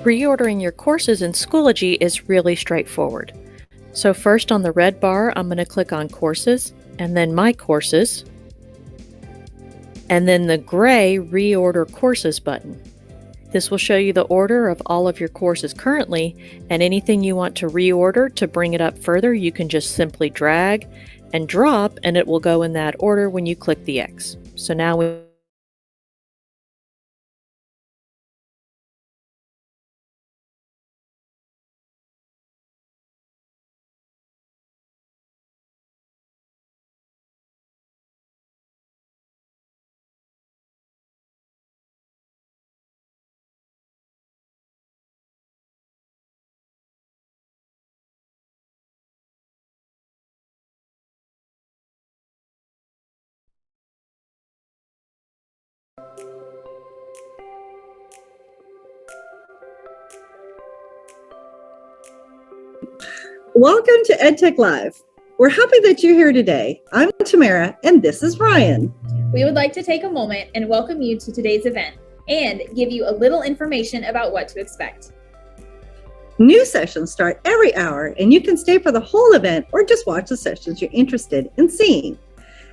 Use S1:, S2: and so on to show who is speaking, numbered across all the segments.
S1: Reordering your courses in Schoology is really straightforward. So first on the red bar, I'm going to click on Courses, and then My Courses, and then the gray Reorder Courses button. This will show you the order of all of your courses currently, and anything you want to reorder to bring it up further, you can just simply drag and drop, and it will go in that order when you click the X. So now we
S2: Welcome to EdTech Live. We're happy that you're here today. I'm Tamara, and this is Ryan.
S3: We would like to take a moment and welcome you to today's event and give you a little information about what to expect.
S2: New sessions start every hour, and you can stay for the whole event or just watch the sessions you're interested in seeing.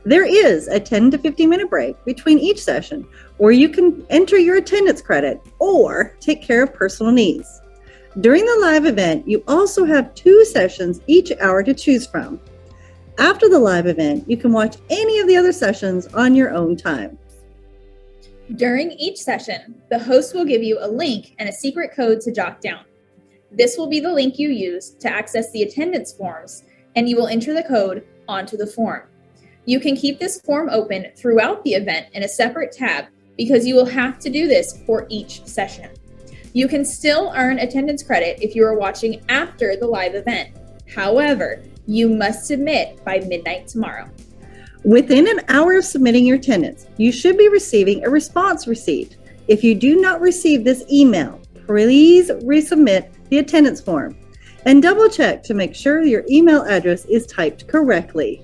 S2: There is a 10 to 15 minute break between each session, where you can enter your attendance credit or take care of personal needs. During the live event, you also have 2 sessions each hour to choose from. After the live event, you can watch any of the other sessions on your own time.
S3: During each session, the host will give you a link and a secret code to jot down. This will be the link you use to access the attendance forms, and you will enter the code onto the form. You can keep this form open throughout the event in a separate tab because you will have to do this for each session. You can still earn attendance credit if you are watching after the live event. However, you must submit by midnight tomorrow.
S2: Within an hour of submitting your attendance, you should be receiving a response receipt. If you do not receive this email, please resubmit the attendance form and double check to make sure your email address is typed correctly.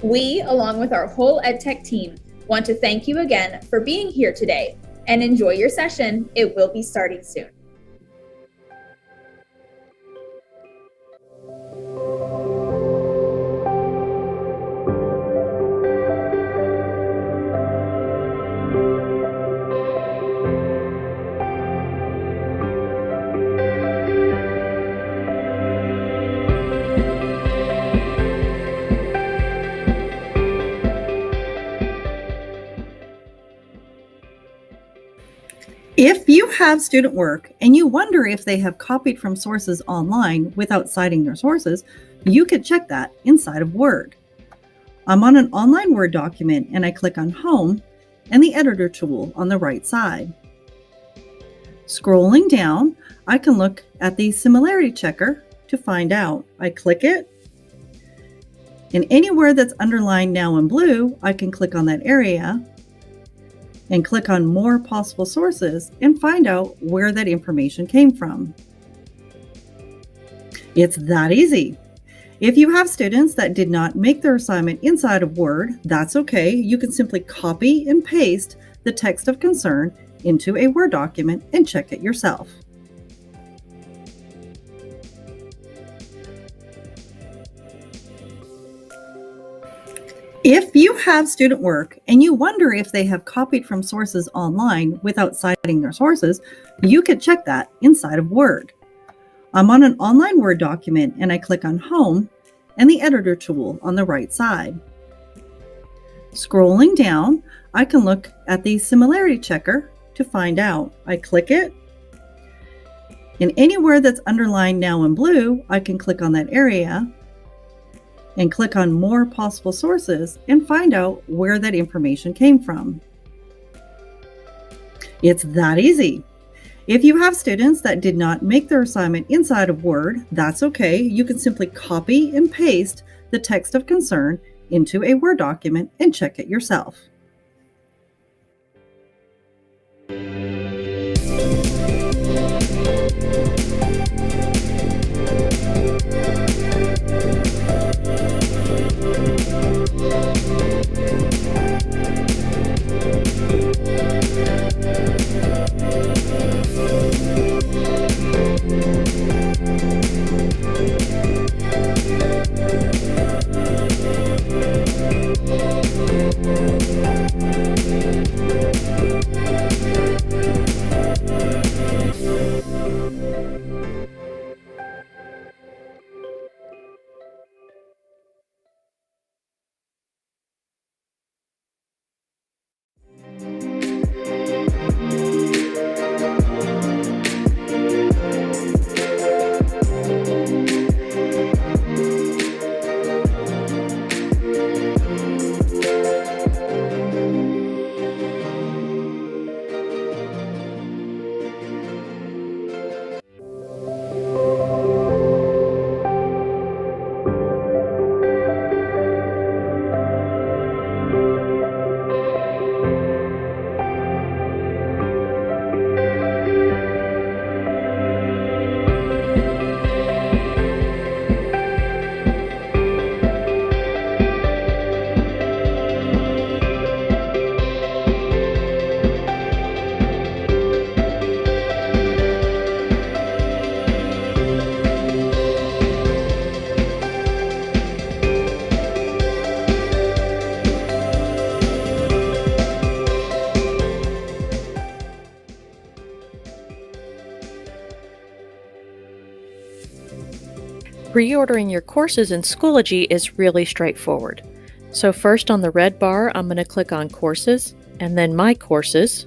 S3: We, along with our whole EdTech team, want to thank you again for being here today and enjoy your session. It will be starting soon.
S2: If you have student work and you wonder if they have copied from sources online without citing their sources, you can check that inside of Word. I'm on an online Word document and I click on Home and the Editor tool on the right side. Scrolling down, I can look at the similarity checker to find out. I click it, and anywhere that's underlined now in blue, I can click on that area and click on More Possible Sources and find out where that information came from. It's that easy. If you have students that did not make their assignment inside of Word, that's okay. You can simply copy and paste the text of concern into a Word document and check it yourself. If you have student work and you wonder if they have copied from sources online without citing their sources, you can check that inside of Word. I'm on an online Word document and I click on Home and the Editor tool on the right side. Scrolling down, I can look at the similarity checker to find out. I click it, and anywhere that's underlined now in blue, I can click on that area and click on More Possible Sources and find out where that information came from. It's that easy. If you have students that did not make their assignment inside of Word, that's okay. You can simply copy and paste the text of concern into a Word document and check it yourself.
S1: Reordering your courses in Schoology is really straightforward. So first on the red bar, I'm going to click on Courses, and then My Courses,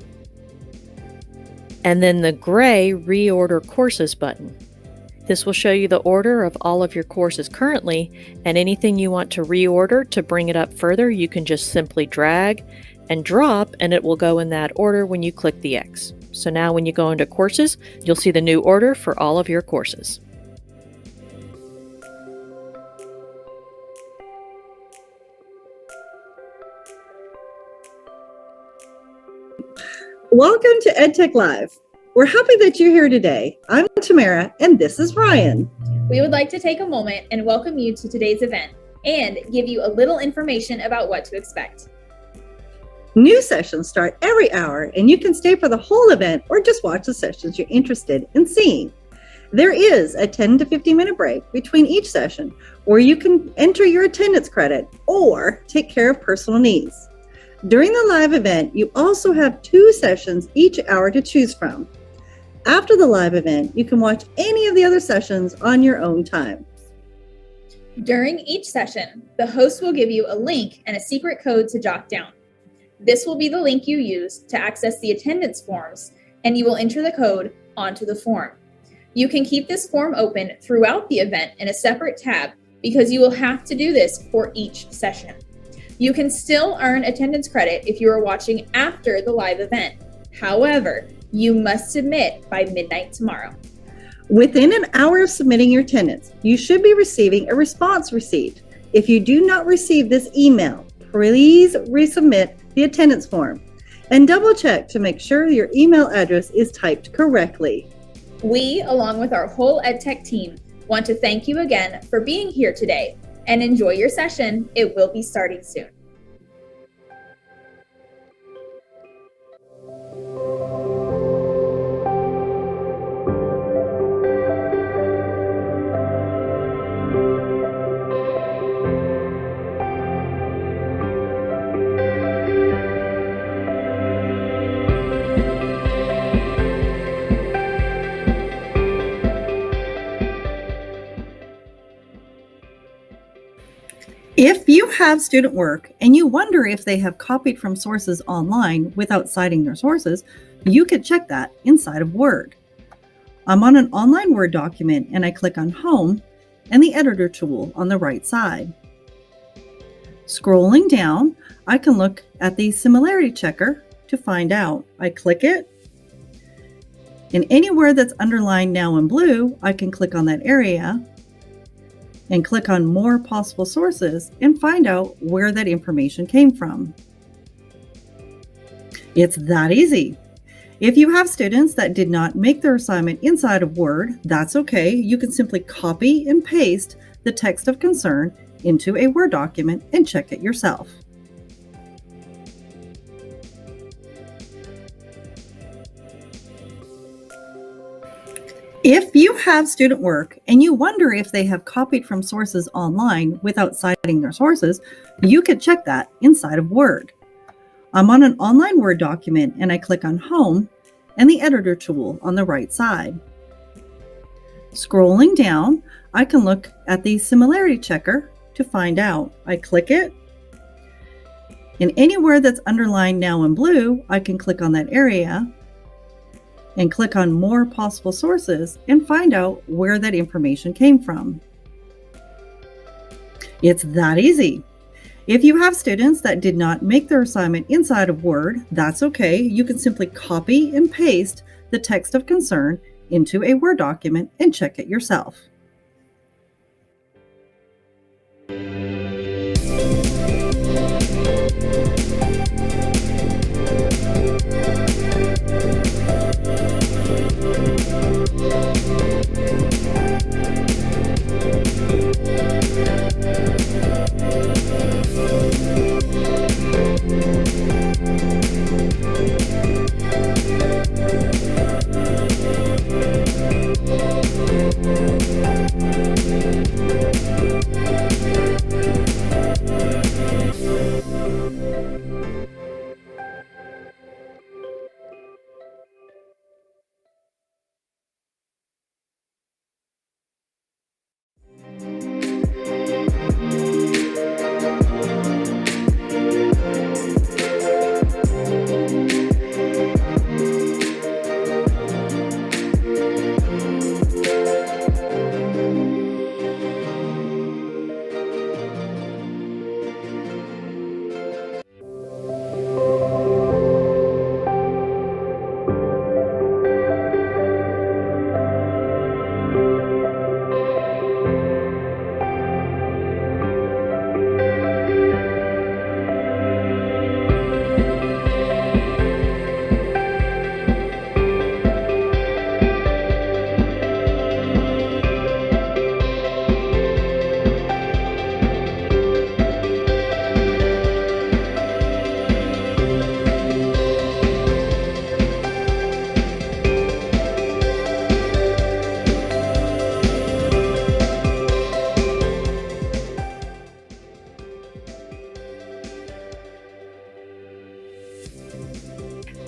S1: and then the gray Reorder Courses button. This will show you the order of all of your courses currently, and anything you want to reorder to bring it up further, you can just simply drag and drop, and it will go in that order when you click the X. So now when you go into Courses, you'll see the new order for all of your courses.
S2: Welcome to EdTech Live. We're happy that you're here today. I'm Tamara, and this is Ryan.
S3: We would like to take a moment and welcome you to today's event and give you a little information about what to expect.
S2: New sessions start every hour, and you can stay for the whole event or just watch the sessions you're interested in seeing. There is a 10 to 15 minute break between each session where you can enter your attendance credit or take care of personal needs. During the live event, you also have 2 sessions each hour to choose from. After the live event, you can watch any of the other sessions on your own time.
S3: During each session, the host will give you a link and a secret code to jot down. This will be the link you use to access the attendance forms, and you will enter the code onto the form. You can keep this form open throughout the event in a separate tab because you will have to do this for each session. You can still earn attendance credit if you are watching after the live event. However, you must submit by midnight tomorrow.
S2: Within an hour of submitting your attendance, you should be receiving a response receipt. If you do not receive this email, please resubmit the attendance form and double check to make sure your email address is typed correctly.
S3: We, along with our whole EdTech team, want to thank you again for being here today and enjoy your session. It will be starting soon.
S2: If you have student work and you wonder if they have copied from sources online without citing their sources, you can check that inside of Word. I'm on an online Word document and I click on Home and the Editor tool on the right side. Scrolling down, I can look at the similarity checker to find out. I click it, and anywhere that's underlined now in blue, I can click on that area and click on More Possible Sources and find out where that information came from. It's that easy. If you have students that did not make their assignment inside of Word, that's okay. You can simply copy and paste the text of concern into a Word document and check it yourself. If you have student work and you wonder if they have copied from sources online without citing their sources, you can check that inside of Word. I'm on an online Word document and I click on Home and the Editor tool on the right side. Scrolling down, I can look at the similarity checker to find out. I click it, and anywhere that's underlined now in blue, I can click on that area and click on More Possible Sources and find out where that information came from. It's that easy. If you have students that did not make their assignment inside of Word, that's okay. You can simply copy and paste the text of concern into a Word document and check it yourself.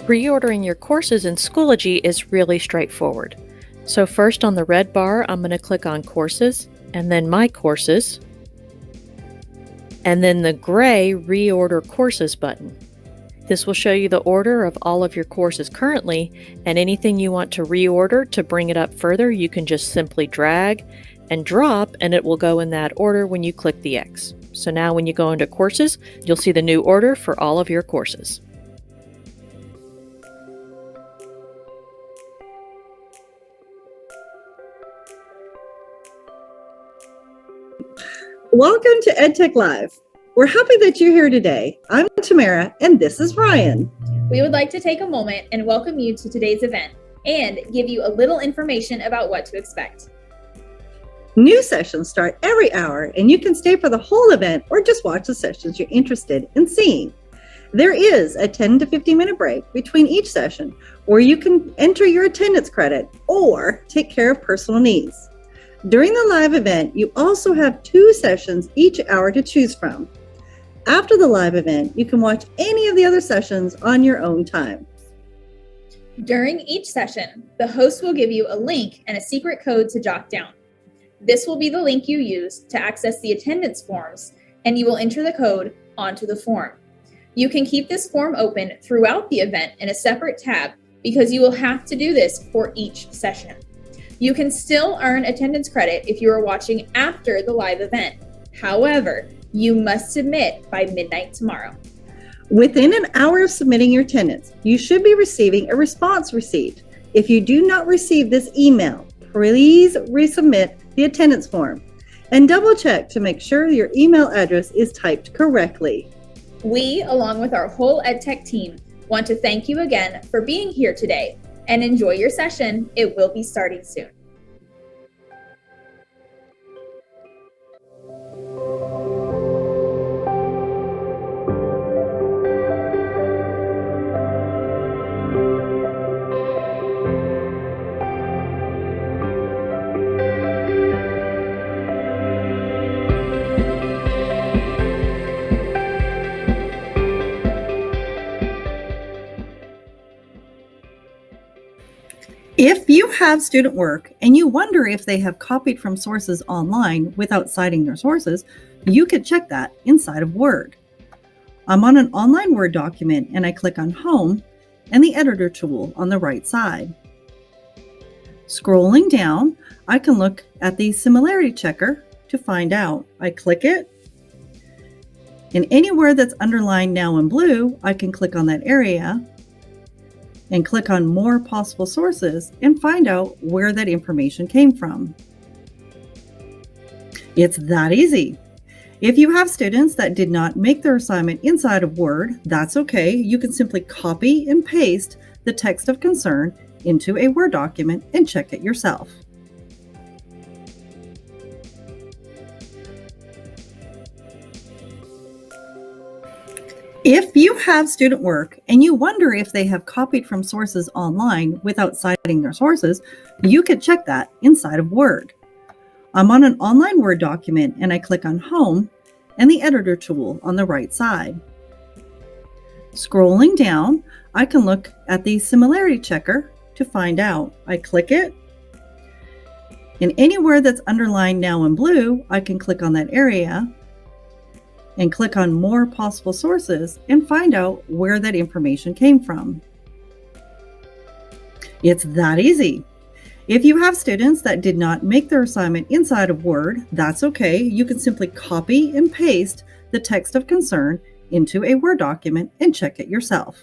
S1: Reordering your courses in Schoology is really straightforward. So first on the red bar, I'm going to click on Courses, and then My Courses, and then the gray Reorder Courses button. This will show you the order of all of your courses currently, and anything you want to reorder to bring it up further, you can just simply drag and drop, and it will go in that order when you click the X. So now when you go into Courses, you'll see the new order for all of your courses.
S2: Welcome to EdTech Live. We're happy that you're here today. I'm Tamara, and this is Ryan.
S3: We would like to take a moment and welcome you to today's event and give you a little information about what to expect.
S2: New sessions start every hour, and you can stay for the whole event or just watch the sessions you're interested in seeing. There is a 10 to 15 minute break between each session where you can enter your attendance credit or take care of personal needs. During the live event, you also have 2 sessions each hour to choose from. After the live event, you can watch any of the other sessions on your own time.
S3: During each session, the host will give you a link and a secret code to jot down. This will be the link you use to access the attendance forms, and you will enter the code onto the form. You can keep this form open throughout the event in a separate tab because you will have to do this for each session. You can still earn attendance credit if you are watching after the live event. However, you must submit by midnight tomorrow.
S2: Within an hour of submitting your attendance, you should be receiving a response receipt. If you do not receive this email, please resubmit the attendance form and double check to make sure your email address is typed correctly.
S3: We, along with our whole EdTech team, want to thank you again for being here today and enjoy your session. It will be starting soon.
S2: If you have student work and you wonder if they have copied from sources online without citing their sources, you could check that inside of Word. I'm on an online Word document and I click on Home and the Editor tool on the right side. Scrolling down, I can look at the similarity checker to find out. I click it, and anywhere that's underlined now in blue, I can click on that area and click on More Possible Sources and find out where that information came from. It's that easy. If you have students that did not make their assignment inside of Word, that's okay. You can simply copy and paste the text of concern into a Word document and check it yourself. If you have student work and you wonder if they have copied from sources online without citing their sources, you could check that inside of Word. I'm on an online Word document and I click on Home and the Editor tool on the right side. Scrolling down, I can look at the similarity checker to find out. I click it, and anywhere that's underlined now in blue, I can click on that area and click on More Possible Sources and find out where that information came from. It's that easy. If you have students that did not make their assignment inside of Word, that's okay. You can simply copy and paste the text of concern into a Word document and check it yourself.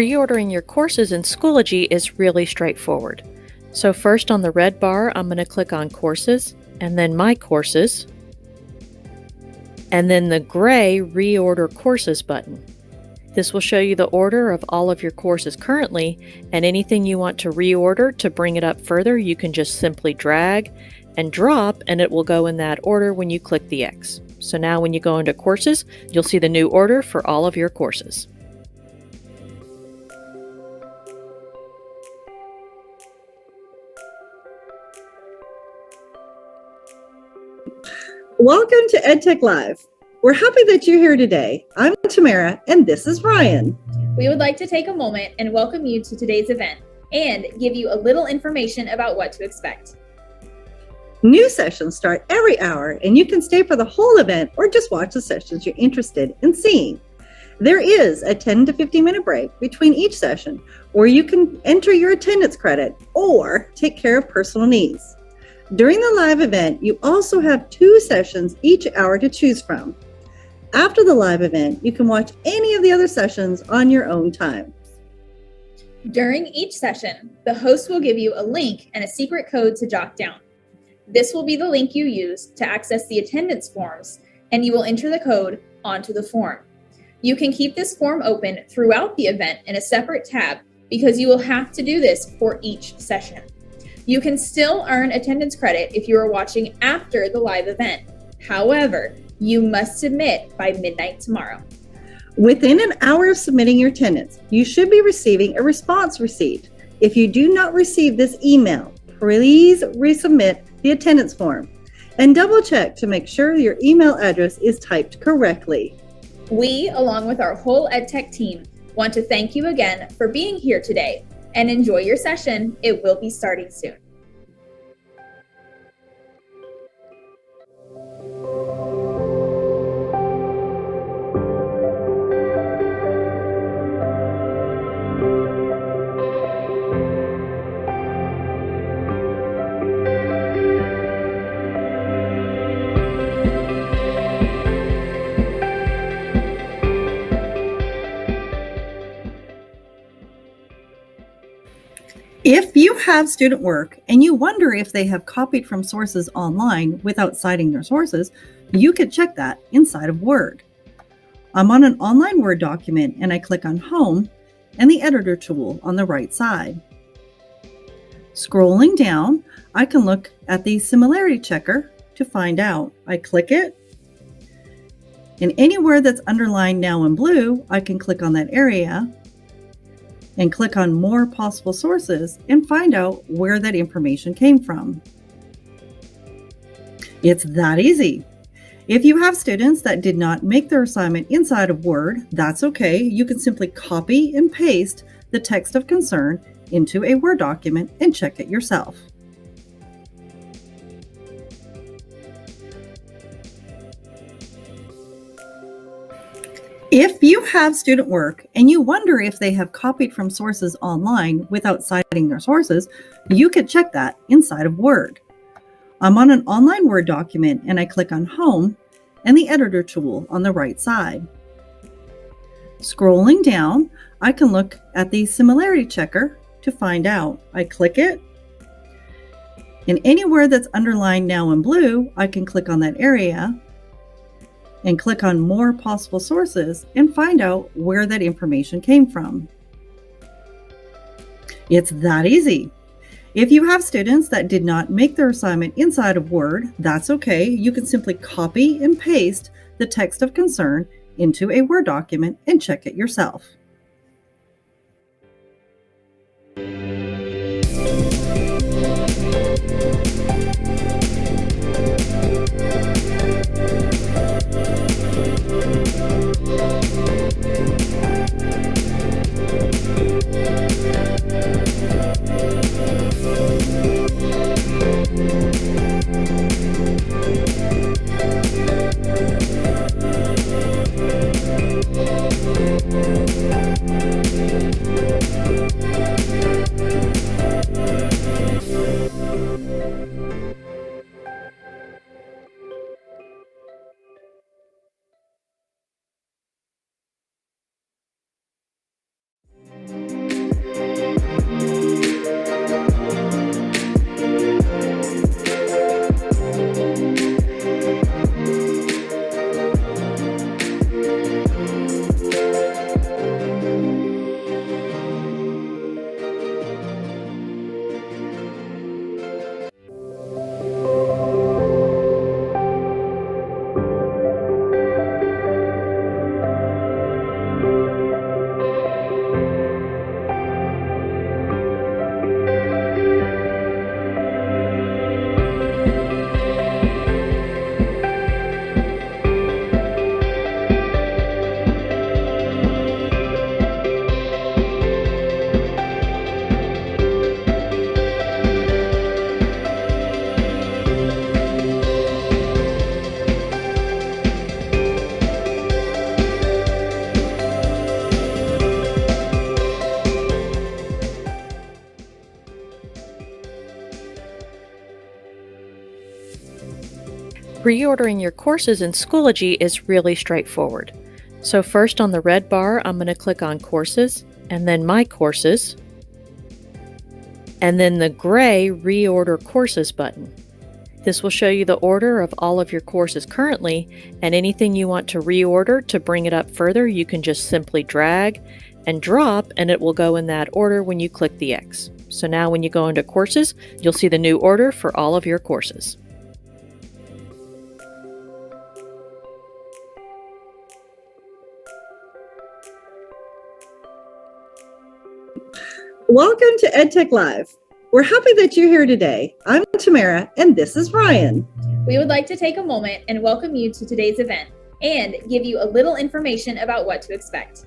S1: Reordering your courses in Schoology is really straightforward. So first on the red bar, I'm going to click on Courses, and then My Courses, and then the gray Reorder Courses button. This will show you the order of all of your courses currently, and anything you want to reorder to bring it up further, you can just simply drag and drop, and it will go in that order when you click the X. So now when you go into Courses, you'll see the new order for all of your courses.
S2: Welcome to EdTech Live. We're happy that you're here today. I'm Tamara, and this is Ryan.
S3: We would like to take a moment and welcome you to today's event and give you a little information about what to expect.
S2: New sessions start every hour, and you can stay for the whole event or just watch the sessions you're interested in seeing. There is a 10 to 15 minute break between each session where you can enter your attendance credit or take care of personal needs. During the live event, you also have 2 sessions each hour to choose from. After the live event, you can watch any of the other sessions on your own time.
S3: During each session, the host will give you a link and a secret code to jot down. This will be the link you use to access the attendance forms, and you will enter the code onto the form. You can keep this form open throughout the event in a separate tab because you will have to do this for each session. You can still earn attendance credit if you are watching after the live event. However, you must submit by midnight tomorrow.
S2: Within an hour of submitting your attendance, you should be receiving a response receipt. If you do not receive this email, please resubmit the attendance form and double check to make sure your email address is typed correctly.
S3: We, along with our whole EdTech team, want to thank you again for being here today and enjoy your session. It will be starting soon.
S2: If you have student work and you wonder if they have copied from sources online without citing their sources, you could check that inside of Word. I'm on an online Word document and I click on Home and the Editor tool on the right side. Scrolling down, I can look at the similarity checker to find out. I click it, and anywhere that's underlined now in blue, I can click on that area and click on More Possible Sources and find out where that information came from. It's that easy. If you have students that did not make their assignment inside of Word, that's okay. You can simply copy and paste the text of concern into a Word document and check it yourself. If you have student work and you wonder if they have copied from sources online without citing their sources, you could check that inside of Word. I'm on an online Word document and I click on Home and the Editor tool on the right side. Scrolling down, I can look at the similarity checker to find out. I click it, and anywhere that's underlined now in blue, I can click on that area and click on More Possible Sources and find out where that information came from. It's that easy. If you have students that did not make their assignment inside of Word, that's okay. You can simply copy and paste the text of concern into a Word document and check it yourself.
S1: Reordering your courses in Schoology is really straightforward. So first on the red bar, I'm going to click on Courses, and then My Courses, and then the gray Reorder Courses button. This will show you the order of all of your courses currently, and anything you want to reorder to bring it up further, you can just simply drag and drop, and it will go in that order when you click the X. So now when you go into Courses, you'll see the new order for all of your courses.
S2: Welcome to EdTech Live. We're happy that you're here today. I'm Tamara, and this is Ryan.
S3: We would like to take a moment and welcome you to today's event and give you a little information about what to expect.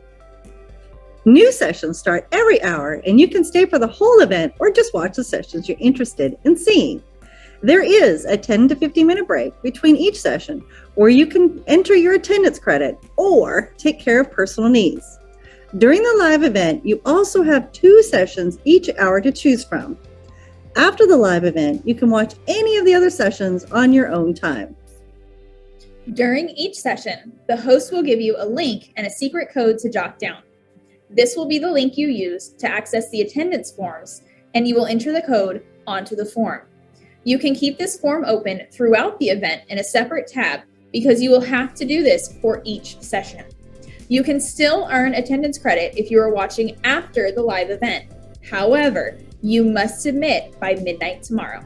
S2: New sessions start every hour, and you can stay for the whole event or just watch the sessions you're interested in seeing. There is a 10 to 15 minute break between each session where you can enter your attendance credit or take care of personal needs. During the live event, you also have 2 sessions each hour to choose from. After the live event, you can watch any of the other sessions on your own time.
S3: During each session, the host will give you a link and a secret code to jot down. This will be the link you use to access the attendance forms, and you will enter the code onto the form. You can keep this form open throughout the event in a separate tab because you will have to do this for each session. You can still earn attendance credit if you are watching after the live event. However, you must submit by midnight tomorrow.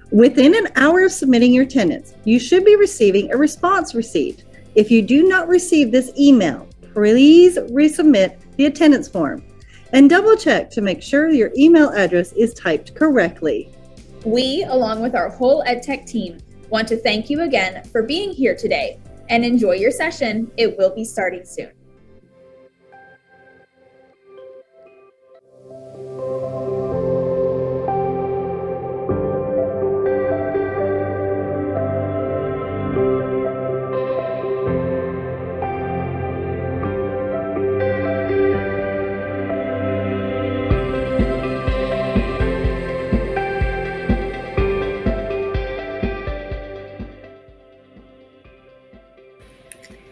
S2: Within an hour of submitting your attendance, you should be receiving a response receipt. If you do not receive this email, please resubmit the attendance form and double check to make sure your email address is typed correctly.
S3: We, along with our whole EdTech team, want to thank you again for being here today and enjoy your session. It will be starting soon.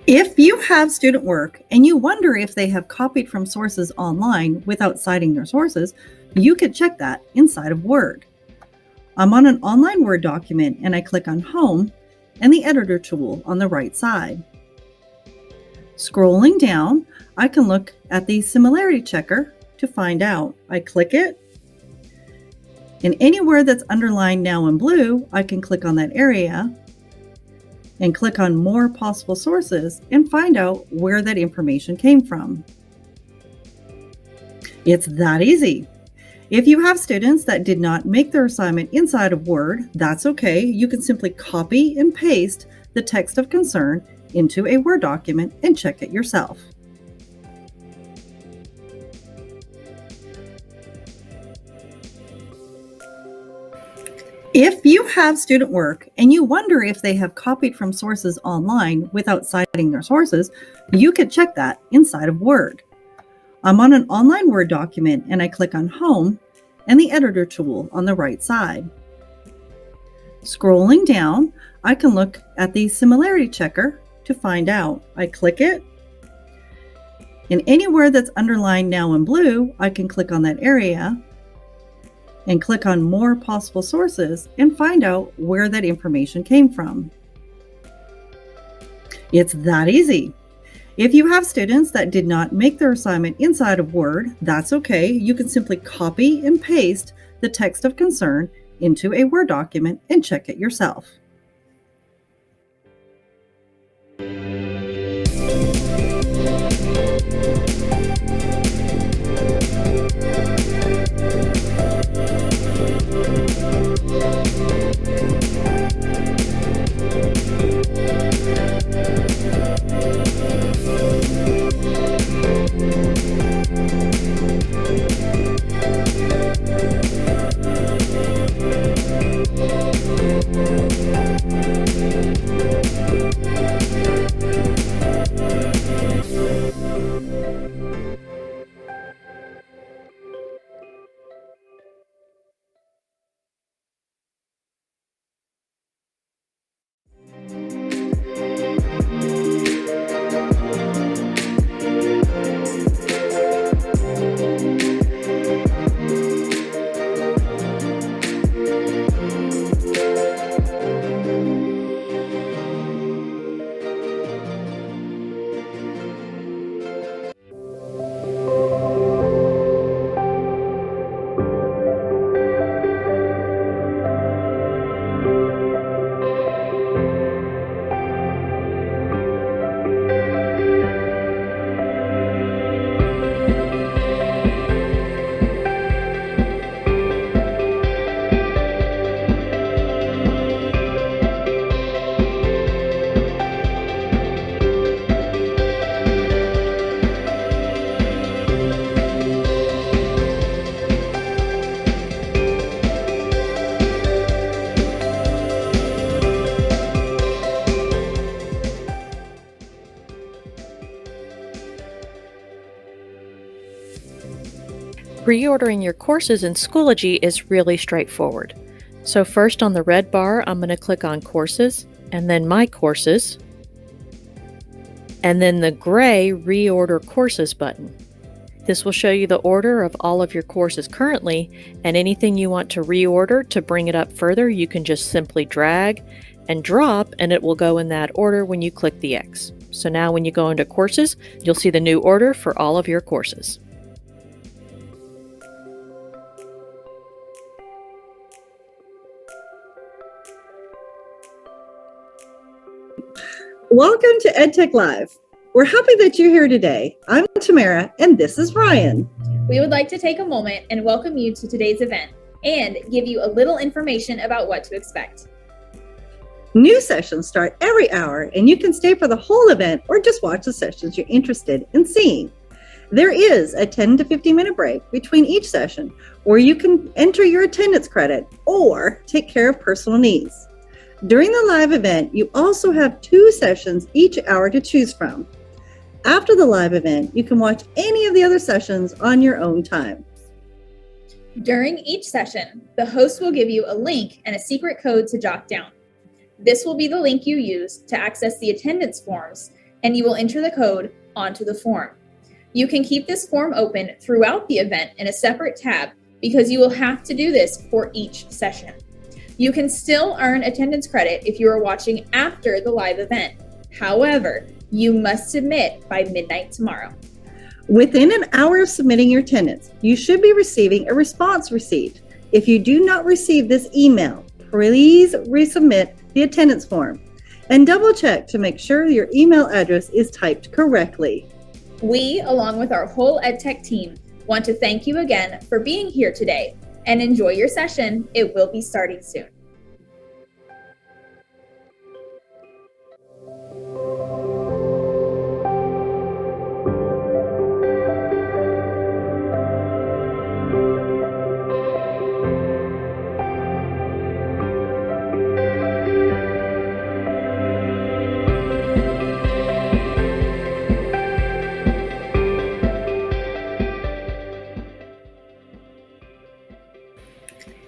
S2: If you have student work and you wonder if they have copied from sources online without citing their sources, you can check that inside of Word. I'm on an online Word document and I click on Home and the Editor tool on the right side. Scrolling down, I can look at the similarity checker to find out. I click it, and anywhere that's underlined now in blue, I can click on that area and click on More Possible Sources and find out where that information came from. It's that easy. If you have students that did not make their assignment inside of Word, that's okay. You can simply copy and paste the text of concern into a Word document and check it yourself. If you have student work and you wonder if they have copied from sources online without citing their sources, you can check that inside of Word. I'm on an online Word document and I click on Home and the Editor tool on the right side. Scrolling down, I can look at the similarity checker to find out. I click it, and anywhere that's underlined now in blue, I can click on that area and click on More Possible Sources and find out where that information came from. It's that easy. If you have students that did not make their assignment inside of Word, that's okay. You can simply copy and paste the text of concern into a Word document and check it yourself.
S1: Reordering your courses in Schoology is really straightforward. So first on the red bar, I'm going to click on Courses, and then My Courses, and then the gray Reorder Courses button. This will show you the order of all of your courses currently, and anything you want to reorder to bring it up further, you can just simply drag and drop, and it will go in that order when you click the X. So now when you go into Courses, you'll see the new order for all of your courses.
S2: Welcome to EdTech Live. We're happy that you're here today. I'm Tamara, and this is Ryan.
S3: We would like to take a moment and welcome you to today's event and give you a little information about what to expect.
S2: New sessions start every hour, and you can stay for the whole event or just watch the sessions you're interested in seeing. There is a 10 to 15 minute break between each session where you can enter your attendance credit or take care of personal needs. During the live event, you also have 2 sessions each hour to choose from. After the live event, you can watch any of the other sessions on your own time.
S3: During each session, the host will give you a link and a secret code to jot down. This will be the link you use to access the attendance forms, and you will enter the code onto the form. You can keep this form open throughout the event in a separate tab because you will have to do this for each session. You can still earn attendance credit if you are watching after the live event. However, you must submit by midnight tomorrow.
S2: Within an hour of submitting your attendance, you should be receiving a response receipt. If you do not receive this email, please resubmit the attendance form and double check to make sure your email address is typed correctly.
S3: We, along with our whole EdTech team, want to thank you again for being here today and enjoy your session. It will be starting soon.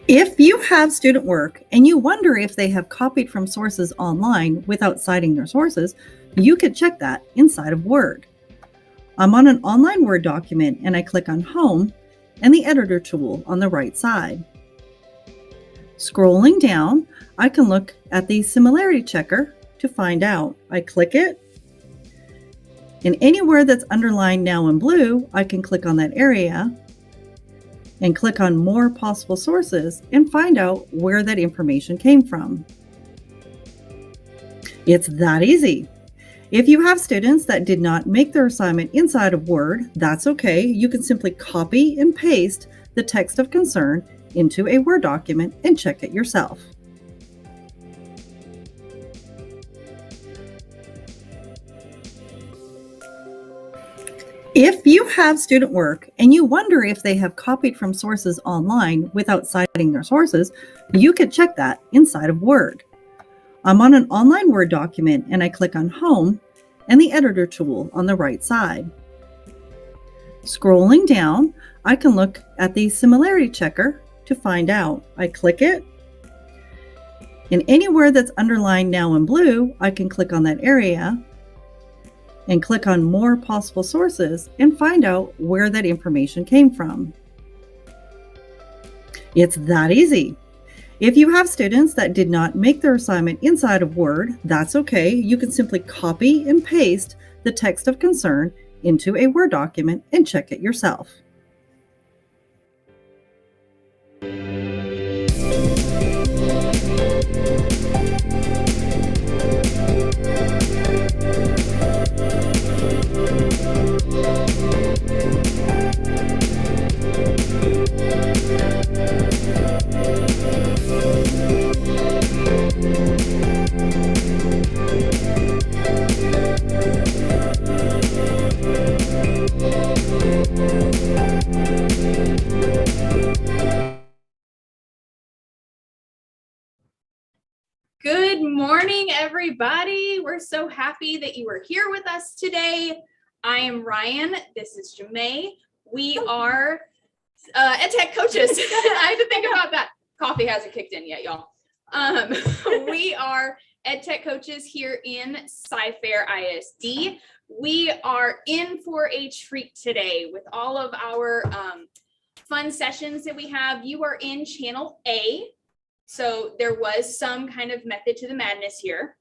S2: If you have student work and you wonder if they have copied from sources online without citing their sources, you could check that inside of Word. I'm on an online Word document and I click on Home and the Editor tool on the right side. Scrolling down, I can look at the similarity checker to find out. I click it, and anywhere that's underlined now in blue, I can click on that area and click on More Possible Sources and find out where that information came from. It's that easy. If you have students that did not make their assignment inside of Word, that's okay. You can simply copy and paste the text of concern into a Word document and check it yourself. If you have student work and you wonder if they have copied from sources online without citing their sources, you could check that inside of Word. I'm on an online Word document and I click on Home and the Editor tool on the right side. Scrolling down, I can look at the similarity checker to find out. I click it, and anywhere that's underlined now in blue, I can click on that area and click on More Possible Sources and find out where that information came from. It's that easy. If you have students that did not make their assignment inside of Word, that's okay. You can simply copy and paste the text of concern into a Word document and check it yourself.
S3: Good morning, everybody. We're so happy that you are here with us today. I am Ryan. This is Jamae. We are
S4: EdTech coaches. I have to think about that. Coffee hasn't kicked in yet, y'all. We are EdTech coaches here in Sci-Fair ISD. We are in for a treat today with all of our fun sessions that we have. You are in channel A. So there was some kind of method to the madness here.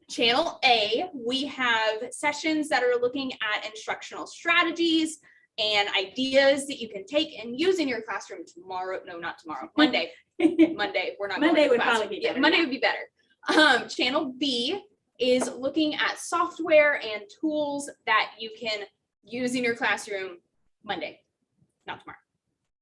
S4: Channel A, we have sessions that are looking at instructional strategies and ideas that you can take and use in your classroom tomorrow. No, not tomorrow. Monday. Monday. We're not
S5: Monday
S4: going to
S5: would
S4: class.
S5: probably be better.
S4: Yeah, Monday would be better. Channel B is looking at software and tools that you can use in your classroom Monday, not tomorrow.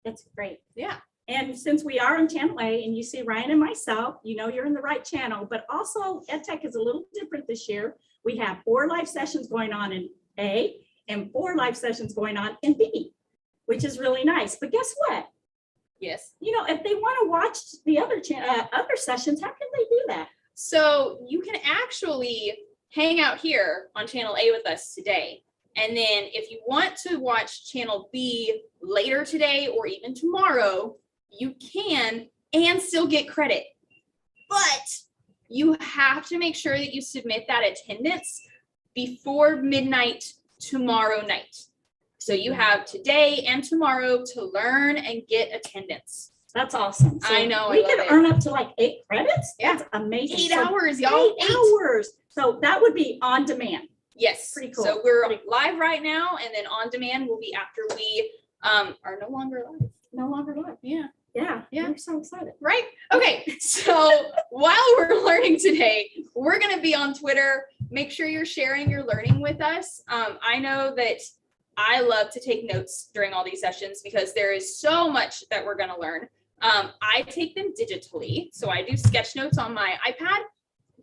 S5: That's great.
S4: Yeah.
S5: And since we are on channel A and you see Ryan and myself, you know you're in the right channel, but also EdTech is a little different this year. We have 4 live sessions going on in A and 4 live sessions going on in B, which is really nice. But guess what?
S4: Yes.
S5: You know, if they want to watch the other sessions, how can they do that?
S4: So you can actually hang out here on channel A with us today. And then if you want to watch channel B later today or even tomorrow, you can and still get credit. But you have to make sure that you submit that attendance before midnight tomorrow night. So you have today and tomorrow to learn and get attendance.
S5: That's awesome. So
S4: I know.
S5: we can earn up to like 8 credits.
S4: Yeah.
S5: That's amazing.
S4: 8 hours, y'all.
S5: 8 hours. So that would be on demand.
S4: Yes.
S5: Pretty cool.
S4: So we're live right now, and then on demand will be after we are no longer live.
S5: No longer live.
S4: Yeah.
S5: Yeah.
S4: Yeah.
S5: I'm so excited.
S4: Right? Okay. So while we're learning today, we're going to be on Twitter. Make sure you're sharing your learning with us. I know that I love to take notes during all these sessions because there is so much that we're going to learn. I take them digitally. So I do sketch notes on my iPad.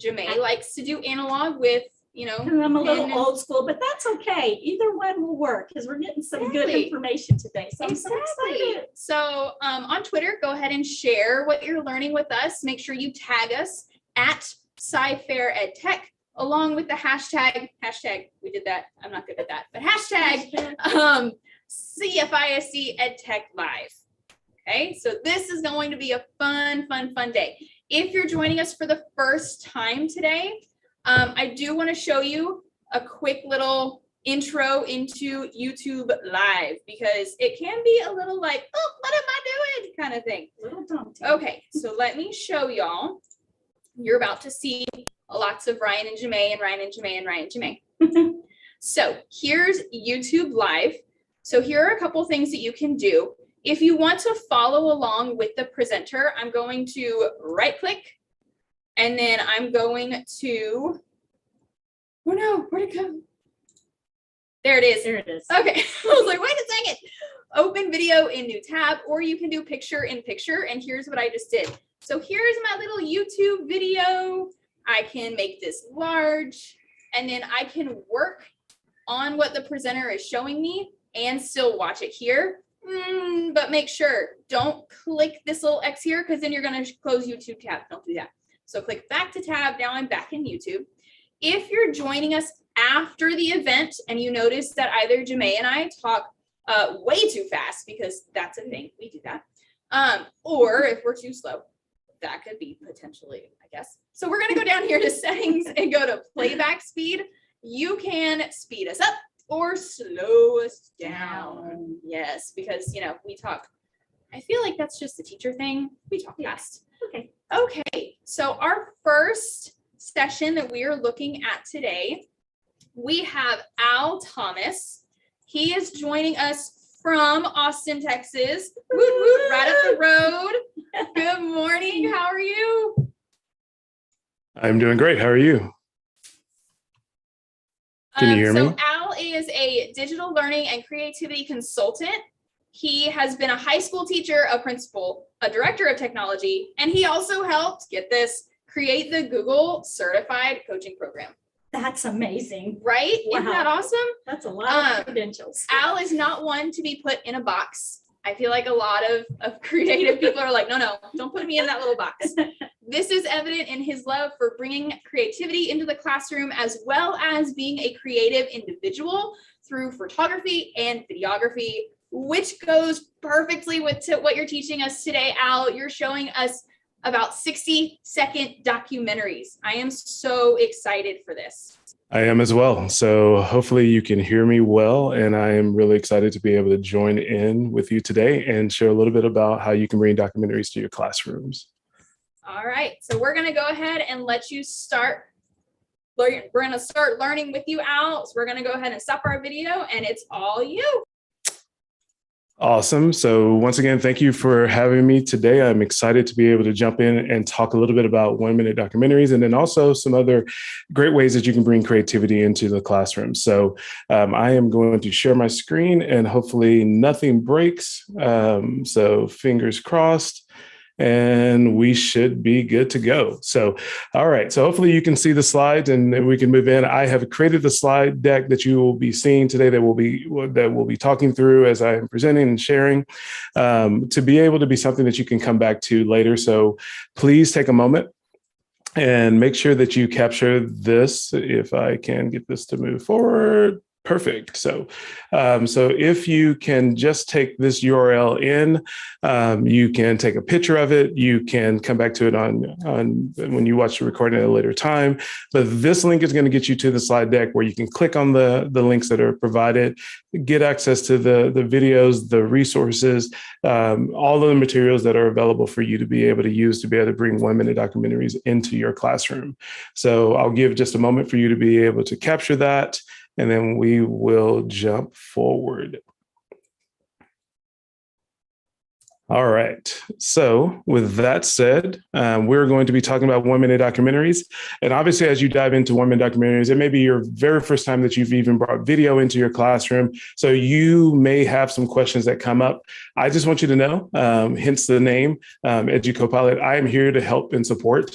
S4: Jamae likes to do analog with, you know.
S5: And I'm a little
S4: and-
S5: old school, but that's okay. Either one will work because we're getting some good
S4: Exactly.
S5: information today. So I'm so excited.
S4: So on Twitter, go ahead and share what you're learning with us. Make sure you tag us at Sci-Fair EdTech along with the hashtag, we did that. I'm not good at that, but hashtag CFISD EdTech Live. Okay, so this is going to be a fun day. If you're joining us for the first time today, I do want to show you a quick little intro into YouTube Live because it can be a little like, oh, what am I doing kind of thing.
S5: Little daunting.
S4: Okay, so let me show y'all. You're about to see lots of Ryan and Jamae and Ryan and Jamae and Ryan and Jamae. So here's YouTube Live. So here are a couple things that you can do. If you want to follow along with the presenter, I'm going to right click and then I'm going to, oh no, where'd it go? There it is.
S5: There it is.
S4: Okay, I was like, wait a second. Open video in new tab, or you can do picture in picture. And here's what I just did. So here's my little YouTube video. I can make this large and then I can work on what the presenter is showing me and still watch it here. But make sure, don't click this little X here because then you're going to close YouTube tab. Don't do that. So click back to tab. Now I'm back in YouTube. If you're joining us after the event and you notice that either Jamae and I talk way too fast, because that's a thing, we do that, or if we're too slow, that could be potentially, I guess. So we're going to go down here to settings and go to playback speed. You can speed us up or slow us down. Yes, because, you know, we talk, I feel like that's just the teacher thing. We talk fast.
S5: Okay.
S4: Okay, so our first session that we are looking at today, we have Al Thomas. He is joining us from Austin, Texas. Woot, woot, right up the road. Good morning. How are you?
S6: I'm doing great. How are you? Can you hear me?
S4: So Al is a digital learning and creativity consultant. He has been a high school teacher, a principal, a director of technology, and he also helped, get this, create the Google certified coaching program.
S5: That's amazing.
S4: Right?
S5: Wow.
S4: Isn't that awesome?
S5: That's a lot of credentials.
S4: Al is not one to be put in a box. I feel like a lot of creative people are like, no, don't put me in that little box. This is evident in his love for bringing creativity into the classroom, as well as being a creative individual through photography and videography. which goes perfectly with what you're teaching us today, Al. You're showing us about 60-second documentaries. I am so excited for this.
S6: I am as well. So hopefully you can hear me well. And I am really excited to be able to join in with you today and share a little bit about how you can bring documentaries to your classrooms.
S4: All right. So we're going to go ahead and let you start. We're going to start learning with you, Al. So we're going to go ahead and stop our video, and it's all you.
S6: Awesome. So once again, thank you for having me today. I'm excited to be able to jump in and talk a little bit about 1-minute documentaries, and then also some other great ways that you can bring creativity into the classroom. So I am going to share my screen, and hopefully nothing breaks. So fingers crossed. And we should be good to go. So, all right. So hopefully you can see the slides and we can move in. I have created the slide deck that you will be seeing today that we'll be talking through as I am presenting and sharing to be able to be something that you can come back to later. So please take a moment and make sure that you capture this. If I can get this to move forward. Perfect. So if you can just take this URL in, you can take a picture of it. You can come back to it on when you watch the recording at a later time. But this link is going to get you to the slide deck where you can click on the links that are provided, get access to the videos, the resources, all of the materials that are available for you to be able to use to be able to bring 1-minute documentaries into your classroom. So I'll give just a moment for you to be able to capture that, and then we will jump forward. All right. So with that said, we're going to be talking about 1-minute documentaries. And obviously, as you dive into 1-minute documentaries, it may be your very first time that you've even brought video into your classroom. So you may have some questions that come up. I just want you to know, hence the name, EduCopilot, I am here to help and support.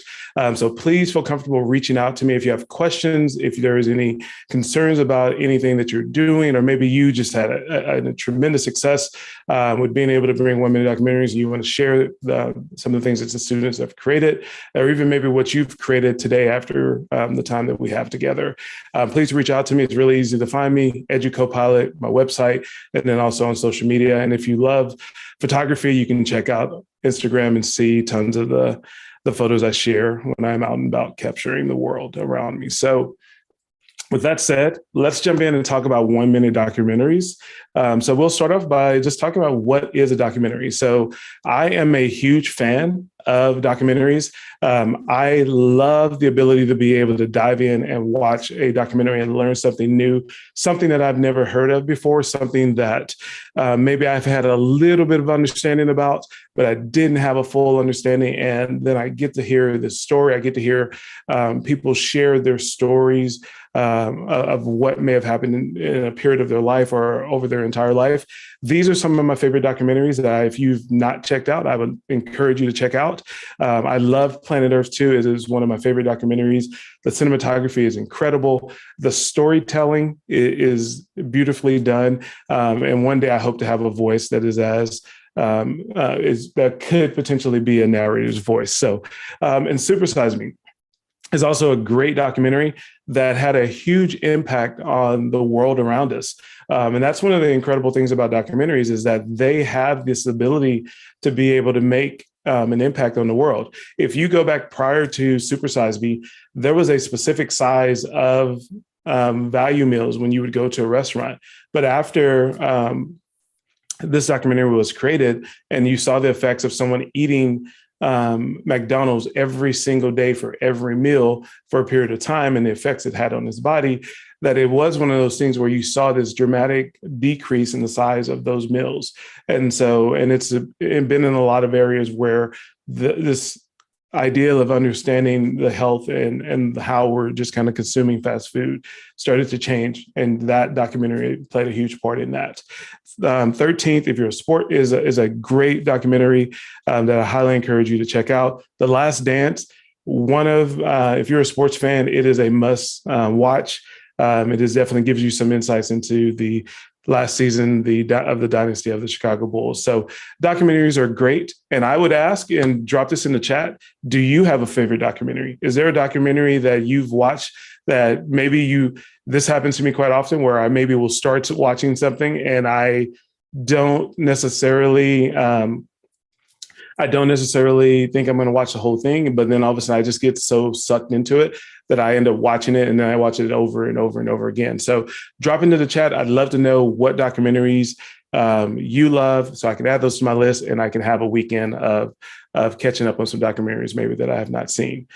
S6: So please feel comfortable reaching out to me if you have questions, if there is any concerns about anything that you're doing, or maybe you just had a tremendous success with being able to bring 1-minute documentaries. You want to share some of the things that the students have created, or even maybe what you've created today after the time that we have together. Please reach out to me. It's really easy to find me, EduCopilot, my website, and then also on social media. And if you love photography, you can check out Instagram and see tons of the photos I share when I'm out and about capturing the world around me. So with that said, let's jump in and talk about 1-minute documentaries. So we'll start off by just talking about what is a documentary. So I am a huge fan of documentaries. I love the ability to be able to dive in and watch a documentary and learn something new, something that I've never heard of before, something that maybe I've had a little bit of understanding about, but I didn't have a full understanding. And then I get to hear the story. I get to hear people share their stories of what may have happened in a period of their life or over their entire life. These are some of my favorite documentaries that if you've not checked out, I would encourage you to check out. I love Planet Earth 2. It is one of my favorite documentaries. The cinematography is incredible. The storytelling is beautifully done. And one day I hope to have a voice that is that could potentially be a narrator's voice. So, and Super Size Me is also a great documentary that had a huge impact on the world around us. And that's one of the incredible things about documentaries is that they have this ability to be able to make an impact on the world. If you go back prior to Super Size Me, there was a specific size of value meals when you would go to a restaurant. But after this documentary was created and you saw the effects of someone eating McDonald's every single day for every meal for a period of time and the effects it had on his body, that it was one of those things where you saw this dramatic decrease in the size of those meals. And so, and it's been in a lot of areas where this idea of understanding the health and how we're just kind of consuming fast food started to change. And that documentary played a huge part in that. 13th, if you're a sport, is a great documentary that I highly encourage you to check out. The Last Dance, if you're a sports fan, it is a must watch. It definitely gives you some insights into the last season of the dynasty of the Chicago Bulls. So documentaries are great. And I would ask, and drop this in the chat, do you have a favorite documentary? Is there a documentary that you've watched that maybe this happens to me quite often where I maybe will start watching something and I don't necessarily I don't necessarily think I'm going to watch the whole thing, but then all of a sudden I just get so sucked into it that I end up watching it, and then I watch it over and over and over again. So drop into the chat. I'd love to know what documentaries you love, so I can add those to my list, and I can have a weekend of catching up on some documentaries maybe that I have not seen.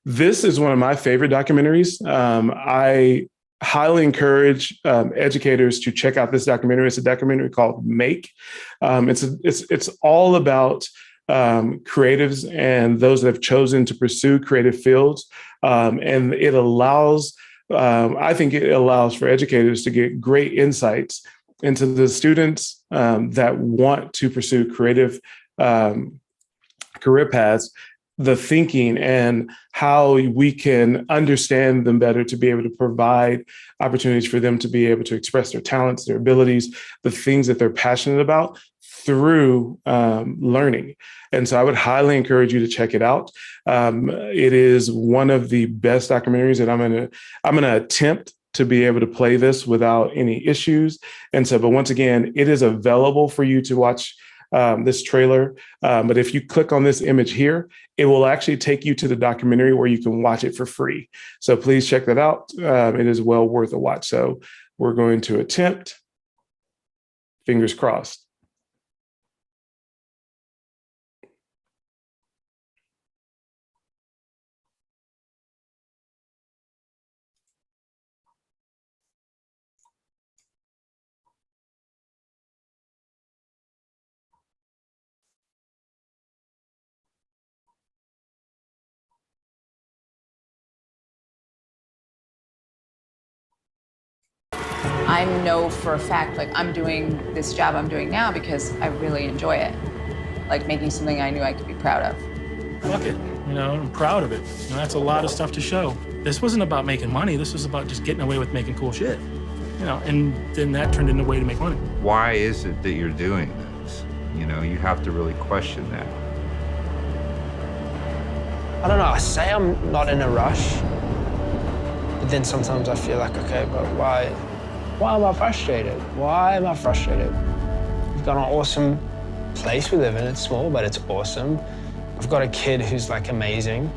S6: This is one of my favorite documentaries. I highly encourage educators to check out this documentary. It's a documentary called Make. It's all about creatives and those that have chosen to pursue creative fields. And it allows, I think it allows for educators to get great insights into the students that want to pursue creative career paths, the thinking and how we can understand them better to be able to provide opportunities for them to be able to express their talents, their abilities, the things that they're passionate about through learning. And so I would highly encourage you to check it out. It is one of the best documentaries, and I'm gonna attempt to be able to play this without any issues. And so, but once again, it is available for you to watch this trailer. But if you click on this image here, it will actually take you to the documentary where you can watch it for free. So please check that out. It is well worth a watch. So we're going to attempt, fingers crossed.
S7: I know for a fact, like, I'm doing this job I'm doing now because I really enjoy it. Like making something I knew I could be proud of.
S8: Fuck it, you know, I'm proud of it. You know, that's a lot of stuff to show. This wasn't about making money, this was about just getting away with making cool shit. You know, and then that turned into a way to make money.
S9: Why is it that you're doing this? You know, you have to really question that.
S10: I don't know, I say I'm not in a rush, but then sometimes I feel like, okay, but why am I frustrated? Why am I frustrated? We've got an awesome place we live in. It's small, but it's awesome. I've got a kid who's like amazing.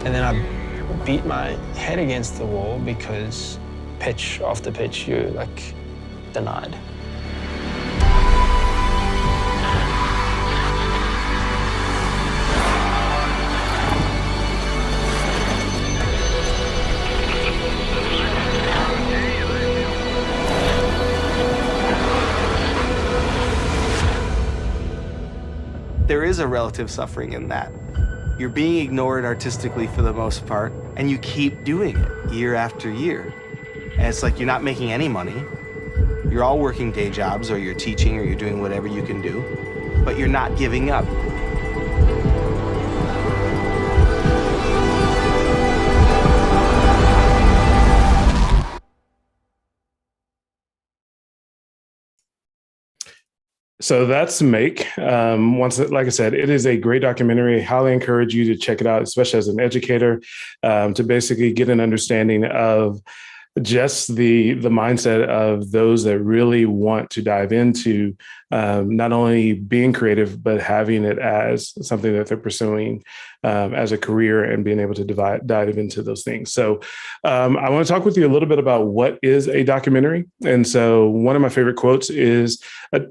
S10: And then I beat my head against the wall because pitch after pitch, you're like denied.
S11: There is a relative suffering in that. You're being ignored artistically for the most part, and you keep doing it year after year. And it's like you're not making any money. You're all working day jobs, or you're teaching, or you're doing whatever you can do, but you're not giving up.
S6: So that's Make. Like I said, it is a great documentary. I highly encourage you to check it out, especially as an educator, to basically get an understanding of just the mindset of those that really want to dive into not only being creative, but having it as something that they're pursuing as a career and being able to dive into those things. So I want to talk with you a little bit about what is a documentary. And so one of my favorite quotes is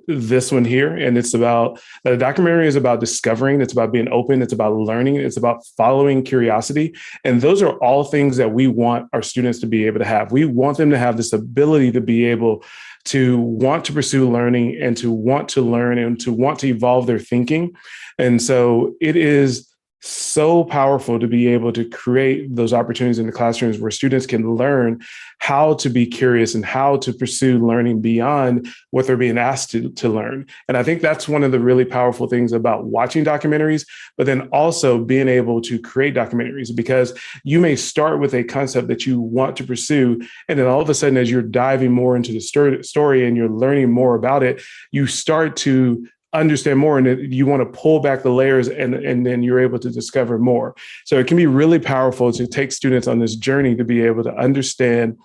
S6: this one here. And it's about a documentary is about discovering. It's about being open. It's about learning. It's about following curiosity. And those are all things that we want our students to be able to have. We want them to have this ability to be able to want to pursue learning and to want to learn and to want to evolve their thinking. And so it is so powerful to be able to create those opportunities in the classrooms where students can learn how to be curious and how to pursue learning beyond what they're being asked to learn. And I think that's one of the really powerful things about watching documentaries, but then also being able to create documentaries, because you may start with a concept that you want to pursue. And then all of a sudden, as you're diving more into the story and you're learning more about it, you start to understand more, and you want to pull back the layers, and then you're able to discover more. So it can be really powerful to take students on this journey to be able to understand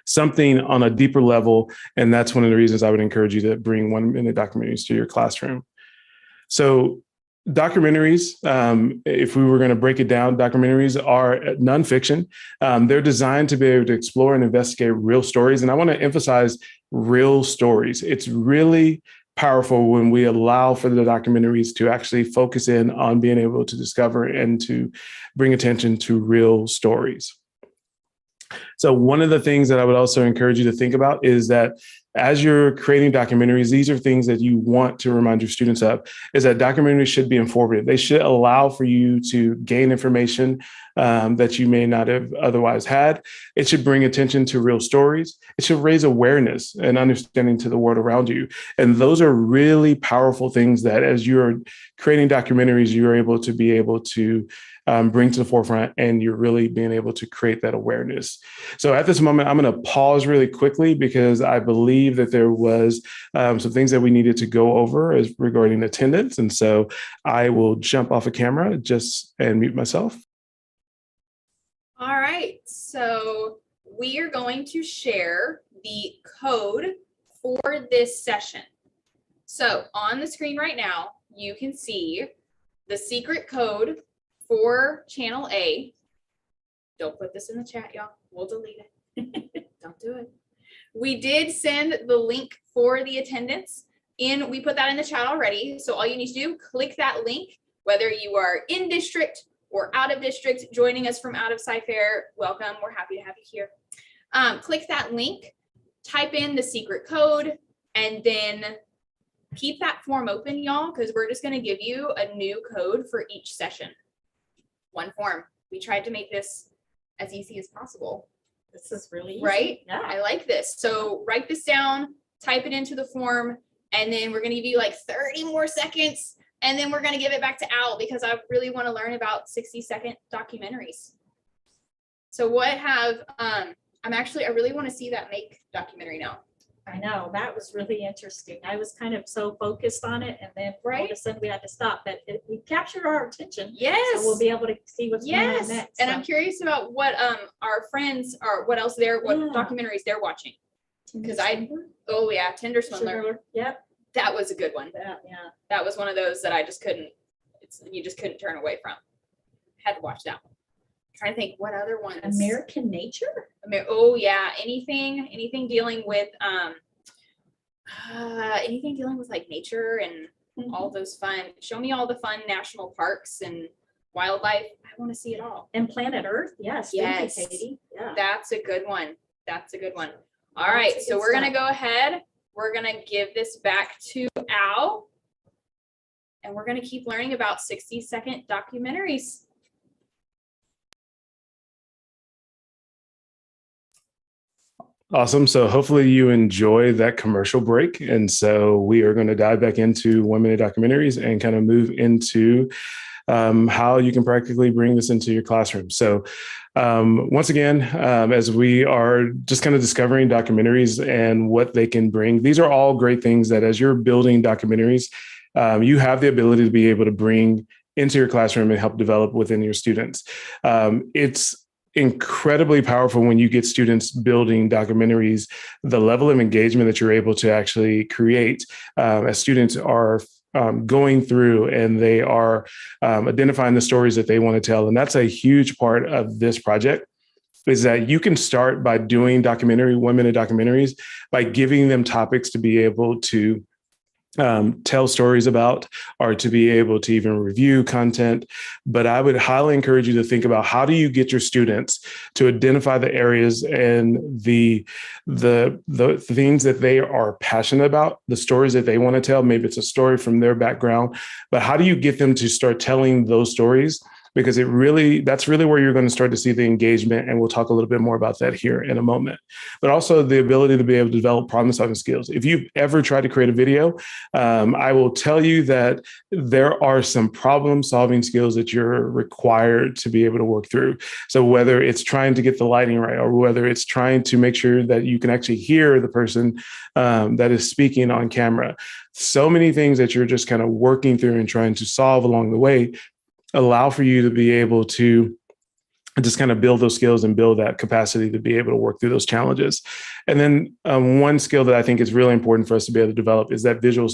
S6: something on a deeper level. And that's one of the reasons I would encourage you to bring 1 minute documentaries to your classroom. So documentaries, if we were going to break it down, documentaries are nonfiction. They're designed to be able to explore and investigate real stories. And I want to emphasize real stories. It's really powerful when we allow for the documentaries to actually focus in on being able to discover and to bring attention to real stories. So one of the things that I would also encourage you to think about is that as you're creating documentaries, these are things that you want to remind your students of, is that documentaries should be informative. They should allow for you to gain information that you may not have otherwise had. It should bring attention to real stories. It should raise awareness and understanding to the world around you. And those are really powerful things that as you're creating documentaries, you're able to bring to the forefront, and you're really being able to create that awareness. So at this moment, I'm going to pause really quickly because I believe that there was some things that we needed to go over as regarding attendance. And so I will jump off of camera and mute myself.
S4: All right, so we are going to share the code for this session. So on the screen right now, you can see the secret code for channel A. Don't put this in the chat, y'all. We'll delete it. Don't do it. We did send the link for the attendance in. We put that in the chat already. So all you need to do, click that link, whether you are in district or out of district, joining us from out of Sci-Fair, welcome. We're happy to have you here. Click that link, type in the secret code, and then keep that form open, y'all, because we're just going to give you a new code for each session. One form. We tried to make this as easy as possible.
S5: This is really easy.
S4: Right?
S5: Yeah.
S4: I like this. So write this down, type it into the form, and then we're going to give you like 30 more seconds, and then we're going to give it back to Al because I really want to learn about 60-second documentaries. So what have, I really want to see that make documentary now.
S5: I know, that was really interesting. I was kind of so focused on it, and then all of a sudden we had to stop, but we captured our attention.
S4: Yes.
S5: So we'll be able to see what's going on next.
S4: And I'm curious about what our friends are, what documentaries they're watching. Because Tinder Swindler.
S5: Yep.
S4: That was a good one.
S5: Yeah.
S4: That was one of those that I just couldn't, you just couldn't turn away from. Had to watch that one. Trying to think what other ones.
S5: American Nature.
S4: Oh yeah, anything dealing with like nature and all those fun. Show me all the fun national parks and wildlife. I want to see it all.
S5: And Planet Earth. Yes.
S4: Yes.
S5: Thank you, Katie. Yeah.
S4: That's a good one. All right, so we're gonna go ahead. We're gonna give this back to Al, and we're gonna keep learning about 60-second documentaries.
S6: Awesome. So hopefully you enjoy that commercial break. And so we are going to dive back into 1 minute documentaries and kind of move into how you can practically bring this into your classroom. So once again, as we are just kind of discovering documentaries and what they can bring, these are all great things that as you're building documentaries, you have the ability to be able to bring into your classroom and help develop within your students. It's incredibly powerful when you get students building documentaries, the level of engagement that you're able to actually create as students are going through and they are identifying the stories that they want to tell. And that's a huge part of this project, is that you can start by doing 1 minute documentaries by giving them topics to be able to tell stories about, or to be able to even review content. But I would highly encourage you to think about, how do you get your students to identify the areas and the things that they are passionate about, the stories that they want to tell. Maybe it's a story from their background, but how do you get them to start telling those stories? Because that's really where you're going to start to see the engagement. And we'll talk a little bit more about that here in a moment. But also the ability to be able to develop problem-solving skills. If you've ever tried to create a video, I will tell you that there are some problem-solving skills that you're required to be able to work through. So whether it's trying to get the lighting right, or whether it's trying to make sure that you can actually hear the person that is speaking on camera, so many things that you're just kind of working through and trying to solve along the way allow for you to be able to and just kind of build those skills and build that capacity to be able to work through those challenges. And then one skill that I think is really important for us to be able to develop is that visual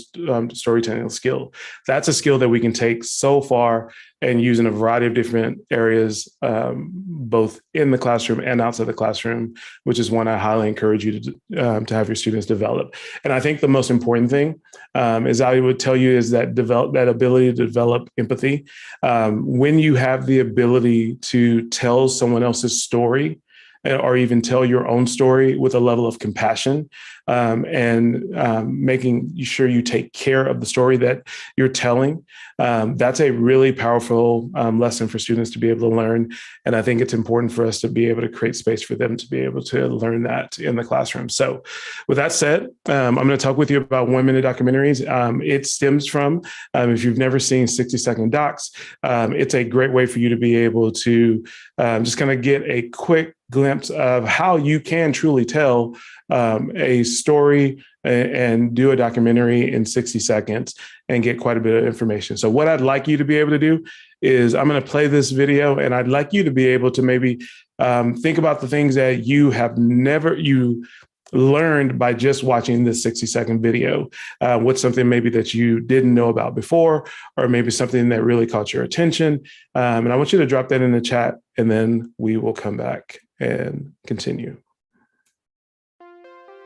S6: storytelling skill. That's a skill that we can take so far and use in a variety of different areas, both in the classroom and outside the classroom, which is one I highly encourage you to have your students develop. And I think the most important thing is I would tell you is that that ability to develop empathy. When you have the ability to tell someone else's story, or even tell your own story with a level of compassion, and making sure you take care of the story that you're telling. That's a really powerful lesson for students to be able to learn. And I think it's important for us to be able to create space for them to be able to learn that in the classroom. So with that said, I'm going to talk with you about 1 minute documentaries. It stems from, if you've never seen 60-second docs, it's a great way for you to be able to just kind of get a quick glimpse of how you can truly tell a story and do a documentary in 60 seconds and get quite a bit of information. So what I'd like you to be able to do is I'm going to play this video, and I'd like you to be able to maybe think about the things that you learned by just watching this 60-second video. What's something maybe that you didn't know about before, or maybe something that really caught your attention. And I want you to drop that in the chat, and then we will come back and continue.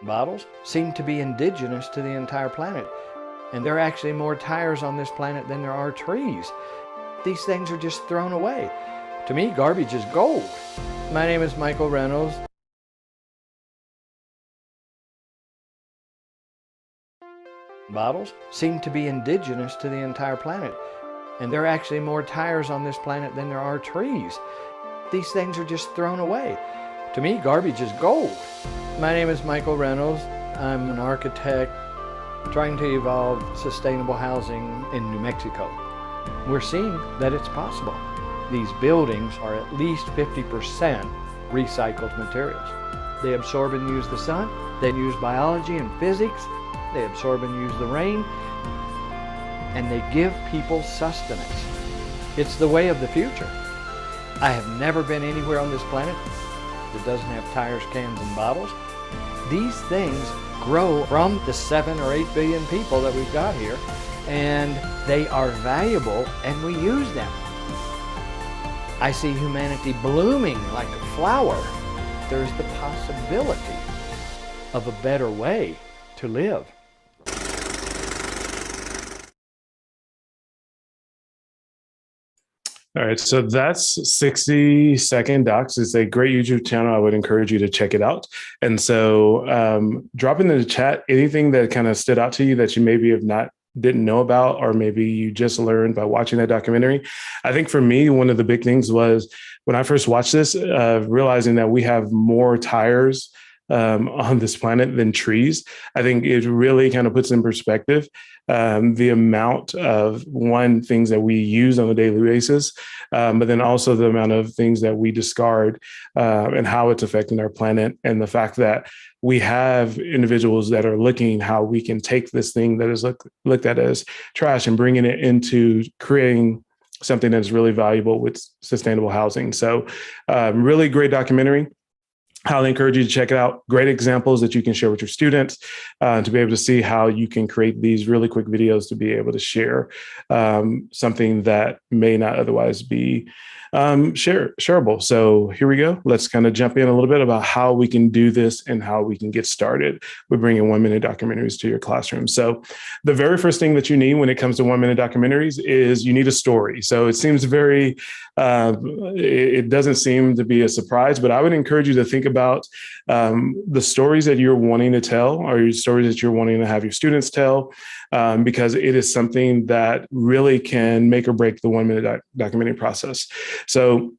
S12: Bottles seem to be indigenous to the entire planet. And there are actually more tires on this planet than there are trees. These things are just thrown away. To me, garbage is gold. My name is Michael Reynolds. Bottles seem to be indigenous to the entire planet. And there are actually more tires on this planet than there are trees. These things are just thrown away. To me, garbage is gold. My name is Michael Reynolds. I'm an architect trying to evolve sustainable housing in New Mexico. We're seeing that it's possible. These buildings are at least 50% recycled materials. They absorb and use the sun. They use biology and physics. They absorb and use the rain. And they give people sustenance. It's the way of the future. I have never been anywhere on this planet that doesn't have tires, cans, and bottles. These things grow from the 7 or 8 billion people that we've got here, and they are valuable, and we use them. I see humanity blooming like a flower. There's the possibility of a better way to live.
S6: All right, so that's 60-second docs. It's a great YouTube channel. I would encourage you to check it out. And so drop in the chat anything that kind of stood out to you that you maybe didn't know about, or maybe you just learned by watching that documentary. I think for me, one of the big things was when I first watched this, realizing that we have more tires on this planet than trees. I think it really kind of puts in perspective the amount of things that we use on a daily basis, but then also the amount of things that we discard and how it's affecting our planet, and the fact that we have individuals that are looking how we can take this thing that is looked at as trash and bringing it into creating something that's really valuable with sustainable housing. So really great documentary. Highly encourage you to check it out. Great examples that you can share with your students to be able to see how you can create these really quick videos to be able to share something that may not otherwise be shareable. So here we go. Let's kind of jump in a little bit about how we can do this and how we can get started with bringing 1 minute documentaries to your classroom. So the very first thing that you need when it comes to 1 minute documentaries is you need a story. So it seems it doesn't seem to be a surprise, but I would encourage you to think about the stories that you're wanting to tell, or your stories that you're wanting to have your students tell, because it is something that really can make or break the 1 minute documentary process. So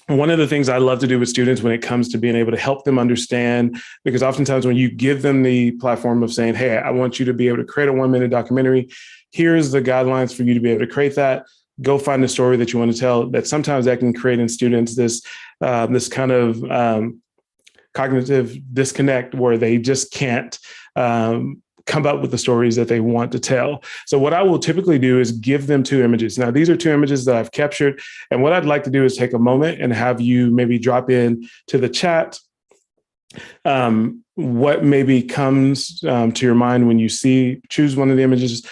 S6: one of the things I love to do with students when it comes to being able to help them understand, because oftentimes when you give them the platform of saying, hey, I want you to be able to create a 1 minute documentary, here's the guidelines for you to be able to create that. Go find a story that you want to tell. That sometimes that can create in students this kind of cognitive disconnect where they just can't come up with the stories that they want to tell. So what I will typically do is give them 2 images. Now, these are 2 images that I've captured. And what I'd like to do is take a moment and have you maybe drop in to the chat what maybe comes to your mind when you choose one of the images,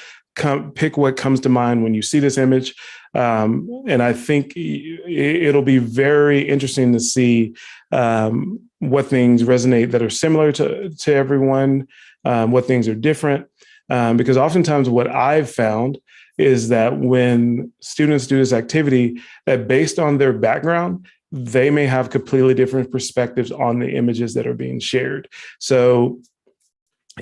S6: pick what comes to mind when you see this image. And I think it'll be very interesting to see what things resonate that are similar to everyone, what things are different. Because oftentimes what I've found is that when students do this activity, that based on their background, they may have completely different perspectives on the images that are being shared. So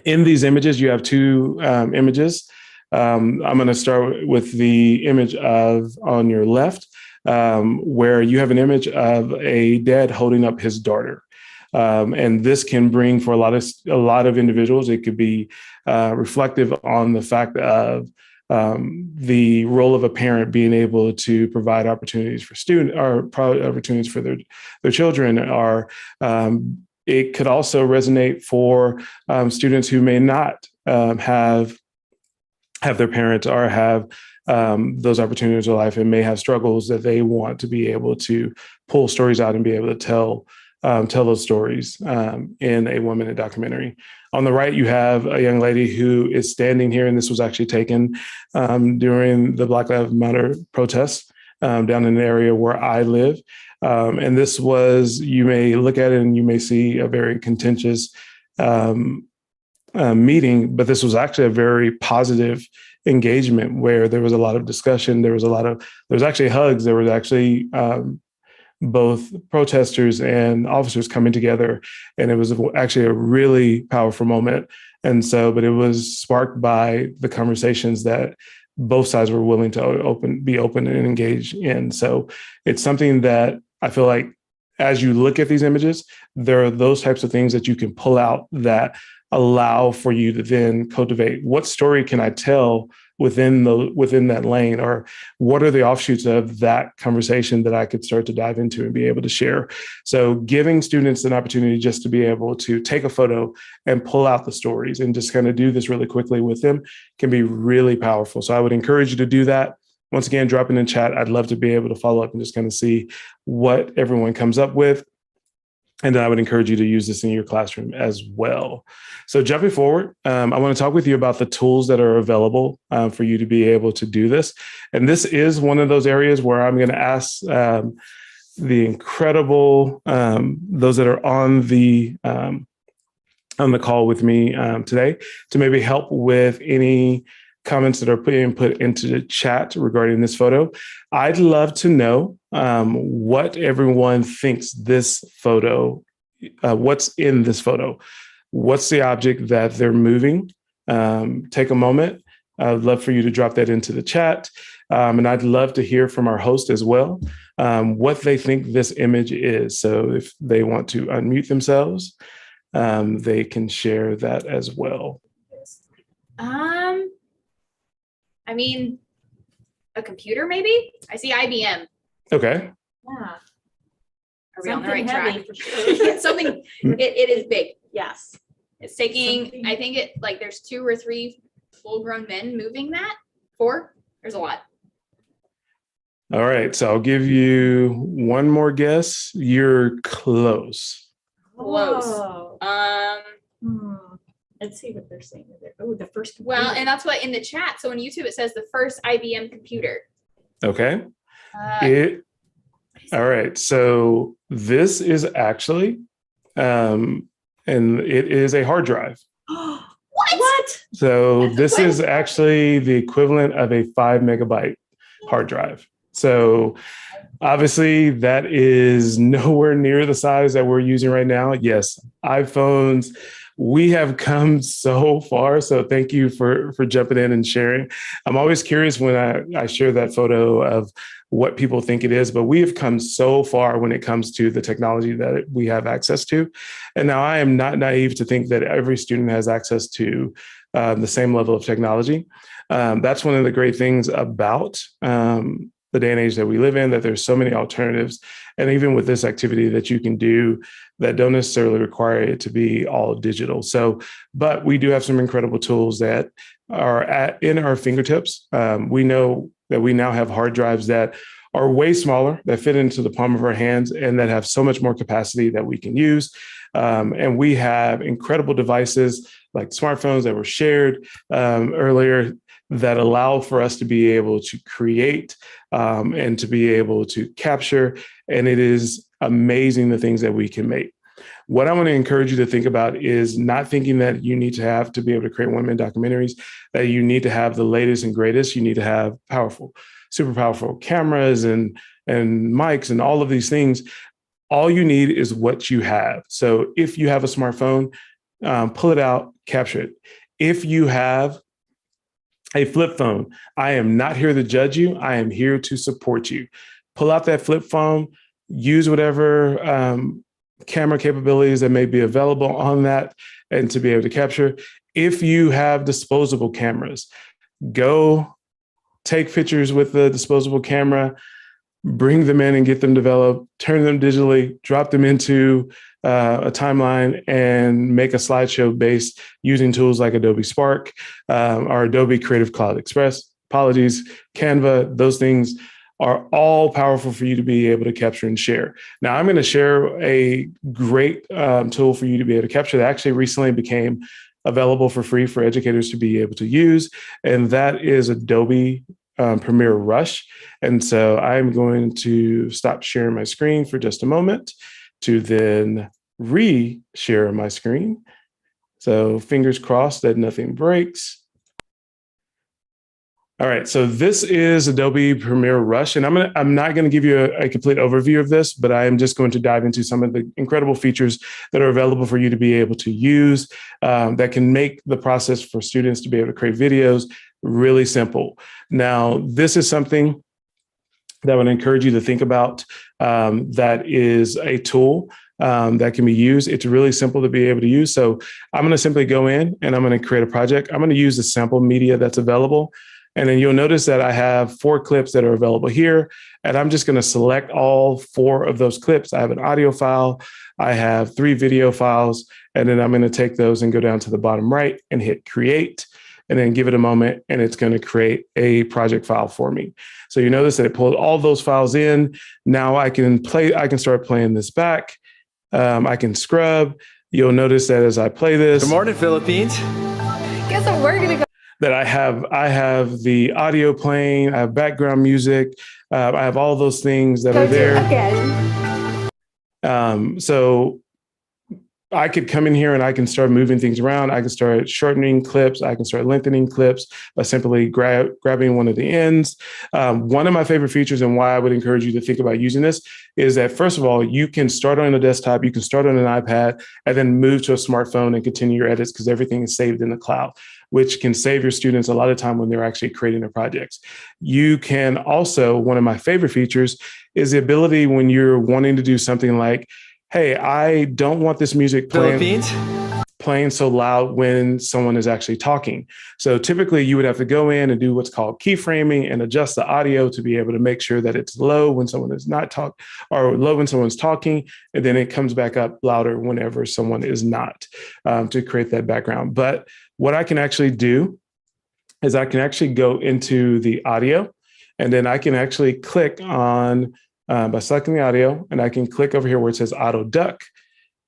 S6: in these images, you have 2 images. I'm going to start with the image on your left, where you have an image of a dad holding up his daughter. And this can bring for a lot of individuals, it could be reflective on the fact of the role of a parent being able to provide opportunities for opportunities for their children. Or it could also resonate for students who may not have their parents or have those opportunities in life and may have struggles that they want to be able to pull stories out and be able to tell those stories in a woman documentary. On the right, you have a young lady who is standing here, and this was actually taken during the Black Lives Matter protests down in an area where I live. And this was, you may look at it and you may see a very contentious meeting, but this was actually a very positive engagement where there was a lot of discussion. There was actually hugs. There was actually both protesters and officers coming together. And it was actually a really powerful moment. And so, but it was sparked by the conversations that both sides were willing to be open and engage in. So it's something that I feel like as you look at these images, there are those types of things that you can pull out that allow for you to then cultivate what story can I tell within that lane, or what are the offshoots of that conversation that I could start to dive into and be able to share. So giving students an opportunity just to be able to take a photo and pull out the stories and just kind of do this really quickly with them can be really powerful. So I would encourage you to do that. Once again, drop it in chat. I'd love to be able to follow up and just kind of see what everyone comes up with. And then I would encourage you to use this in your classroom as well. So jumping forward, I want to talk with you about the tools that are available for you to be able to do this. And this is one of those areas where I'm going to ask the incredible, those that are on the call with me today to maybe help with any comments that are being put into the chat regarding this photo. I'd love to know what everyone thinks this photo, what's in this photo. What's the object that they're moving? Take a moment. I'd love for you to drop that into the chat. And I'd love to hear from our host as well, what they think this image is. So if they want to unmute themselves, they can share that as well.
S4: I mean, a computer maybe? I see IBM.
S6: Okay.
S4: Yeah. Are we on the right
S5: Something heavy
S4: track?
S5: for sure.
S4: Something, it is big.
S5: Yes.
S4: It's taking, I think there's 2 or 3 full-grown men moving that. 4? There's a lot.
S6: All right. So I'll give you one more guess. You're close.
S4: Close.
S5: Let's see what they're saying. Oh, the first computer.
S4: Well, and that's what in the chat. So on YouTube, it says the first IBM computer.
S6: Okay. All right. So this is actually, and it is a hard drive.
S4: What?
S6: So this is actually the equivalent of a 5 megabyte hard drive. So obviously that is nowhere near the size that we're using right now. Yes, iPhones. We have come so far. So thank you for jumping in and sharing. I'm always curious when I share that photo of what people think it is, but we have come so far when it comes to the technology that we have access to. And now I am not naive to think that every student has access to the same level of technology. That's one of the great things about the day and age that we live in, that there's so many alternatives. And even with this activity that you can do that don't necessarily require it to be all digital. So, but we do have some incredible tools that are in our fingertips. We know that we now have hard drives that are way smaller, that fit into the palm of our hands, and that have so much more capacity that we can use. And we have incredible devices like smartphones that were shared earlier that allow for us to be able to create and to be able to capture. And it is amazing the things that we can make. What I want to encourage you to think about is not thinking that you need to be able to create women documentaries, that you need to have the latest and greatest. You need to have super powerful cameras and mics and all of these things. All you need is what you have. So if you have a smartphone, pull it out, capture it. If you have a flip phone, I am not here to judge you. I am here to support you. Pull out that flip phone, use whatever camera capabilities that may be available on that and to be able to capture. If you have disposable cameras, go take pictures with the disposable camera, bring them in and get them developed, turn them digitally, drop them into a timeline and make a slideshow based using tools like Adobe Spark or Adobe Creative Cloud Express, Canva. Those things are all powerful for you to be able to capture and share. Now, I'm going to share a great tool for you to be able to capture that actually recently became available for free for educators to be able to use, and that is Adobe Premiere Rush. And so I'm going to stop sharing my screen for just a moment to then re-share my screen. So fingers crossed that nothing breaks. All right, so this is Adobe Premiere Rush, and I'm not going to give you a complete overview of this, but I am just going to dive into some of the incredible features that are available for you to be able to use that can make the process for students to be able to create videos really simple. Now, this is something that I would encourage you to think about that is a tool that can be used. It's really simple to be able to use. So I'm going to simply go in and I'm going to create a project. I'm going to use the sample media that's available. And then you'll notice that I have 4 clips that are available here. And I'm just going to select all 4 of those clips. I have an audio file. I have 3 video files. And then I'm going to take those and go down to the bottom right and hit create. And then give it a moment, and it's going to create a project file for me. So you notice that it pulled all those files in. Now I can start playing this back. I can scrub. You'll notice that as I play this.
S13: Good morning, Philippines.
S14: Guess what we're going to go.
S6: That I have the audio playing, I have background music, I have all those things that are there. So I could come in here and I can start moving things around. I can start shortening clips. I can start lengthening clips by simply grabbing one of the ends. One of my favorite features and why I would encourage you to think about using this is that, first of all, you can start on a desktop, you can start on an iPad, and then move to a smartphone and continue your edits because everything is saved in the cloud, which can save your students a lot of time when they're actually creating their projects. You can also, one of my favorite features is the ability when you're wanting to do something like, hey, I don't want this music playing so loud when someone is actually talking. So typically you would have to go in and do what's called keyframing and adjust the audio to be able to make sure that it's low when someone is not talking or low when someone's talking, and then it comes back up louder whenever someone is not to create that background. But what I can actually do is I can actually go into the audio, and then I can actually click on by selecting the audio, and I can click over here where it says auto duck.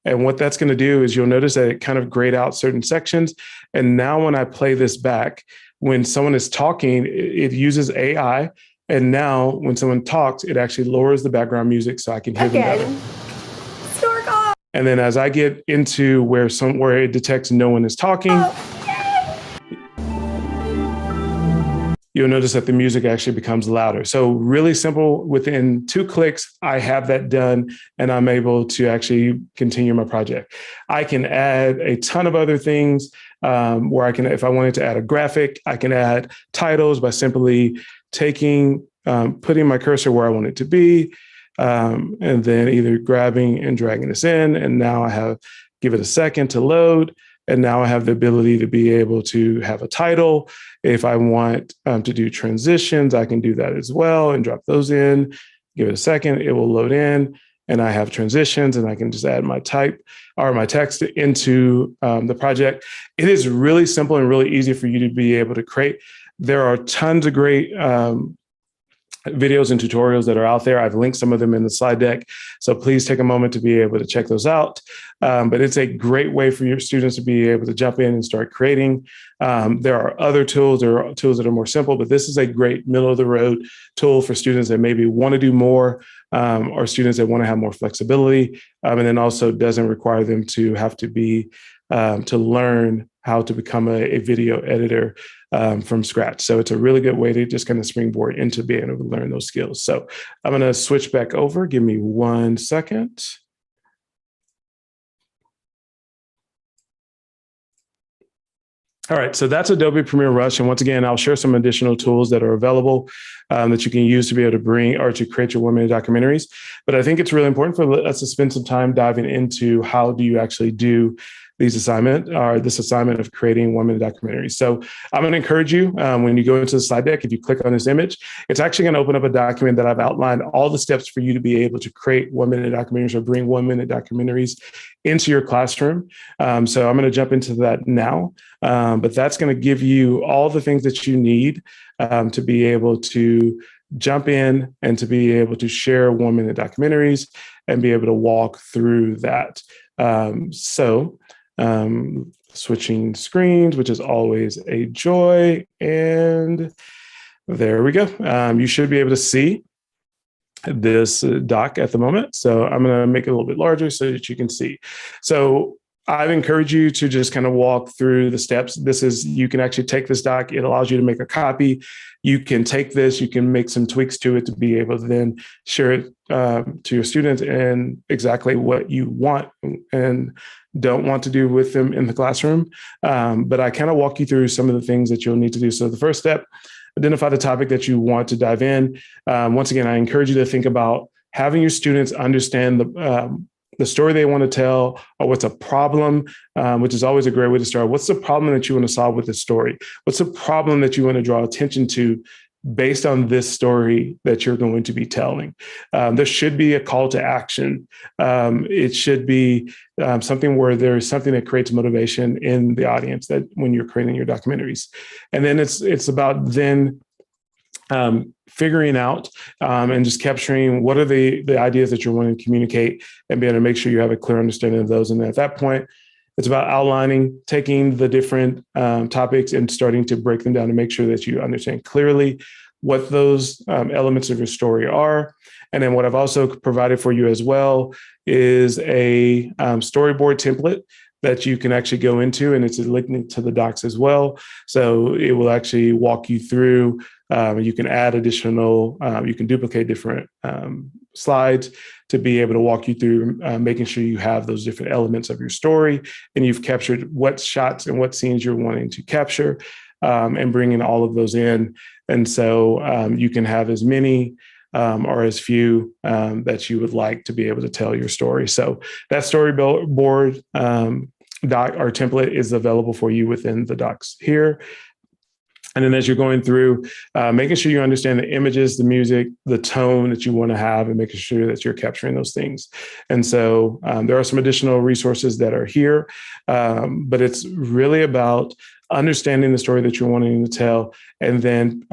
S6: And what that's going to do is you'll notice that it kind of grayed out certain sections. And now when I play this back, when someone is talking, it uses AI. And now when someone talks, it actually lowers the background music so I can hear them better. And then as I get into where it detects no one is talking, you'll notice that the music actually becomes louder. So really simple, within 2 clicks, I have that done and I'm able to actually continue my project. I can add a ton of other things where I can, if I wanted to add a graphic, I can add titles by simply putting my cursor where I want it to be, and then either grabbing and dragging this in. And now give it a second to load. And now I have the ability to be able to have a title. If I want to do transitions, I can do that as well and drop those in. Give it a second, it will load in, and I have transitions, and I can just add my type or my text into the project. It is really simple and really easy for you to be able to create. There are tons of great videos and tutorials that are out there. I've linked some of them in the slide deck. So please take a moment to be able to check those out. But it's a great way for your students to be able to jump in and start creating. There are other tools. There are tools that are more simple, but this is a great middle of the road tool for students that maybe want to do more, or students that want to have more flexibility. And then also doesn't require them to have to be to learn how to become a video editor from scratch. So it's a really good way to just kind of springboard into being able to learn those skills. So I'm going to switch back over. Give me 1 second. All right, so that's Adobe Premiere Rush. And once again, I'll share some additional tools that are available that you can use to be able to bring or to create your women documentaries. But I think it's really important for us to spend some time diving into how do you actually do this assignment of creating women documentaries. So I'm going to encourage you when you go into the slide deck, if you click on this image, it's actually going to open up a document that I've outlined all the steps for you to be able to create 1 minute documentaries or bring 1 minute documentaries into your classroom. So I'm going to jump into that now, but that's going to give you all the things that you need to be able to jump in and to be able to share 1 minute documentaries and be able to walk through that. Switching screens, which is always a joy. And there we go. You should be able to see this doc at the moment. So I'm going to make it a little bit larger so that you can see. So I'd encourage you to just kind of walk through the steps. You can actually take this doc. It allows you to make a copy. You can take this, you can make some tweaks to it to be able to then share it to your students and exactly what you want and don't want to do with them in the classroom. But I kind of walk you through some of the things that you'll need to do. So the first step, identify the topic that you want to dive in. Once again, I encourage you to think about having your students understand the story they want to tell, or what's a problem, which is always a great way to start. What's the problem that you want to solve with this story? What's the problem that you want to draw attention to based on this story that you're going to be telling? There should be a call to action. It should be something where there's something that creates motivation in the audience that when you're creating your documentaries. And then it's about then figuring out and just capturing what are the ideas that you're wanting to communicate and be able to make sure you have a clear understanding of those. And then at that point, it's about outlining, taking the different topics and starting to break them down to make sure that you understand clearly what those elements of your story are. And then what I've also provided for you as well is a storyboard template that you can actually go into, and it's linked to the docs as well. So it will actually walk you through. You can add additional, you can duplicate different slides to be able to walk you through making sure you have those different elements of your story and you've captured what shots and what scenes you're wanting to capture and bringing all of those in. And so you can have as many or as few that you would like to be able to tell your story. So that storyboard doc or template is available for you within the docs here. And then as you're going through, making sure you understand the images, the music, the tone that you want to have, and making sure that you're capturing those things. And so there are some additional resources that are here, but it's really about understanding the story that you're wanting to tell, and then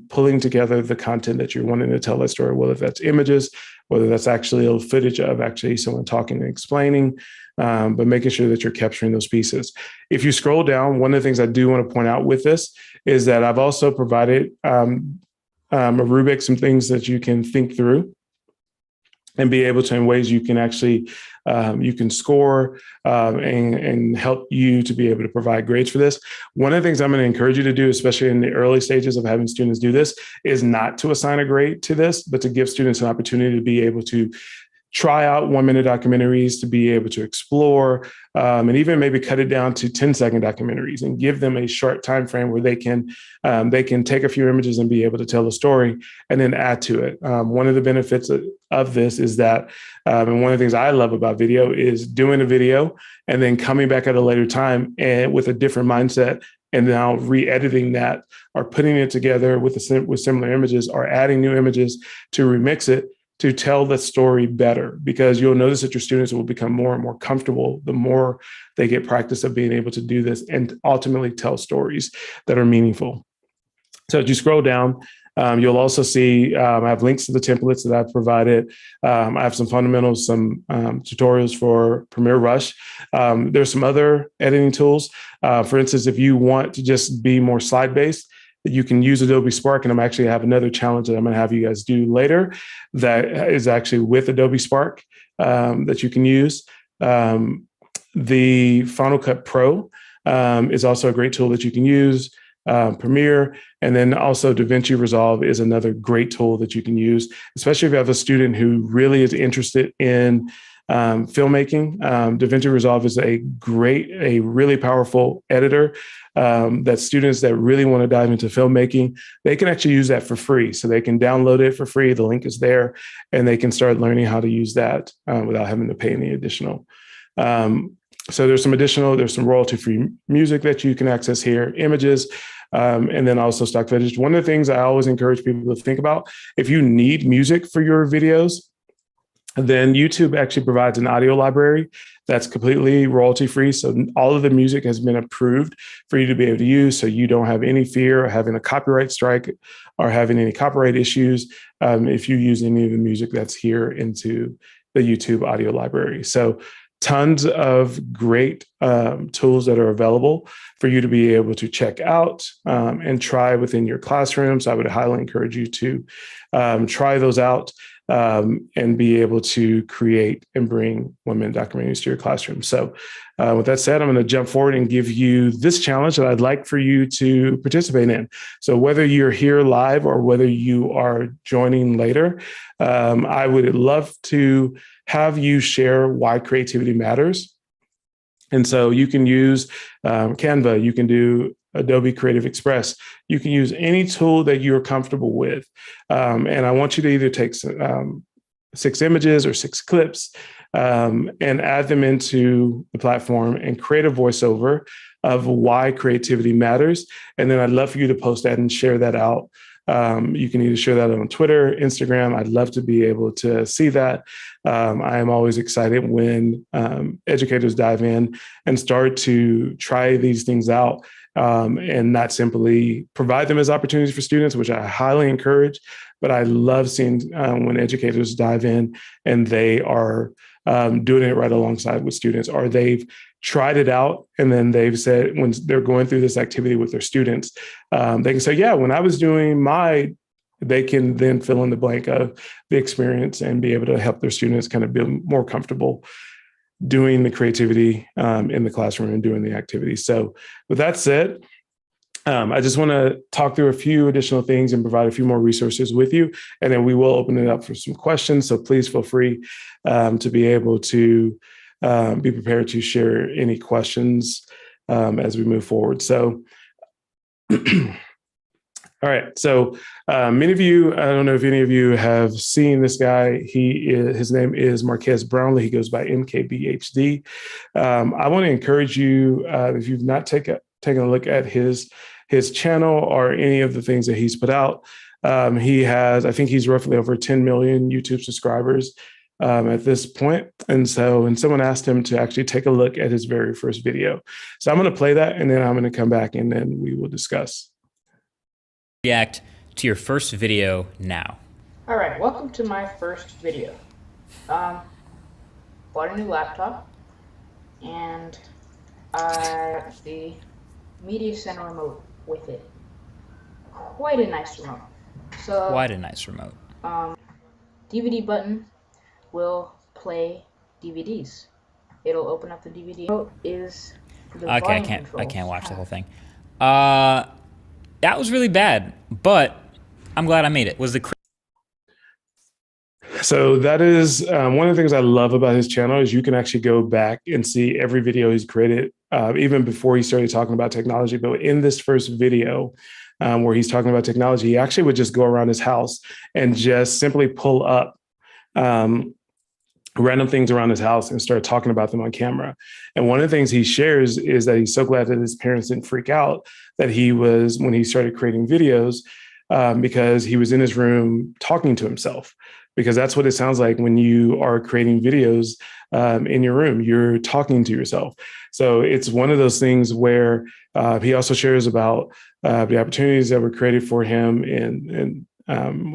S6: pulling together the content that you're wanting to tell that story, whether that's images, whether that's actually a footage of actually someone talking and explaining, but making sure that you're capturing those pieces. If you scroll down, one of the things I do want to point out with this is that I've also provided a rubric, some things that you can think through and be able to, in ways you can actually, you can score and help you to be able to provide grades for this. One of the things I'm going to encourage you to do, especially in the early stages of having students do this, is not to assign a grade to this, but to give students an opportunity to be able to try out 1 minute documentaries, to be able to explore, and even maybe cut it down to 10-second documentaries and give them a short time frame where they can take a few images and be able to tell a story and then add to it. One of the benefits of this is that, and one of the things I love about video is doing a video and then coming back at a later time and with a different mindset, and now re-editing that or putting it together with similar images or adding new images to remix it to tell the story better, because you'll notice that your students will become more and more comfortable the more they get practice of being able to do this and ultimately tell stories that are meaningful. So as you scroll down, you'll also see I have links to the templates that I've provided. I have some fundamentals, some tutorials for Premiere Rush. There's some other editing tools. For instance, if you want to just be more slide-based, you can use Adobe Spark, and I'm actually have another challenge that I'm going to have you guys do later that is actually with Adobe Spark that you can use. The Final Cut Pro is also a great tool that you can use. Premiere, and then also DaVinci Resolve is another great tool that you can use, especially if you have a student who really is interested in filmmaking. DaVinci Resolve is a really powerful editor that students that really want to dive into filmmaking, they can actually use that for free. So they can download it for free. The link is there, and they can start learning how to use that without having to pay any additional. So there's some royalty-free music that you can access here, images, and then also stock footage. One of the things I always encourage people to think about, if you need music for your videos, then YouTube actually provides an audio library that's completely royalty-free. So all of the music has been approved for you to be able to use, so you don't have any fear of having a copyright strike or having any copyright issues if you use any of the music that's here into the YouTube audio library. So tons of great tools that are available for you to be able to check out and try within your classroom. So I would highly encourage you to try those out and be able to create and bring 1 minute documentaries to your classroom. So with that said, I'm going to jump forward and give you this challenge that I'd like for you to participate in. So whether you're here live or whether you are joining later, I would love to have you share why creativity matters. And so you can use Canva, you can do Adobe Creative Express, you can use any tool that you're comfortable with. And I want you to either take 6 images or 6 clips and add them into the platform and create a voiceover of why creativity matters. And then I'd love for you to post that and share that out. You can either share that on Twitter, Instagram. I'd love to be able to see that. I am always excited when educators dive in and start to try these things out and not simply provide them as opportunities for students, which I highly encourage. But I love seeing when educators dive in and they are doing it right alongside with students, or they've tried it out and then they've said when they're going through this activity with their students, they can say, yeah, when I was doing they can then fill in the blank of the experience and be able to help their students kind of be more comfortable doing the creativity in the classroom and doing the activity. So with that said, I just want to talk through a few additional things and provide a few more resources with you, and then we will open it up for some questions. So please feel free to be able to be prepared to share any questions as we move forward. So, all right. So many of you, I don't know if any of you have seen this guy. His name is Marquez Brownlee. He goes by MKBHD. I want to encourage you, if you've not taken a look at his channel or any of the things that he's put out. He has, I think he's roughly over 10 million YouTube subscribers at this point. And someone asked him to actually take a look at his very first video. So I'm going to play that, and then I'm going to come back and then we will discuss.
S13: React to your first video now.
S15: All right, welcome to my first video. Bought a new laptop, and I got the media center remote with it. Quite a nice remote. DVD button will play DVDs. It'll open up the DVD. Remote is the
S13: okay, I can't watch the whole thing. That was really bad, but I'm glad I made it.
S6: So that is one of the things I love about his channel is you can actually go back and see every video he's created, even before he started talking about technology. But in this first video where he's talking about technology, he actually would just go around his house and just simply pull up random things around his house and started talking about them on camera. And one of the things he shares is that he's so glad that his parents didn't freak out that he was, when he started creating videos, because he was in his room talking to himself. Because that's what it sounds like when you are creating videos in your room, you're talking to yourself. So it's one of those things where he also shares about the opportunities that were created for him in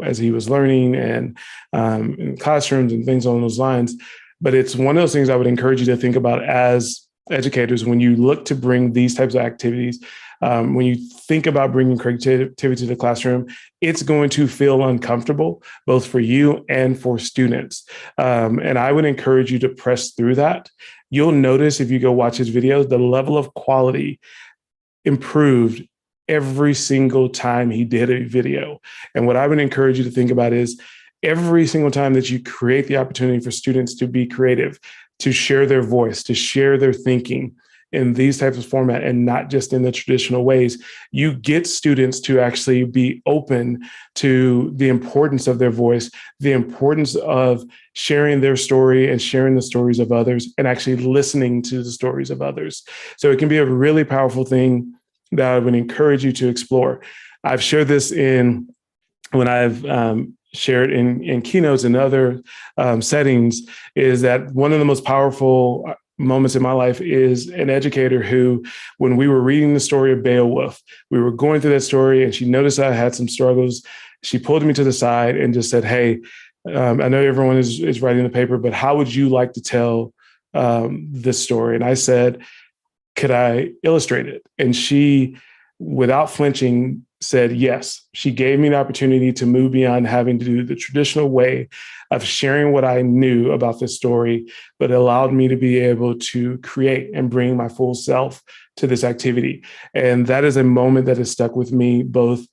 S6: as he was learning and in classrooms and things along those lines. But it's one of those things I would encourage you to think about as educators when you look to bring these types of activities. When you think about bringing creativity to the classroom, it's going to feel uncomfortable, both for you and for students. And I would encourage you to press through that. You'll notice if you go watch his videos, the level of quality improved every single time he did a video. And what I would encourage you to think about is every single time that you create the opportunity for students to be creative, to share their voice, to share their thinking in these types of format and not just in the traditional ways, you get students to actually be open to the importance of their voice, the importance of sharing their story and sharing the stories of others and actually listening to the stories of others. So it can be a really powerful thing that I would encourage you to explore. I've shared this when I've shared in keynotes and other settings, is that one of the most powerful moments in my life is an educator who, when we were reading the story of Beowulf, we were going through that story and she noticed I had some struggles. She pulled me to the side and just said, "Hey, I know everyone is writing the paper, but how would you like to tell this story?" And I said, "Could I illustrate it?" And she, without flinching, said yes. She gave me an opportunity to move beyond having to do the traditional way of sharing what I knew about this story, but it allowed me to be able to create and bring my full self to this activity. And that is a moment that has stuck with me both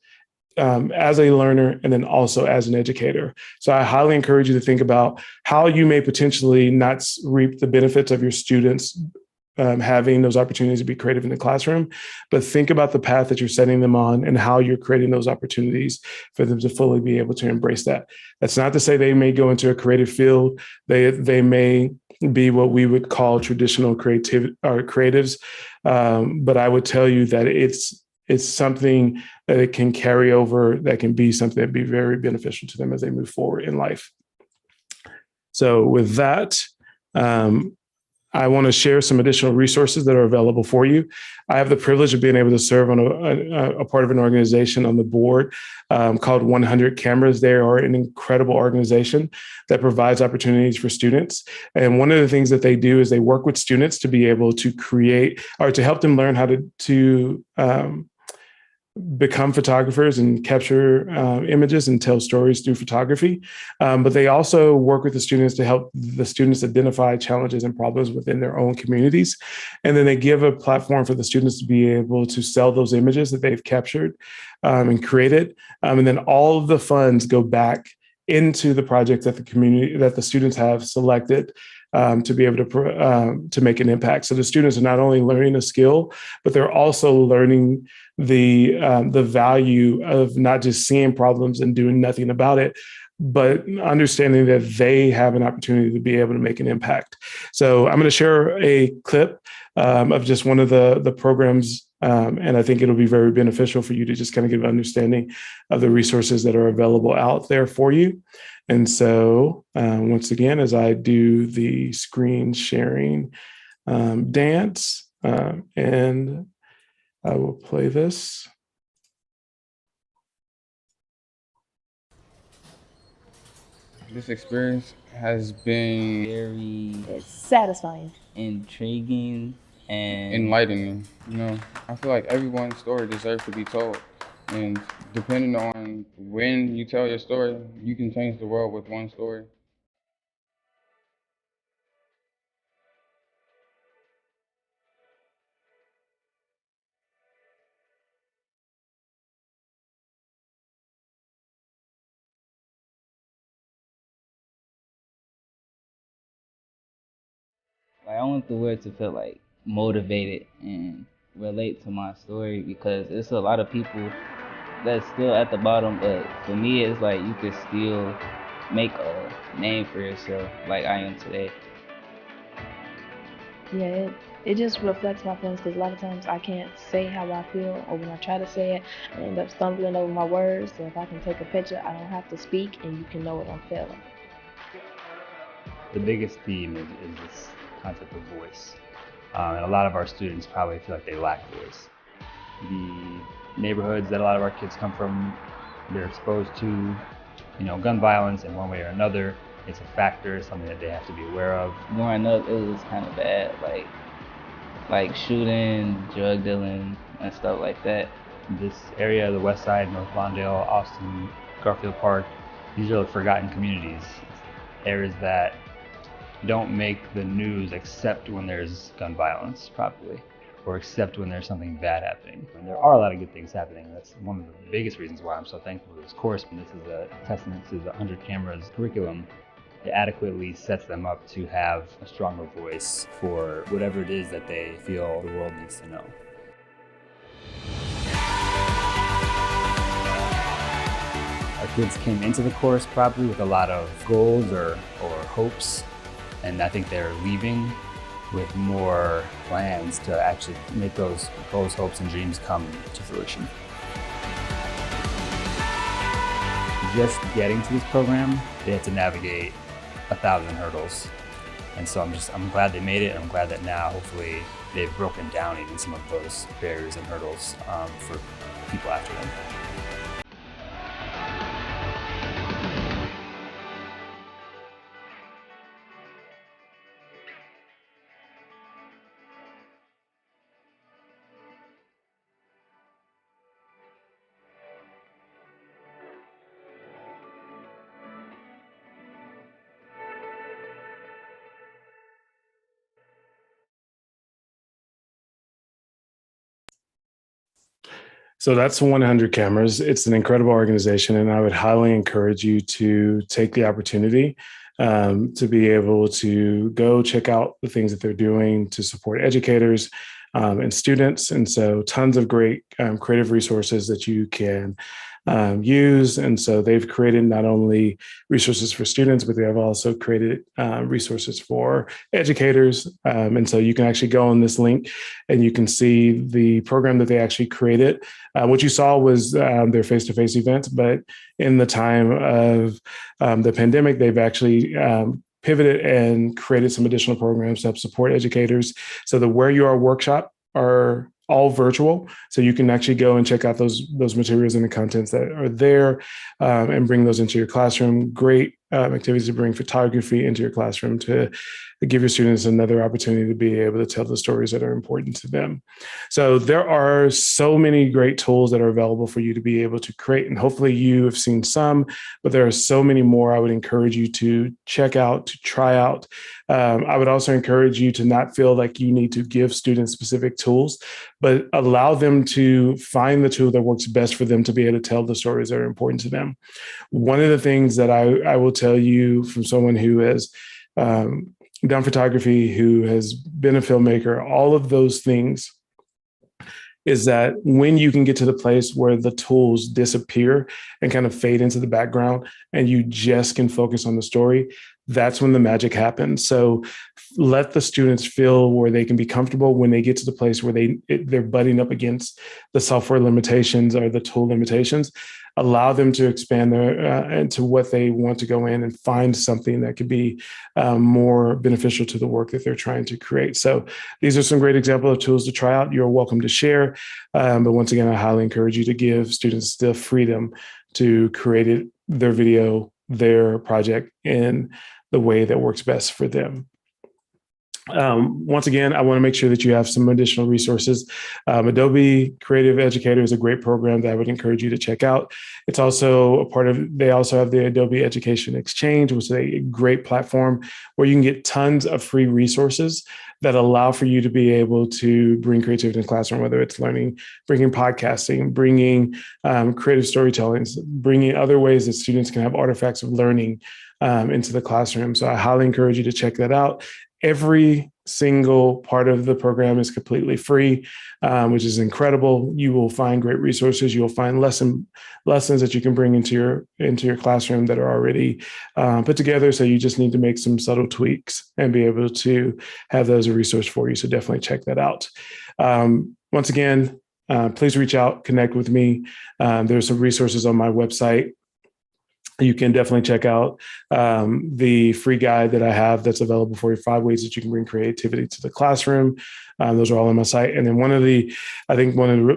S6: as a learner and then also as an educator. So I highly encourage you to think about how you may potentially not reap the benefits of your students having those opportunities to be creative in the classroom, but think about the path that you're setting them on and how you're creating those opportunities for them to fully be able to embrace that. That's not to say they may go into a creative field. They may be what we would call traditional creatives, but I would tell you that it's something that it can carry over, that can be something that be very beneficial to them as they move forward in life. So with that, I want to share some additional resources that are available for you. I have the privilege of being able to serve on a part of an organization on the board called 100 Cameras. They are an incredible organization that provides opportunities for students. And one of the things that they do is they work with students to be able to create or to help them learn how to become photographers and capture images and tell stories through photography. But they also work with the students to help the students identify challenges and problems within their own communities. And then they give a platform for the students to be able to sell those images that they've captured and created. And then all of the funds go back into the project that the community, that the students have selected to be able to make an impact. So the students are not only learning a skill, but they're also learning the value of not just seeing problems and doing nothing about it, but understanding that they have an opportunity to be able to make an impact. So I'm going to share a clip of just one of the programs, and I think it'll be very beneficial for you to just kind of get an understanding of the resources that are available out there for you. And so once again, as I do the screen sharing dance, and I will play this.
S16: This experience has been very
S14: satisfying,
S16: intriguing, and enlightening. You know, I feel like everyone's story deserves to be told. And depending on when you tell your story, you can change the world with one story.
S17: Like, I want the world to feel like motivated and relate to my story, because it's a lot of people that's still at the bottom, but for me it's like you could still make a name for yourself like I am today.
S14: Yeah, it just reflects my feelings because a lot of times I can't say how I feel, or when I try to say it, I end up stumbling over my words. So if I can take a picture, I don't have to speak, and you can know what I'm feeling.
S18: The biggest theme is this concept of voice. And a lot of our students probably feel like they lack voice. The neighborhoods that a lot of our kids come from, they're exposed to, gun violence in one way or another. It's a factor, something that they have to be aware of.
S17: Growing up, it was kind of bad, like shooting, drug dealing, and stuff like that.
S18: This area, the West Side, North Lawndale, Austin, Garfield Park, these are the forgotten communities. Areas that don't make the news except when there's gun violence, probably, or except when there's something bad happening. And there are a lot of good things happening. That's one of the biggest reasons why I'm so thankful for this course. And this is a testament to the 100 Cameras curriculum. It adequately sets them up to have a stronger voice for whatever it is that they feel the world needs to know. Our kids came into the course probably with a lot of goals or hopes, and I think they're leaving with more plans to actually make those goals, hopes, and dreams come to fruition. Just getting to this program, they had to navigate 1,000 hurdles. And so I'm glad they made it, and I'm glad that now hopefully they've broken down even some of those barriers and hurdles for people after them.
S6: So that's 100 Cameras. It's an incredible organization, and I would highly encourage you to take the opportunity to be able to go check out the things that they're doing to support educators and students. And so tons of great creative resources that you can use. And so they've created not only resources for students, but they have also created resources for educators. And so you can actually go on this link and you can see the program that they actually created. What you saw was their face-to-face events, but in the time of the pandemic, they've actually pivoted and created some additional programs to help support educators. So the Where You Are workshop are all virtual. So you can actually go and check out those materials and the contents that are there and bring those into your classroom. Great activities to bring photography into your classroom to give your students another opportunity to be able to tell the stories that are important to them. So there are so many great tools that are available for you to be able to create. And hopefully you have seen some, but there are so many more I would encourage you to check out, to try out. I would also encourage you to not feel like you need to give students specific tools, but allow them to find the tool that works best for them to be able to tell the stories that are important to them. One of the things that I will tell you from someone who has done photography, who has been a filmmaker, all of those things, is that when you can get to the place where the tools disappear and kind of fade into the background and you just can focus on the story, that's when the magic happens. So let the students feel where they can be comfortable when they get to the place where they're butting up against the software limitations or the tool limitations. Allow them to expand into what they want to go in and find something that could be more beneficial to the work that they're trying to create. So these are some great examples of tools to try out. You're welcome to share. But once again, I highly encourage you to give students the freedom to create their video, their project in the way that works best for them. Once again, I want to make sure that you have some additional resources. Adobe Creative Educator is a great program that I would encourage you to check out. It's also a part of, they also have the Adobe Education Exchange, which is a great platform where you can get tons of free resources that allow for you to be able to bring creativity in the classroom, whether it's learning, bringing podcasting, bringing creative storytelling, bringing other ways that students can have artifacts of learning into the classroom. So I highly encourage you to check that out. every single part of the program is completely free, which is incredible. You will find great resources. You'll find lessons that you can bring into your classroom that are already put together. So you just need to make some subtle tweaks and be able to have those a resource for you. So definitely check that out. Once again, please reach out, connect with me. There's some resources on my website. You can definitely check out the free guide that I have that's available for you, 5 ways that you can bring creativity to the classroom. Those are all on my site. And then one of the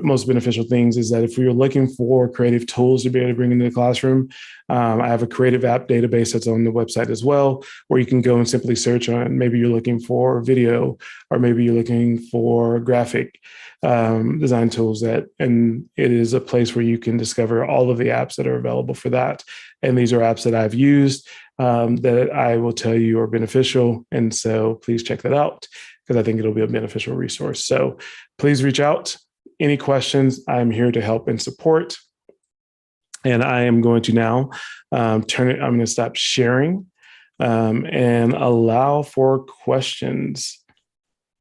S6: most beneficial things is that if you're looking for creative tools to be able to bring into the classroom, I have a creative app database that's on the website as well, where you can go and simply search on, maybe you're looking for video, or maybe you're looking for graphic design tools, and it is a place where you can discover all of the apps that are available for that. And these are apps that I've used that I will tell you are beneficial. And so please check that out, because I think it'll be a beneficial resource. So please reach out. Any questions, I'm here to help and support. And I am going to now I'm going to stop sharing and allow for questions.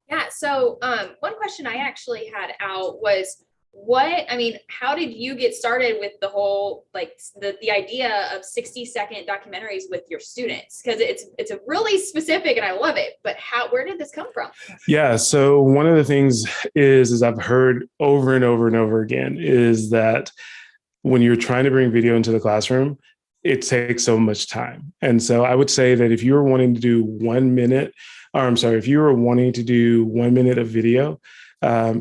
S4: Yeah. So one question I actually had out was, how did you get started with the whole, the idea of 60-second documentaries with your students? Because it's a really specific and I love it, but where did this come from?
S6: Yeah. So one of the things is I've heard over and over and over again is that when you're trying to bring video into the classroom, it takes so much time. And so I would say that if you were wanting to do 1 minute, if you were wanting to do 1 minute of video,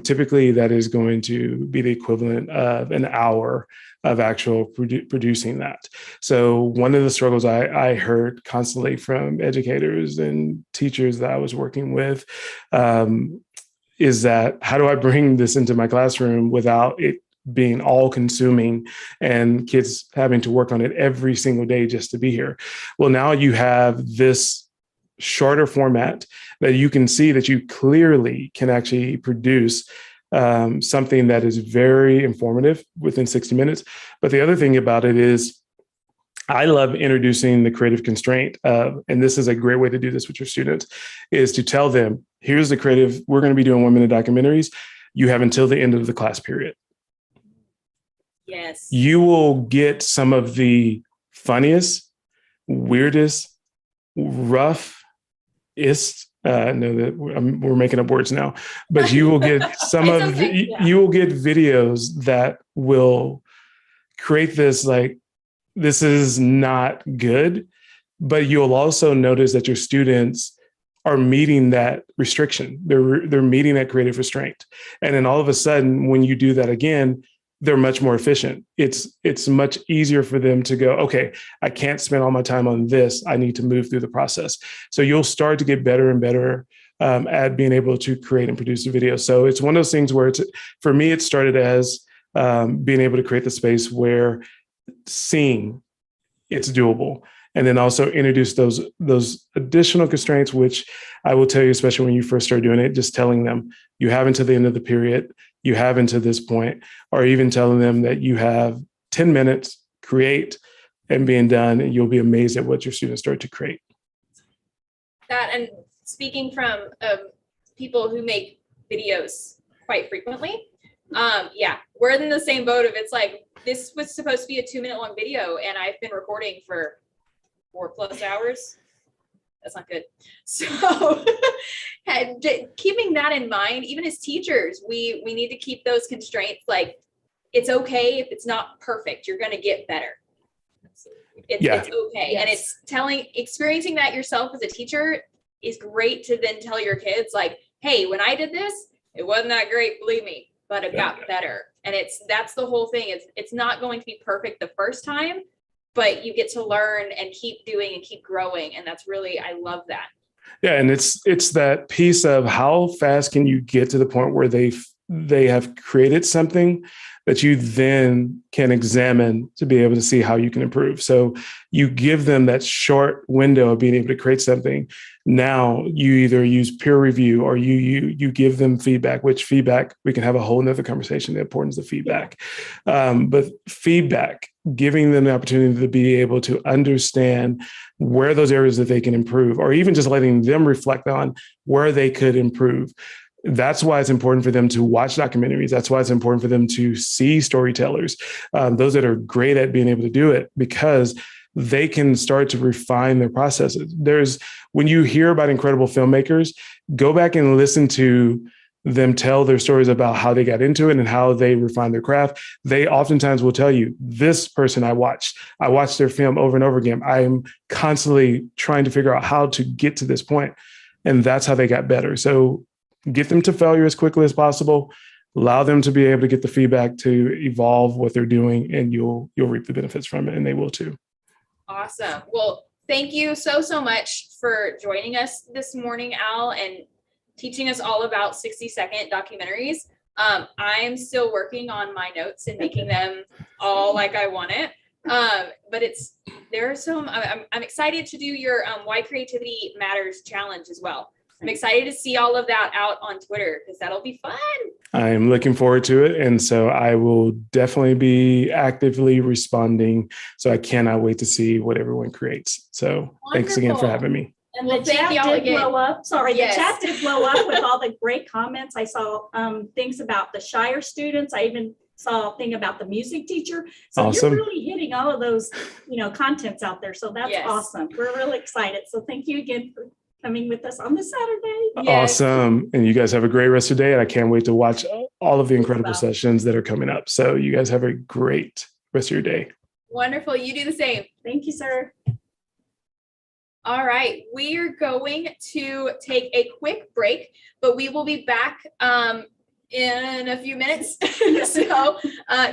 S6: typically that is going to be the equivalent of an hour of actual producing that. So one of the struggles I heard constantly from educators and teachers that I was working with is that, how do I bring this into my classroom without it being all consuming and kids having to work on it every single day just to be here? Well, now you have this shorter format that you can see that you clearly can actually produce something that is very informative within 60 minutes. But the other thing about it is I love introducing the creative constraint and this is a great way to do this with your students, is to tell them, here's the creative, we're going to be doing 1 minute documentaries. You have until the end of the class period.
S4: Yes.
S6: You will get some of the funniest, weirdest, roughest, we're making up words now, but you will get some you will get videos that will create this, this is not good, but you'll also notice that your students are meeting that restriction. They're meeting that creative restraint. And then all of a sudden, when you do that again, they're much more efficient. It's much easier for them to go, okay, I can't spend all my time on this. I need to move through the process. So you'll start to get better and better at being able to create and produce a video. So it's one of those things where for me, it started as being able to create the space where seeing it's doable. And then also introduce those additional constraints, which I will tell you, especially when you first start doing it, just telling them you have until the end of the period, you have until this point, or even telling them that you have 10 minutes, create, and being done, and you'll be amazed at what your students start to create.
S4: That, and speaking from people who make videos quite frequently, we're in the same boat of, it's like, this was supposed to be a 2-minute long video, and I've been recording for 4+ hours. That's not good. So keeping that in mind, even as teachers, we need to keep those constraints. Like, it's okay if it's not perfect, you're going to get better. It's okay. Yes. And it's experiencing that yourself as a teacher is great to then tell your kids, like, hey, when I did this, it wasn't that great, believe me, but it got better. And that's the whole thing. It's not going to be perfect the first time, but you get to learn and keep doing and keep growing. And that's really, I love that.
S6: Yeah. And it's that piece of how fast can you get to the point where they have created something that you then can examine to be able to see how you can improve. So you give them that short window of being able to create something. Now you either use peer review or you give them feedback, which feedback, we can have a whole nother conversation, the importance of feedback. But feedback, giving them the opportunity to be able to understand where are those areas that they can improve, or even just letting them reflect on where they could improve. That's why it's important for them to watch documentaries. That's why it's important for them to see storytellers, those that are great at being able to do it, because they can start to refine their processes. When you hear about incredible filmmakers, go back and listen to them tell their stories about how they got into it and how they refined their craft. They oftentimes will tell you, this person I watched their film over and over again. I'm constantly trying to figure out how to get to this point. And that's how they got better. So get them to failure as quickly as possible. Allow them to be able to get the feedback to evolve what they're doing, and you'll reap the benefits from it, and they will too.
S4: Awesome. Well, thank you so much for joining us this morning, Al, and teaching us all about 60-second documentaries. I'm still working on my notes and making them all like I want it. But I'm excited to do your Why Creativity Matters challenge as well. I'm excited to see all of that out on Twitter, because that'll be fun.
S6: I'm looking forward to it. And so I will definitely be actively responding. So I cannot wait to see what everyone creates. So Thanks again for having me.
S5: And the chat did blow up. Sorry, the chat did blow up with all the great comments. I saw things about the Shire students. I even saw a thing about the music teacher. So
S6: Awesome.
S5: You're really hitting all of those, contents out there. So that's awesome. We're really excited. So thank you again for coming with us on this Saturday.
S6: Awesome. And you guys have a great rest of the day. And I can't wait to watch all of the incredible sessions that are coming up. So you guys have a great rest of your day.
S4: Wonderful. You do the same.
S5: Thank you, sir.
S4: All right, we are going to take a quick break, but we will be back in a few minutes. So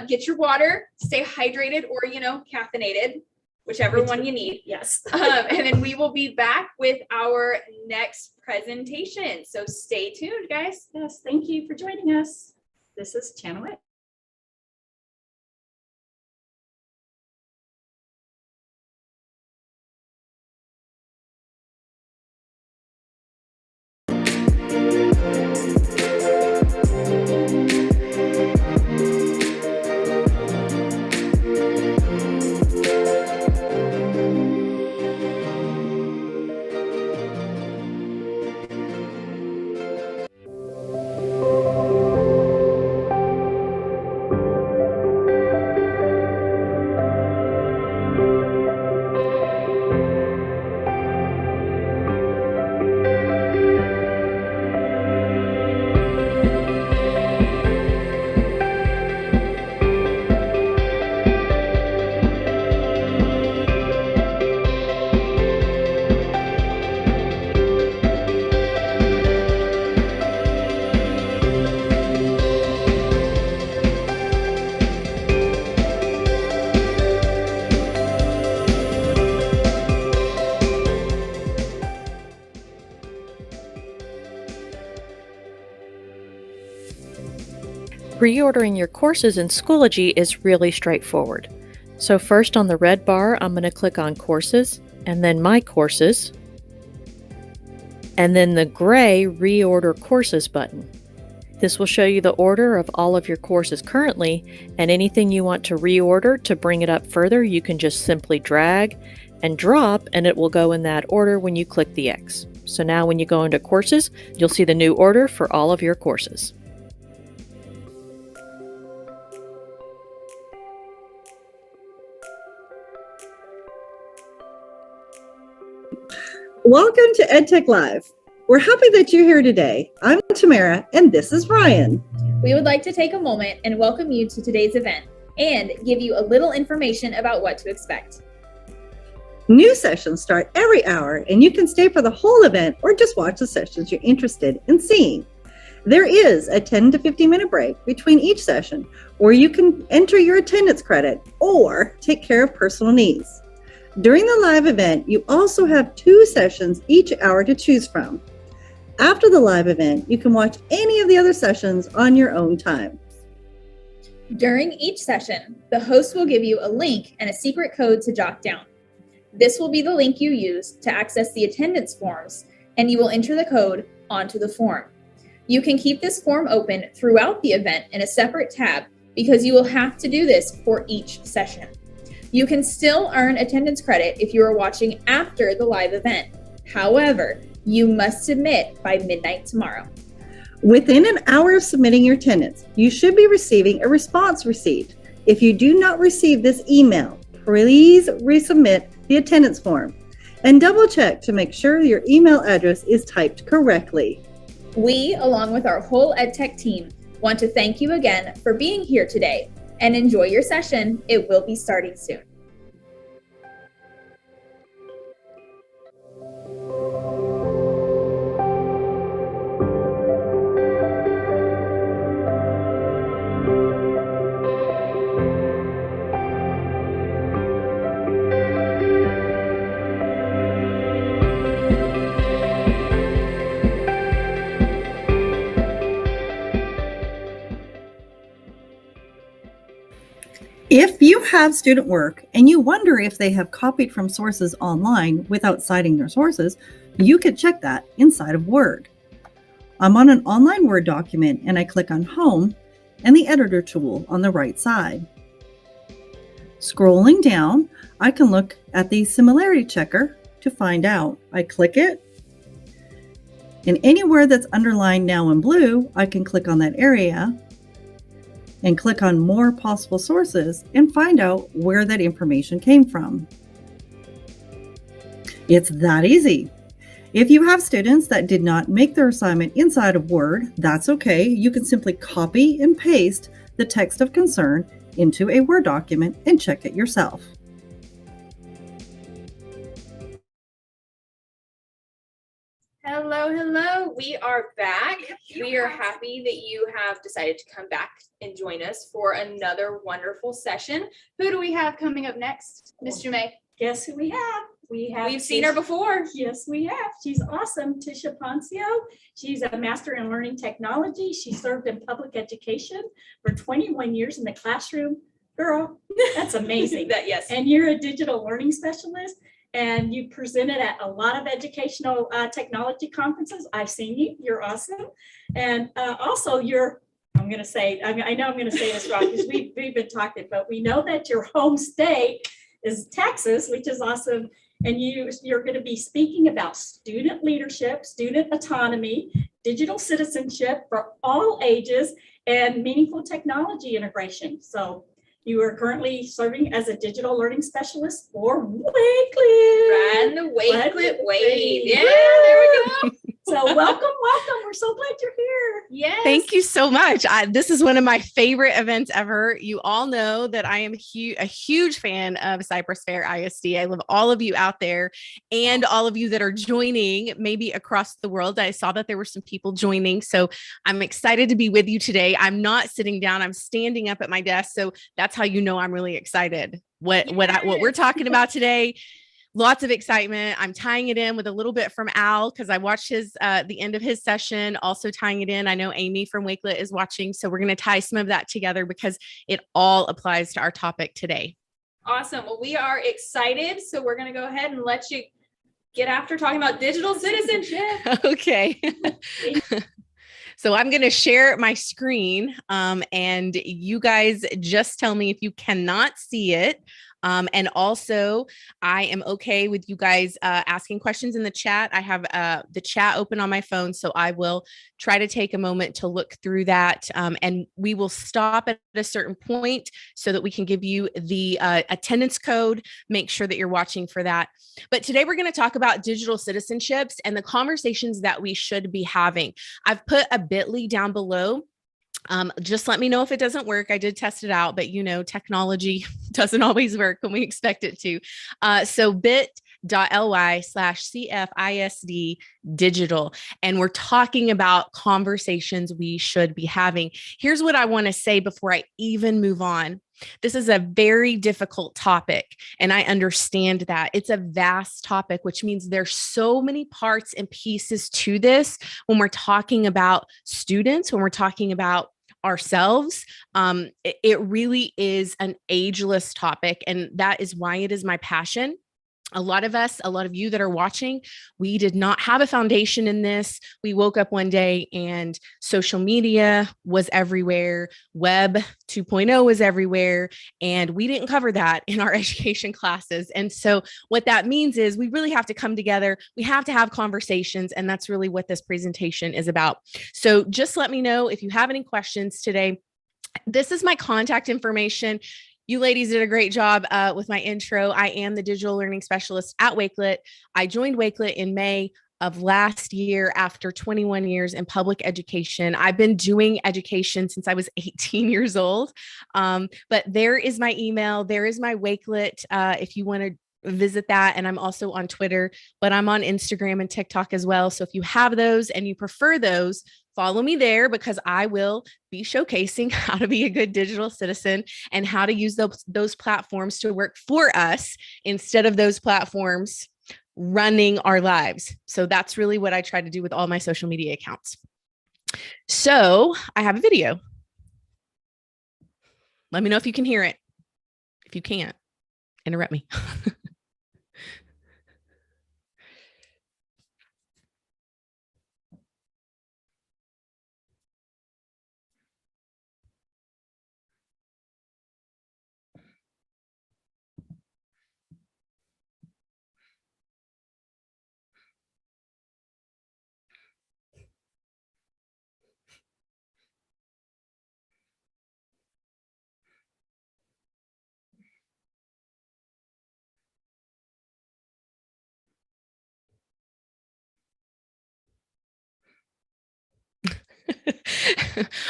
S4: get your water, stay hydrated, or, caffeinated, whichever one you need.
S5: Yes.
S4: And then we will be back with our next presentation. So stay tuned, guys.
S5: Yes, thank you for joining us. This is Channel A.
S1: Reordering your courses in Schoology is really straightforward. So first on the red bar, I'm going to click on Courses, and then My Courses, and then the gray Reorder Courses button. This will show you the order of all of your courses currently, and anything you want to reorder to bring it up further, you can just simply drag and drop, and it will go in that order when you click the X. So now when you go into Courses, you'll see the new order for all of your courses.
S2: Welcome to EdTech Live. We're happy that you're here today. I'm Tamara, and this is Ryan.
S3: We would like to take a moment and welcome you to today's event and give you a little information about what to expect.
S2: New sessions start every hour, and you can stay for the whole event or just watch the sessions you're interested in seeing. There is a 10 to 15-minute break between each session, where you can enter your attendance credit or take care of personal needs. During the live event, you also have 2 sessions each hour to choose from. After the live event, you can watch any of the other sessions on your own time.
S3: During each session, the host will give you a link and a secret code to jot down. This will be the link you use to access the attendance forms, and you will enter the code onto the form. You can keep this form open throughout the event in a separate tab because you will have to do this for each session. You can still earn attendance credit if you are watching after the live event. However, you must submit by midnight tomorrow.
S2: Within an hour of submitting your attendance, you should be receiving a response receipt. If you do not receive this email, please resubmit the attendance form and double check to make sure your email address is typed correctly.
S3: We, along with our whole EdTech team, want to thank you again for being here today and enjoy your session. It will be starting soon.
S2: If you have student work and you wonder if they have copied from sources online without citing their sources, you could check that inside of Word. I'm on an online Word document and I click on Home and the Editor tool on the right side. Scrolling down, I can look at the similarity checker to find out. I click it, and anywhere that's underlined now in blue, I can click on that area and click on more possible sources and find out where that information came from. It's that easy. If you have students that did not make their assignment inside of Word, that's okay. You can simply copy and paste the text of concern into a Word document and check it yourself.
S4: Hello. We are back. We are happy that you have decided to come back and join us for another wonderful session. Who do we have coming up next, Ms. Jumay?
S5: Guess who we have?
S4: We've seen her before.
S5: Yes, we have. She's awesome. Tisha Poncio. She's a master in learning technology. She served in public education for 21 years in the classroom. Girl, that's amazing.
S4: Yes.
S5: And you're a digital learning specialist. And you presented at a lot of educational technology conferences. I've seen you. You're awesome. And also I'm going to say, I know I'm going to say this wrong because we've been talking, but we know that your home state is Texas, which is awesome. And you're going to be speaking about student leadership, student autonomy, digital citizenship for all ages, and meaningful technology integration. So you are currently serving as a digital learning specialist for Waycliffe.
S4: Ran the Waycliffe Wave. Yeah, there we go.
S5: So welcome. We're so glad you're here.
S4: Yes.
S19: Thank you so much. This is one of my favorite events ever. You all know that I am a huge fan of Cypress Fair ISD. I love all of you out there and all of you that are joining maybe across the world. I saw that there were some people joining. So I'm excited to be with you today. I'm not sitting down. I'm standing up at my desk. So that's how you know I'm really excited. What we're talking about today. Lots of excitement. I'm tying it in with a little bit from Al because I watched the end of his session, also tying it in. I know Amy from Wakelet is watching, so we're going to tie some of that together because it all applies to our topic today.
S4: Awesome. Well, we are excited, so we're going to go ahead and let you get after talking about digital citizenship.
S19: Okay. So I'm going to share my screen and you guys just tell me if you cannot see it. And also, I am okay with you guys asking questions in the chat. I have the chat open on my phone, so I will try to take a moment to look through that. And we will stop at a certain point so that we can give you the attendance code. Make sure that you're watching for that. But today we're going to talk about digital citizenships and the conversations that we should be having. I've put a bit.ly down below. Just let me know if it doesn't work. I did test it out, but technology doesn't always work when we expect it to. So bit.ly/CFISD digital. And we're talking about conversations we should be having. Here's what I want to say before I even move on. This is a very difficult topic, and I understand that. It's a vast topic, which means there's so many parts and pieces to this when we're talking about students, when we're talking about ourselves. It really is an ageless topic, and that is why it is my passion. A lot of you that are watching, we did not have a foundation in this. We woke up one day and social media was everywhere. Web 2.0 was everywhere. And we didn't cover that in our education classes. And so what that means is we really have to come together. We have to have conversations. And that's really what this presentation is about. So just let me know if you have any questions today. This is my contact information. You ladies did a great job with my intro. I am the digital learning specialist at Wakelet. I joined Wakelet in May of last year after 21 years in public education. I've been doing education since I was 18 years old. But there is my email. There is my Wakelet if you want to visit that. And I'm also on Twitter, but I'm on Instagram and TikTok as well. So if you have those and you prefer those, follow me there, because I will be showcasing how to be a good digital citizen and how to use those platforms to work for us instead of those platforms running our lives. So that's really what I try to do with all my social media accounts. So I have a video. Let me know if you can hear it. If you can't, interrupt me.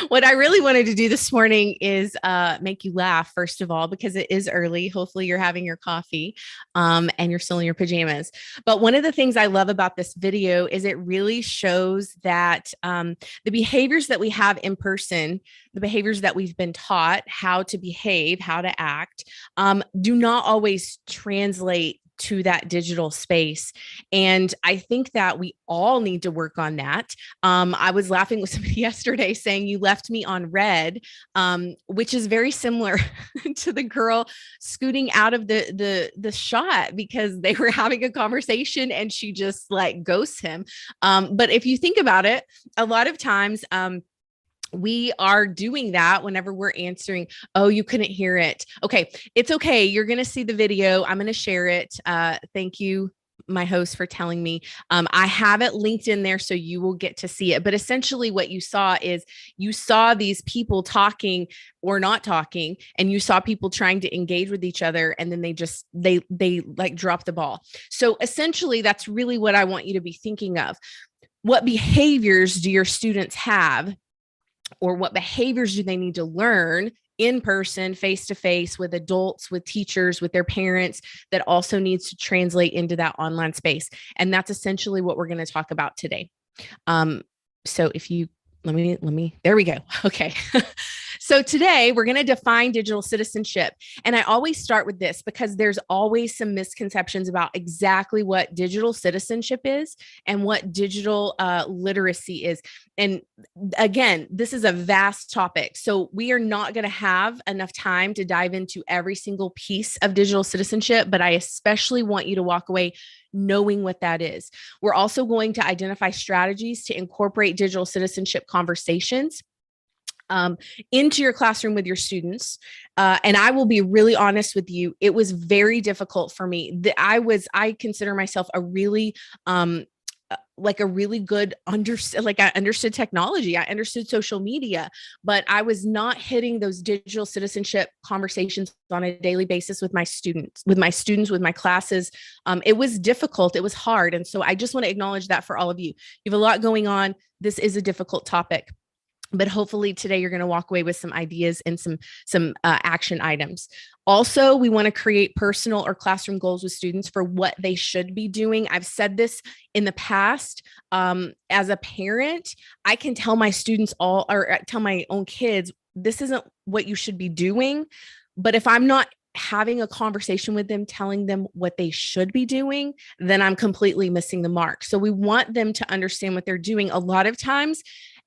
S19: What I really wanted to do this morning is make you laugh, first of all, because it is early. Hopefully you're having your coffee and you're still in your pajamas. But one of the things I love about this video is it really shows that the behaviors that we have in person, the behaviors that we've been taught how to behave, how to act, do not always translate to that digital space. And I think that we all need to work on that. I was laughing with somebody yesterday saying you left me on red, which is very similar to the girl scooting out of the shot because they were having a conversation and she just like ghosts him. But if you think about it, a lot of times, we are doing that whenever we're answering, oh, you couldn't hear it. Okay, it's okay. You're going to see the video. I'm going to share it. Thank you, my host, for telling me. I have it linked in there so you will get to see it. But essentially what you saw is you saw these people talking or not talking, and you saw people trying to engage with each other. And then they like drop the ball. So essentially that's really what I want you to be thinking of. What behaviors do your students have? Or what behaviors do they need to learn in person, face to face, with adults, with teachers, with their parents, that also needs to translate into that online space? And that's essentially what we're going to talk about today. So if you, let me, there we go. Okay. So today we're going to define digital citizenship. And I always start with this because there's always some misconceptions about exactly what digital citizenship is and what digital literacy is. And again, this is a vast topic. So we are not going to have enough time to dive into every single piece of digital citizenship, but I especially want you to walk away knowing what that is. We're also going to identify strategies to incorporate digital citizenship conversations into your classroom with your students. And I will be really honest with you. It was very difficult for me. I consider myself a really, like a really good I understood technology. I understood social media, but I was not hitting those digital citizenship conversations on a daily basis with my students, with my classes. It was difficult. It was hard. And so I just want to acknowledge that for all of you. You have a lot going on. This is a difficult topic. But hopefully today you're going to walk away with some ideas and some action items. Also, we want to create personal or classroom goals with students for what they should be doing. I've said this in the past. As a parent, I can tell my students tell my own kids, this isn't what you should be doing. But if I'm not having a conversation with them, telling them what they should be doing, then I'm completely missing the mark. So we want them to understand what they're doing. A lot of times,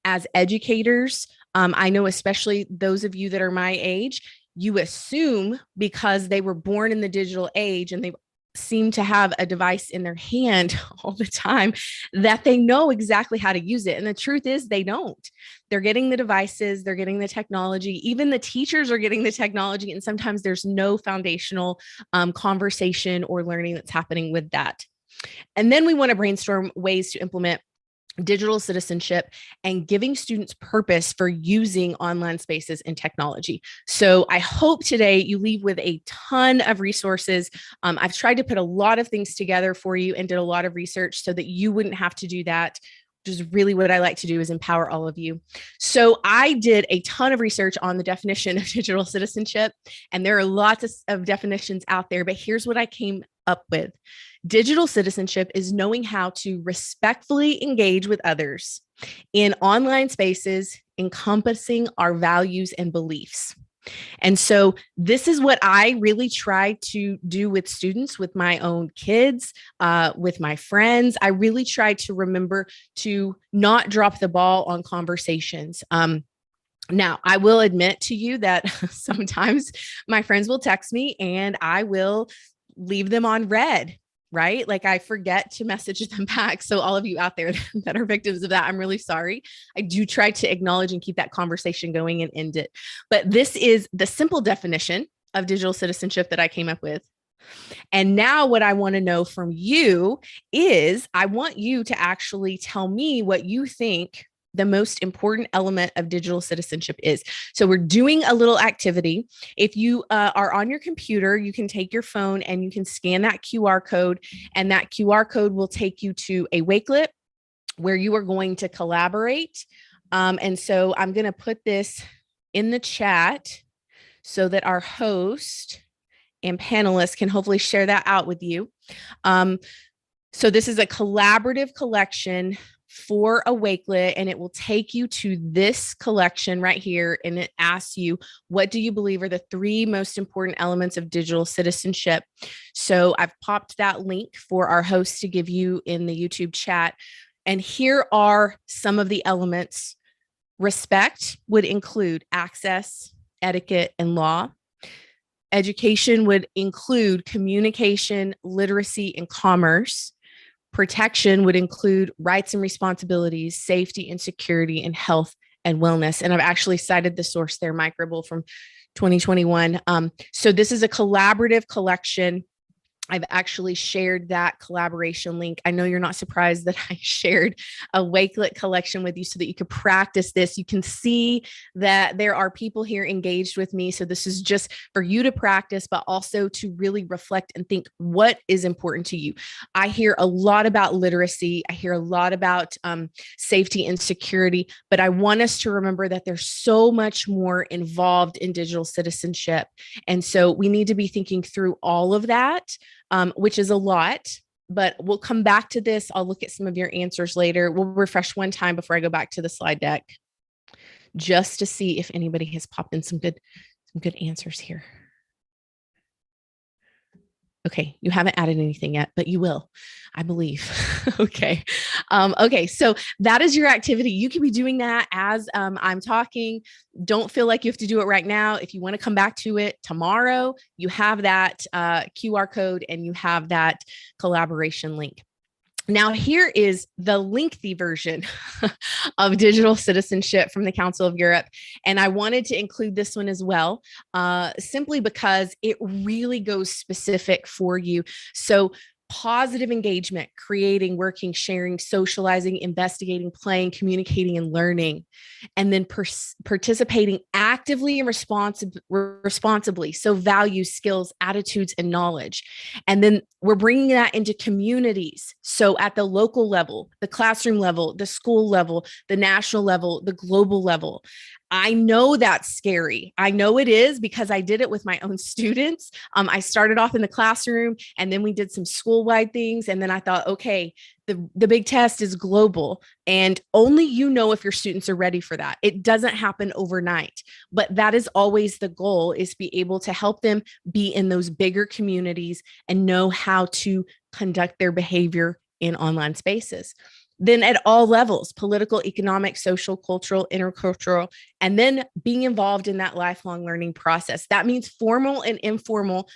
S19: as educators, I know especially those of you that are my age, you assume because they were born in the digital age and they've seem to have a device in their hand all the time that they know exactly how to use it. And the truth is they don't. They're getting the devices, they're getting the technology, even the teachers are getting the technology. And sometimes there's no foundational conversation or learning that's happening with that. And then we want to brainstorm ways to implement digital citizenship and giving students purpose for using online spaces and technology. So I hope today you leave with a ton of resources. I've tried to put a lot of things together for you and did a lot of research so that you wouldn't have to do that. Which is really what I like to do, is empower all of you. So I did a ton of research on the definition of digital citizenship, and there are lots of definitions out there, but here's what I came up with. Digital citizenship is knowing how to respectfully engage with others in online spaces encompassing our values and beliefs. And so this is what I really try to do with students, with my own kids, with my friends. I really try to remember to not drop the ball on conversations. Now, I will admit to you that sometimes my friends will text me and I will leave them on read. Right? Like I forget to message them back. So all of you out there that are victims of that, I'm really sorry. I do try to acknowledge and keep that conversation going and end it. But this is the simple definition of digital citizenship that I came up with. And now what I want to know from you is I want you to actually tell me what you think the most important element of digital citizenship is. So we're doing a little activity. If you are on your computer, you can take your phone and you can scan that QR code, and that QR code will take you to a Wakelet where you are going to collaborate. And so I'm going to put this in the chat so that our host and panelists can hopefully share that out with you. So this is a collaborative collection for a Wakelet, and it will take you to this collection right here. And it asks you, what do you believe are the 3 most important elements of digital citizenship? So I've popped that link for our host to give you in the YouTube chat. And here are some of the elements. Respect would include access, etiquette, and law. Education would include communication, literacy, and commerce. Protection would include rights and responsibilities, safety and security, and health and wellness. And I've actually cited the source there, Microbill from 2021. So this is a collaborative collection. I've actually shared that collaboration link. I know you're not surprised that I shared a Wakelet collection with you so that you could practice this. You can see that there are people here engaged with me. So this is just for you to practice, but also to really reflect and think what is important to you. I hear a lot about literacy. I hear a lot about safety and security, but I want us to remember that there's so much more involved in digital citizenship. And so we need to be thinking through all of that. Which is a lot, but we'll come back to this. I'll look at some of your answers later. We'll refresh one time before I go back to the slide deck, just to see if anybody has popped in some good answers here. Okay, you haven't added anything yet, but you will, I believe. Okay. Okay, so that is your activity. You can be doing that as I'm talking. Don't feel like you have to do it right now. If you want to come back to it tomorrow, you have that QR code and you have that collaboration link. Now, here is the lengthy version of digital citizenship from the Council of Europe. And I wanted to include this one as well, simply because it really goes specific for you. So positive engagement, creating, working, sharing, socializing, investigating, playing, communicating, and learning, and then participating actively and responsibly. So values, skills, attitudes, and knowledge. And then we're bringing that into communities. So at the local level, the classroom level, the school level, the national level, the global level. I know that's scary. I know it is because I did it with my own students. I started off in the classroom and then we did some school-wide things. And then I thought, okay, the big test is global and only you know if your students are ready for that. It doesn't happen overnight, but that is always the goal, is to be able to help them be in those bigger communities and know how to conduct their behavior in online spaces. Then at all levels, political, economic, social, cultural, intercultural, and then being involved in that lifelong learning process. That means formal and informal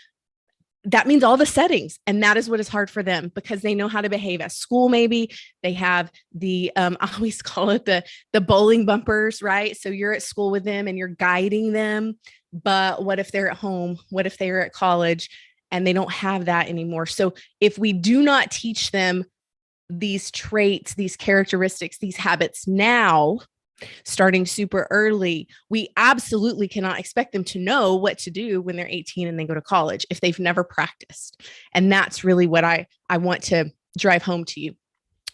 S19: that means all the settings. And that is what is hard for them because they know how to behave at school. Maybe they have the, I always call it the bowling bumpers, right? So you're at school with them and you're guiding them. But what if they're at home? What if they're at college and they don't have that anymore? So if we do not teach them these traits, these characteristics, these habits now, starting super early, we absolutely cannot expect them to know what to do when they're 18 and they go to college if they've never practiced. And that's really what I want to drive home to you.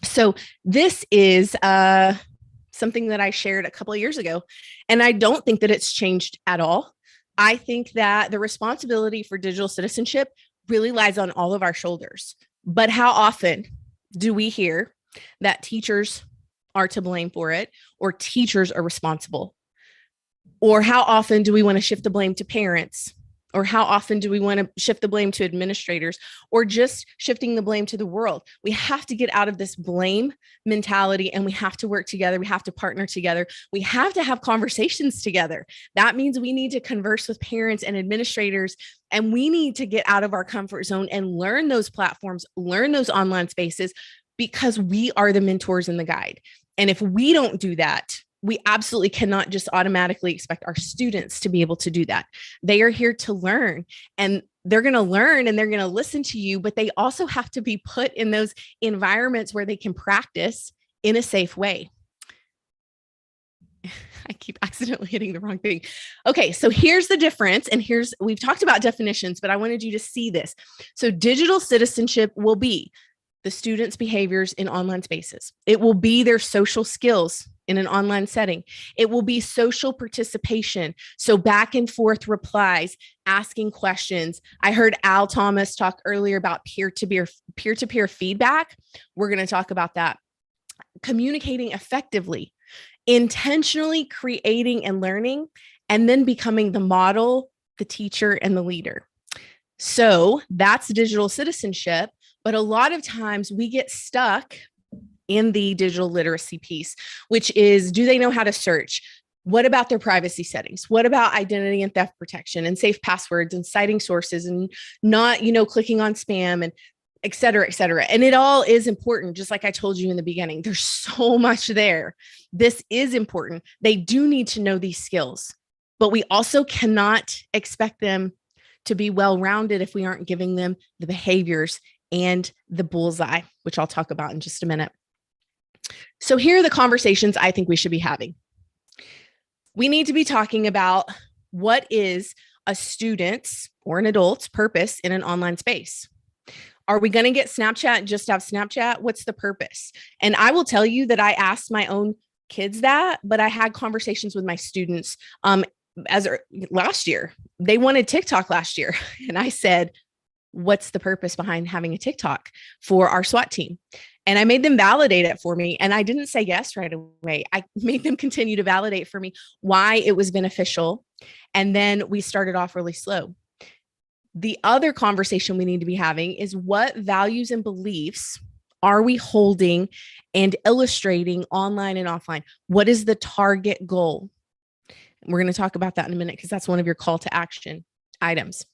S19: So this is something that I shared a couple of years ago, and I don't think that it's changed at all. I think that the responsibility for digital citizenship really lies on all of our shoulders. But how often do we hear that teachers are to blame for it, or teachers are responsible? Or how often do we want to shift the blame to parents? Or how often do we want to shift the blame to administrators, or just shifting the blame to the world? We have to get out of this blame mentality, and we have to work together. We have to partner together. We have to have conversations together. That means we need to converse with parents and administrators, and we need to get out of our comfort zone and learn those platforms, learn those online spaces, because we are the mentors and the guide. And if we don't do that, we absolutely cannot just automatically expect our students to be able to do that. They are here to learn, and they're going to learn and they're going to listen to you, but they also have to be put in those environments where they can practice in a safe way. I keep accidentally hitting the wrong thing. Okay, so here's the difference. And we've talked about definitions, but I wanted you to see this. So digital citizenship will be the students' behaviors in online spaces. It will be their social skills in an online setting. It will be social participation. So back and forth replies, asking questions. I heard Al Thomas talk earlier about peer-to-peer feedback. We're going to talk about that. Communicating effectively, intentionally creating and learning, and then becoming the model, the teacher, and the leader. So that's digital citizenship. But a lot of times we get stuck in the digital literacy piece, which is, do they know how to search? What about their privacy settings? What about identity and theft protection and safe passwords and citing sources and not, clicking on spam and et cetera, et cetera. And it all is important. Just like I told you in the beginning, there's so much there. This is important. They do need to know these skills, but we also cannot expect them to be well-rounded if we aren't giving them the behaviors and the bullseye, which I'll talk about in just a minute. So here are the conversations I think we should be having. We need to be talking about what is a student's or an adult's purpose in an online space. Are we going to get Snapchat and just have Snapchat? What's the purpose? And I will tell you that I asked my own kids that, but I had conversations with my students last year. They wanted TikTok last year. And I said, what's the purpose behind having a TikTok for our SWAT team? And I made them validate it for me. And I didn't say yes right away. I made them continue to validate for me why it was beneficial. And then we started off really slow. The other conversation we need to be having is, what values and beliefs are we holding and illustrating online and offline? What is the target goal? We're going to talk about that in a minute, because that's one of your call to action items.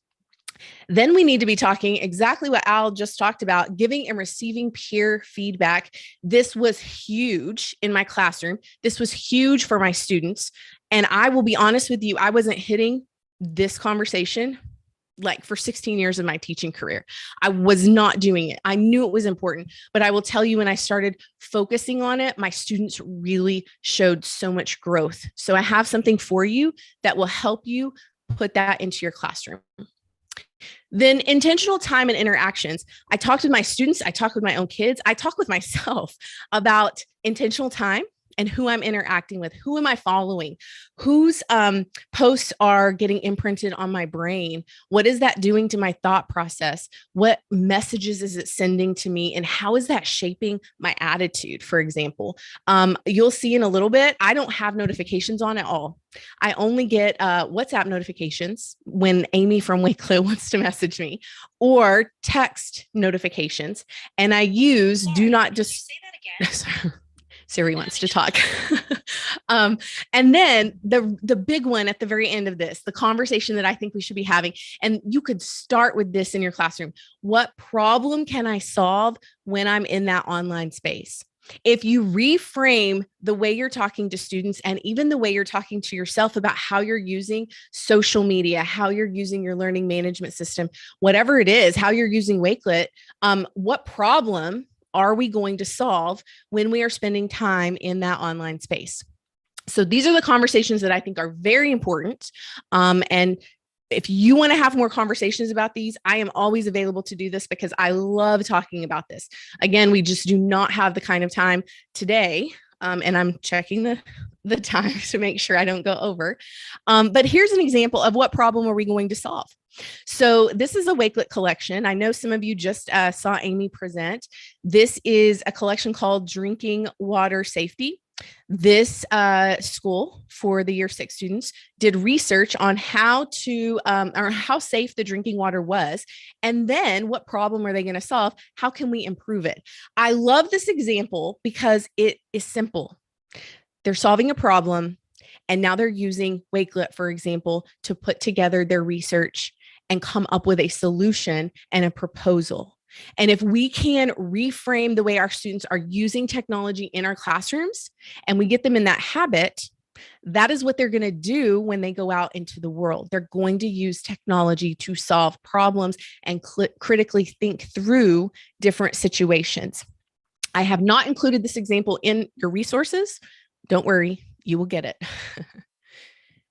S19: Then we need to be talking exactly what Al just talked about, giving and receiving peer feedback. This was huge in my classroom. This was huge for my students. And I will be honest with you, I wasn't hitting this conversation like for 16 years of my teaching career. I was not doing it. I knew it was important, but I will tell you, when I started focusing on it, my students really showed so much growth. So I have something for you that will help you put that into your classroom. Then intentional time and interactions. I talked with my students. I talked with my own kids. I talk with myself about intentional time and who I'm interacting with. Who am I following? Whose posts are getting imprinted on my brain? What is that doing to my thought process? What messages is it sending to me? And how is that shaping my attitude, for example? You'll see in a little bit, I don't have notifications on at all. I only get WhatsApp notifications when Amy from Wakefield wants to message me, or text notifications. And I use do not just say that again. Siri wants to talk. And then the big one at the very end of this, the conversation that I think we should be having, and you could start with this in your classroom. What problem can I solve when I'm in that online space? If you reframe the way you're talking to students and even the way you're talking to yourself about how you're using social media, how you're using your learning management system, whatever it is, how you're using Wakelet, what problem are we going to solve when we are spending time in that online space? So these are the conversations that I think are very important. And if you want to have more conversations about these, I am always available to do this because I love talking about this. Again, we just do not have the kind of time today. And I'm checking the time to make sure I don't go over. But here's an example of what problem are we going to solve. So this is a Wakelet collection. I know some of you just saw Amy present. This is a collection called Drinking Water Safety. This school for the year 6 students did research on how safe the drinking water was, and then what problem are they going to solve? How can we improve it? I love this example because it is simple. They're solving a problem, and now they're using Wakelet, for example, to put together their research and come up with a solution and a proposal. And if we can reframe the way our students are using technology in our classrooms and we get them in that habit, that is what they're going to do when they go out into the world. They're going to use technology to solve problems and critically think through different situations. I have not included this example in your resources. Don't worry, you will get it.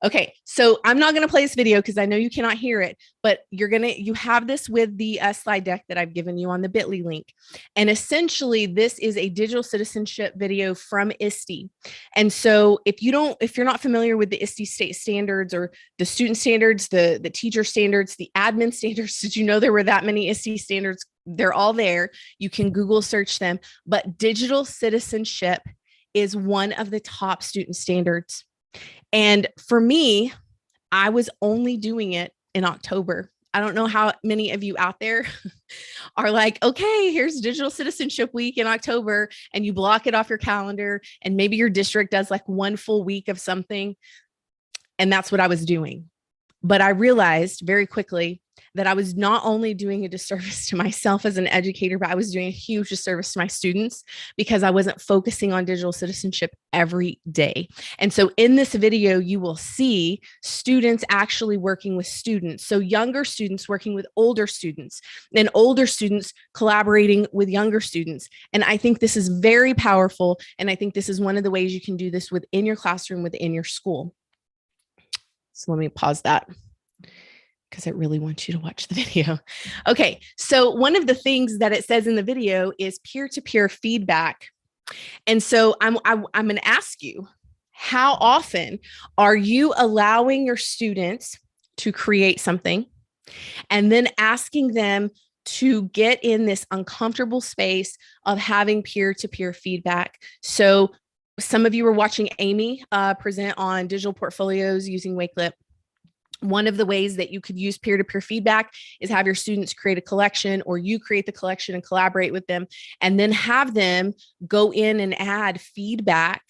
S19: Okay, so I'm not going to play this video because I know you cannot hear it, but you have this with the slide deck that I've given you on the bit.ly link. And essentially this is a digital citizenship video from ISTE. And so if you're not familiar with the ISTE state standards or the student standards, the teacher standards, the admin standards, did you know there were that many ISTE standards? They're all there. You can Google search them, but digital citizenship is one of the top student standards. And for me, I was only doing it in October. I don't know how many of you out there are like, okay, here's Digital Citizenship Week in October, and you block it off your calendar, and maybe your district does like one full week of something. And that's what I was doing. But I realized very quickly that I was not only doing a disservice to myself as an educator, but I was doing a huge disservice to my students because I wasn't focusing on digital citizenship every day. And so in this video, you will see students actually working with students. So younger students working with older students, and older students collaborating with younger students. And I think this is very powerful. And I think this is one of the ways you can do this within your classroom, within your school. So let me pause that, because I really want you to watch the video. Okay, so one of the things that it says in the video is peer-to-peer feedback. And so I'm going to ask you, how often are you allowing your students to create something and then asking them to get in this uncomfortable space of having peer-to-peer feedback? So some of you were watching Amy present on digital portfolios using Wakelet. One of the ways that you could use peer-to-peer feedback is have your students create a collection, or you create the collection and collaborate with them, and then have them go in and add feedback,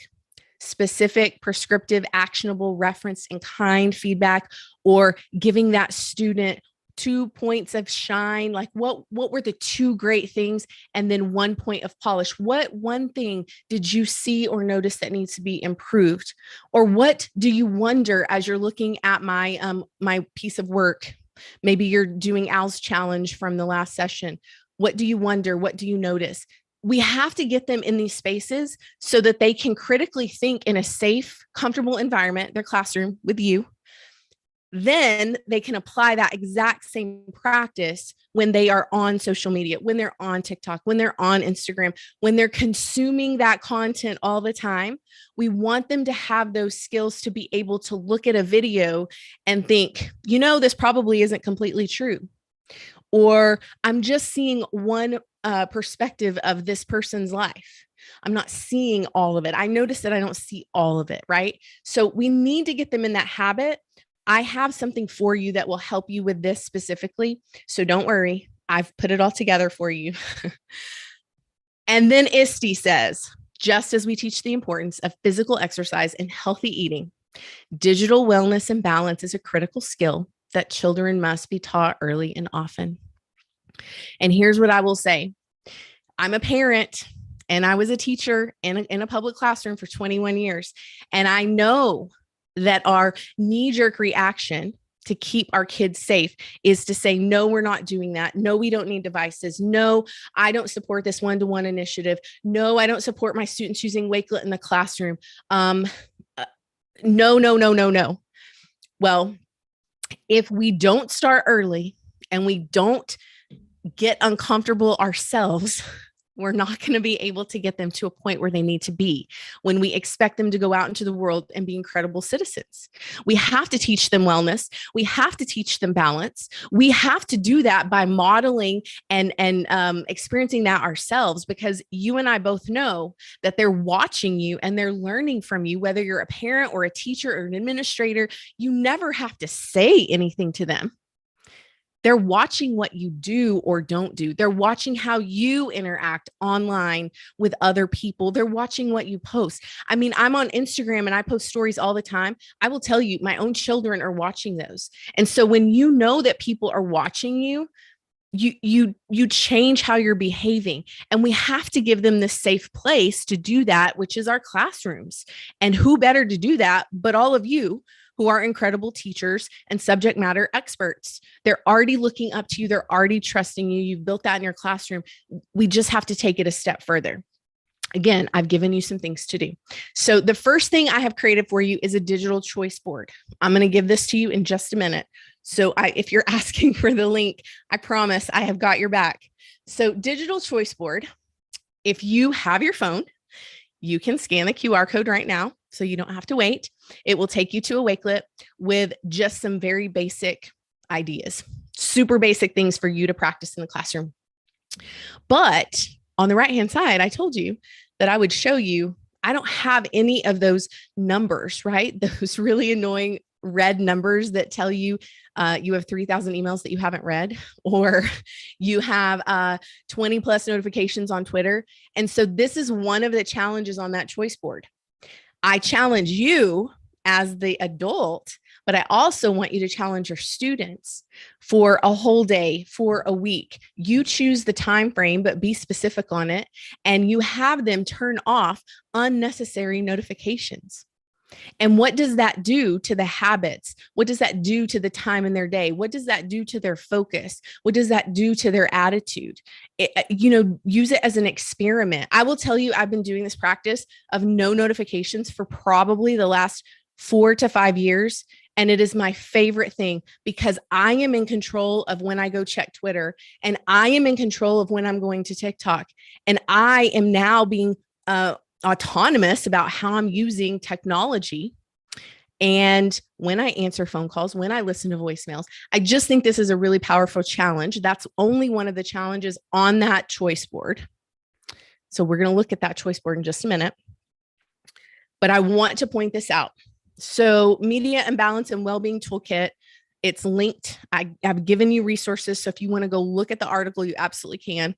S19: specific, prescriptive, actionable, reference in kind feedback, or giving that student 2 points of shine. Like what were the 2 great things? And then 1 point of polish. What one thing did you see or notice that needs to be improved? Or what do you wonder as you're looking at my piece of work? Maybe you're doing Al's challenge from the last session. What do you wonder? What do you notice? We have to get them in these spaces so that they can critically think in a safe, comfortable environment, their classroom with you. Then they can apply that exact same practice when they are on social media, when they're on TikTok, when they're on Instagram, when they're consuming that content all the time. We want them to have those skills to be able to look at a video and think, this probably isn't completely true. Or I'm just seeing one perspective of this person's life. I'm not seeing all of it. I notice that I don't see all of it, right? So we need to get them in that habit. I have something for you that will help you with this specifically. So don't worry, I've put it all together for you. And then ISTE says, Just as we teach the importance of physical exercise and healthy eating, digital wellness and balance is a critical skill that children must be taught early and often. And here's what I will say. I'm a parent and I was a teacher in a public classroom for 21 years. And I know that our knee-jerk reaction to keep our kids safe is to say, no, we're not doing that. No, we don't need devices. No, I don't support this one-to-one initiative. No, I don't support my students using Wakelet in the classroom. No. Well, if we don't start early and we don't get uncomfortable ourselves, we're not going to be able to get them to a point where they need to be when we expect them to go out into the world and be incredible citizens. We have to teach them wellness. We have to teach them balance. We have to do that by modeling and experiencing that ourselves, because you and I both know that they're watching you and they're learning from you, whether you're a parent or a teacher or an administrator. You never have to say anything to them. They're watching what you do or don't do. They're watching how you interact online with other people. They're watching what you post. I mean, I'm on Instagram and I post stories all the time. I will tell you, my own children are watching those. And so when you know that people are watching you, you change how you're behaving. And we have to give them this safe place to do that, which is our classrooms. And who better to do that but all of you, who are incredible teachers and subject matter experts. They're already looking up to you. They're already trusting you. You've built that in your classroom. We just have to take it a step further. Again, I've given you some things to do. So the first thing I have created for you is a digital choice board. I'm going to give this to you in just a minute. So if you're asking for the link, I promise I have got your back. So digital choice board, if you have your phone, you can scan the QR code right now, so you don't have to wait. It will take you to a Wakelet with just some very basic ideas, super basic things for you to practice in the classroom. But on the right-hand side, I told you that I would show you, I don't have any of those numbers, right? Those really annoying red numbers that tell you you have 3,000 emails that you haven't read, or you have 20 plus notifications on Twitter. And so this is one of the challenges on that choice board. I challenge you as the adult, but I also want you to challenge your students for a whole day, for a week. You choose the time frame, but be specific on it. And you have them turn off unnecessary notifications. And what does that do to the habits? What does that do to the time in their day? What does that do to their focus? What does that do to their attitude? Use it as an experiment. I will tell you, I've been doing this practice of no notifications for probably the last 4 to 5 years. And it is my favorite thing because I am in control of when I go check Twitter, and I am in control of when I'm going to TikTok. And I am now being autonomous about how I'm using technology. And when I answer phone calls, when I listen to voicemails, I just think this is a really powerful challenge. That's only one of the challenges on that choice board. So we're going to look at that choice board in just a minute. But I want to point this out. So Media and Balance and Wellbeing Toolkit, it's linked. I've given you resources. So if you want to go look at the article, you absolutely can.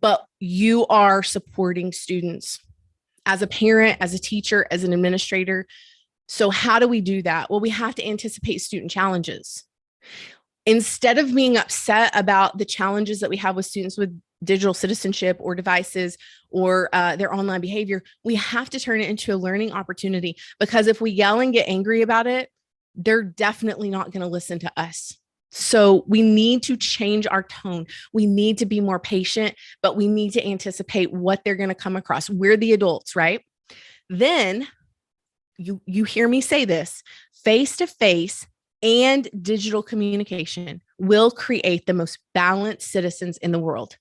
S19: But you are supporting students as a parent, as a teacher, as an administrator. So how do we do that? Well, we have to anticipate student challenges. Instead of being upset about the challenges that we have with students with digital citizenship or devices or their online behavior, we have to turn it into a learning opportunity, because if we yell and get angry about it, they're definitely not going to listen to us. So we need to change our tone. We need to be more patient, but we need to anticipate what they're going to come across. We're the adults, right? Then you hear me say this, face-to-face and digital communication will create the most balanced citizens in the world.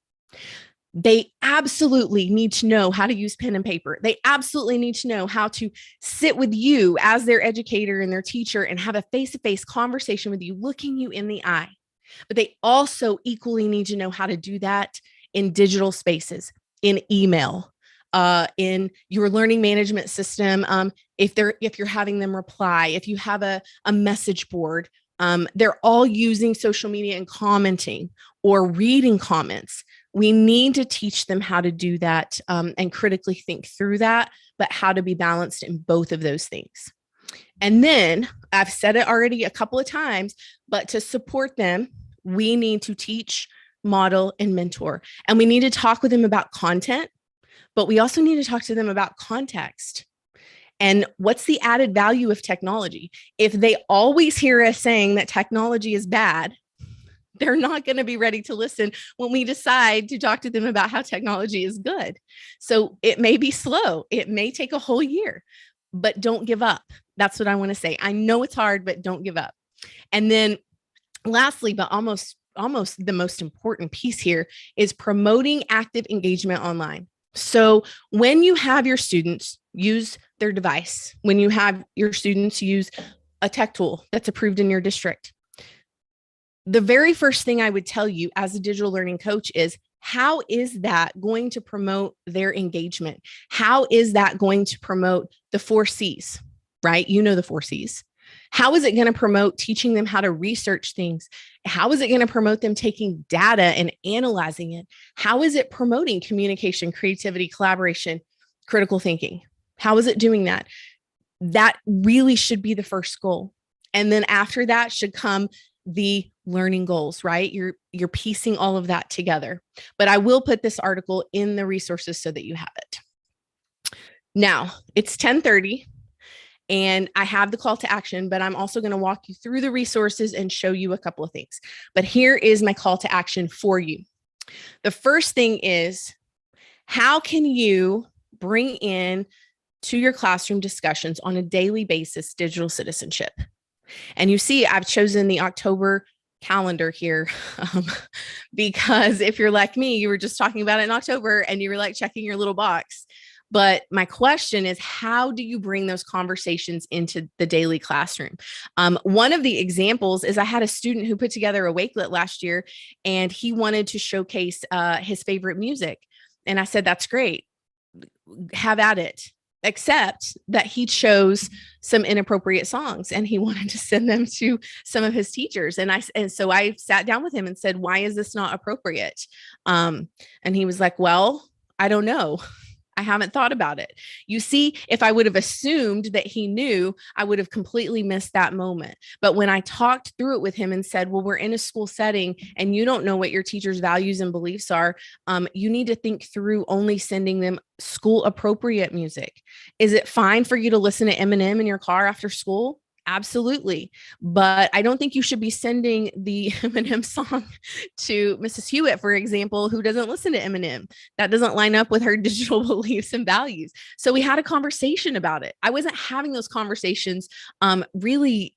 S19: They absolutely need to know how to use pen and paper. They absolutely need to know how to sit with you as their educator and their teacher and have a face-to-face conversation with you, looking you in the eye. But they also equally need to know how to do that in digital spaces, in email, in your learning management system. If you're having them reply, if you have a message board, they're all using social media and commenting or reading comments. We need to teach them how to do that and critically think through that, but how to be balanced in both of those things. And then I've said it already a couple of times, but to support them, we need to teach, model, and mentor. And we need to talk with them about content, but we also need to talk to them about context. And what's the added value of technology? If they always hear us saying that technology is bad, they're not going to be ready to listen when we decide to talk to them about how technology is good. So it may be slow. It may take a whole year, but don't give up. That's what I want to say. I know it's hard, but don't give up. And then lastly, but almost the most important piece here is promoting active engagement online. So when you have your students use their device, when you have your students use a tech tool that's approved in your district, the very first thing I would tell you as a digital learning coach is, how is that going to promote their engagement? How is that going to promote the 4 C's, right? You know the 4 C's. How is it going to promote teaching them how to research things? How is it going to promote them taking data and analyzing it? How is it promoting communication, creativity, collaboration, critical thinking? How is it doing that? That really should be the first goal. And then after that should come the learning goals, right? You're piecing all of that together. But I will put this article in the resources so that you have it. Now, it's 10:30 and I have the call to action, but I'm also going to walk you through the resources and show you a couple of things. But here is my call to action for you. The first thing is, how can you bring in to your classroom discussions on a daily basis digital citizenship? And you see, I've chosen the October calendar here because if you're like me, you were just talking about it in October and you were like checking your little box. But my question is, how do you bring those conversations into the daily classroom? One of the examples is I had a student who put together a Wakelet last year and he wanted to showcase his favorite music. And I said, that's great. Have at it. Except that he chose some inappropriate songs and he wanted to send them to some of his teachers. And so I sat down with him and said, why is this not appropriate? And he was like, well, I don't know. I haven't thought about it. You see, if I would have assumed that he knew, I would have completely missed that moment. But when I talked through it with him and said, well, we're in a school setting and you don't know what your teacher's values and beliefs are, you need to think through only sending them school appropriate music. Is it fine for you to listen to Eminem in your car after school? Absolutely. But I don't think you should be sending the Eminem song to Mrs. Hewitt, for example, who doesn't listen to Eminem. That doesn't line up with her digital beliefs and values. So we had a conversation about it. I wasn't having those conversations really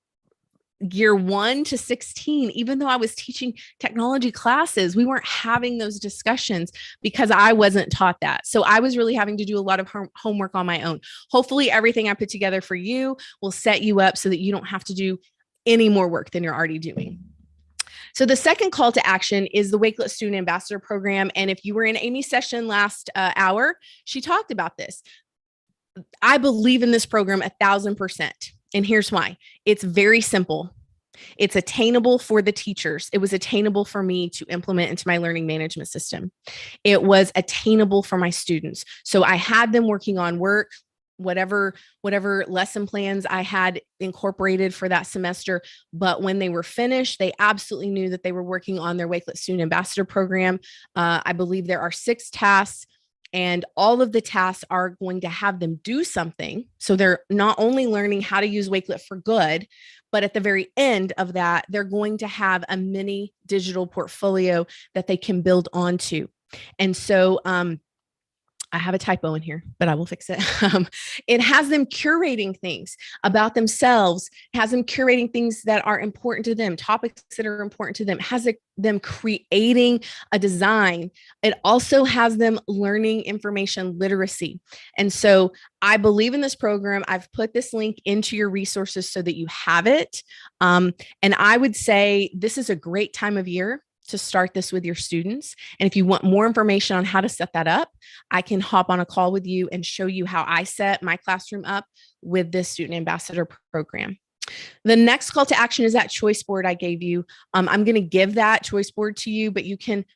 S19: year 1 to 16, even though I was teaching technology classes, we weren't having those discussions because I wasn't taught that. So I was really having to do a lot of homework on my own. Hopefully everything I put together for you will set you up so that you don't have to do any more work than you're already doing. So the second call to action is the Wakelet Student Ambassador Program. And if you were in Amy's session last hour, she talked about this. I believe in this program 1,000%. And here's why. It's very simple. It's attainable for the teachers. It was attainable for me to implement into my learning management system. It was attainable for my students. So I had them working on work, whatever lesson plans I had incorporated for that semester. But when they were finished, they absolutely knew that they were working on their Wakelet Student Ambassador Program. I believe there are 6 tasks. And all of the tasks are going to have them do something. So they're not only learning how to use Wakelet for good, but at the very end of that, they're going to have a mini digital portfolio that they can build onto. And so I have a typo in here, but I will fix it. It has them curating things about themselves, has them curating things that are important to them, topics that are important to them, has them creating a design. It also has them learning information literacy. And so I believe in this program. I've put this link into your resources so that you have it. And I would say this is a great time of year to start this with your students. And if you want more information on how to set that up, I can hop on a call with you and show you how I set my classroom up with this Student Ambassador Program. The next call to action is that choice board I gave you. I'm going to give that choice board to you, but you can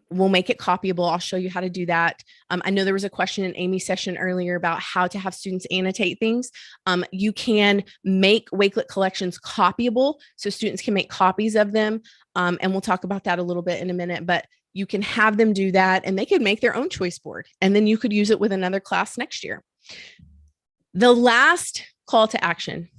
S19: We'll make it copyable. I'll show you how to do that. I know there was a question in Amy's session earlier about how to have students annotate things. You can make Wakelet collections copyable, so students can make copies of them. And we'll talk about that a little bit in a minute, but you can have them do that, and they could make their own choice board, and then you could use it with another class next year. The last call to action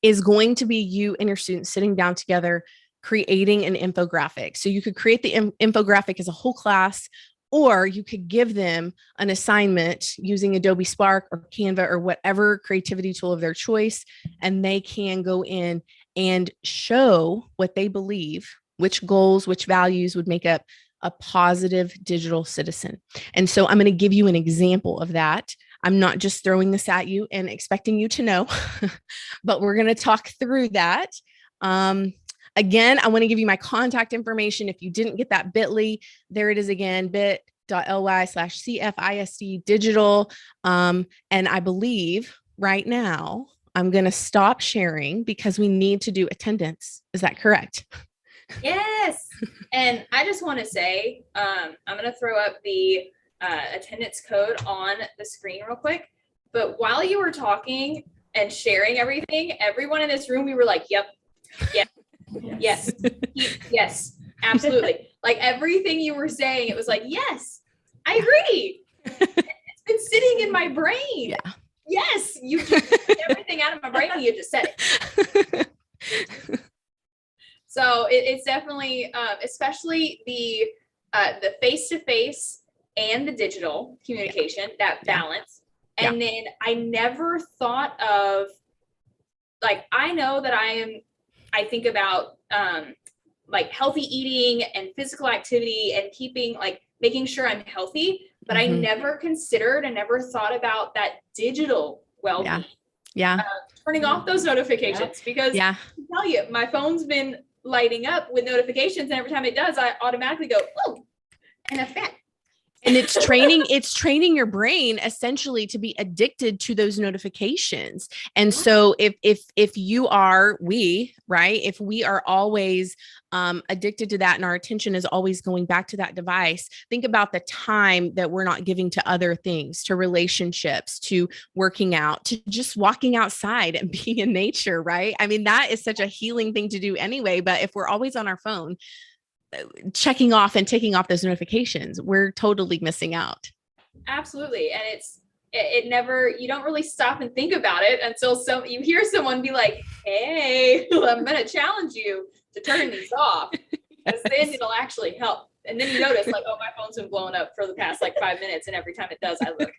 S19: is going to be you and your students sitting down together, creating an infographic. So you could create the infographic as a whole class, or you could give them an assignment using Adobe Spark or Canva or whatever creativity tool of their choice, and they can go in and show what they believe, which goals, which values would make up a positive digital citizen. And so I'm going to give you an example of that. I'm not just throwing this at you and expecting you to know, but we're going to talk through that. Again, I want to give you my contact information. If you didn't get that bit.ly, there it is again, bit.ly/CFISD digital. And I believe right now I'm going to stop sharing because we need to do attendance. Is that correct?
S4: Yes. And I just want to say, I'm going to throw up the attendance code on the screen real quick. But while you were talking and sharing everything, everyone in this room, we were like, yep, yes, yes, absolutely. Like everything you were saying, it was like, yes, I agree. It's been sitting in my brain.
S19: Yeah.
S4: Yes, you just took everything out of my brain and you just said it. So it's definitely, especially the face-to-face and the digital communication, that balance. And then I never thought of, like, I know that I think about like healthy eating and physical activity and keeping, like, making sure I'm healthy, but I never considered and never thought about that digital well-being. Turning off those notifications because I tell you, my phone's been lighting up with notifications, and every time it does, I automatically go, oh, an effect.
S19: And it's training your brain essentially to be addicted to those notifications. And so if you are, if we are always addicted to that and our attention is always going back to that device, think about the time that we're not giving to other things, to relationships, to working out, to just walking outside and being in nature, right? I mean, that is such a healing thing to do anyway, but if we're always on our phone, checking off and taking off those notifications, we're totally missing out.
S4: Absolutely. And it never, you don't really stop and think about it until you hear someone be like, hey, I'm going to challenge you to turn these off. Because then it'll actually help. And then you notice, like, oh, my phone's been blowing up for the past like 5 minutes. And every time it does, I look.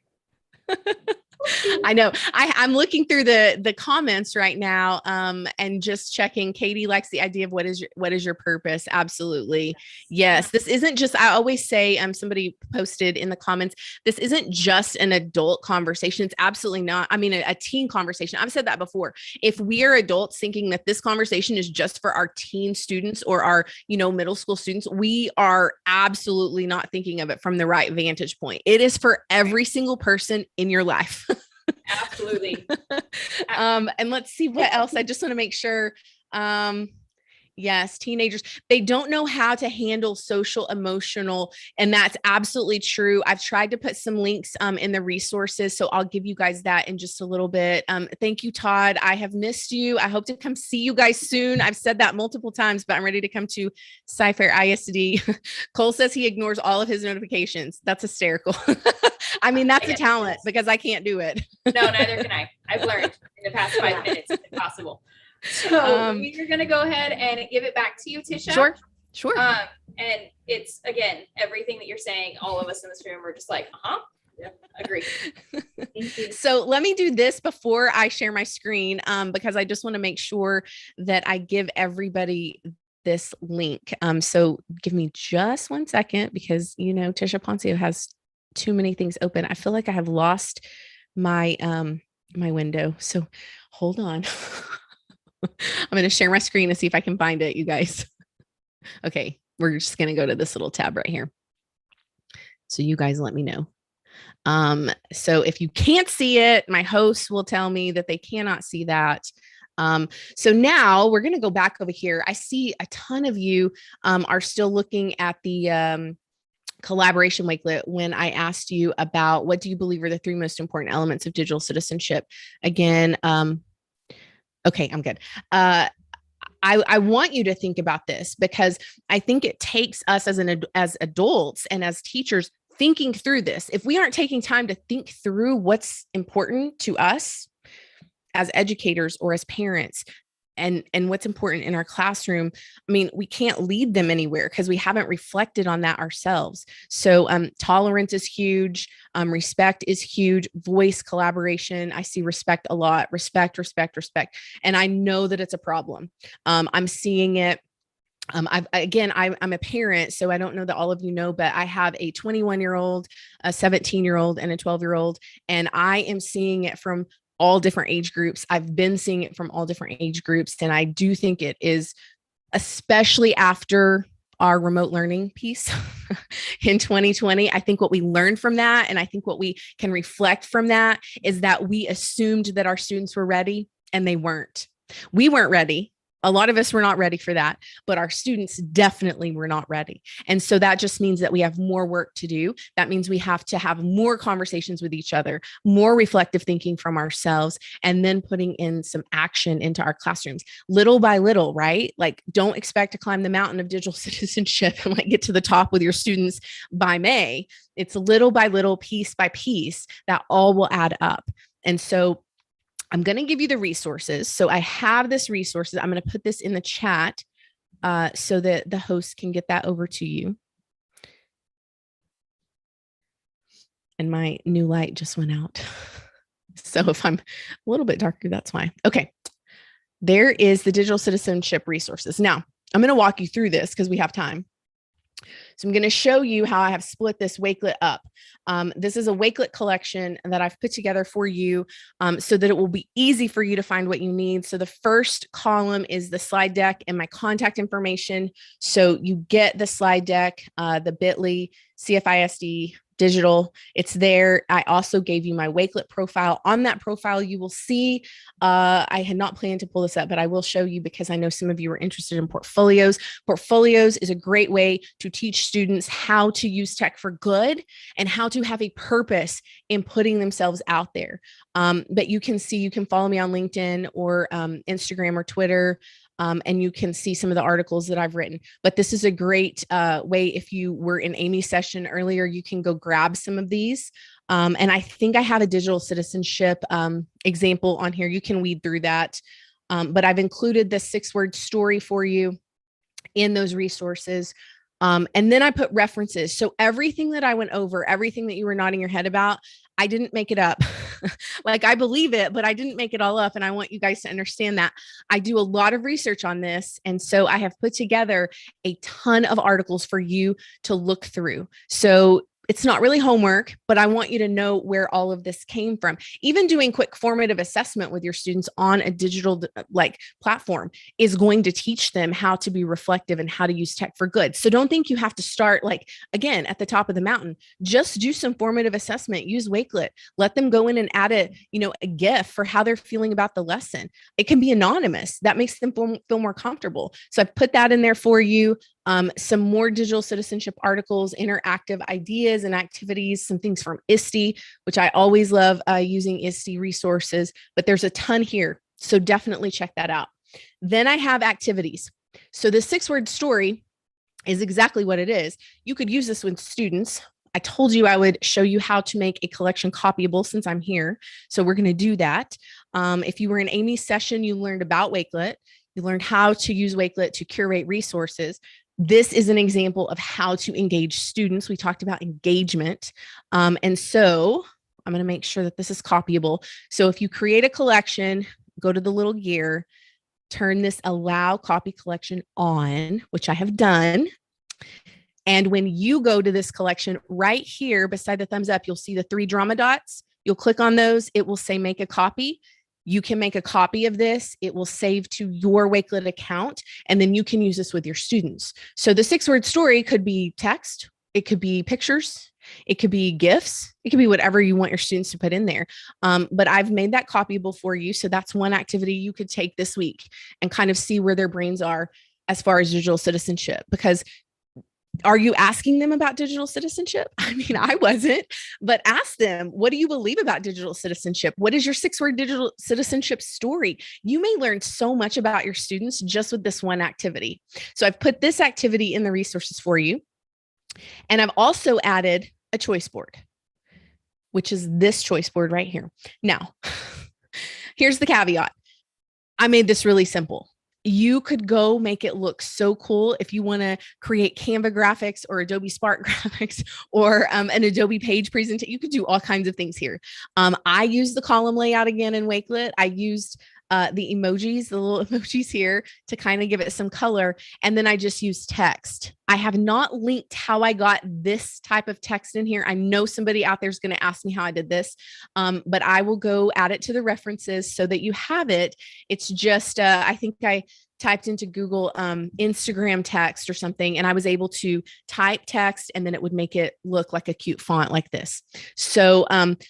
S19: I know. I'm looking through the comments right now, and just checking. Katie likes the idea of what is your purpose. Absolutely. Yes. This isn't just, I always say, somebody posted in the comments, this isn't just an adult conversation. It's absolutely not. I mean, a teen conversation. I've said that before. If we are adults thinking that this conversation is just for our teen students or our, middle school students, we are absolutely not thinking of it from the right vantage point. It is for every single person in your life.
S4: Absolutely.
S19: And let's see what else. I just want to make sure. Yes, teenagers, they don't know how to handle social, emotional, and that's absolutely true. I've tried to put some links in the resources, so I'll give you guys that in just a little bit. Thank you, Todd. I have missed you. I hope to come see you guys soon. I've said that multiple times, but I'm ready to come to Sci-Fair ISD. Cole says he ignores all of his notifications. That's hysterical. I mean, that's a talent because I can't do it.
S4: No, neither can I. I've learned in the past 5 minutes it's impossible. So we're going to go ahead and give it back to you, Tisha.
S19: Sure.
S4: And it's, again, everything that you're saying, all of us in this room are just like, yep, agree.
S19: Thank you. So let me do this before I share my screen, because I just want to make sure that I give everybody this link. So give me just 1 second because, Tisha Poncio has too many things open. I feel like I have lost my, my window. So hold on. I'm going to share my screen and see if I can find it, you guys. Okay. We're just going to go to this little tab right here. So you guys let me know. So if you can't see it, my host will tell me that they cannot see that. So now we're going to go back over here. I see a ton of you are still looking at the collaboration wakelet when I asked you about what do you believe are the 3 most important elements of digital citizenship. Again, okay, I'm good. I want you to think about this because I think it takes us as adults and as teachers thinking through this. If we aren't taking time to think through what's important to us as educators or as parents, and what's important in our classroom, I mean, we can't lead them anywhere because we haven't reflected on that ourselves. So tolerance is huge. Respect is huge. Voice collaboration. I see respect a lot. Respect. And I know that it's a problem. I'm seeing it. I'm a parent, so I don't know that all of you know, but I have a 21-year-old, a 17-year-old, and a 12-year-old, and I am seeing it from all different age groups. I've been seeing it from all different age groups. And I do think it is, especially after our remote learning piece in 2020, I think what we learned from that, and I think what we can reflect from that, is that we assumed that our students were ready and they weren't. We weren't ready. A lot of us were not ready for that, but our students definitely were not ready. And so that just means that we have more work to do. That means we have to have more conversations with each other, more reflective thinking from ourselves, and then putting in some action into our classrooms little by little, right? Like, don't expect to climb the mountain of digital citizenship and like get to the top with your students by May. It's little by little, piece by piece, that all will add up. And so I'm going to give you the resources. So I have this resources. I'm going to put this in the chat so that the host can get that over to you. And my new light just went out. So if I'm a little bit darker, that's why. Okay. There is the digital citizenship resources. Now I'm going to walk you through this because we have time. So I'm going to show you how I have split this wakelet up. This is a wakelet collection that I've put together for you so that it will be easy for you to find what you need. So the first column is the slide deck and my contact information. So you get the slide deck, the bit.ly, CFISD, digital, it's there. I also gave you my wakelet profile. On that profile, you will see, I had not planned to pull this up, but I will show you because I know some of you are interested in portfolios. Portfolios is a great way to teach students how to use tech for good and how to have a purpose in putting themselves out there. But you can see, you can follow me on LinkedIn or Instagram or Twitter. And you can see some of the articles that I've written. But this is a great way. If you were in Amy's session earlier, you can go grab some of these. And I think I have a digital citizenship example on here. You can weed through that. But I've included the 6-word story for you in those resources. And then I put references. So everything that I went over, everything that you were nodding your head about, I didn't make it up. Like, I believe it, but I didn't make it all up. And I want you guys to understand that I do a lot of research on this. And so I have put together a ton of articles for you to look through. So it's not really homework, but I want you to know where all of this came from. Even doing quick formative assessment with your students on a digital platform is going to teach them how to be reflective and how to use tech for good. So don't think you have to start again, at the top of the mountain. Just do some formative assessment, use Wakelet, let them go in and add a GIF for how they're feeling about the lesson. It can be anonymous. That makes them feel more comfortable. So I've put that in there for you. Some more digital citizenship articles, interactive ideas and activities, some things from ISTE, which I always love using ISTE resources, but there's a ton here. So definitely check that out. Then I have activities. So the 6-word story is exactly what it is. You could use this with students. I told you I would show you how to make a collection copyable since I'm here. So we're going to do that. If you were in Amy's session, you learned about Wakelet. You learned how to use Wakelet to curate resources. This is an example of how to engage students. We talked about engagement. And so I'm going to make sure that this is copyable. So if you create a collection, go to the little gear, turn this allow copy collection on, which I have done. And when you go to this collection right here beside the thumbs up, you'll see the 3 drama dots. You'll click on those. It will say make a copy. You can make a copy of this. It will save to your Wakelet account, and then you can use this with your students. So the 6-word story could be text. It could be pictures. It could be gifts. It could be whatever you want your students to put in there. But I've made that copyable for you. So that's one activity you could take this week and kind of see where their brains are as far as digital citizenship. Because are you asking them about digital citizenship? I mean, I wasn't, but ask them, what do you believe about digital citizenship? What is your 6-word digital citizenship story? You may learn so much about your students just with this one activity. So I've put this activity in the resources for you. And I've also added a choice board, which is this choice board right here. Now, here's the caveat. I made this really simple. You could go make it look so cool if you want to create Canva graphics or Adobe Spark graphics or an Adobe page presentation. You could do all kinds of things here. I used the column layout again in Wakelet. I used the emojis, the little emojis here to kind of give it some color. And then I just used text. I have not linked how I got this type of text in here. I know somebody out there is going to ask me how I did this, but I will go add it to the references so that you have it. It's just, I think I typed into Google Instagram text or something, and I was able to type text and then it would make it look like a cute font like this. So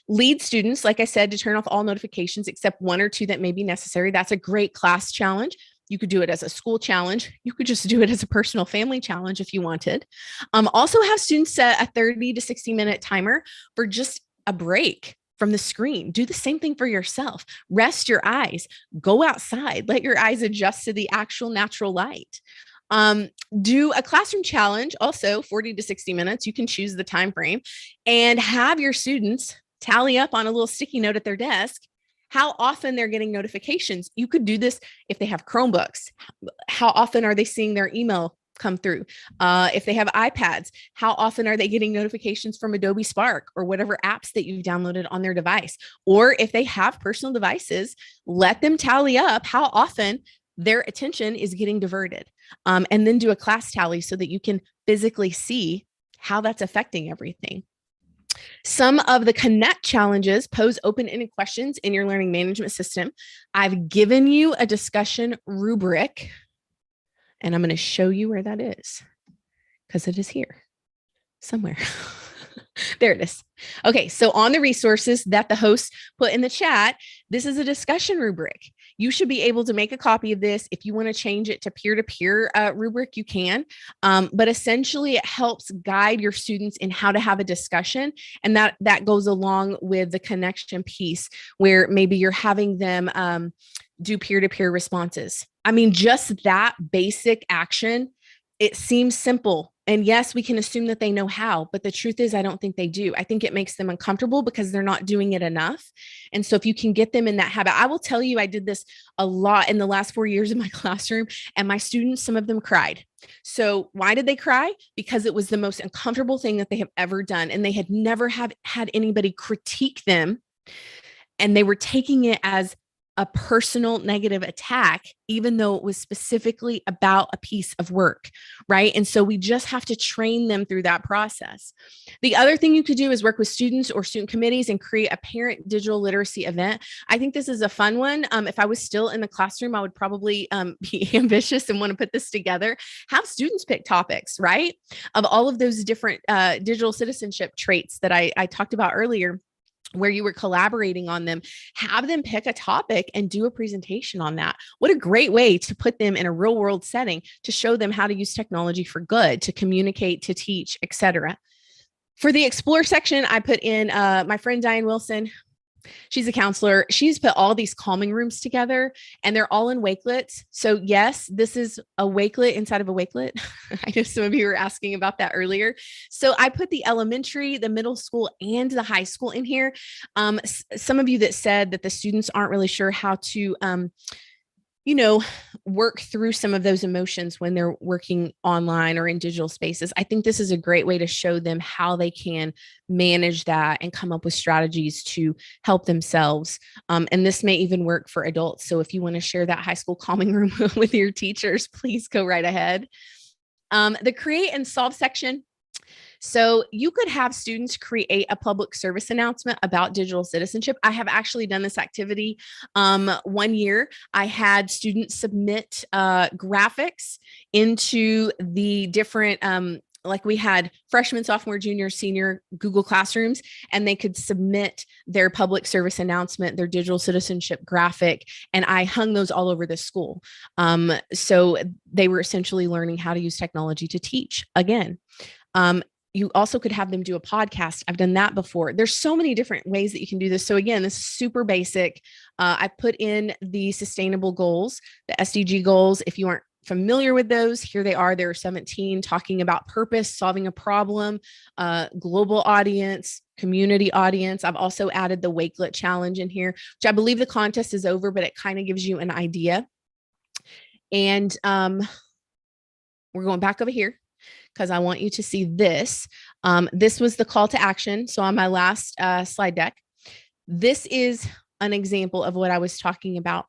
S19: lead students, like I said, to turn off all notifications except 1 or 2 that may be necessary. That's a great class challenge. You could do it as a school challenge. You could just do it as a personal family challenge if you wanted. Also have students set a 30 to 60 minute timer for just a break from the screen. Do the same thing for yourself. Rest your eyes, go outside, let your eyes adjust to the actual natural light. Do a classroom challenge, also 40 to 60 minutes. You can choose the time frame and have your students tally up on a little sticky note at their desk how often they're getting notifications. You could do this if they have Chromebooks. How often are they seeing their email come through? If they have iPads, how often are they getting notifications from Adobe Spark or whatever apps that you've downloaded on their device? Or if they have personal devices, let them tally up how often their attention is getting diverted. And then do a class tally so that you can physically see how that's affecting everything. Some of the Connect challenges pose open-ended questions in your learning management system. I've given you a discussion rubric, and I'm going to show you where that is because it is here somewhere. There it is. Okay, so on the resources that the host put in the chat, this is a discussion rubric. You should be able to make a copy of this. If you want to change it to peer-to-peer rubric, you can. But essentially, it helps guide your students in how to have a discussion. And that goes along with the connection piece where maybe you're having them do peer-to-peer responses. I mean, just that basic action, it seems simple. And yes, we can assume that they know how, but the truth is, I don't think they do. I think it makes them uncomfortable because they're not doing it enough. And so if you can get them in that habit, I will tell you, I did this a lot in the last 4 years in my classroom, and my students, some of them cried. So why did they cry? Because it was the most uncomfortable thing that they have ever done. And they had never had anybody critique them. And they were taking it as a personal negative attack, even though it was specifically about a piece of work, right? And so we just have to train them through that process. The other thing you could do is work with students or student committees and create a parent digital literacy event. I think this is a fun one. If I was still in the classroom, I would probably be ambitious and want to put this together. Have students pick topics, right? Of all of those different digital citizenship traits that I talked about earlier, where you were collaborating on them, have them pick a topic and do a presentation on that. What a great way to put them in a real world setting to show them how to use technology for good, to communicate, to teach, etc. For the explore section, I put in my friend Diane Wilson. She's a counselor. She's put all these calming rooms together and they're all in Wakelets. So yes, this is a Wakelet inside of a Wakelet. I know some of you were asking about that earlier. So I put the elementary, the middle school, and the high school in here. Some of you that said that the students aren't really sure how to, work through some of those emotions when they're working online or in digital spaces. I think this is a great way to show them how they can manage that and come up with strategies to help themselves. And this may even work for adults. So if you want to share that high school calming room with your teachers, please go right ahead. The create and solve section. So you could have students create a public service announcement about digital citizenship. I have actually done this activity. 1 year, I had students submit graphics into the different like we had freshman, sophomore, junior, senior Google Classrooms, and they could submit their public service announcement, their digital citizenship graphic, and I hung those all over the school. So they were essentially learning how to use technology to teach again. You also could have them do a podcast. I've done that before. There's so many different ways that you can do this. So again, this is super basic. I put in the sustainable goals, the SDG goals. If you aren't familiar with those, here they are. There are 17 talking about purpose, solving a problem, global audience, community audience. I've also added the Wakelet challenge in here, which I believe the contest is over, but it kind of gives you an idea. And we're going back over here, because I want you to see this. This was the call to action. So on my last slide deck, this is an example of what I was talking about.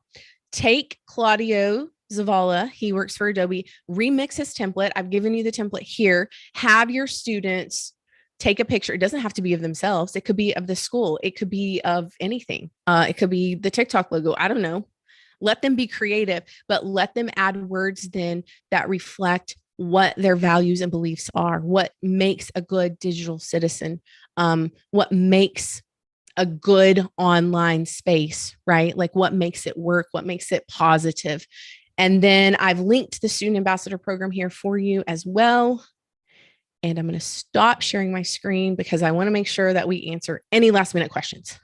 S19: Take Claudio Zavala, he works for Adobe, remix his template. I've given you the template here. Have your students take a picture. It doesn't have to be of themselves. It could be of the school. It could be of anything. It could be the TikTok logo. I don't know. Let them be creative, but let them add words then that reflect what their values and beliefs are, what makes a good digital citizen, what makes a good online space, right? Like what makes it work, what makes it positive. And then I've linked the Student Ambassador Program here for you as well. And I'm going to stop sharing my screen because I want to make sure that we answer any last minute questions.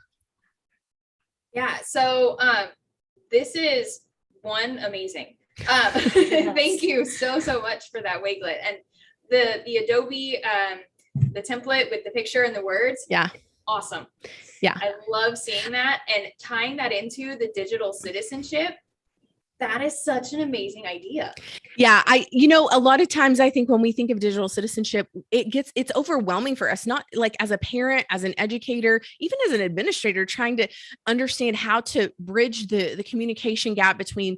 S4: Yeah, so this is amazing. Thank you so much for that, Wakelet. And the Adobe the template with the picture and the words, awesome. I love seeing that and tying that into the digital citizenship. That is such an amazing idea.
S19: Yeah. A lot of times I think when we think of digital citizenship, it's overwhelming for us, not like as a parent, as an educator, even as an administrator, trying to understand how to bridge the communication gap between,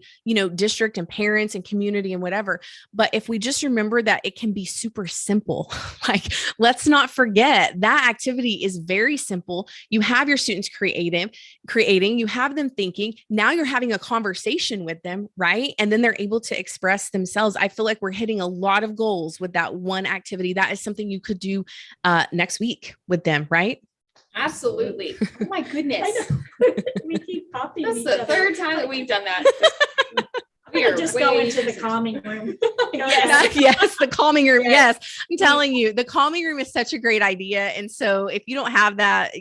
S19: district and parents and community and whatever. But if we just remember that it can be super simple, like, let's not forget that activity is very simple. You have your students creating, you have them thinking, now you're having a conversation with them, right? And then they're able to express themselves. I feel like we're hitting a lot of goals with that one activity. That is something you could do next week with them, right?
S4: Absolutely. Oh my goodness.
S5: We keep copying.
S4: That's the third time that we've done that.
S5: We just go into the calming room.
S19: Yes, the calming room. Yes. I'm telling you, the calming room is such a great idea. And so if you don't have that,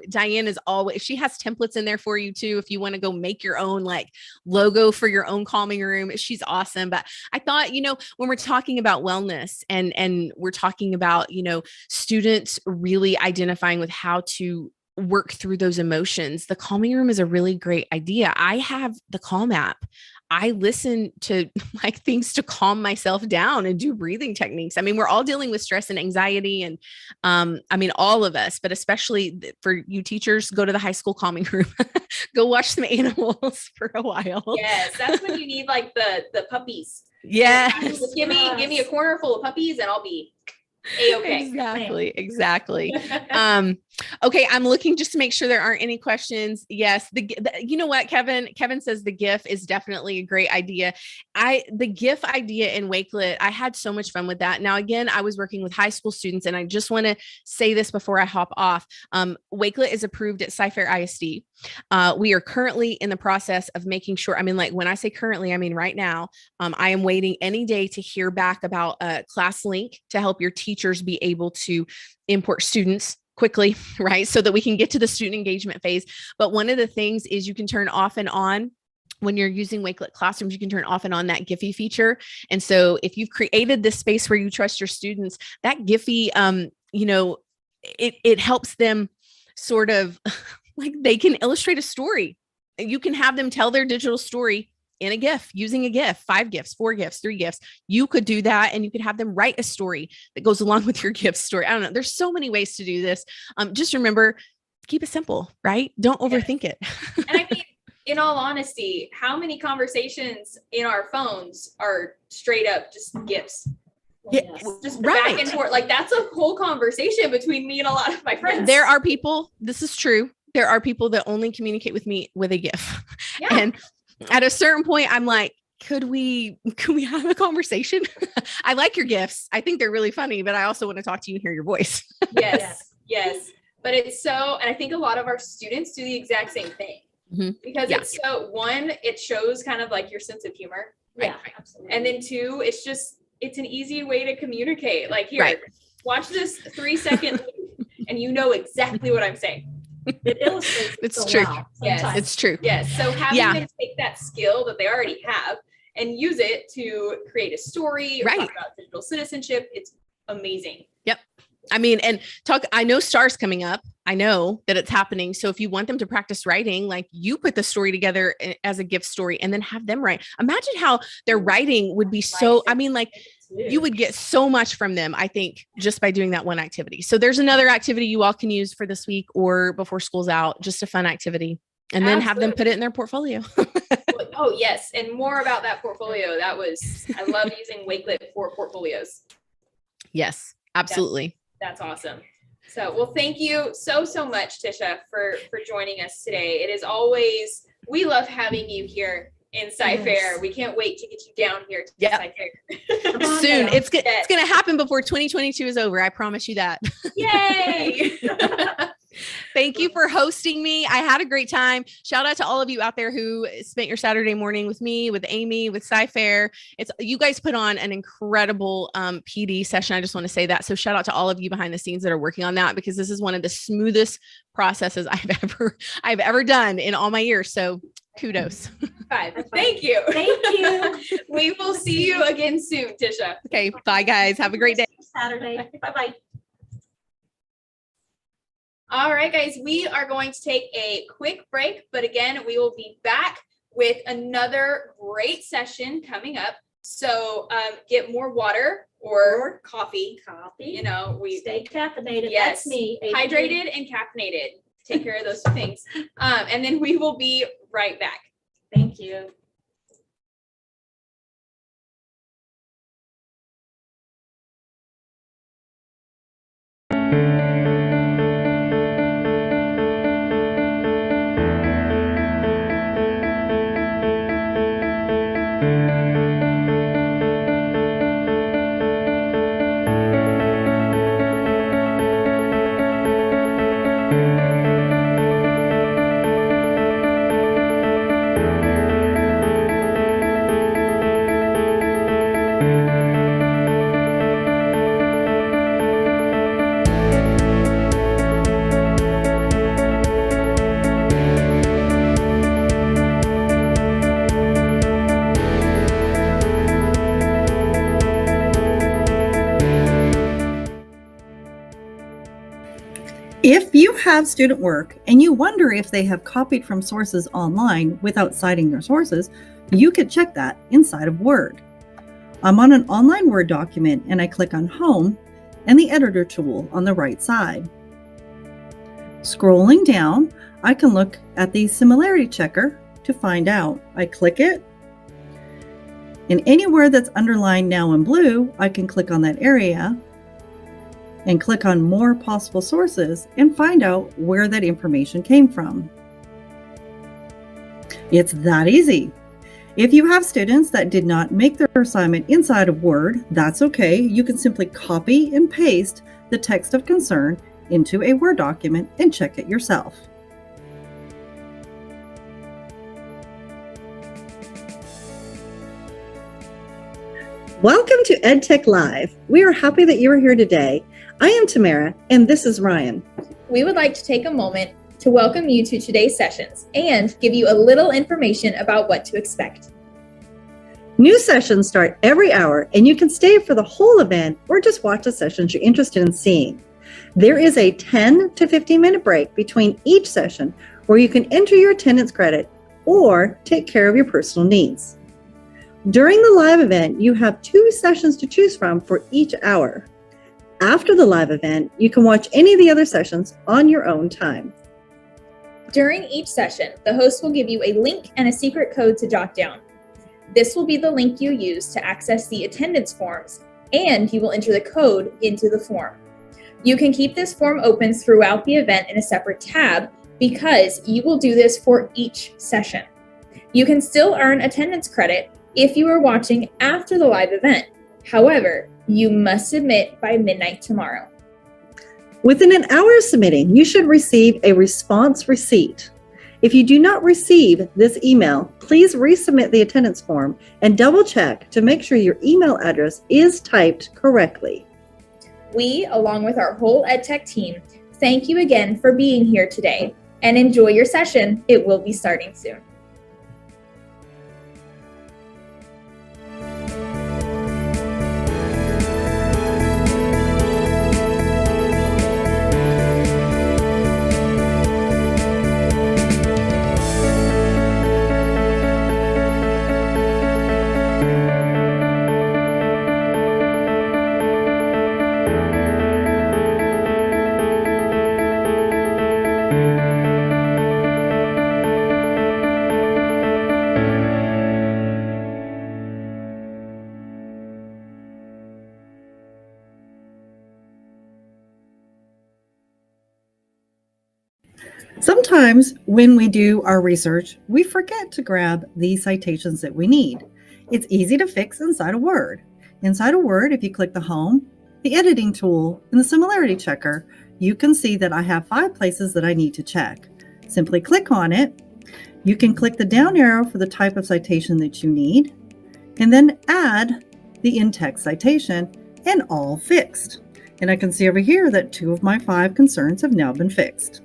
S19: Diane is always, she has templates in there for you too. If you want to go make your own like logo for your own calming room, she's awesome. But I thought, when we're talking about wellness and we're talking about, students really identifying with how to work through those emotions, the calming room is a really great idea. I have the Calm app. I listen to like things to calm myself down and do breathing techniques. I mean, we're all dealing with stress and anxiety and all of us, but especially for you teachers, go to the high school calming room, go watch some animals for a while.
S4: Yes. That's when you need like the puppies.
S19: Yes.
S4: Just give me a corner full of puppies and I'll be A-okay.
S19: Exactly. Okay. I'm looking just to make sure there aren't any questions. Yes. You know what, Kevin says the GIF is definitely a great idea. The GIF idea in Wakelet, I had so much fun with that. Now, again, I was working with high school students and I just want to say this before I hop off. Wakelet is approved at Sci-Fair ISD. We are currently in the process of making sure, when I say currently, I mean right now, I am waiting any day to hear back about a class link to help your teachers be able to import students quickly, right? So that we can get to the student engagement phase. But one of the things is you can turn off and on when you're using Wakelet Classrooms, you can turn off and on that Giphy feature. And so if you've created this space where you trust your students, that Giphy, it helps them sort of like they can illustrate a story. You can have them tell their digital story in a GIF, using a GIF, 5 GIFs, 4 GIFs, 3 GIFs. You could do that and you could have them write a story that goes along with your GIF story. I don't know. There's so many ways to do this. Just remember, keep it simple, right? Don't overthink it.
S4: And in all honesty, how many conversations in our phones are straight up just GIFs? Just back and forth. Like that's a whole conversation between me and a lot of my friends.
S19: There are people, this is true. There are people that only communicate with me with a GIF. Yeah. And at a certain point, I'm like, could we have a conversation? I like your gifts. I think they're really funny, but I also want to talk to you and hear your voice.
S4: Yes. But it's so, and I think a lot of our students do the exact same thing because it's so, one, it shows kind of like your sense of humor.
S5: Yeah, absolutely.
S4: And then two, it's an easy way to communicate. Like, here, watch this 3-second and you know exactly what I'm saying.
S5: It illustrates.
S19: It's true.
S4: Yes,
S19: it's true.
S4: Yes. So having them take that skill that they already have and use it to create a story or talk about digital citizenship, it's amazing.
S19: Yep. I mean, and I know STAR's coming up. I know that it's happening. So if you want them to practice writing, like, you put the story together as a gift story and then have them write. Imagine how their writing would be so, I mean, like, you would get so much from them, I think, just by doing that one activity. So there's another activity you all can use for this week or before school's out, just a fun activity, and then have them put it in their portfolio.
S4: Oh, yes. And more about that portfolio. I love using Wakelet for portfolios.
S19: Yes, absolutely.
S4: That's awesome. So, well, thank you so much, Tisha, for joining us today. It is always, we love having you here in Sci-Fair. We can't wait to get you down here to Sci-Fair.
S19: Soon. It's going to happen before 2022 is over. I promise you that.
S4: Yay!
S19: Thank you for hosting me. I had a great time. Shout out to all of you out there who spent your Saturday morning with me, with Amy, with Sci-Fair. You guys put on an incredible PD session. I just want to say that. So shout out to all of you behind the scenes that are working on that, because this is one of the smoothest processes I've ever done in all my years. So kudos.
S4: Thank you. Thank you. We will see you again soon, Tisha.
S19: Okay. Bye, guys. Have a great day.
S5: Saturday. Bye-bye.
S4: All right, guys, we are going to take a quick break, but again, we will be back with another great session coming up. So get more water or coffee. You know, we
S5: stay caffeinated.
S4: Yes,
S5: that's me.
S4: Hydrated and caffeinated. Take care of those two things. And then we will be right back.
S5: Thank you.
S2: If you have student work and you wonder if they have copied from sources online without citing their sources, you could check that inside of Word. I'm on an online Word document and I click on Home and the Editor tool on the right side. Scrolling down, I can look at the similarity checker to find out. I click it, and anywhere that's underlined now in blue, I can click on that area and click on more possible sources and find out where that information came from. It's that easy. If you have students that did not make their assignment inside of Word, that's okay. You can simply copy and paste the text of concern into a Word document and check it yourself. Welcome to EdTech Live. We are happy that you are here today. I am Tamara, and this is Ryan.
S3: We would like to take a moment to welcome you to today's sessions and give you a little information about what to expect.
S2: New sessions start every hour, and you can stay for the whole event or just watch the sessions you're interested in seeing. There is a 10 to 15 minute break between each session where you can enter your attendance credit or take care of your personal needs. During the live event, you have 2 sessions to choose from for each hour. After the live event, you can watch any of the other sessions on your own time.
S3: During each session, the host will give you a link and a secret code to jot down. This will be the link you use to access the attendance forms, and you will enter the code into the form. You can keep this form open throughout the event in a separate tab because you will do this for each session. You can still earn attendance credit if you are watching after the live event. However, you must submit by midnight tomorrow.
S2: Within an hour of submitting, you should receive a response receipt. If you do not receive this email, please resubmit the attendance form and double check to make sure your email address is typed correctly.
S3: We, along with our whole EdTech team, thank you again for being here today and enjoy your session. It will be starting soon.
S2: Sometimes when we do our research, we forget to grab the citations that we need. It's easy to fix inside of Word. Inside of Word, if you click the Home, the Editing tool, and the Similarity Checker, you can see that I have 5 places that I need to check. Simply click on it. You can click the down arrow for the type of citation that you need, and then add the in-text citation, and all fixed. And I can see over here that 2 of my 5 concerns have now been fixed.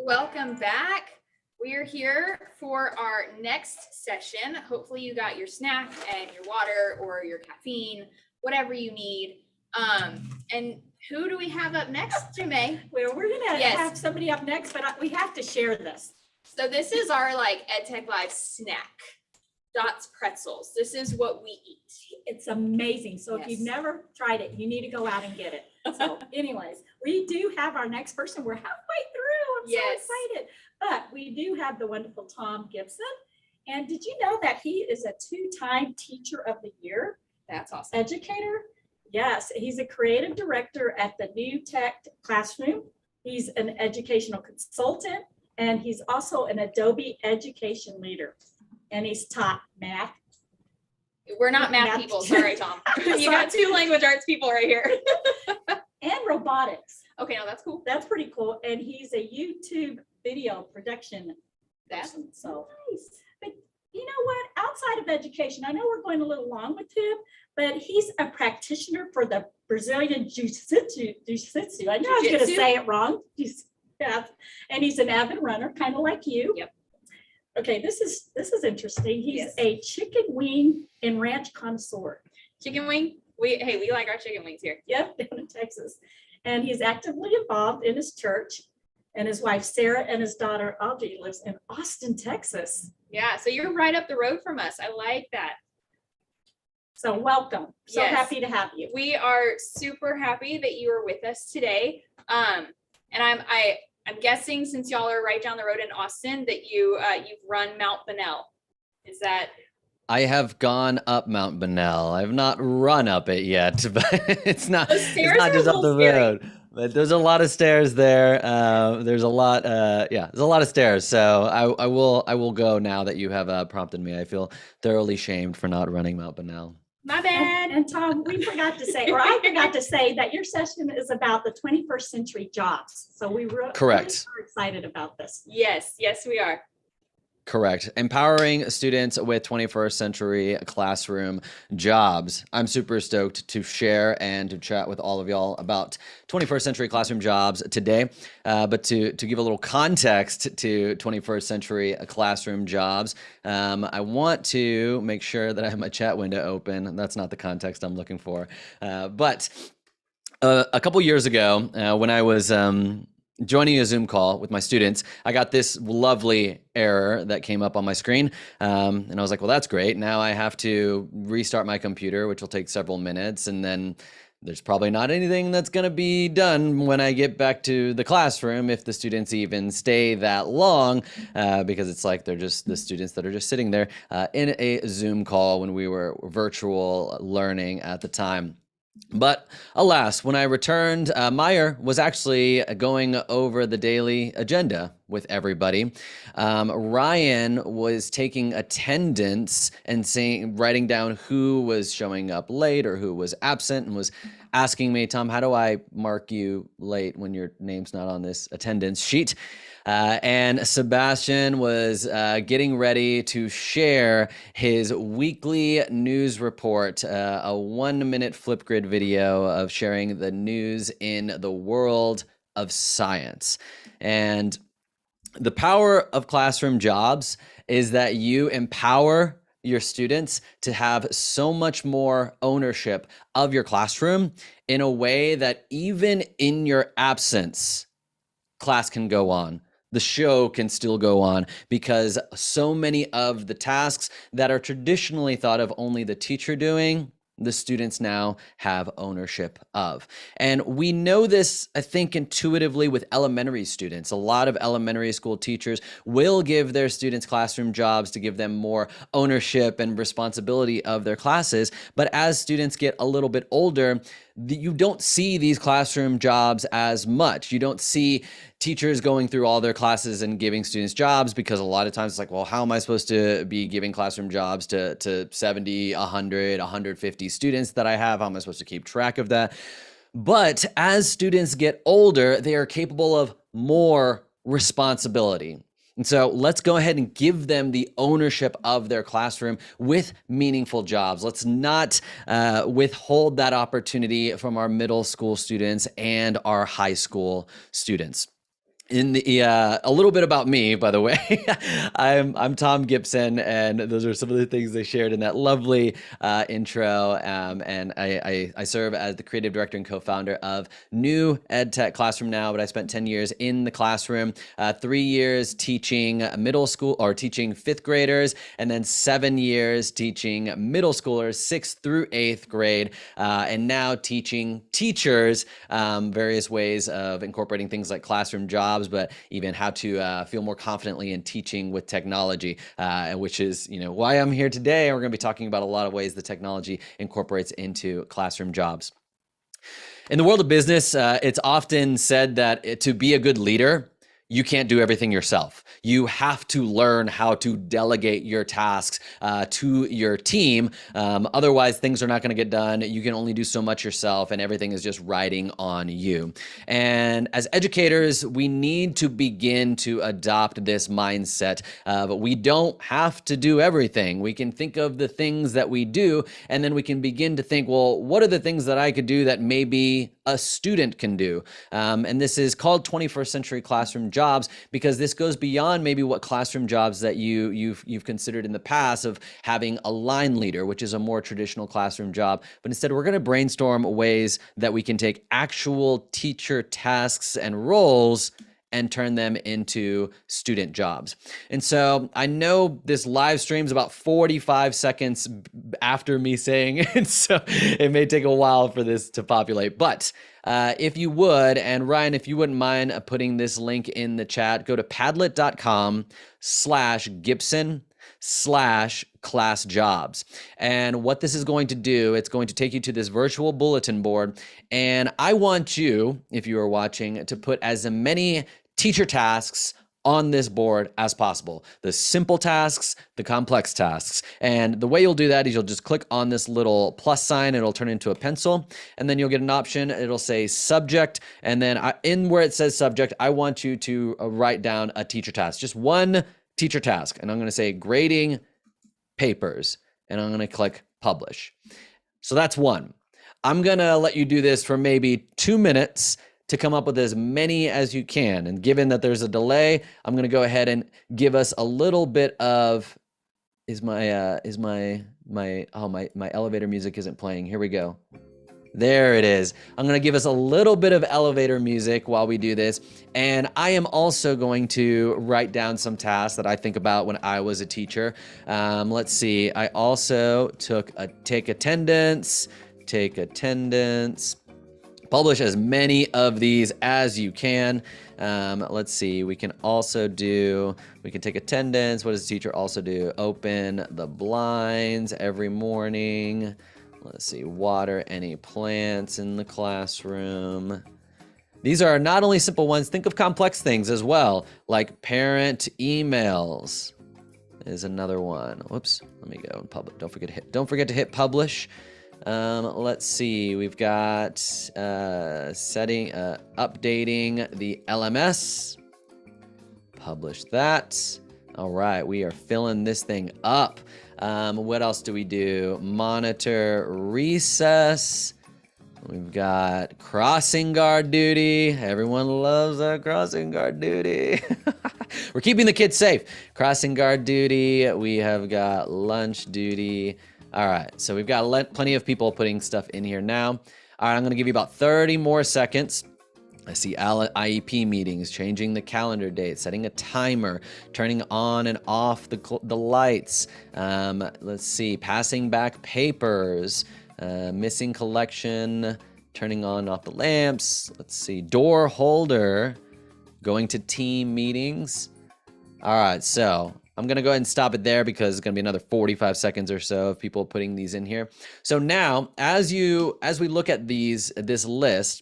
S4: Welcome back. We're here for our next session. Hopefully you got your snack and your water or your caffeine, whatever you need. And who do we have up next, Jamae?
S5: Well, we're gonna have somebody up next, but we have to share this.
S4: So this is our EdTech Live snack. Dots pretzels. This is what we eat.
S5: It's amazing. So if you've never tried it, you need to go out and get it. So anyways, we do have our next person. We're halfway through. I'm so excited. But we do have the wonderful Thom Gibson. And did you know that he is a 2-time Teacher of the Year?
S4: That's awesome.
S5: Educator. Yes, he's a creative director at the New Tech Classroom. He's an educational consultant, and he's also an Adobe education leader. And he's taught math.
S4: We're not math people. Sorry, Thom. You got 2 language arts people right here.
S5: And robotics.
S4: Okay, now that's cool.
S5: That's pretty cool. And he's a YouTube video production person. So nice. But you know what? Outside of education, I know we're going a little long with him, but he's a practitioner for the Brazilian Jiu-Jitsu. I knew I was going to say it wrong. And he's an avid runner, kind of like you.
S4: Yep.
S5: Okay, this is interesting. He's a chicken wing and ranch connoisseur.
S4: Chicken wing? We like our chicken wings here.
S5: Yep, down in Texas. And he's actively involved in his church. And his wife, Sarah, and his daughter, Audrey, lives in Austin, Texas.
S4: Yeah, so you're right up the road from us. I like that.
S5: So welcome. So happy to have you.
S4: We are super happy that you are with us today. And I'm guessing, since y'all are right down the road in Austin, that you've run Mount Bunnell. Is that?
S20: I have gone up Mount Bunnell. I have not run up it yet, but it's not just up the road. But there's a lot of stairs there. There's a lot. There's a lot of stairs. So I will go now that you have prompted me. I feel thoroughly shamed for not running Mount Bunnell.
S4: My bad.
S5: And Thom, we forgot to say, or I forgot to say, that your session is about the 21st century jobs. So we really are excited about this.
S4: Yes, we are.
S20: Correct. Empowering students with 21st century classroom jobs. I'm super stoked to share and to chat with all of y'all about 21st century classroom jobs today. But to give a little context to 21st century classroom jobs, I want to make sure that I have my chat window open. That's not the context I'm looking for. But a couple years ago, when I was joining a Zoom call with my students, I got this lovely error that came up on my screen. And I was like, well, that's great. Now I have to restart my computer, which will take several minutes. And then there's probably not anything that's going to be done when I get back to the classroom if the students even stay that long, because it's like they're just the students that are just sitting there in a Zoom call when we were virtual learning at the time. But alas, when I returned, Meyer was actually going over the daily agenda with everybody. Ryan was taking attendance and writing down who was showing up late or who was absent, and was asking me, Tom, how do I mark you late when your name's not on this attendance sheet? And Sebastian was getting ready to share his weekly news report, a 1-minute Flipgrid video of sharing the news in the world of science. And the power of classroom jobs is that you empower your students to have so much more ownership of your classroom in a way that even in your absence, class can go on. The show can still go on, because so many of the tasks that are traditionally thought of only the teacher doing, the students now have ownership of. And we know this, I think, intuitively with elementary students. A lot of elementary school teachers will give their students classroom jobs to give them more ownership and responsibility of their classes. But as students get a little bit older, you don't see these classroom jobs as much. You don't see teachers going through all their classes and giving students jobs, because a lot of times it's like, well, how am I supposed to be giving classroom jobs to 70, 100, 150 students that I have? How am I supposed to keep track of that? But as students get older, they are capable of more responsibility. And so let's go ahead and give them the ownership of their classroom with meaningful jobs. Let's not withhold that opportunity from our middle school students and our high school students. In the a little bit about me, by the way, I'm Thom Gibson, and those are some of the things they shared in that lovely intro. And I serve as the creative director and co-founder of New EdTech Classroom Now. But I spent 10 years in the classroom, 3 years teaching middle school or teaching 5th graders, and then 7 years teaching middle schoolers 6th through 8th grade, and now teaching teachers various ways of incorporating things like classroom jobs, but even how to feel more confidently in teaching with technology, which is, why I'm here today. We're going to be talking about a lot of ways the technology incorporates into classroom jobs. In the world of business, it's often said that to be a good leader, you can't do everything yourself. You have to learn how to delegate your tasks to your team. Otherwise, things are not going to get done. You can only do so much yourself, and everything is just riding on you. And as educators, we need to begin to adopt this mindset. But we don't have to do everything. We can think of the things that we do, and then we can begin to think, well, what are the things that I could do that maybe a student can do? And this is called 21st century classroom jobs, because this goes beyond maybe what classroom jobs that you've considered in the past of having a line leader, which is a more traditional classroom job. But instead, we're going to brainstorm ways that we can take actual teacher tasks and roles and turn them into student jobs. And so I know this live stream is about 45 seconds after me saying it, so it may take a while for this to populate. But if you would, and Ryan, if you wouldn't mind putting this link in the chat, go to padlet.com/Gibson/class jobs. And what this is going to do, it's going to take you to this virtual bulletin board. And I want you, if you are watching, to put as many teacher tasks on this board as possible. The simple tasks, the complex tasks. And the way you'll do that is you'll just click on this little plus sign, it'll turn into a pencil, and then you'll get an option, it'll say subject, and then in where it says subject, I want you to write down a teacher task, just one teacher task, and I'm going to say grading papers, and I'm going to click publish. So that's one. I'm going to let you do this for maybe 2 minutes to come up with as many as you can. And given that there's a delay, I'm going to go ahead and give us a little bit of, my elevator music isn't playing. Here we go. There it is. I'm going to give us a little bit of elevator music while we do this. And I am also going to write down some tasks that I think about when I was a teacher. Let's see. I also take attendance, publish as many of these as you can. Let's see. We can take attendance. What does the teacher also do? Open the blinds every morning. Let's see, water any plants in the classroom. These are not only simple ones, think of complex things as well, like parent emails is another one. Whoops, let me go and publish. Don't forget to hit publish. Let's see, we've got updating the LMS. Publish that. All right, we are filling this thing up. What else do we do? Monitor recess. We've got crossing guard duty. Everyone loves our crossing guard duty. We're keeping the kids safe. Crossing guard duty. We have got lunch duty. All right, so we've got plenty of people putting stuff in here now. All right, I'm going to give you about 30 more seconds. I see IEP meetings, changing the calendar date, setting a timer, turning on and off the lights. Let's see, passing back papers, missing collection, turning on and off the lamps. Let's see, door holder, going to team meetings. All right, so I'm going to go ahead and stop it there because it's going to be another 45 seconds or so of people putting these in here. So now, as we look at this list,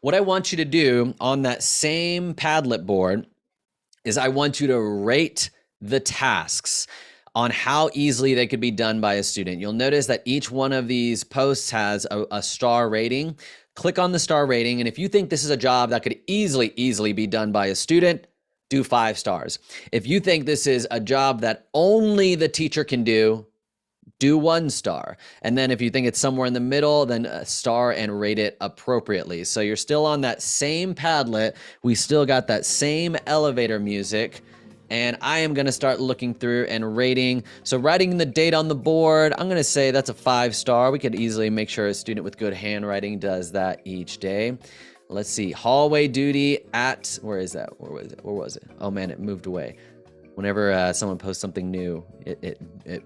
S20: what I want you to do on that same Padlet board is I want you to rate the tasks on how easily they could be done by a student. You'll notice that each one of these posts has a star rating. Click on the star rating, and if you think this is a job that could easily be done by a student, do 5 stars. If you think this is a job that only the teacher can do 1 star. And then if you think it's somewhere in the middle, then a star and rate it appropriately. So you're still on that same Padlet. We still got that same elevator music. And I am going to start looking through and rating. So writing the date on the board, I'm going to say that's a 5 star. We could easily make sure a student with good handwriting does that each day. Let's see. Hallway duty at, where is that? Where was it? Oh man, it moved away. Whenever someone posts something new, it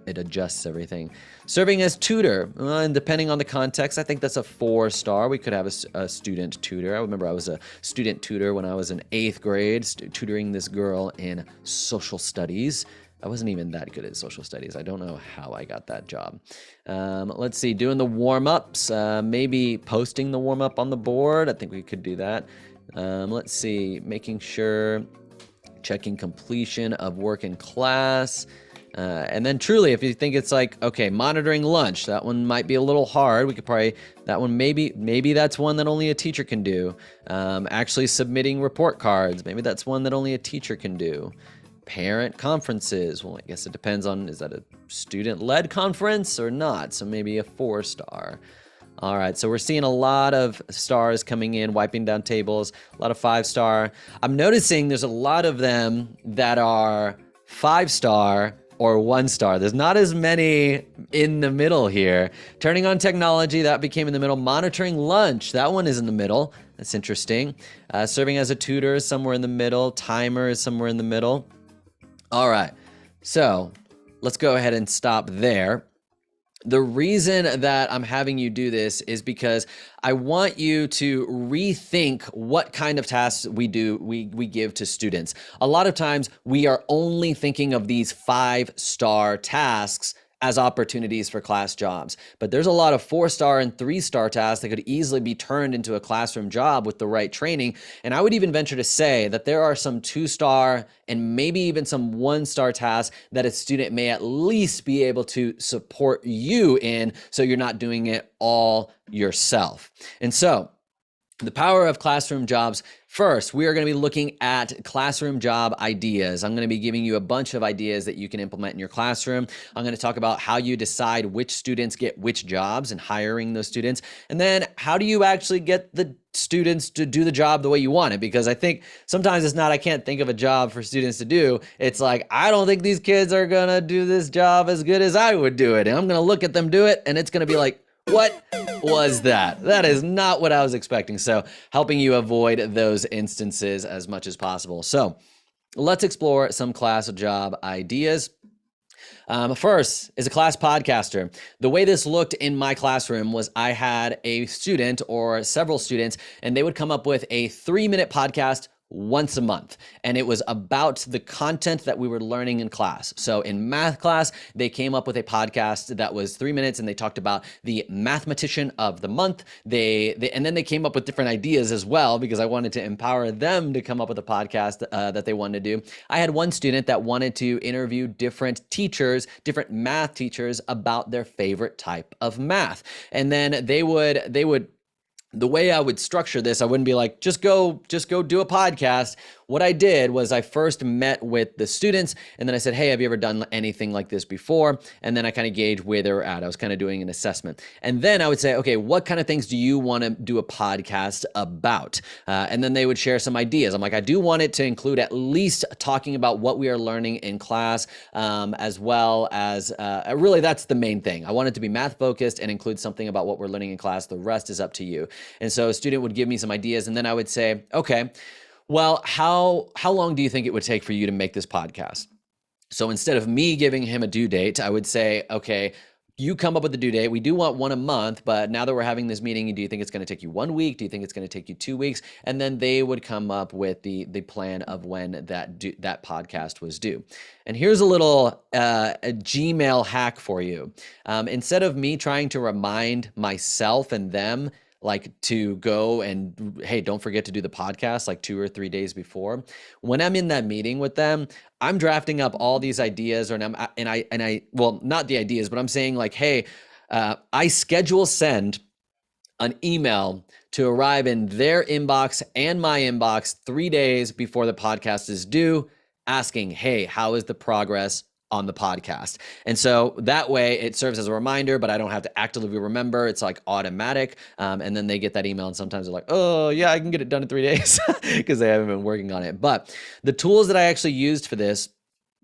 S20: adjusts everything. Serving as tutor, and depending on the context, I think that's a 4 star. We could have a student tutor. I remember I was a student tutor when I was in 8th grade, tutoring this girl in social studies. I wasn't even that good at social studies. I don't know how I got that job. Let's see, doing the warm-ups, maybe posting the warm-up on the board. I think we could do that. Let's see, making sure, checking completion of work in class. And then truly, if you think it's like, okay, monitoring lunch, that one might be a little hard. We could probably, that one, maybe that's one that only a teacher can do. Actually submitting report cards, maybe that's one that only a teacher can do. Parent conferences, well, I guess it depends on, is that a student-led conference or not? So maybe a 4 star. All right, so we're seeing a lot of stars coming in, wiping down tables, a lot of 5 star. I'm noticing there's a lot of them that are 5 star or 1 star. There's not as many in the middle here. Turning on technology, that became in the middle. Monitoring lunch, that one is in the middle. That's interesting. Serving as a tutor is somewhere in the middle. Timer is somewhere in the middle. All right, so let's go ahead and stop there. The reason that I'm having you do this is because I want you to rethink what kind of tasks we give to students. A lot of times we are only thinking of these 5-star tasks as opportunities for class jobs. But there's a lot of 4-star and 3-star tasks that could easily be turned into a classroom job with the right training. And I would even venture to say that there are some 2-star and maybe even some 1-star tasks that a student may at least be able to support you in, so you're not doing it all yourself. And so The power of classroom jobs. First, we are going to be looking at classroom job ideas. I'm going to be giving you a bunch of ideas that you can implement in your classroom. I'm going to talk about how you decide which students get which jobs and hiring those students. And then how do you actually get the students to do the job the way you want it? Because I think sometimes it's not, I can't think of a job for students to do. It's like, I don't think these kids are going to do this job as good as I would do it. And I'm going to look at them do it, and it's going to be like, what was that? That is not what I was expecting. So helping you avoid those instances as much as possible. So let's explore some class job ideas. First is a class podcaster. The way this looked in my classroom was I had a student or several students, and they would come up with a 3-minute podcast once a month. And it was about the content that we were learning in class. So in math class, they came up with a podcast that was 3 minutes, and they talked about the mathematician of the month. And then they came up with different ideas as well, because I wanted to empower them to come up with a podcast that they wanted to do. I had one student that wanted to interview different teachers, different math teachers, about their favorite type of math. And then they would the way I would structure this, I wouldn't be like, just go do a podcast. What I did was I first met with the students, and then I said, hey, have you ever done anything like this before? And then I kind of gauged where they were at. I was kind of doing an assessment. And then I would say, okay, what kind of things do you want to do a podcast about? And then they would share some ideas. I'm like, I do want it to include at least talking about what we are learning in class, as well as, really that's the main thing. I want it to be math focused and include something about what we're learning in class. The rest is up to you. And so a student would give me some ideas, and then I would say, okay, well, how long do you think it would take for you to make this podcast? So instead of me giving him a due date, I would say, okay, you come up with the due date. We do want one a month, but now that we're having this meeting, do you think it's going to take you 1 week? Do you think it's going to take you 2 weeks? And then they would come up with the plan of when that podcast was due. And here's a little a Gmail hack for you. Instead of me trying to remind myself and them, like to go and, hey, don't forget to do the podcast like 2 or 3 days before. When I'm in that meeting with them, I'm drafting up all these ideas, well, not the ideas, but I'm saying like, hey, I schedule send an email to arrive in their inbox and my inbox 3 days before the podcast is due, asking, hey, how is the progress on the podcast? And so that way it serves as a reminder, but I don't have to actively remember. It's like automatic. And then they get that email, and sometimes they're like, oh yeah, I can get it done in 3 days because they haven't been working on it. But the tools that I actually used for this,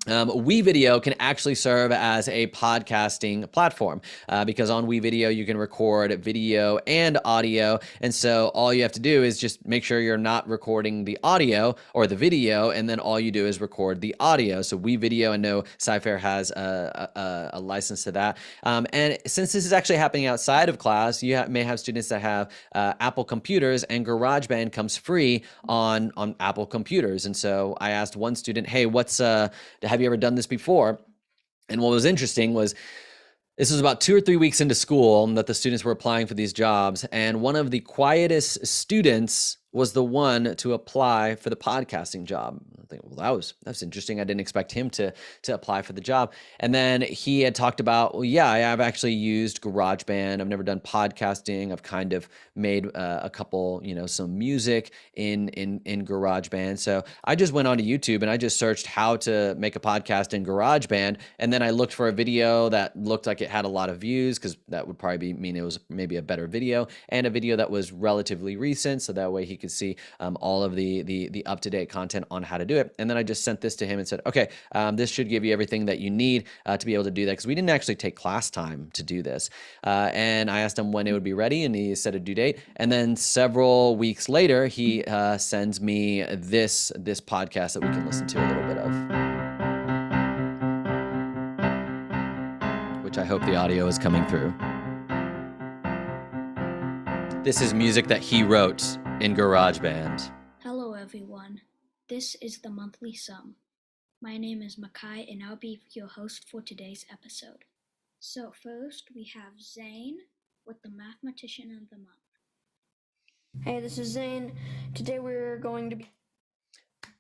S20: WeVideo can actually serve as a podcasting platform, because on WeVideo you can record video and audio. And so all you have to do is just make sure you're not recording the audio or the video, and then all you do is record the audio. So WeVideo, I know Sci-Fair has a license to that. And since this is actually happening outside of class, you may have students that have Apple computers, and GarageBand comes free on Apple computers. And so I asked one student, hey, have you ever done this before? And what was interesting was this was about 2 or 3 weeks into school that the students were applying for these jobs. And one of the quietest students was the one to apply for the podcasting job. I think, well, that's interesting. I didn't expect him to apply for the job. And then he had talked about, well, yeah, I've actually used GarageBand. I've never done podcasting. I've kind of made a couple, some music in GarageBand. So I just went onto YouTube and I just searched how to make a podcast in GarageBand. And then I looked for a video that looked like it had a lot of views, because that would probably mean it was maybe a better video, and a video that was relatively recent. So that way he could see all of the up-to-date content on how to do it. And then I just sent this to him and said, okay, this should give you everything that you need to be able to do that, because we didn't actually take class time to do this. And I asked him when it would be ready, and he set a due date. And then several weeks later, he sends me this podcast that we can listen to a little bit of, which I hope the audio is coming through. This is music that he wrote in GarageBand.
S21: Hello everyone, this is the Monthly Sum. My name is Makai, and I'll be your host for today's episode. So first we have Zane with the Mathematician of the Month.
S22: Hey, this is Zane. Today we're going to be...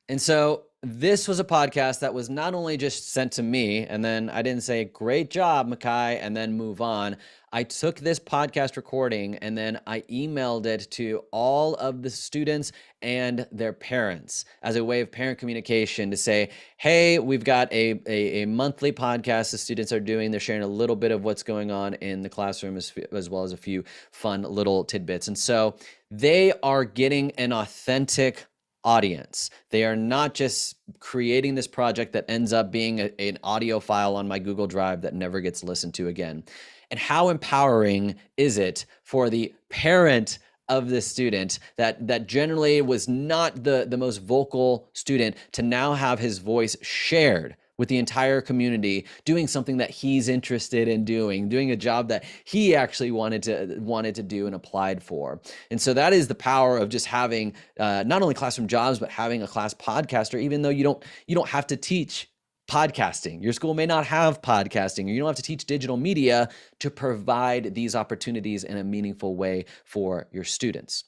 S20: And so this was a podcast that was not only just sent to me, and then I didn't say, great job, Makai, and then move on. I took this podcast recording and then I emailed it to all of the students and their parents as a way of parent communication to say, hey, we've got a monthly podcast the students are doing. They're sharing a little bit of what's going on in the classroom as well as a few fun little tidbits. And so they are getting an authentic audience. They are not just creating this project that ends up being an audio file on my Google Drive that never gets listened to again. And how empowering is it for the parent of the student that generally was not the most vocal student to now have his voice shared with the entire community, doing something that he's interested in doing a job that he actually wanted to do and applied for. And so that is the power of just having not only classroom jobs, but having a class podcaster, even though you don't have to teach podcasting. Your school may not have podcasting, or you don't have to teach digital media to provide these opportunities in a meaningful way for your students.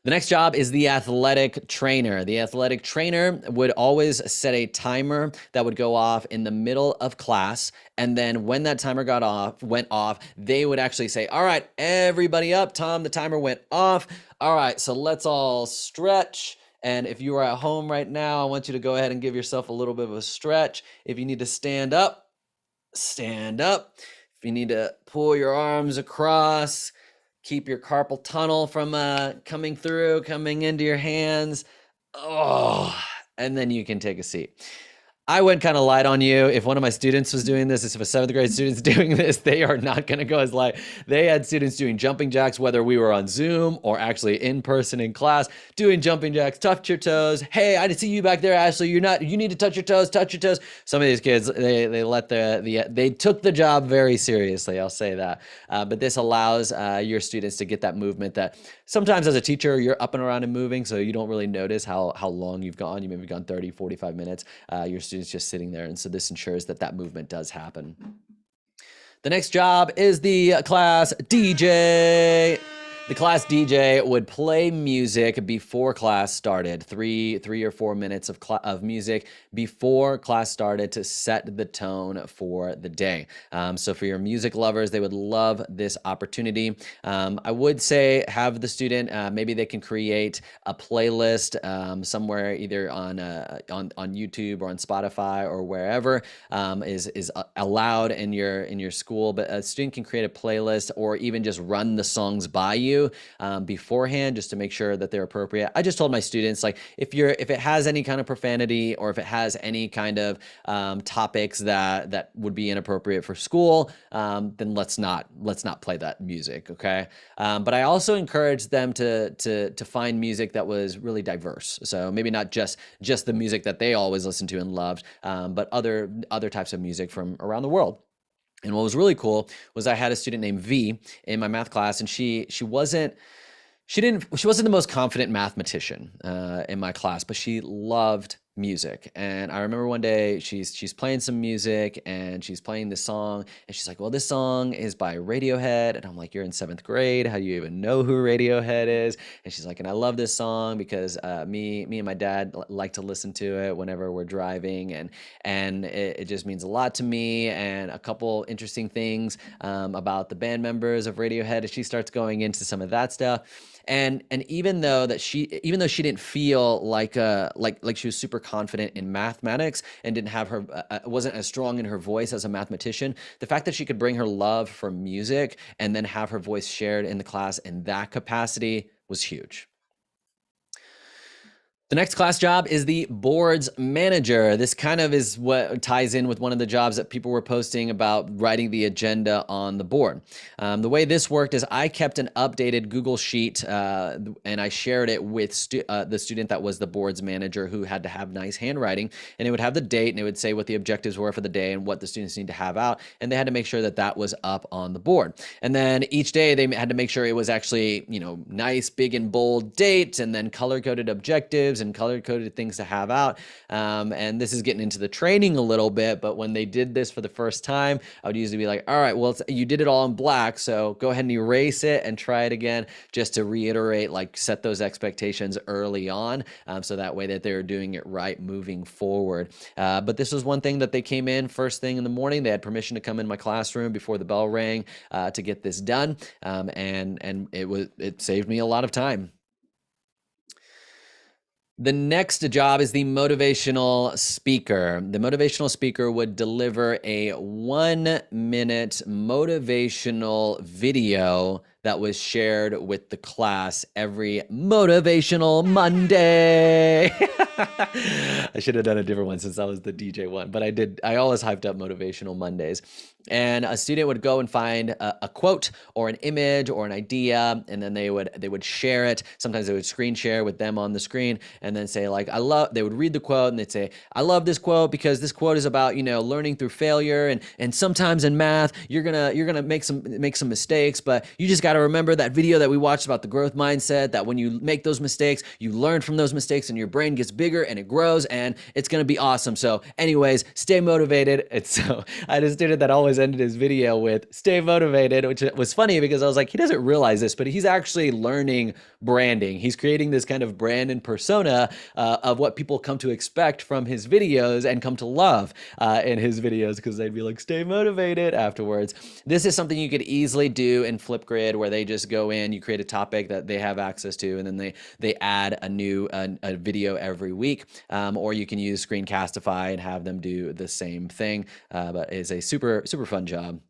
S20: The next job is the athletic trainer. The athletic trainer would always set a timer that would go off in the middle of class. And then when that timer went off, they would actually say, all right, everybody up. Tom, the timer went off. All right, so let's all stretch. And if you are at home right now, I want you to go ahead and give yourself a little bit of a stretch. If you need to stand up, stand up. If you need to pull your arms across, keep your carpal tunnel from coming into your hands. Oh, and then you can take a seat. I went kind of light on you. If one of my students was doing this, if a 7th grade student's doing this, they are not going to go as light. They had students doing jumping jacks, whether we were on Zoom or actually in person in class, doing jumping jacks, touch your toes. Hey, I didn't see you back there, Ashley. You need to touch your toes, touch your toes. Some of these kids, they took the job very seriously. I'll say that. But this allows your students to get that movement that sometimes as a teacher, you're up and around and moving, so you don't really notice how long you've gone. You maybe gone 30, 45 minutes. Your students just sitting there. And so this ensures that movement does happen. The next job is the class DJ. The class DJ would play music before class started, three or 4 minutes of music before class started to set the tone for the day. So for your music lovers, they would love this opportunity. I would say have the student, maybe they can create a playlist somewhere either on YouTube or on Spotify or wherever is allowed in your school, but a student can create a playlist or even just run the songs by you beforehand just to make sure that they're appropriate. I just told my students, like, if it has any kind of profanity or if it has any kind of topics that would be inappropriate for school, then let's not play that music, okay? But I also encouraged them to find music that was really diverse. So maybe not just the music that they always listened to and loved, but other types of music from around the world. And what was really cool was I had a student named V in my math class, and she wasn't the most confident mathematician in my class, but she loved music. And I remember one day she's playing some music and she's playing this song and she's like, well, this song is by Radiohead. And I'm like, you're in 7th grade. How do you even know who Radiohead is? And she's like, and I love this song because me and my dad like to listen to it whenever we're driving. And it just means a lot to me. And a couple interesting things about the band members of Radiohead. And she starts going into some of that stuff. And even though she didn't feel like she was super confident in mathematics and didn't have wasn't as strong in her voice as a mathematician, the fact that she could bring her love for music and then have her voice shared in the class in that capacity was huge. The next class job is the boards manager. This kind of is what ties in with one of the jobs that people were posting about writing the agenda on the board. The way this worked is I kept an updated Google Sheet and I shared it with the student that was the boards manager who had to have nice handwriting, and it would have the date and it would say what the objectives were for the day and what the students need to have out, and they had to make sure that was up on the board. And then each day they had to make sure it was actually, nice, big and bold date and then color-coded objectives objectives and color-coded things to have out. And this is getting into the training a little bit, but when they did this for the first time, I would usually be like, all right, well, you did it all in black, so go ahead and erase it and try it again, just to reiterate, like set those expectations early on, so that way that they're doing it right moving forward. But this was one thing that they came in first thing in the morning. They had permission to come in my classroom before the bell rang to get this done, and it saved me a lot of time. The next job is the motivational speaker. The motivational speaker would deliver a 1-minute motivational video that was shared with the class every Motivational Monday. I should have done a different one since that was the DJ one, but I always hyped up Motivational Mondays. And a student would go and find a quote or an image or an idea, and then they would share it. Sometimes they would screen share with them on the screen, and then say like, they would read the quote and they'd say, I love this quote because this quote is about, learning through failure, and sometimes in math, you're gonna make some mistakes, but you just gotta remember that video that we watched about the growth mindset, that when you make those mistakes, you learn from those mistakes and your brain gets bigger and it grows and it's gonna be awesome. So anyways, stay motivated. And so I had a student that always ended his video with stay motivated, which was funny because I was like, he doesn't realize this, but he's actually learning branding. He's creating this kind of brand and persona of what people come to expect from his videos and come to love in his videos, because they'd be like, stay motivated afterwards. This is something you could easily do in Flipgrid, where they just go in, you create a topic that they have access to, and then they add a new a video every week, or you can use Screencastify and have them do the same thing, but it's a super fun job.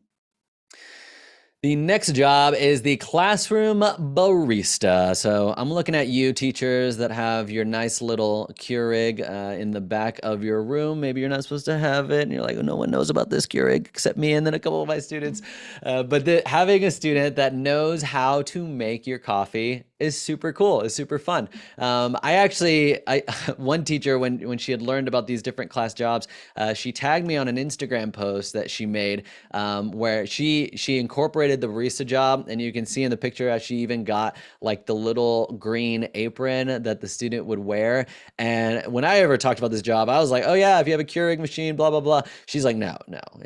S20: The next job is the classroom barista. So I'm looking at you teachers that have your nice little Keurig in the back of your room. Maybe you're not supposed to have it and you're like, oh, no one knows about this Keurig except me and then a couple of my students. But having a student that knows how to make your coffee is super cool. It's super fun. One teacher, when she had learned about these different class jobs, she tagged me on an Instagram post that she made, where she incorporated the barista job, and you can see in the picture how she even got like the little green apron that the student would wear. And when I ever talked about this job, I was like, oh yeah, if you have a Keurig machine, blah blah blah. She's like, no.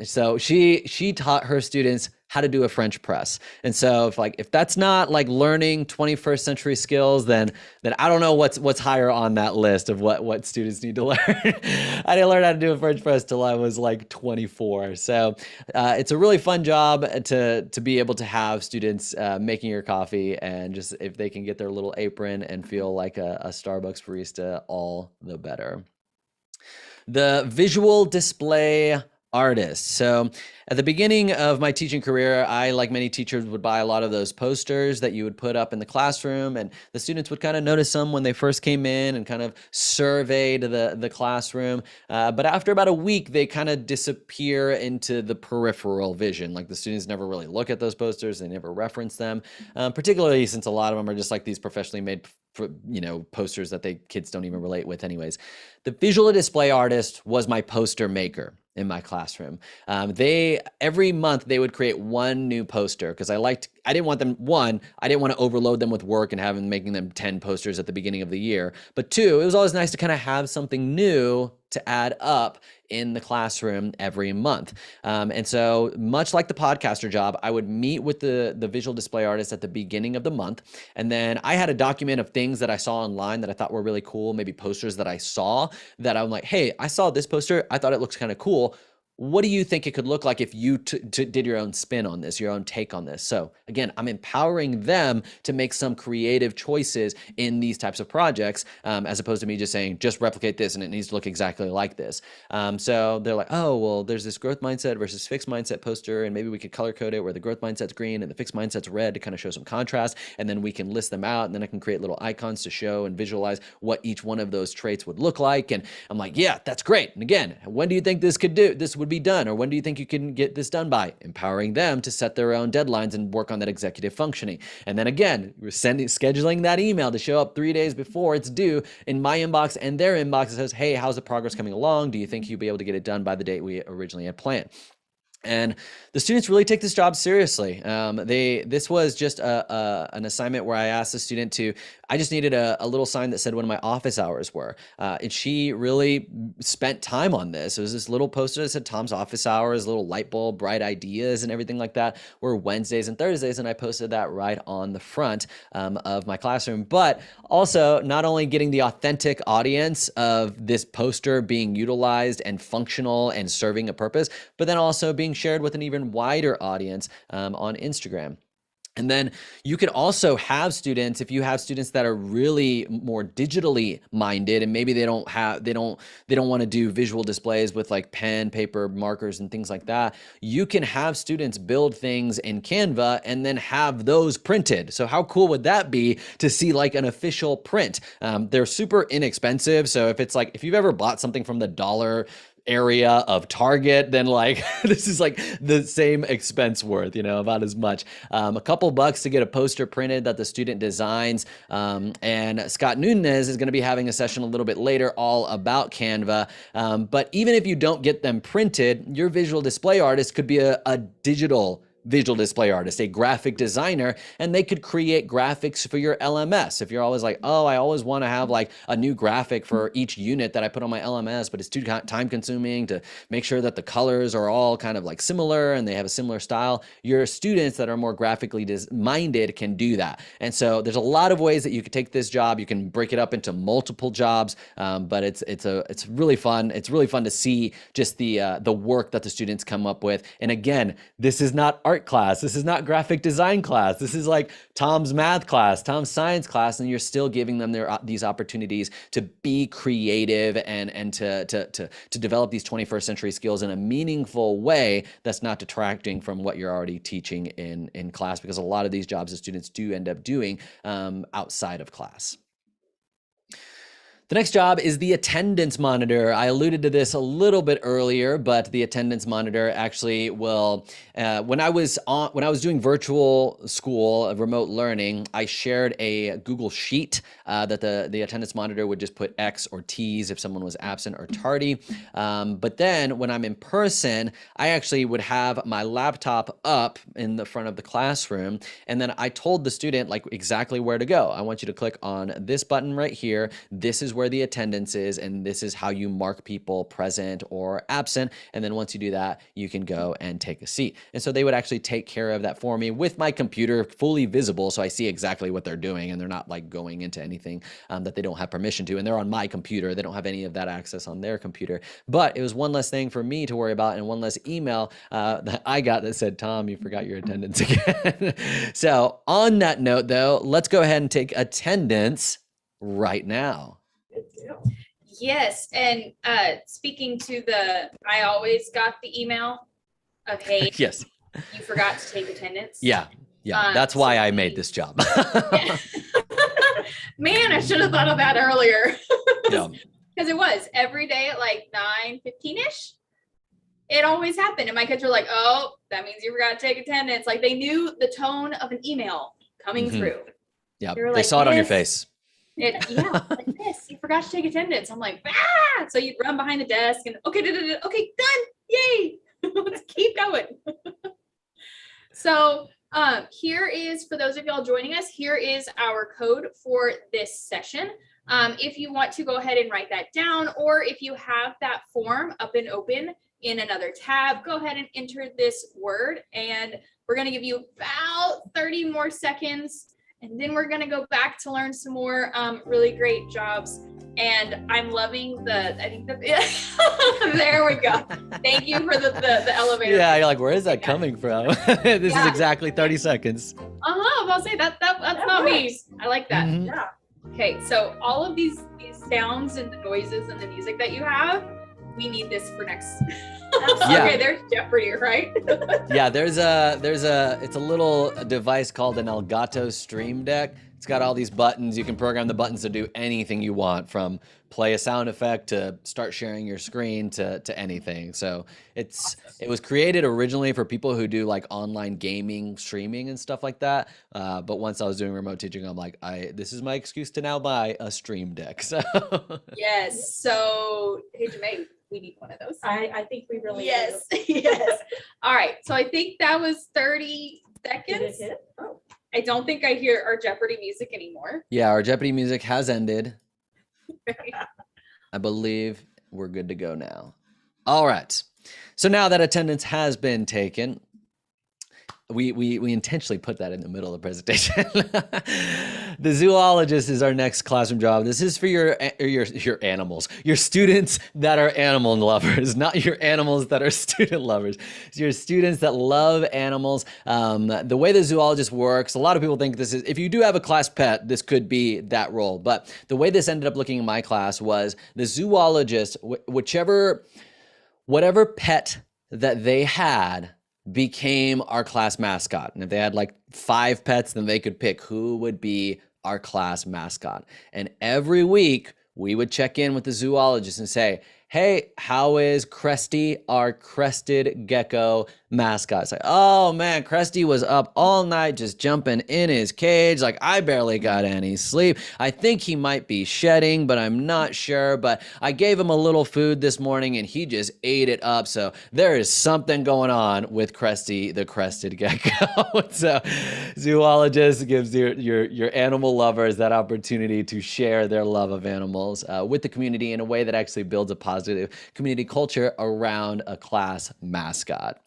S20: So she taught her students how to do a French press. And so if that's not like learning 21st century skills, then I don't know what's higher on that list of what students need to learn. I didn't learn how to do a French press till I was like 24. So it's a really fun job to be able to have students making your coffee, and just if they can get their little apron and feel like a Starbucks barista, all the better. The visual display artist. So at the beginning of my teaching career, I, like many teachers, would buy a lot of those posters that you would put up in the classroom, and the students would kind of notice them when they first came in and kind of surveyed the classroom. But after about a week, they kind of disappear into the peripheral vision. Like the students never really look at those posters, they never reference them, particularly since a lot of them are just like these professionally made posters that kids don't even relate with anyways. The visual display artist was my poster maker in my classroom. Every month they would create one new poster, because I didn't want to overload them with work and have them making them 10 posters at the beginning of the year. But 2, it was always nice to kind of have something new to add up in the classroom every month. And so much like the podcaster job, I would meet with the visual display artist at the beginning of the month. And then I had a document of things that I saw online that I thought were really cool, maybe posters that I saw that I'm like, hey, I saw this poster, I thought it looks kind of cool. What do you think it could look like if you did your own spin on this, your own take on this? So again, I'm empowering them to make some creative choices in these types of projects, as opposed to me just saying, just replicate this and it needs to look exactly like this. So they're like, oh, well, there's this growth mindset versus fixed mindset poster, and maybe we could color code it where the growth mindset's green and the fixed mindset's red to kind of show some contrast, and then we can list them out, and then I can create little icons to show and visualize what each one of those traits would look like. And I'm like, yeah, that's great. And again, when do you think this would be done, or when do you think you can get this done by? Empowering them to set their own deadlines and work on that executive functioning. And then again, we're scheduling that email to show up 3 days before it's due in my inbox and their inbox. It says, hey, how's the progress coming along? Do you think you'll be able to get it done by the date we originally had planned? And the students really take this job seriously. This was just an assignment where I asked the student I just needed a little sign that said when my office hours were. And she really spent time on this. It was this little poster that said Tom's office hours, little light bulb, bright ideas and everything like that were Wednesdays and Thursdays. And I posted that right on the front of my classroom. But also not only getting the authentic audience of this poster being utilized and functional and serving a purpose, but then also being shared with an even wider audience on Instagram. And then you could also have students, if you have students that are really more digitally minded and maybe they don't want to do visual displays with like pen, paper, markers and things like that, you can have students build things in Canva and then have those printed. So how cool would that be to see like an official print? They're super inexpensive. So if you've ever bought something from the dollar area of Target, then like this is like the same expense worth, about as much. A couple bucks to get a poster printed that the student designs. And Scott Nunez is going to be having a session a little bit later all about Canva. But even if you don't get them printed, your visual display artist could be a digital visual display artist, a graphic designer, and they could create graphics for your LMS. If you're always like, oh, I always want to have like a new graphic for each unit that I put on my LMS, but it's too time consuming to make sure that the colors are all kind of like similar and they have a similar style. Your students that are more graphically minded can do that. And so there's a lot of ways that you could take this job. You can break it up into multiple jobs, but it's really fun. It's really fun to see just the work that the students come up with. And again, this is not art class. This is not graphic design class. This is like Tom's math class, Tom's science class, and you're still giving them these opportunities to be creative and to develop these 21st century skills in a meaningful way that's not detracting from what you're already teaching in class, because a lot of these jobs the students do end up doing outside of class. The next job is the attendance monitor. I alluded to this a little bit earlier, but the attendance monitor actually will, when I was doing virtual school, remote learning, I shared a Google Sheet that the attendance monitor would just put X or T's if someone was absent or tardy. But then when I'm in person, I actually would have my laptop up in the front of the classroom. And then I told the student like exactly where to go. I want you to click on this button right here. This is where the attendance is, and this is how you mark people present or absent. And then once you do that, you can go and take a seat. And so they would actually take care of that for me with my computer fully visible, so I see exactly what they're doing, and they're not like going into anything that they don't have permission to. And they're on my computer. They don't have any of that access on their computer. But it was one less thing for me to worry about, and one less email that I got that said, Tom, you forgot your attendance again. So on that note, though, let's go ahead and take attendance right now.
S4: Yes, and speaking to I always got the email of, hey,
S20: yes,
S4: you forgot to take attendance.
S20: Yeah, that's why I made this job.
S4: Man, I should have thought of that earlier.
S20: Yeah.
S4: Because it was every day at like 9:15ish. It always happened, and my kids were like, "Oh, that means you forgot to take attendance." Like they knew the tone of an email coming through.
S20: Yeah,
S4: they
S20: like, saw it on your face.
S4: Like this, you forgot to take attendance. I'm like, So you run behind the desk and okay, done. Yay. Let's keep going. So here is, for those of y'all joining us, here is our code for this session. If you want to go ahead and write that down, or if you have that form up and open in another tab, go ahead and enter this word, and we're going to give you about 30 more seconds. And then we're going to go back to learn some more really great jobs. And I'm loving there we go. Thank you for the elevator.
S20: Yeah, you're like, where is that coming from? This is exactly 30 seconds.
S4: I'll say that's not me. I like that.
S20: Mm-hmm.
S4: Yeah. Okay, so all of these sounds and the noises and the music that you have, we need this for next. Okay, there's Jeopardy, right?
S20: Yeah, it's a little device called an Elgato Stream Deck. It's got all these buttons. You can program the buttons to do anything you want, from play a sound effect to start sharing your screen to anything. So it was created originally for people who do like online gaming, streaming and stuff like that. But once I was doing remote teaching, I'm like, this is my excuse to now buy a Stream Deck. So
S4: yes. So hey, Jermaine. We need one of those.
S5: I think we really
S4: yes,
S5: do.
S4: yes. All right. So I think that was 30 seconds.
S5: Did it hit? Oh.
S4: I don't think I hear our Jeopardy music anymore.
S20: Yeah, our Jeopardy music has ended. I believe we're good to go now. All right. So now that attendance has been taken, we intentionally put that in the middle of the presentation. The zoologist is our next classroom job. This is for your animals, your students that are animal lovers, not your animals that are student lovers. It's your students that love animals. The way the zoologist works, a lot of people think this is, if you do have a class pet, this could be that role. But the way this ended up looking in my class was the zoologist, whatever pet that they had became our class mascot. And if they had like 5 pets, then they could pick who would be our class mascot. And every week we would check in with the zoologist and say, hey, how is Cresty, our crested gecko mascot? It's like, oh man, Cresty was up all night just jumping in his cage. Like, I barely got any sleep. I think he might be shedding, but I'm not sure. But I gave him a little food this morning and he just ate it up. So there is something going on with Cresty, the crested gecko. So zoologist gives your animal lovers that opportunity to share their love of animals with the community in a way that actually builds a positive community culture around a class mascot.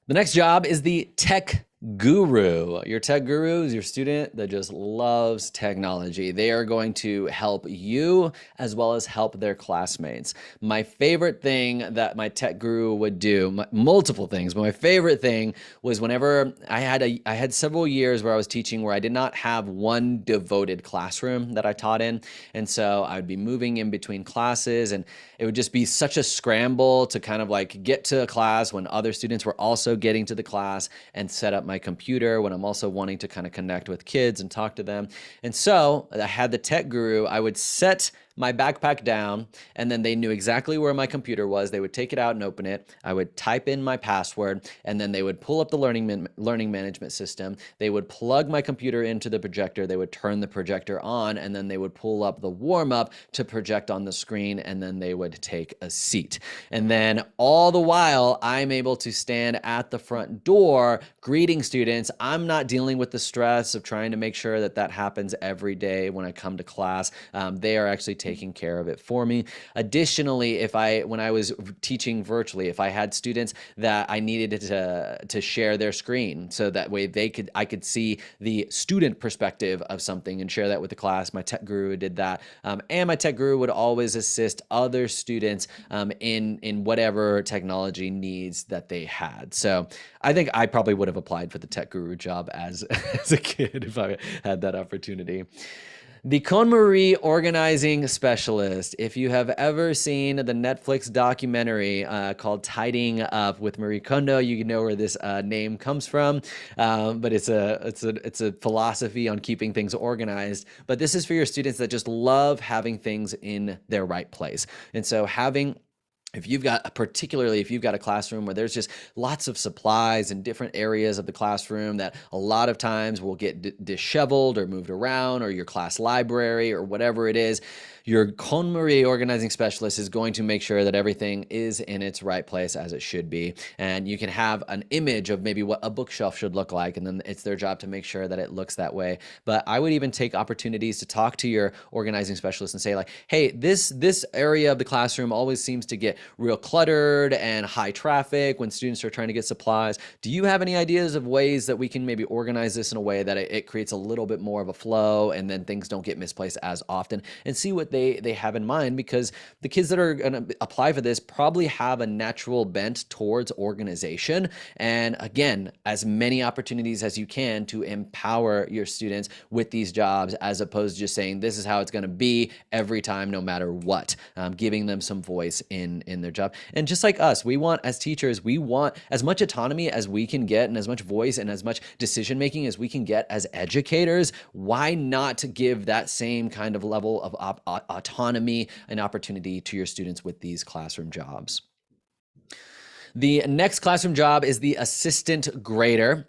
S20: The next job is the tech guru. Your tech guru is your student that just loves technology. They are going to help you as well as help their classmates. My favorite thing that my tech guru would do, multiple things, but my favorite thing was whenever I had several years where I was teaching where I did not have one devoted classroom that I taught in. And so I would be moving in between classes and it would just be such a scramble to kind of like get to a class when other students were also getting to the class and set up my computer when I'm also wanting to kind of connect with kids and talk to them. And so I had the tech guru. I would set my backpack down and then they knew exactly where my computer was. They would take it out and open it. I would type in my password and then they would pull up the learning management system. They would plug my computer into the projector. They would turn the projector on and then they would pull up the warm up to project on the screen and then they would take a seat. And then all the while I'm able to stand at the front door greeting students. I'm not dealing with the stress of trying to make sure that that happens every day when I come to class. They are actually taking care of it for me. Additionally, when I was teaching virtually, if I had students that I needed to share their screen so that way I could see the student perspective of something and share that with the class, my tech guru did that. And my tech guru would always assist other students in whatever technology needs that they had. So I think I probably would have applied for the tech guru job as a kid if I had that opportunity. The KonMari organizing specialist. If you have ever seen the Netflix documentary called Tidying Up with Marie Kondo, you know where this name comes from. But it's a philosophy on keeping things organized. But this is for your students that just love having things in their right place. And so if you've got a classroom where there's just lots of supplies in different areas of the classroom that a lot of times will get disheveled or moved around, or your class library or whatever it is, your KonMari organizing specialist is going to make sure that everything is in its right place as it should be. And you can have an image of maybe what a bookshelf should look like, and then it's their job to make sure that it looks that way. But I would even take opportunities to talk to your organizing specialist and say like, hey, this area of the classroom always seems to get real cluttered and high traffic when students are trying to get supplies. Do you have any ideas of ways that we can maybe organize this in a way that it creates a little bit more of a flow and then things don't get misplaced as often? And see what they have in mind, because the kids that are going to apply for this probably have a natural bent towards organization. And again, as many opportunities as you can to empower your students with these jobs, as opposed to just saying this is how it's going to be every time, no matter what, giving them some voice in their job. And just like us, as teachers, we want as much autonomy as we can get and as much voice and as much decision making as we can get as educators. Why not give that same kind of level of autonomy and opportunity to your students with these classroom jobs? The next classroom job is the assistant grader.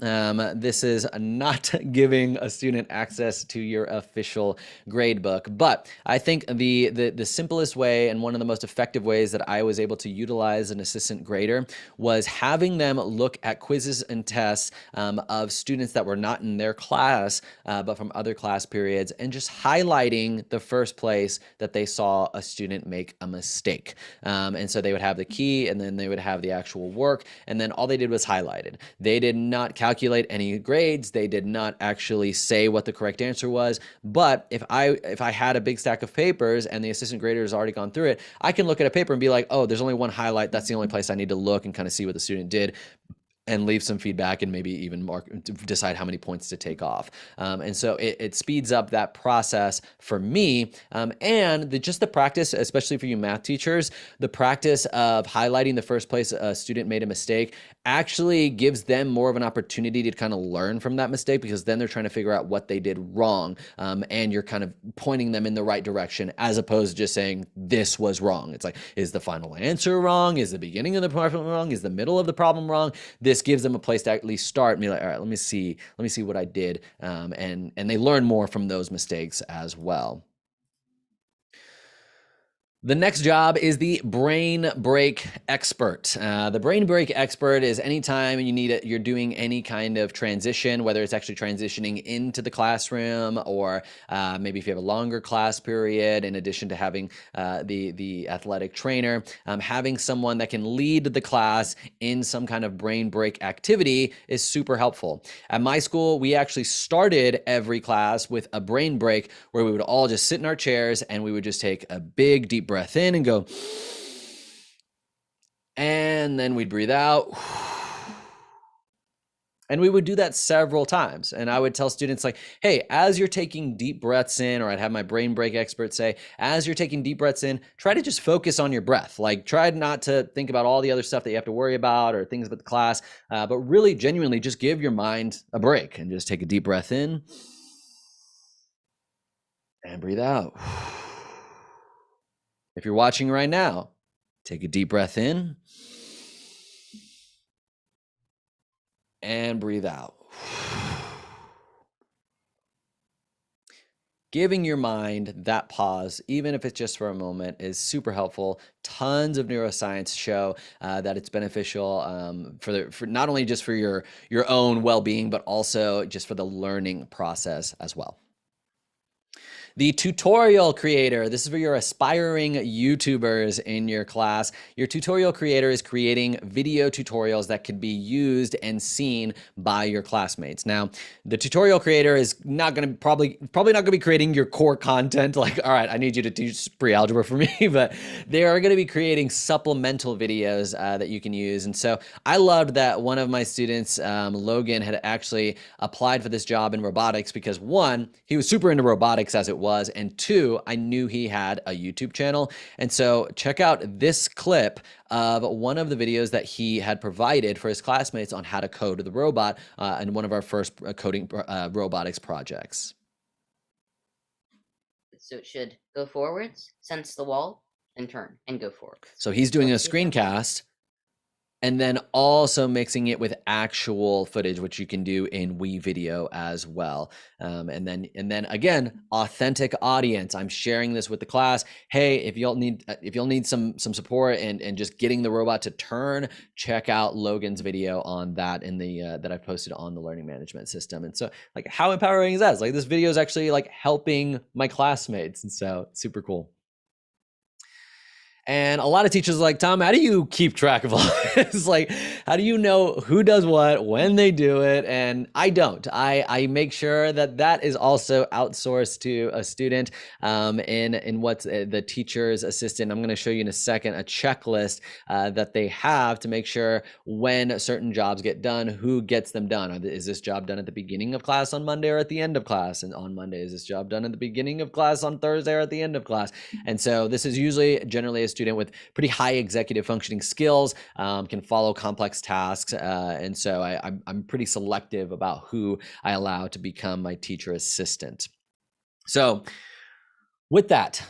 S20: This is not giving a student access to your official grade book, but I think the simplest way and one of the most effective ways that I was able to utilize an assistant grader was having them look at quizzes and tests of students that were not in their class, but from other class periods, and just highlighting the first place that they saw a student make a mistake. And so they would have the key, and then they would have the actual work, and then all they did was highlighted. They did not calculate any grades. They did not actually say what the correct answer was. But if I had a big stack of papers and the assistant grader has already gone through it, I can look at a paper and be like, oh, there's only one highlight. That's the only place I need to look and kind of see what the student did, and leave some feedback and maybe even decide how many points to take off. And so it speeds up that process for me. And just the practice, especially for you math teachers, the practice of highlighting the first place a student made a mistake actually gives them more of an opportunity to kind of learn from that mistake, because then they're trying to figure out what they did wrong. And you're kind of pointing them in the right direction, as opposed to just saying this was wrong. It's like, is the final answer wrong? Is the beginning of the problem wrong? Is the middle of the problem wrong? This gives them a place to at least start and be like, all right, let me see what I did. And they learn more from those mistakes as well. The next job is the brain break expert. The brain break expert is anytime you're doing any kind of transition, whether it's actually transitioning into the classroom, or maybe if you have a longer class period, in addition to having the athletic trainer, having someone that can lead the class in some kind of brain break activity is super helpful. At my school, we actually started every class with a brain break where we would all just sit in our chairs and we would just take a big deep breath in and go, and then we'd breathe out. And we would do that several times. And I would tell students like, hey, as you're taking deep breaths in, or I'd have my brain break expert say, as you're taking deep breaths in, try to just focus on your breath. Like, try not to think about all the other stuff that you have to worry about or things about the class, but really genuinely just give your mind a break and just take a deep breath in and breathe out. If you're watching right now, take a deep breath in and breathe out. Giving your mind that pause, even if it's just for a moment, is super helpful. Tons of neuroscience show that it's beneficial for not only just for your own well-being, but also just for the learning process as well. The tutorial creator. This is for your aspiring YouTubers in your class. Your tutorial creator is creating video tutorials that can be used and seen by your classmates. Now, the tutorial creator is not going to probably not going to be creating your core content. Like, all right, I need you to teach pre-algebra for me, but they are going to be creating supplemental videos that you can use. And so I loved that one of my students, Logan, had actually applied for this job in robotics because, one, he was super into robotics as it was, and two, I knew he had a YouTube channel. And so check out this clip of one of the videos that he had provided for his classmates on how to code the robot in one of our first coding robotics projects.
S7: So it should go forwards, sense the wall, and turn and go forward.
S20: So he's doing a screencast and then also mixing it with actual footage, which you can do in WeVideo as well. And then again, authentic audience. I'm sharing this with the class. Hey, if you'll need some support and just getting the robot to turn, check out Logan's video on that in the that I've posted on the learning management system. And so, like, how empowering is that? It's like, this video is actually like helping my classmates, and so super cool. And a lot of teachers are like, Tom, how do you keep track of all this? Like, how do you know who does what, when they do it? And I don't. I make sure that is also outsourced to a student in what's the teacher's assistant. I'm going to show you in a second a checklist that they have to make sure when certain jobs get done, who gets them done. Is this job done at the beginning of class on Monday or at the end of class? And on Monday, is this job done at the beginning of class on Thursday or at the end of class? And so this is usually generally a student with pretty high executive functioning skills, can follow complex tasks. And so I'm pretty selective about who I allow to become my teacher assistant. So with that,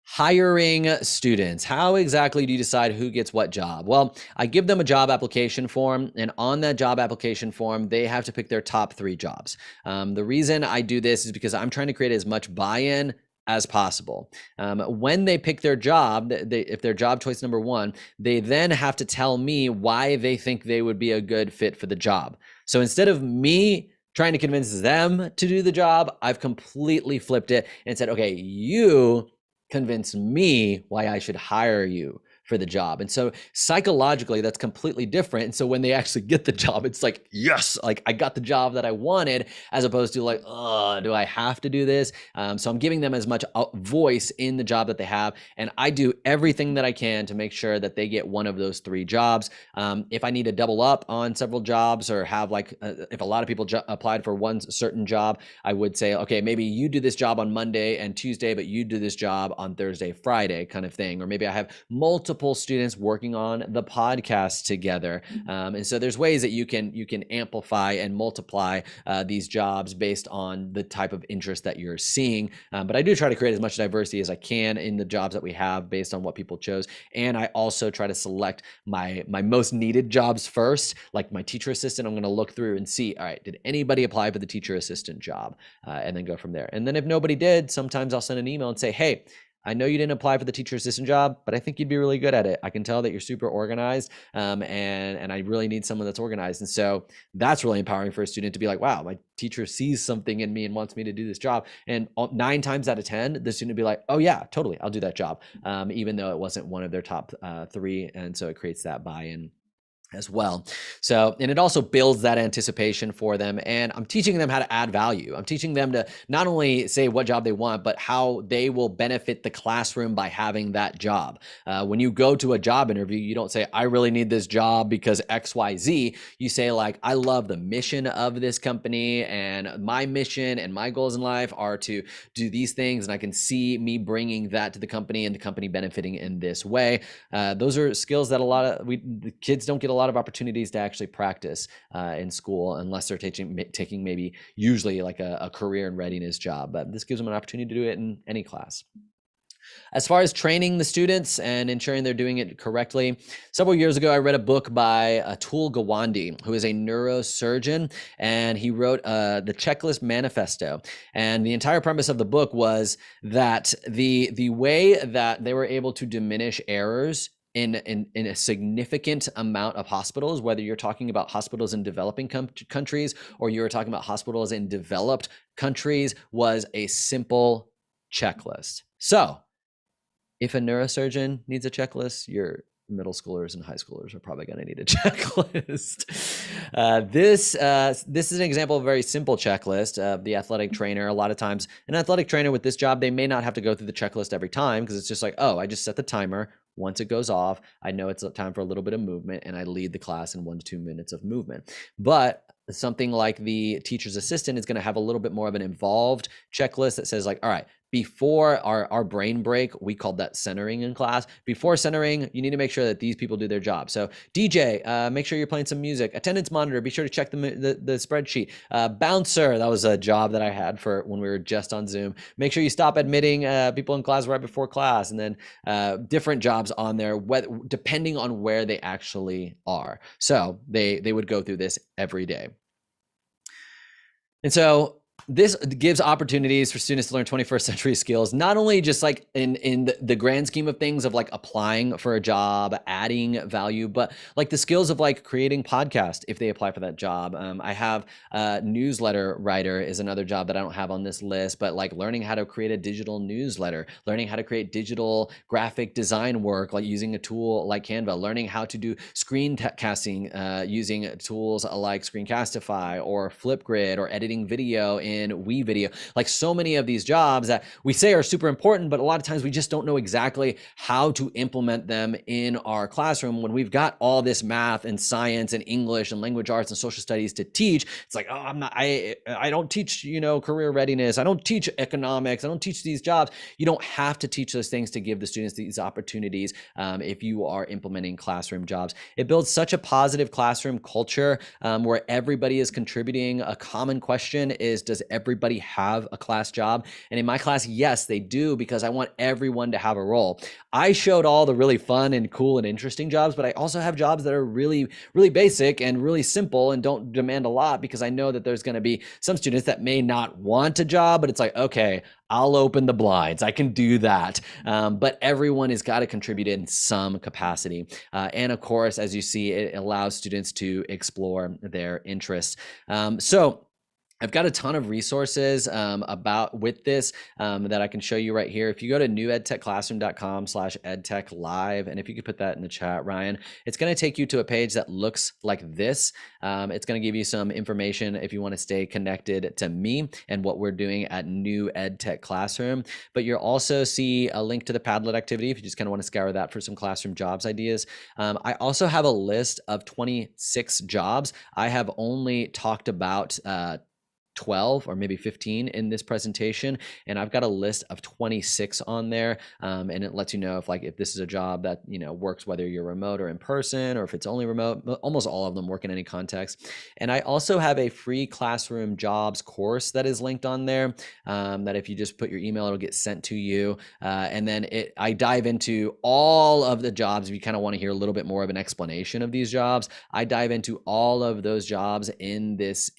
S20: Hiring students. How exactly do you decide who gets what job? Well, I give them a job application form, and on that job application form, they have to pick their top 3 jobs. The reason I do this is because I'm trying to create as much buy-in as possible. When they pick their job, if they're job choice number 1, they then have to tell me why they think they would be a good fit for the job. So instead of me trying to convince them to do the job, I've completely flipped it and said, okay, you convince me why I should hire you for the job. And so psychologically, that's completely different. And so when they actually get the job, it's like, yes, like I got the job that I wanted, as opposed to like, oh, do I have to do this? So I'm giving them as much voice in the job that they have. And I do everything that I can to make sure that they get one of those 3 jobs. If I need to double up on several jobs, or have like, if a lot of people applied for one certain job, I would say, okay, maybe you do this job on Monday and Tuesday, but you do this job on Thursday, Friday kind of thing. Or maybe I have multiple students working on the podcast together. And so there's ways that you can amplify and multiply these jobs based on the type of interest that you're seeing. But I do try to create as much diversity as I can in the jobs that we have based on what people chose. And I also try to select my most needed jobs first, like my teacher assistant. I'm going to look through and see, all right, did anybody apply for the teacher assistant job? And then go from there. And then if nobody did, sometimes I'll send an email and say, hey, I know you didn't apply for the teacher assistant job, but I think you'd be really good at it. I can tell that you're super organized, and I really need someone that's organized. And so that's really empowering for a student to be like, wow, my teacher sees something in me and wants me to do this job. And 9 times out of 10, the student would be like, oh yeah, totally, I'll do that job, even though it wasn't one of their top 3. And so it creates that buy-in as well. So, and it also builds that anticipation for them. And I'm teaching them how to add value. I'm teaching them to not only say what job they want, but how they will benefit the classroom by having that job. When you go to a job interview, you don't say, I really need this job because XYZ. You say like, I love the mission of this company, and my mission and my goals in life are to do these things. And I can see me bringing that to the company and the company benefiting in this way. Those are skills that the kids don't get a lot of opportunities to actually practice in school, unless they're taking maybe usually like a career and readiness job. But this gives them an opportunity to do it in any class. As far as training the students and ensuring they're doing it correctly, several years ago, I read a book by Atul Gawande, who is a neurosurgeon, and he wrote the Checklist Manifesto. And the entire premise of the book was that the way that they were able to diminish errors in a significant amount of hospitals, whether you're talking about hospitals in developing countries or you're talking about hospitals in developed countries, was a simple checklist. So if a neurosurgeon needs a checklist, your middle schoolers and high schoolers are probably going to need a checklist. This is an example of a very simple checklist. The athletic trainer, a lot of times, an athletic trainer with this job, they may not have to go through the checklist every time, because it's just like, oh, I just set the timer. Once it goes off, I know it's time for a little bit of movement, and I lead the class in 1 to 2 minutes of movement. But something like the teacher's assistant is going to have a little bit more of an involved checklist that says like, all right, before our brain break, we called that centering in class. Before centering, you need to make sure that these people do their job. So DJ, make sure you're playing some music. Attendance monitor, be sure to check the spreadsheet. Bouncer, that was a job that I had for when we were just on Zoom. Make sure you stop admitting people in class right before class. And then different jobs on there, depending on where they actually are. So they would go through this every day. And so this gives opportunities for students to learn 21st century skills, not only just like in the grand scheme of things of like applying for a job, adding value, but like the skills of like creating podcast if they apply for that job. I have a newsletter writer is another job that I don't have on this list, but like learning how to create a digital newsletter, learning how to create digital graphic design work, like using a tool like Canva, learning how to do screencasting using tools like Screencastify or Flipgrid, or editing video in WeVideo. Like so many of these jobs that we say are super important, but a lot of times we just don't know exactly how to implement them in our classroom. When we've got all this math and science and English and language arts and social studies to teach, it's like, oh, I don't teach, career readiness. I don't teach economics. I don't teach these jobs. You don't have to teach those things to give the students these opportunities if you are implementing classroom jobs. It builds such a positive classroom culture where everybody is contributing. A common question is, does everybody have a class job? And in my class, yes, they do, because I want everyone to have a role. I showed all the really fun and cool and interesting jobs, but I also have jobs that are really, really basic and really simple and don't demand a lot, because I know that there's going to be some students that may not want a job, but it's like, okay, I'll open the blinds. I can do that. But everyone has got to contribute in some capacity. And of course, as you see, it allows students to explore their interests. So I've got a ton of resources with this that I can show you right here. If you go to newedtechclassroom.com/edtechlive, and if you could put that in the chat, Ryan, it's going to take you to a page that looks like this. It's going to give you some information if you want to stay connected to me and what we're doing at New EdTech Classroom. But you'll also see a link to the Padlet activity if you just kind of want to scour that for some classroom jobs ideas. I also have a list of 26 jobs. I have only talked about 12 or maybe 15 in this presentation, and I've got a list of 26 on there, and it lets you know if this is a job that works, whether you're remote or in person, or if it's only remote. Almost all of them work in any context. And I also have a free classroom jobs course that is linked on there, that if you just put your email, it'll get sent to you, and then I dive into all of the jobs. If you kind of want to hear a little bit more of an explanation of these jobs, I dive into all of those jobs in this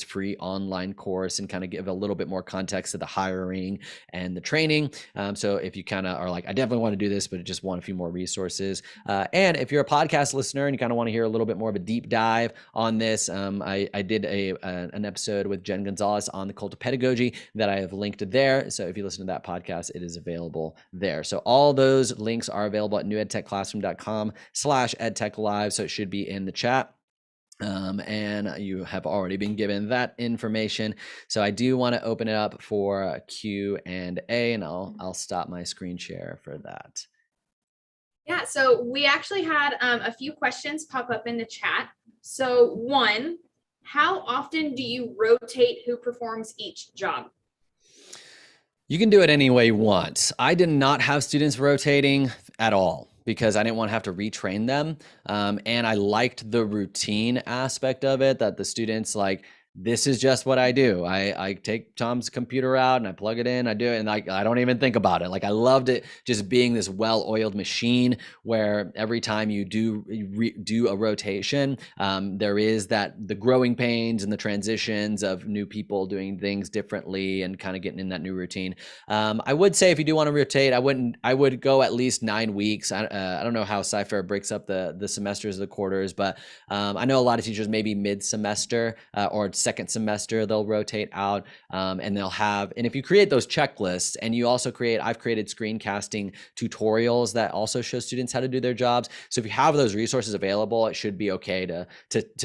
S20: free online course, and kind of give a little bit more context to the hiring and the training. So if you kind of are like, I definitely want to do this, but just want a few more resources. And if you're a podcast listener and you kind of want to hear a little bit more of a deep dive on this, I did an episode with Jen Gonzalez on the cult of pedagogy that I have linked there. So if you listen to that podcast, it is available there. So all those links are available at newedtechclassroom.com/edtechlive. So it should be in the chat. And you have already been given that information. So I do want to open it up for Q&A, and I'll stop my screen share for that.
S4: Yeah, so we actually had a few questions pop up in the chat. So one, how often do you rotate who performs each job?
S20: You can do it any way you want. I did not have students rotating at all, because I didn't want to have to retrain them. And I liked the routine aspect of it, that the students this is just what I do. I take Tom's computer out and I plug it in, I do it, and I don't even think about it. I loved it just being this well-oiled machine where every time you do a rotation, there is the growing pains and the transitions of new people doing things differently and kind of getting in that new routine. I would say if you do want to rotate, I would go at least 9 weeks. I don't know how Sci-Fair breaks up the semesters or the quarters, but I know a lot of teachers maybe mid-semester or second semester they'll rotate out, and they'll have, and if you create those checklists, and you also I've created screencasting tutorials that also show students how to do their jobs. So if you have those resources available, it should be okay to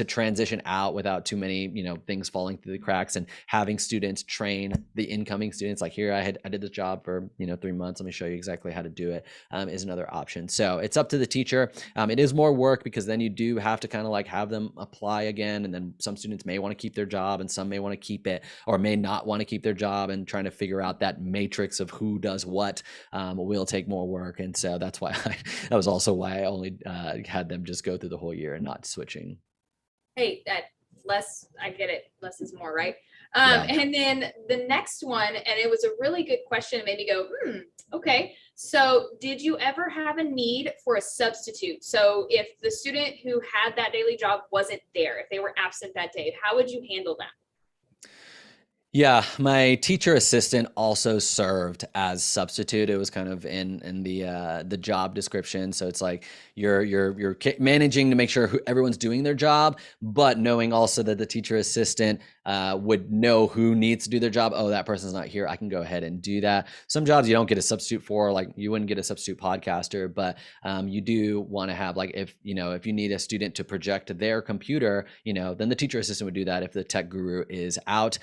S20: transition out without too many things falling through the cracks, and having students train the incoming students. Like here, I did this job for 3 months. Let me show you exactly how to do it. Is another option. So it's up to the teacher. It is more work, because then you do have to kind of have them apply again, and then some students may want to keep their job and some may want to keep it or may not want to keep their job, and trying to figure out that matrix of who does what will take more work. And so that's why that was also why I only had them just go through the whole year and not switching.
S4: Hey, that less, I get it. Less is more, right?
S20: Yeah.
S4: And then the next one, and it was a really good question. It made me go, okay. So did you ever have a need for a substitute? So if the student who had that daily job wasn't there, if they were absent that day, how would you handle that?
S20: Yeah, my teacher assistant also served as substitute. It was kind of in the job description. So it's like you're managing to make sure everyone's doing their job, but knowing also that the teacher assistant would know who needs to do their job. Oh, that person's not here, I can go ahead and do that. Some jobs you don't get a substitute for, like you wouldn't get a substitute podcaster, but you do want to have, if you need a student to project their computer, then the teacher assistant would do that if the tech guru is out.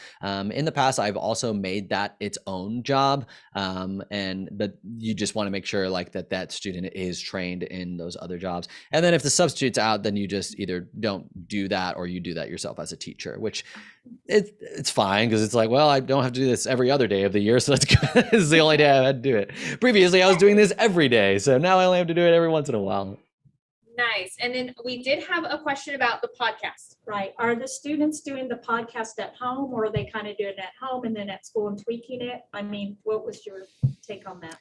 S20: In the past, I've also made that its own job, but you just want to make sure that student is trained in those other jobs. And then if the substitute's out, then you just either don't do that or you do that yourself as a teacher, which it's fine, because it's well, I don't have to do this every other day of the year, so that's good. This is the only day I had to do it. Previously, I was doing this every day, so now I only have to do it every once in a while.
S4: Nice. And then we did have a question about the podcast.
S5: Right. Are the students doing the podcast at home, or are they kind of doing it at home and then at school and tweaking it? I mean, what was your take on that?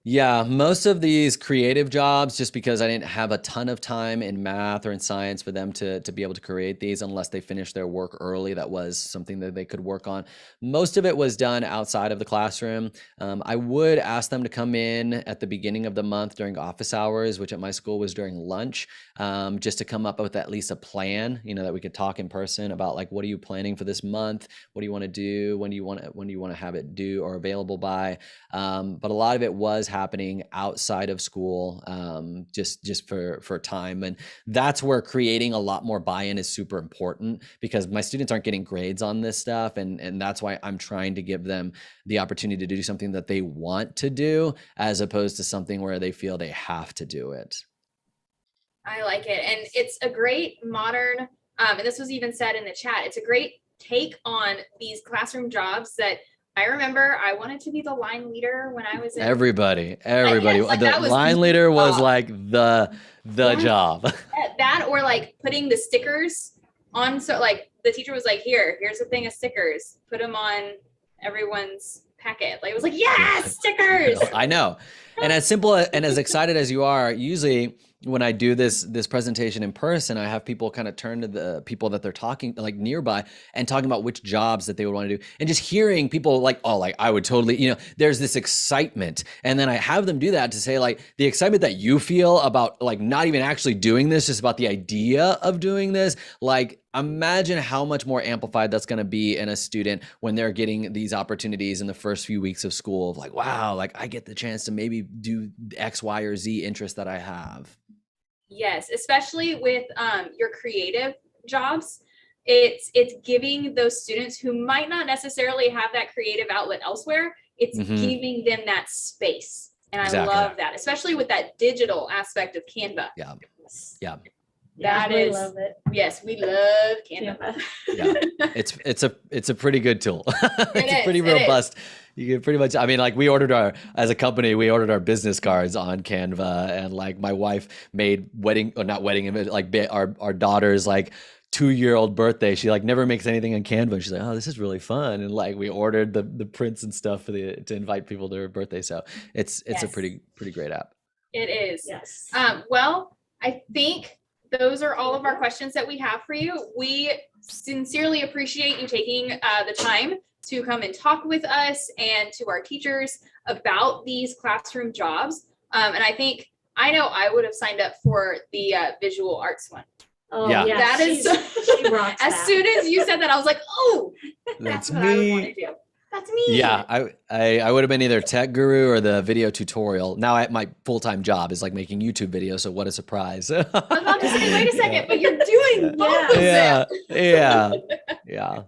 S20: Yeah, most of these creative jobs, just because I didn't have a ton of time in math or in science for them to be able to create these unless they finished their work early, that was something that they could work on. Most of it was done outside of the classroom. I would ask them to come in at the beginning of the month during office hours, which at my school was during lunch, just to come up with at least a plan, that we could talk in person about, like, what are you planning for this month? What do you want to do? When do you want to have it due or available by? But a lot of it was happening outside of school, just for time. And that's where creating a lot more buy-in is super important, because my students aren't getting grades on this stuff. And that's why I'm trying to give them the opportunity to do something that they want to do, as opposed to something where they feel they have to do it.
S4: I like it. And it's a great modern, and this was even said in the chat, it's a great take on these classroom jobs that I remember I wanted to be the line leader when I was in
S20: Everybody.
S4: Like,
S20: the line leader was like the job.
S4: That, or like putting the stickers on. So like the teacher was like, here's a thing of stickers, put them on everyone's packet. Like, it was like, yes, stickers.
S20: I know. And as simple and as excited as you are, usually when I do this presentation in person, I have people kind of turn to the people that they're talking, like, nearby, and talking about which jobs that they would want to do. And just hearing people like, oh, like, I would totally, there's this excitement. And then I have them do that to say, like, the excitement that you feel about, like, not even actually doing this, just about the idea of doing this. Like, imagine how much more amplified that's going to be in a student when they're getting these opportunities in the first few weeks of school of, like, wow, like, I get the chance to maybe do X, Y, or Z interest that I have.
S4: Yes, especially with your creative jobs, it's giving those students who might not necessarily have that creative outlet elsewhere, it's giving them that space. And I love that, especially with that digital aspect of Canva.
S20: Yeah.
S4: That
S5: we
S4: is,
S5: love it.
S4: Yes, we love Canva.
S20: Yeah, it's a pretty good tool. It's pretty robust. You can pretty much, I mean, like, as a company, we ordered our business cards on Canva, and like my wife made our daughter's like 2-year-old birthday. She like never makes anything on Canva. She's like, oh, this is really fun. And like, we ordered the prints and stuff to invite people to her birthday. So it's a pretty great app.
S4: It is.
S5: Yes.
S4: Well, I think those are all of our questions that we have for you. We sincerely appreciate you taking the time to come and talk with us and to our teachers about these classroom jobs. And I know I would have signed up for the visual arts one.
S5: Oh, yeah.
S4: That is,
S5: she rocks
S4: as
S5: that.
S4: soon as you said that, I was like, oh, that's what I would want to do. That's me.
S20: Yeah, I would have been either tech guru or the video tutorial. Now my full-time job is like making YouTube videos, so what a surprise.
S4: I was about to say, wait a second, but you're doing both of them.
S20: Yeah.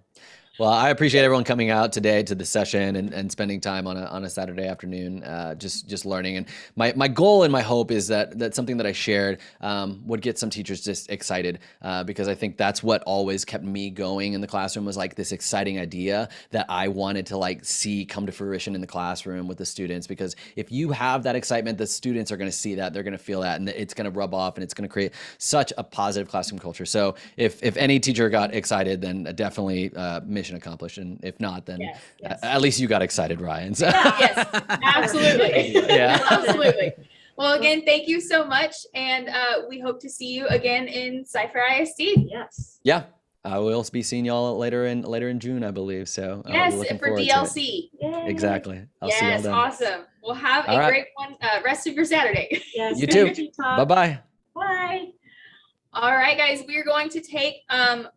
S20: Well, I appreciate everyone coming out today to the session and spending time on a Saturday afternoon, just learning. And my goal and my hope is that something that I shared would get some teachers just excited, because I think that's what always kept me going in the classroom, was like this exciting idea that I wanted to like see come to fruition in the classroom with the students. Because if you have that excitement, the students are going to see that, they're going to feel that, and it's going to rub off, and it's going to create such a positive classroom culture. So if any teacher got excited, then definitely mission accomplished, and if not, then at least you got excited, Ryan. So.
S4: Yes, absolutely.
S20: Yeah.
S4: Absolutely. Well, again, thank you so much, and we hope to see you again in Cypher ISD.
S5: Yes.
S20: Yeah, I will be seeing y'all later in June, I believe. So
S4: yes, for DLC.
S20: Exactly. I'll see y'all then.
S4: Awesome. Well, have a great one rest of your Saturday.
S5: Yes.
S20: You too. Bye-bye.
S5: Bye.
S4: All right, guys, we are going to take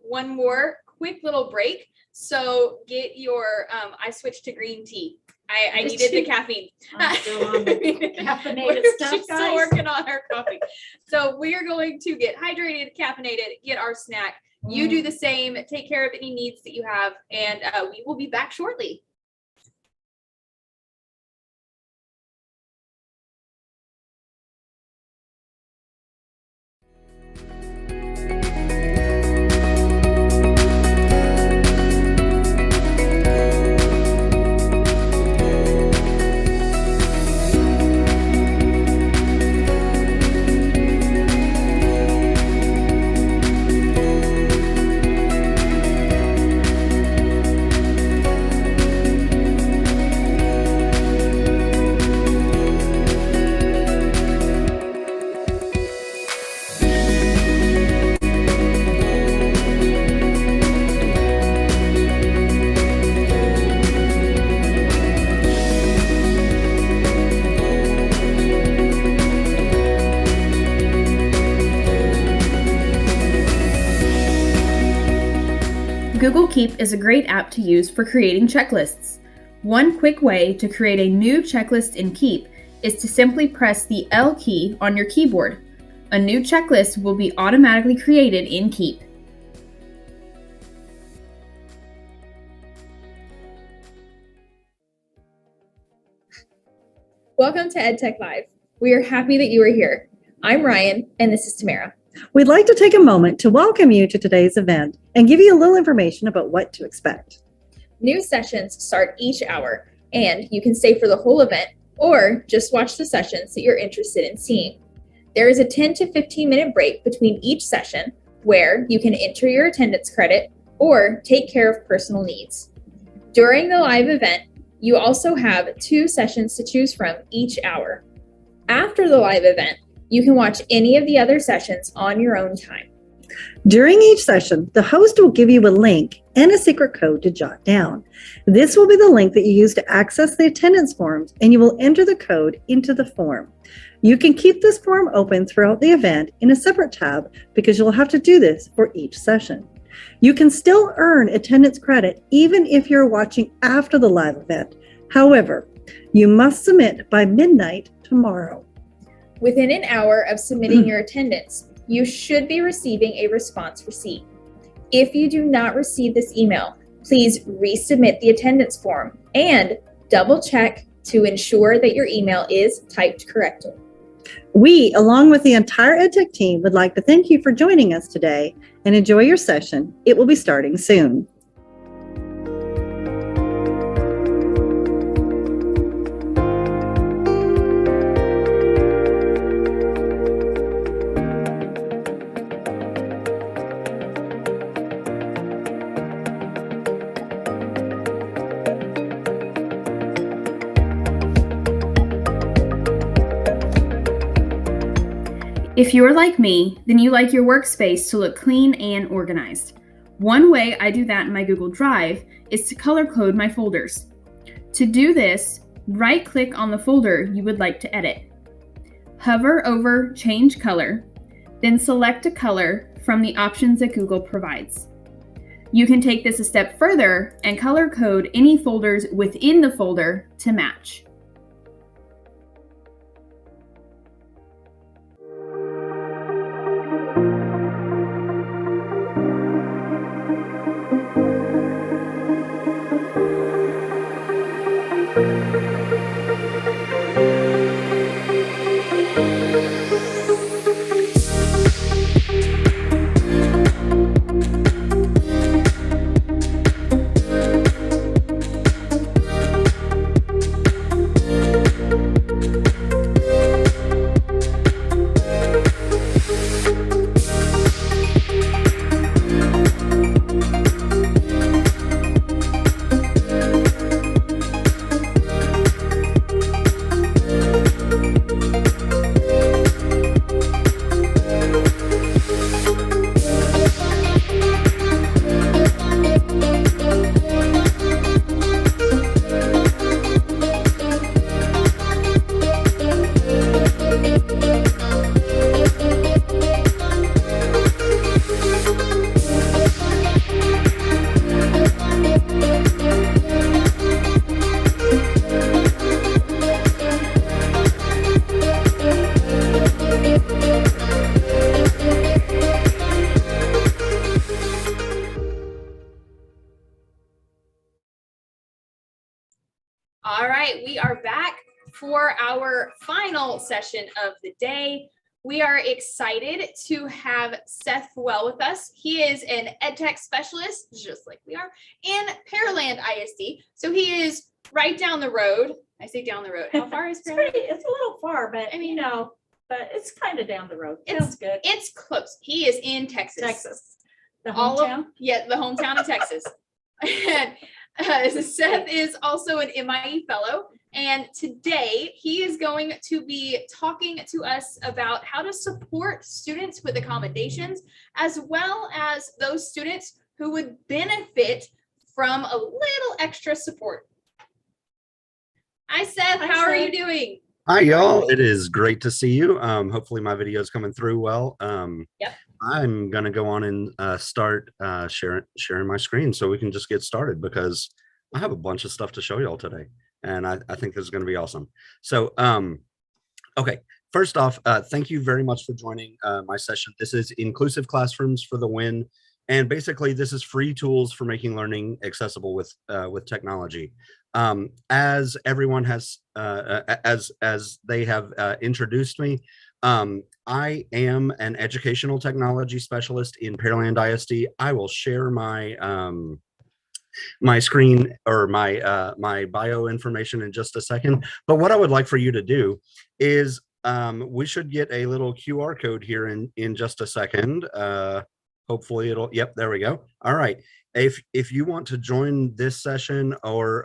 S4: one more quick little break. So get your, I switched to green tea. I needed the caffeine.
S5: I'm still on the caffeinated stuff,
S4: She's still working on her coffee. So we are going to get hydrated, caffeinated, get our snack. You do the same, take care of any needs that you have, and we will be back shortly.
S8: Google Keep is a great app to use for creating checklists. One quick way to create a new checklist in Keep is to simply press the L key on your keyboard. A new checklist will be automatically created in Keep.
S3: Welcome to EdTech Live. We are happy that you are here. I'm Ryan, and this is Tamara.
S2: We'd like to take a moment to welcome you to today's event and give you a little information about what to expect.
S3: New sessions start each hour, and you can stay for the whole event or just watch the sessions that you're interested in seeing. There is a 10 to 15 minute break between each session where you can enter your attendance credit or take care of personal needs. During the live event, you also have 2 sessions to choose from each hour. After the live event, you can watch any of the other sessions on your own time.
S2: During each session, the host will give you a link and a secret code to jot down. This will be the link that you use to access the attendance forms, and you will enter the code into the form. You can keep this form open throughout the event in a separate tab because you'll have to do this for each session. You can still earn attendance credit even if you're watching after the live event. However, you must submit by midnight tomorrow.
S3: Within an hour of submitting your attendance, you should be receiving a response receipt. If you do not receive this email, please resubmit the attendance form and double check to ensure that your email is typed correctly.
S2: We, along with the entire EdTech team, would like to thank you for joining us today and enjoy your session. It will be starting soon.
S8: If you're like me, then you like your workspace to look clean and organized. One way I do that in my Google Drive is to color code my folders. To do this, right-click on the folder you would like to edit. Hover over Change Color, then select a color from the options that Google provides. You can take this a step further and color code any folders within the folder to match.
S4: All right, we are back for our final session of the day. We are excited to have Seth Fewell with us. He is an EdTech specialist, just like we are, in Pearland ISD. So he is right down the road. I say down the road. How far is Pearland?
S5: It's a little far, but but it's kind of down the road. Sounds good.
S4: It's close. He is in Texas.
S5: Texas. The hometown?
S4: The hometown of Texas. And Seth is also an MIE fellow, and today he is going to be talking to us about how to support students with accommodations, as well as those students who would benefit from a little extra support. Hi, Seth. How are you doing?
S22: Hi, y'all. It is great to see you. Hopefully my video is coming through well.
S4: Yep.
S9: I'm going to go on and start sharing my screen so we can just get started, because I have a bunch of stuff to show y'all today. And I think this is going to be awesome. So, okay, first off, thank you very much for joining my session. This is Inclusive Classrooms for the Win. And basically, this is free tools for making learning accessible with technology. As everyone has, as they have introduced me, I am an educational technology specialist in Pearland ISD. I will share my my screen or my bio information in just a second. But what I would like for you to do is we should get a little QR code here in just a second. Hopefully it'll, yep, there we go. All right. If you want to join this session, or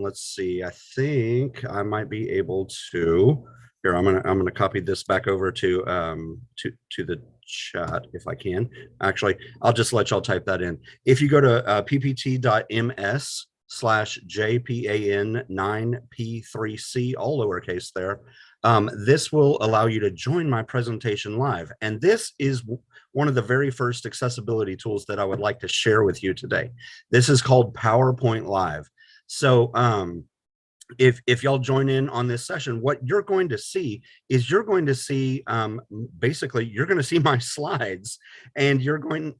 S9: let's see, I think I might be able to. Here, I'm gonna copy this back over to the chat if I can. Actually, I'll just let y'all type that in. If you go to ppt.ms/JPAN9P3C, all lowercase there, this will allow you to join my presentation live. And this is one of the very first accessibility tools that I would like to share with you today. This is called PowerPoint Live. So if y'all join in on this session, what you're going to see is basically you're going to see my slides, and you're going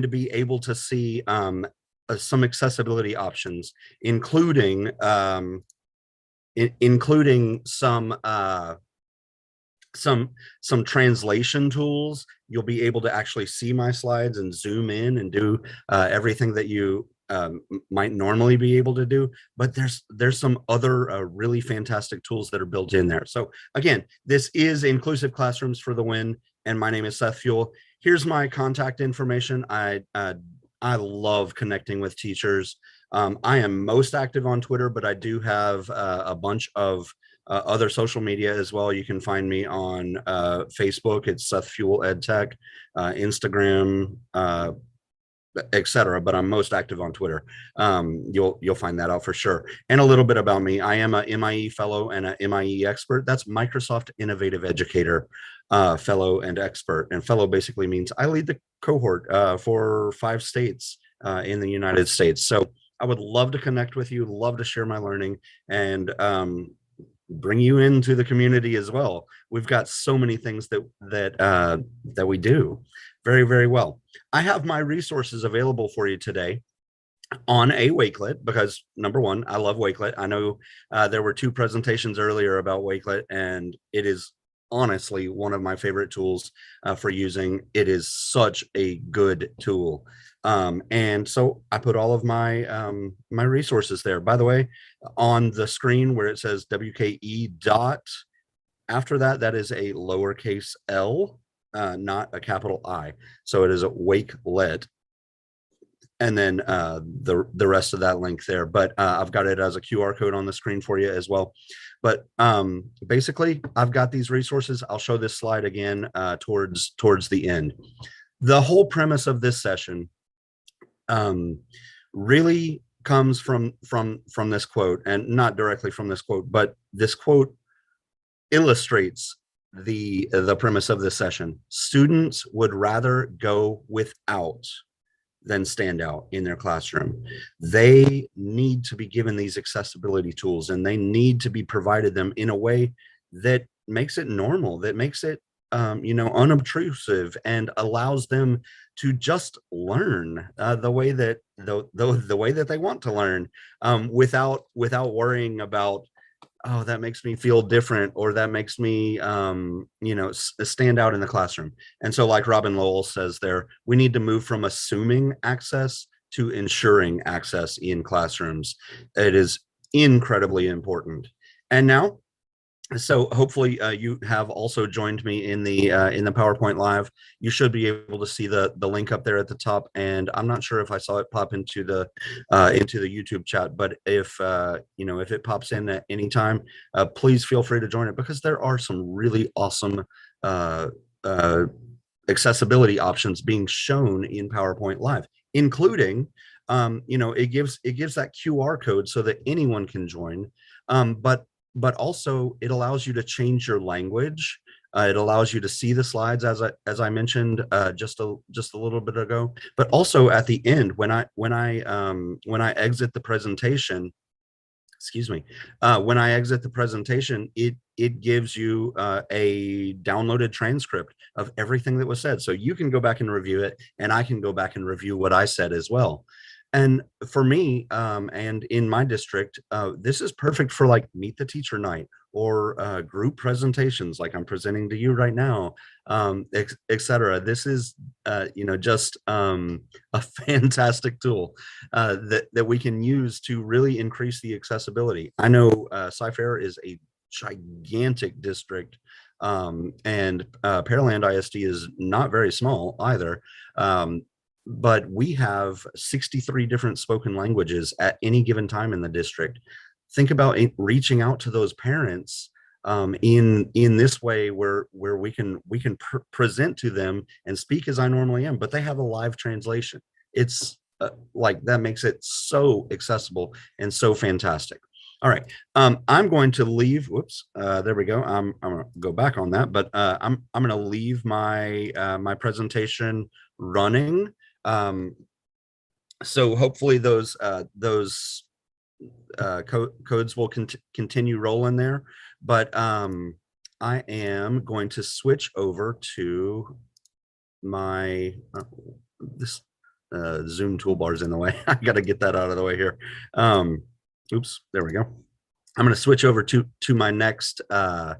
S9: to be able to see some accessibility options, including some translation tools. You'll be able to actually see my slides and zoom in and do everything that you might normally be able to do. But there's some other really fantastic tools that are built in there. So again, this is Inclusive Classrooms for the Win, and my name is Seth Fewell. Here's my contact information. I love connecting with teachers. I am most active on Twitter, but I do have a bunch of other social media as well. You can find me on Facebook. It's Seth Fewell EdTech, Instagram, etc. But I'm most active on Twitter. You'll find that out for sure. And a little bit about me: I am a MIE fellow and a MIE expert. That's Microsoft Innovative Educator fellow and expert. And fellow basically means I lead the cohort for 5 states in the United States. So I would love to connect with you, love to share my learning, and bring you into the community as well. We've got so many things that we do very, very well. I have my resources available for you today on a Wakelet, because number one, I love Wakelet. I know there were 2 presentations earlier about Wakelet, and it is honestly one of my favorite tools for using. It is such a good tool. And so I put all of my my resources there. By the way, on the screen where it says WKE dot, after that, that is a lowercase l, not a capital I. So it is a Wakelet. And then the rest of that link there. But I've got it as a QR code on the screen for you as well. But basically, I've got these resources. I'll show this slide again towards the end. The whole premise of this session really comes from this quote, and not directly from this quote, but this quote illustrates the premise of this session. Students would rather go without than stand out in their classroom. They need to be given these accessibility tools, and they need to be provided them in a way that makes it normal, that makes it unobtrusive, and allows them to just learn the way that the way that they want to learn, without worrying about, oh, that makes me feel different, or that makes me stand out in the classroom. And so, like Robin Lowell says there, we need to move from assuming access to ensuring access in classrooms. It is incredibly important. And now, so hopefully you have also joined me in the PowerPoint Live. You should be able to see the link up there at the top. And I'm not sure if I saw it pop into the YouTube chat, but if if it pops in at any time, please feel free to join it, because there are some really awesome accessibility options being shown in PowerPoint Live, including it gives that QR code so that anyone can join, but also it allows you to change your language It allows you to see the slides as I mentioned just a little bit ago. But also at the end, when I exit the presentation, excuse me, when I exit the presentation, it gives you a downloaded transcript of everything that was said. So you can go back and review it, and I can go back and review what I said as well. And for me, and in my district, this is perfect for like meet the teacher night or group presentations like I'm presenting to you right now, et cetera. This is, just a fantastic tool that we can use to really increase the accessibility. I know Cy-Fair is a gigantic district, and Pearland ISD is not very small either. But we have 63 different spoken languages at any given time in the district. Think about reaching out to those parents in this way where we can present to them and speak as I normally am, but they have a live translation. It's like that makes it so accessible and so fantastic. All right, I'm going to leave. Whoops, there we go. I'm gonna go back on that, but I'm gonna leave my my presentation running. So hopefully those codes will continue rolling there, but I am going to switch over to my this Zoom toolbar is in the way. I got to get that out of the way here. Oops, there we go. I'm going to switch over to my next thing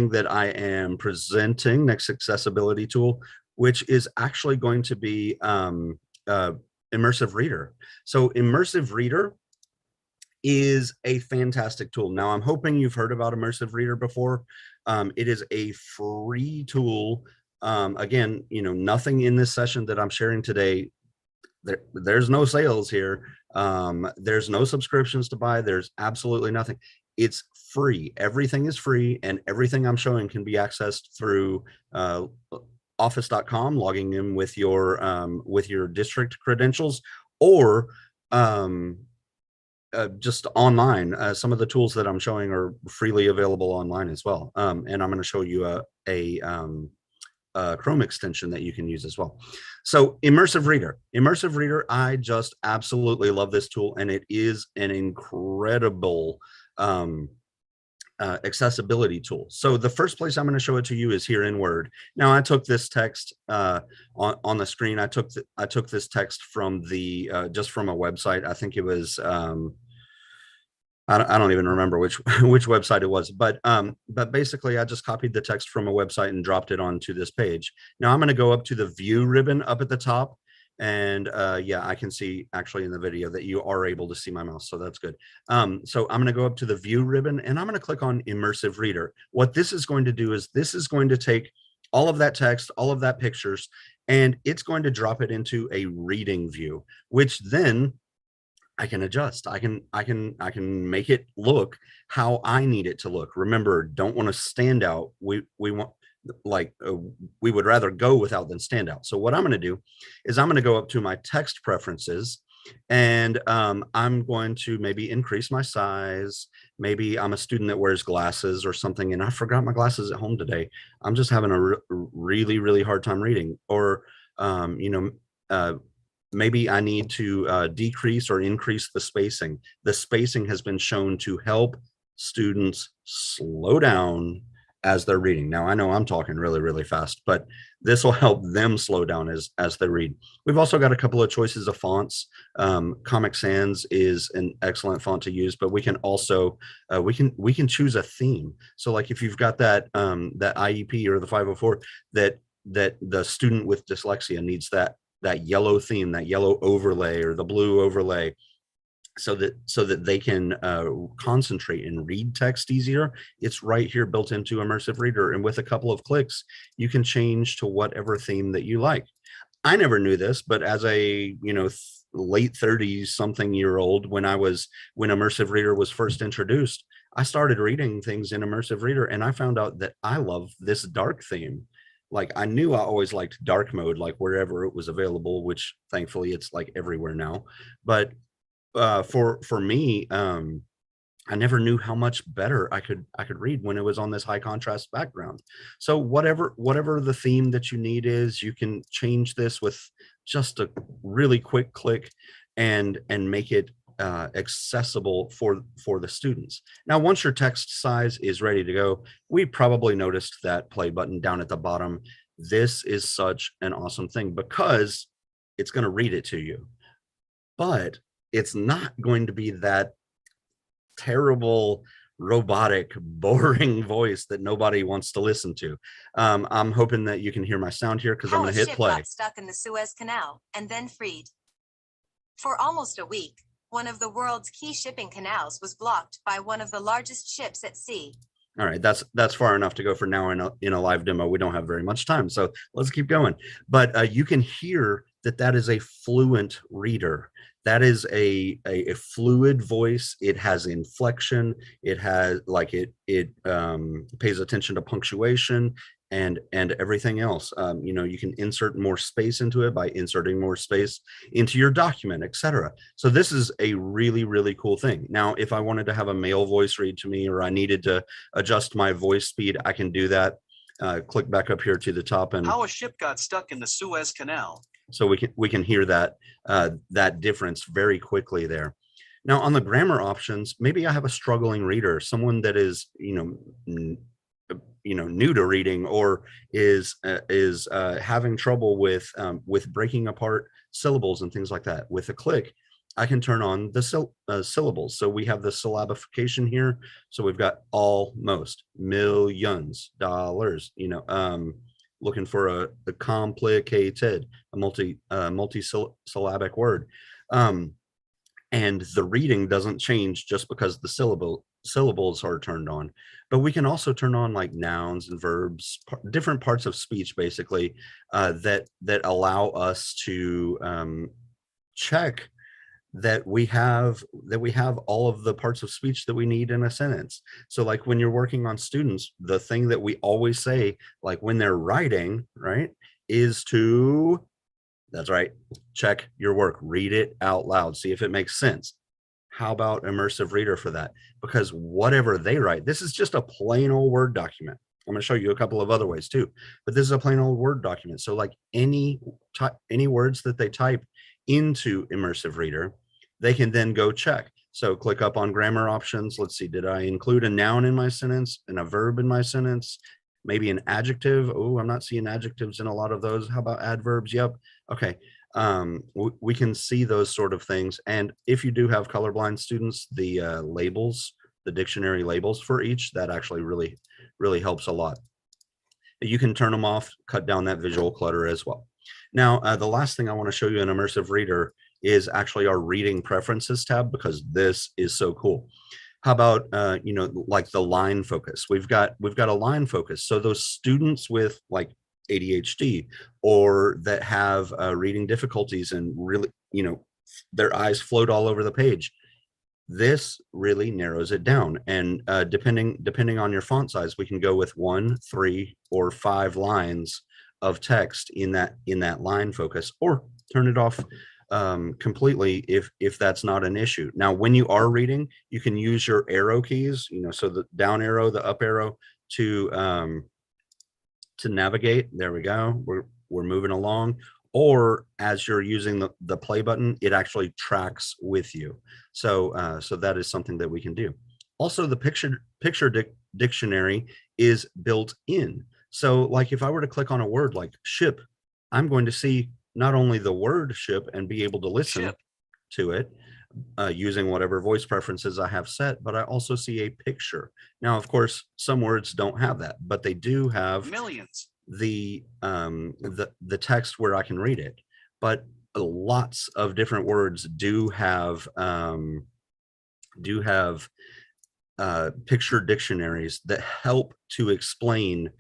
S9: that I am presenting, next accessibility tool, which is actually going to be Immersive Reader. So Immersive Reader is a fantastic tool. Now, I'm hoping you've heard about Immersive Reader before. It is a free tool. Again, nothing in this session that I'm sharing today, there's no sales here. There's no subscriptions to buy. There's absolutely nothing. It's free. Everything is free, and everything I'm showing can be accessed through office.com, logging in with your district credentials, or just online. Some of the tools that I'm showing are freely available online as well. And I'm going to show you a Chrome extension that you can use as well. So Immersive Reader, I just absolutely love this tool, and it is an incredible accessibility tool. So the first place I'm going to show it to you is here in Word. Now, I took this text on the screen. I took this text from the just from a website. I think it was I don't even remember which website it was, but basically I just copied the text from a website and dropped it onto this page. Now I'm going to go up to the view ribbon up at the top, and yeah, I can see actually in the video that you are able to see my mouse, so that's good. So I'm going to go up to the view ribbon, and I'm going to click on Immersive Reader. What this is going to do is this is going to take all of that text, all of that pictures, and it's going to drop it into a reading view, which then I can adjust. I can make it look how I need it to look. Remember, don't want to stand out. We want, like, we would rather go without than stand out. So what I'm going to do is I'm going to go up to my text preferences, and I'm going to maybe increase my size. Maybe I'm a student that wears glasses or something, and I forgot my glasses at home today. I'm just having a really, really hard time reading. Or maybe I need to decrease or increase the spacing. The spacing has been shown to help students slow down as they're reading. Now, I know I'm talking really, really fast, but this will help them slow down as they read. We've also got a couple of choices of fonts. Comic Sans is an excellent font to use, but we can also, we can choose a theme. So like if you've got that, that IEP or the 504, that the student with dyslexia needs that yellow theme, that yellow overlay or the blue overlay, so that they can concentrate and read text easier. It's right here built into Immersive Reader, and with a couple of clicks, you can change to whatever theme that you like. I never knew this, but as a late 30s something year old, when Immersive Reader was first introduced, I started reading things in Immersive Reader, and I found out that I love this dark theme. Like, I knew I always liked dark mode, like wherever it was available, which thankfully it's like everywhere now. But for me, I never knew how much better I could read when it was on this high contrast background. So whatever the theme that you need is, you can change this with just a really quick click and make it accessible for the students. Now, once your text size is ready to go, we probably noticed that play button down at the bottom. This is such an awesome thing because it's going to read it to you, but it's not going to be that terrible, robotic, boring voice that nobody wants to listen to. I'm hoping that you can hear my sound here because I'm going to hit play.
S10: Got stuck in the Suez Canal and then freed. For almost a week, one of the world's key shipping canals was blocked by one of the largest ships at sea.
S9: All right, that's far enough to go for now in a live demo. We don't have very much time, so let's keep going. But you can hear that is a fluent reader. That is a fluid voice. It has inflection. It has it pays attention to punctuation and everything else. You can insert more space into it by inserting more space into your document, etc. So this is a really, really cool thing. Now, if I wanted to have a male voice read to me, or I needed to adjust my voice speed, I can do that. Click back up here to the top and
S22: how a ship got stuck in the Suez Canal.
S9: So we can hear that that difference very quickly there. Now, on the grammar options, maybe I have a struggling reader, someone that is new to reading, or is having trouble with breaking apart syllables and things like that. With a click, I can turn on the syllables. So we have the syllabification here. So we've got almost, millions, dollars, looking for a complicated, multi-syllabic word. And the reading doesn't change just because the syllables are turned on. But we can also turn on like nouns and verbs, different parts of speech, basically, that allow us to check that we have all of the parts of speech that we need in a sentence. So like when you're working on students, the thing that we always say, like when they're writing, right, is to, that's right, check your work, read it out loud, see if it makes sense. How about immersive reader for that? Because whatever they write, this is just a plain old Word document. I'm going to show you a couple of other ways too, but this is a plain old Word document. So like any words that they type into immersive reader, they can then go check. So click up on grammar options. Let's see, did I include a noun in my sentence and a verb in my sentence? Maybe an adjective. Oh, I'm not seeing adjectives in a lot of those. How about adverbs? Yep. Okay. We can see those sort of things. And if you do have colorblind students, the labels, the dictionary labels for each, that actually really, really helps a lot. You can turn them off, cut down that visual clutter as well. Now, the last thing I want to show you in immersive reader is actually our reading preferences tab, because this is so cool. How about like the line focus? We've got a line focus. So those students with like ADHD, or that have reading difficulties and really, their eyes float all over the page, this really narrows it down. And depending on your font size, we can go with 1, 3, or 5 lines of text in that line focus, or turn it off completely if that's not an issue. Now, when you are reading, you can use your arrow keys, so the down arrow, the up arrow to navigate. There we go. We're moving along. Or as you're using the play button, it actually tracks with you. So that is something that we can do. Also, the picture dictionary is built in. So like if I were to click on a word like ship, I'm going to see not only the word ship and be able to listen to it using whatever voice preferences I have set, but I also see a picture. Now, of course, some words don't have that, but they do have millions the text where I can read it. But lots of different words do have picture dictionaries that help to explain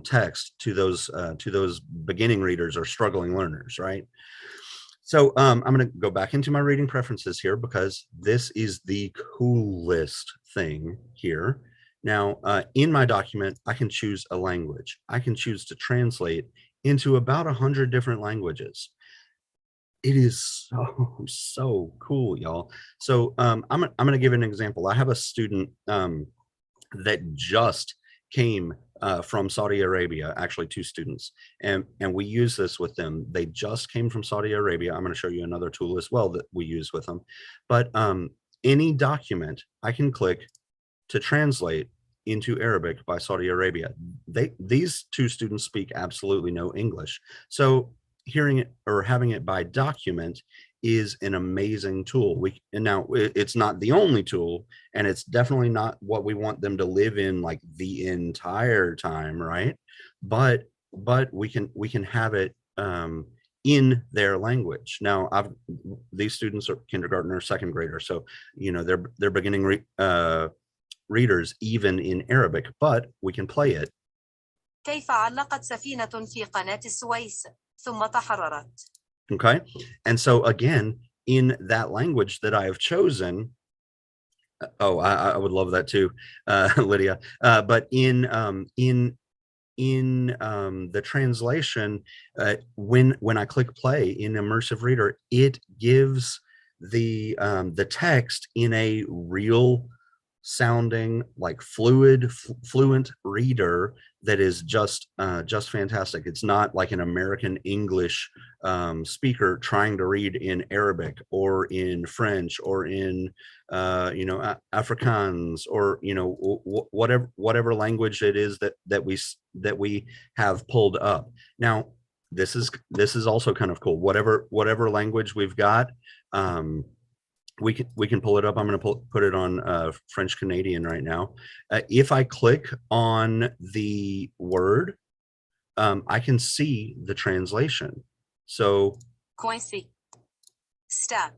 S9: text to those beginning readers or struggling learners, right? So I'm going to go back into my reading preferences here, because this is the coolest thing here. Now, in my document, I can choose a language. I can choose to translate into about 100 different languages. It is so cool, y'all. So I'm going to give an example. I have a student that just came from Saudi Arabia, actually 2 students, and we use this with them. They just came from Saudi Arabia. I'm going to show you another tool as well that we use with them. But any document I can click to translate into Arabic by Saudi Arabia. These 2 students speak absolutely no English. So hearing it or having it by document is an amazing tool. And now it's not the only tool, and it's definitely not what we want them to live in like the entire time, right? But we can have it in their language. Now, these students are kindergarten or second grader, so they're beginning readers even in Arabic, but we can play it.
S10: كيف علقت سفينة في قناة السويس ثم تحررت.
S9: Okay, and so again, in that language that I have chosen, I would love that too, Lydia. But in the translation, when I click play in Immersive Reader, it gives the text in a real sounding, like fluent reader that is just fantastic. It's not like an American English speaker trying to read in Arabic or in French or in Afrikaans or whatever language it is that we have pulled up. Now this is also kind of cool. Whatever language we've got, we can pull it up. I'm going to put it on French Canadian right now. If I click on the word, I can see the translation. So
S10: Coincé. Stuck.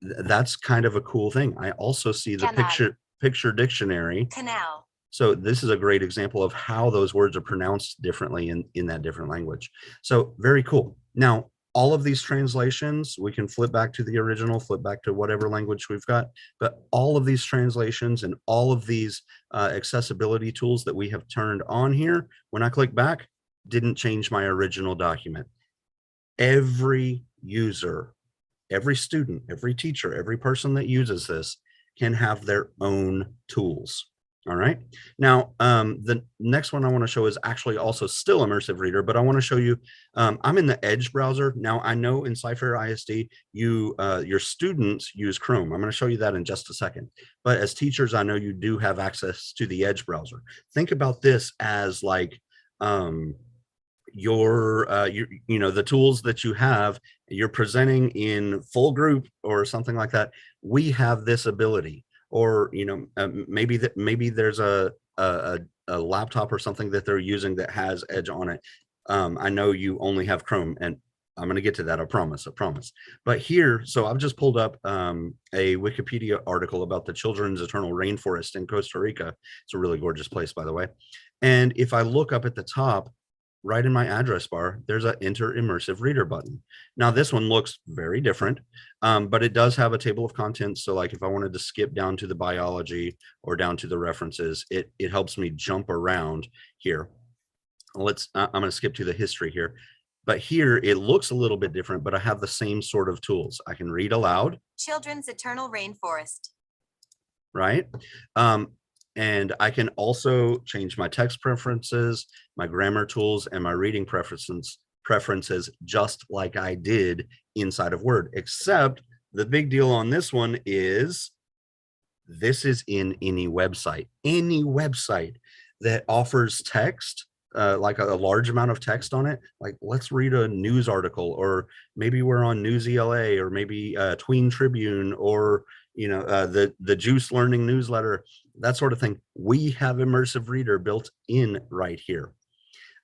S9: That's kind of a cool thing. I also see the picture dictionary.
S10: Canal.
S9: So this is a great example of how those words are pronounced differently in that different language. So very cool. Now, all of these translations, we can flip back to the original, flip back to whatever language we've got, but all of these translations and all of these accessibility tools that we have turned on here, when I click back, didn't change my original document. Every user, every student, every teacher, every person that uses this can have their own tools. All right. Now, the next one I want to show is actually also still Immersive Reader, but I want to show you, I'm in the Edge browser. Now, I know in Cypher ISD, your students use Chrome. I'm going to show you that in just a second. But as teachers, I know you do have access to the Edge browser. Think about this as like the tools that you have, you're presenting in full group or something like that. We have this ability. Or maybe there's a laptop or something that they're using that has Edge on it. I know you only have Chrome, and I'm going to get to that. I promise. But here, so I've just pulled up a Wikipedia article about the Children's Eternal Rainforest in Costa Rica. It's a really gorgeous place, by the way. And if I look up at the top, right in my address bar, there's an Enter Immersive Reader button. Now this one looks very different, but it does have a table of contents. So like if I wanted to skip down to the biology or down to the references, it helps me jump around here. I'm going to skip to the history here. But here it looks a little bit different, but I have the same sort of tools. I can read aloud.
S10: Children's Eternal Rainforest.
S9: Right. And I can also change my text preferences, my grammar tools, and my reading preferences just like I did inside of Word, except the big deal on this one is this is in any website that offers text, like a large amount of text on it. Like let's read a news article, or maybe we're on News ELA, or maybe Tween Tribune, or the Juice Learning newsletter, that sort of thing. We have Immersive Reader built in right here.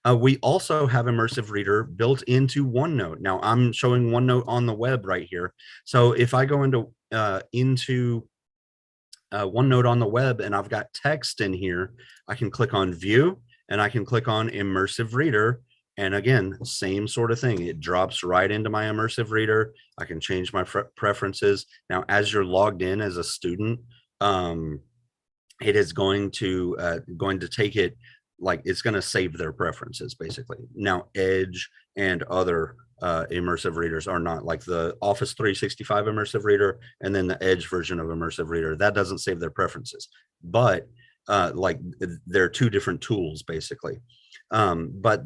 S9: We also have Immersive Reader built into OneNote. Now I'm showing OneNote on the web right here. So if I go into OneNote on the web and I've got text in here, I can click on View and I can click on Immersive Reader. And again, same sort of thing. It drops right into my Immersive Reader. I can change my preferences. Now, as you're logged in as a student, it is going to take it, like it's going to save their preferences basically. Now, Edge and other immersive readers are not, like the Office 365 immersive reader and then the Edge version of immersive reader. That doesn't save their preferences, but like they're two different tools basically. But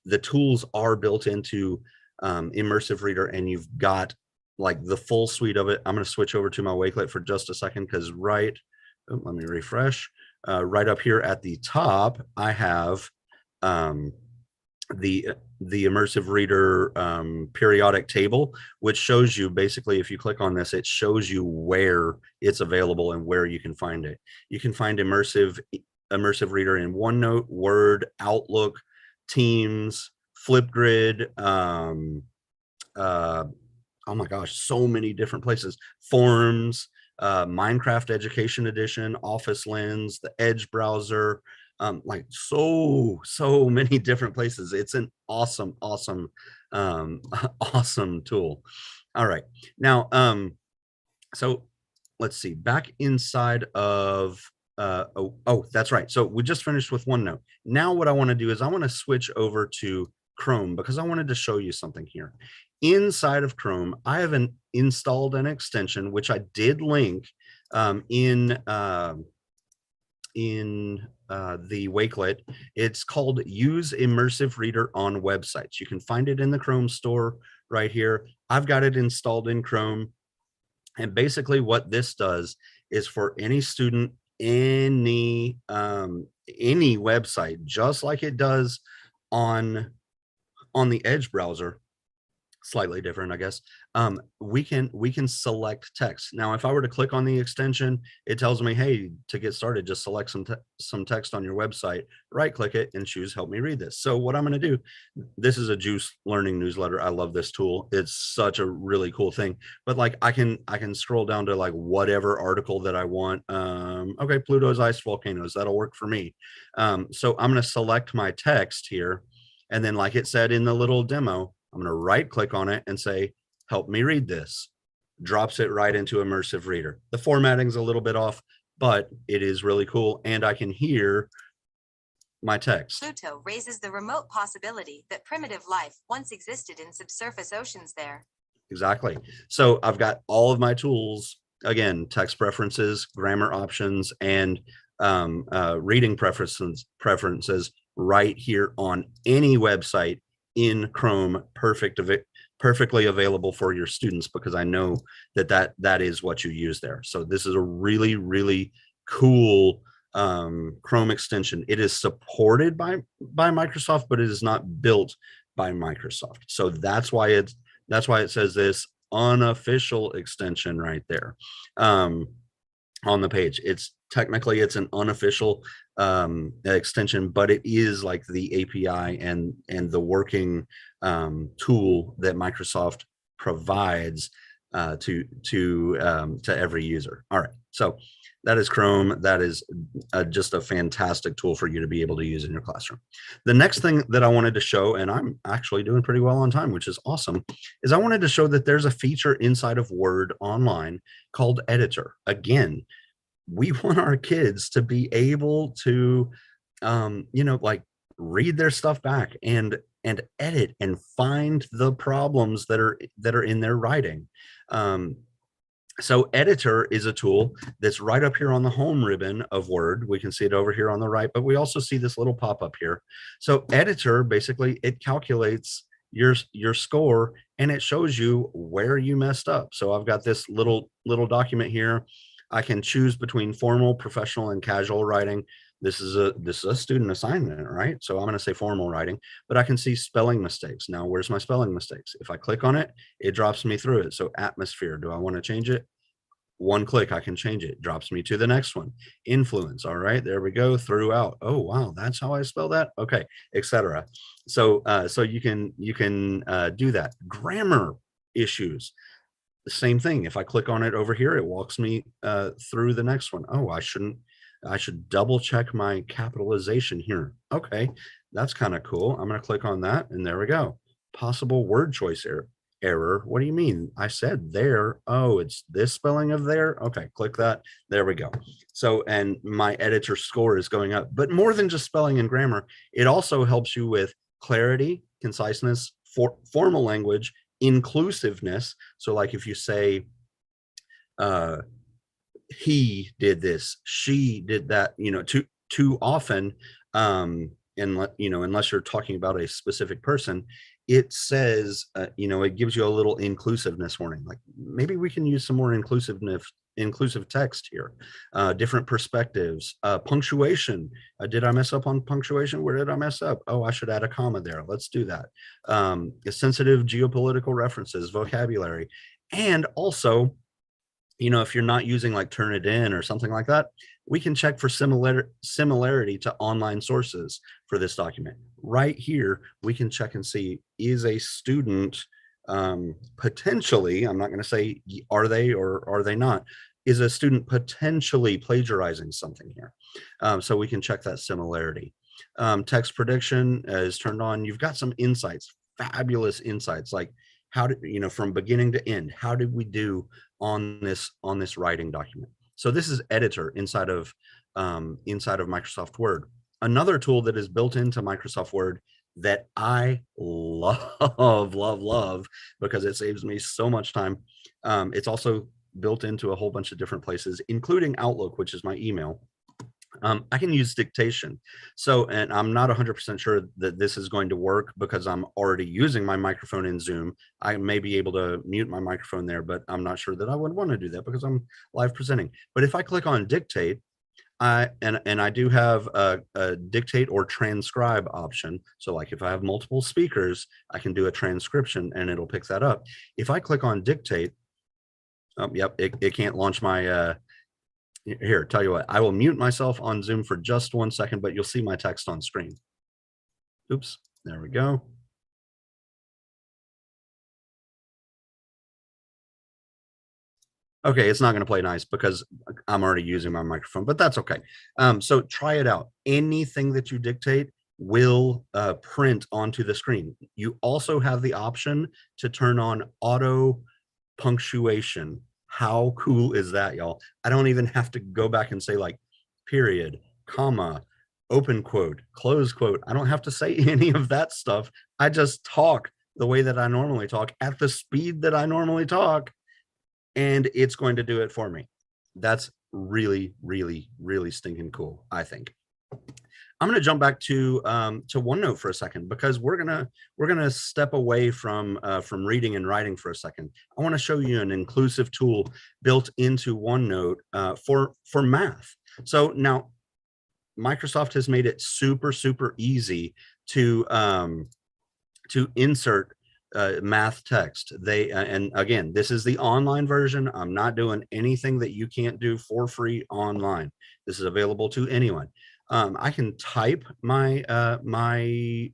S9: the tools are built into immersive reader, and you've got like the full suite of it. I'm going to switch over to my Wakelet for just a second because let me refresh. Right up here at the top, I have the immersive reader periodic table, which shows you basically, if you click on this, it shows you where it's available and where you can find it. You can find immersive reader in OneNote, Word, Outlook, Teams, Flipgrid, oh my gosh, so many different places. Forms, Minecraft Education Edition, Office Lens, the Edge browser, like so many different places. It's an awesome tool. All right, now so let's see, back inside of oh, that's right. So we just finished with OneNote. Now what I want to do is I want to switch over to Chrome because I wanted to show you something here. Inside of Chrome, I have installed an extension, which I did link in the Wakelet. It's called Use Immersive Reader on Websites. You can find it in the Chrome store right here. I've got it installed in Chrome. And basically what this does is for any student, any website, just like it does on the Edge browser, slightly different, I guess. We can select text. Now, if I were to click on the extension, it tells me, hey, to get started, just select some text on your website, right click it and choose help me read this. So what I'm going to do, this is a Juice learning newsletter. I love this tool. It's such a really cool thing. But like I can scroll down to like whatever article that I want. Okay, Pluto's ice volcanoes, that'll work for me. So I'm going to select my text here. And then like it said in the little demo, I'm going to right click on it and say, help me read this. Drops it right into Immersive Reader. The formatting's a little bit off, but it is really cool. And I can hear my text.
S10: Pluto raises the remote possibility that primitive life once existed in subsurface oceans there.
S9: Exactly. So I've got all of my tools, again, text preferences, grammar options, and reading preferences right here on any website in Chrome, perfectly available for your students, because I know that is what you use there. So this is a really, really cool Chrome extension. It is supported by Microsoft, but it is not built by Microsoft. So that's why it says this unofficial extension right there on the page. It's technically an unofficial extension, but it is like the API and the working tool that Microsoft provides to every user. All right, so that is Chrome. That is just a fantastic tool for you to be able to use in your classroom. The next thing that I wanted to show, and I'm actually doing pretty well on time, which is awesome, is I wanted to show that there's a feature inside of Word Online called Editor. Again, we want our kids to be able to, like read their stuff back and edit and find the problems that are in their writing. So Editor is a tool that's right up here on the home ribbon of Word. We can see it over here on the right, but we also see this little pop-up here. So Editor, basically, it calculates your score and it shows you where you messed up. So I've got this little document here. I can choose between formal, professional, and casual writing. This is a student assignment, right? So I'm going to say formal writing, but I can see spelling mistakes. Now, where's my spelling mistakes? If I click on it, it drops me through it. So atmosphere, do I want to change it? One click, I can change it. Drops me to the next one. Influence, all right, there we go. Throughout. Oh, wow, that's how I spell that. Okay, etc. So you can do that. Grammar issues. The same thing. If I click on it over here, it walks me through the next one. Oh, I should double check my capitalization here. Okay, that's kind of cool. I'm going to click on that and there we go. Possible word choice error. What do you mean? I said there. Oh, it's this spelling of there. Okay, click that. There we go. So, and my editor score is going up. But more than just spelling and grammar, it also helps you with clarity, conciseness, formal language, inclusiveness. So like if you say, he did this, she did that, too often, unless you're talking about a specific person, it says, it gives you a little inclusiveness warning. Like maybe we can use some more inclusive text here, different perspectives, punctuation. Did I mess up on punctuation? Where did I mess up? Oh, I should add a comma there. Let's do that. Sensitive geopolitical references, vocabulary, and also, if you're not using like Turnitin or something like that, we can check for similarity to online sources for this document. Right here, we can check and see, is a student potentially, I'm not going to say are they or are they not, is a student potentially plagiarizing something here? So we can check that similarity. Text prediction is turned on. You've got some insights, fabulous insights, like how did, from beginning to end, how did we do on this writing document? So this is editor inside of Microsoft Word. Another tool that is built into Microsoft Word that I love because it saves me so much time. It's also built into a whole bunch of different places, including Outlook, which is my email. I can use dictation. So, and I'm not 100% sure that this is going to work because I'm already using my microphone in Zoom. I may be able to mute my microphone there, but I'm not sure that I would want to do that because I'm live presenting. But if I click on dictate, and I do have a dictate or transcribe option. So like if I have multiple speakers, I can do a transcription and it'll pick that up. If I click on dictate, yep, it can't launch my, here, tell you what, I will mute myself on Zoom for just 1 second, but you'll see my text on screen. Oops, there we go. Okay, it's not going to play nice because I'm already using my microphone, but that's okay. So try it out. Anything that you dictate will print onto the screen. You also have the option to turn on auto punctuation. How cool is that, y'all? I don't even have to go back and say like period, comma, open quote, close quote. I don't have to say any of that stuff. I just talk the way that I normally talk at the speed that I normally talk, and it's going to do it for me. That's really, really, really stinking cool, I think. I'm going to jump back to OneNote for a second because we're gonna step away from reading and writing for a second. I want to show you an inclusive tool built into OneNote for math. So now Microsoft has made it super easy to insert math text. They and again, this is the online version. I'm not doing anything that you can't do for free online. This is available to anyone. I can type my my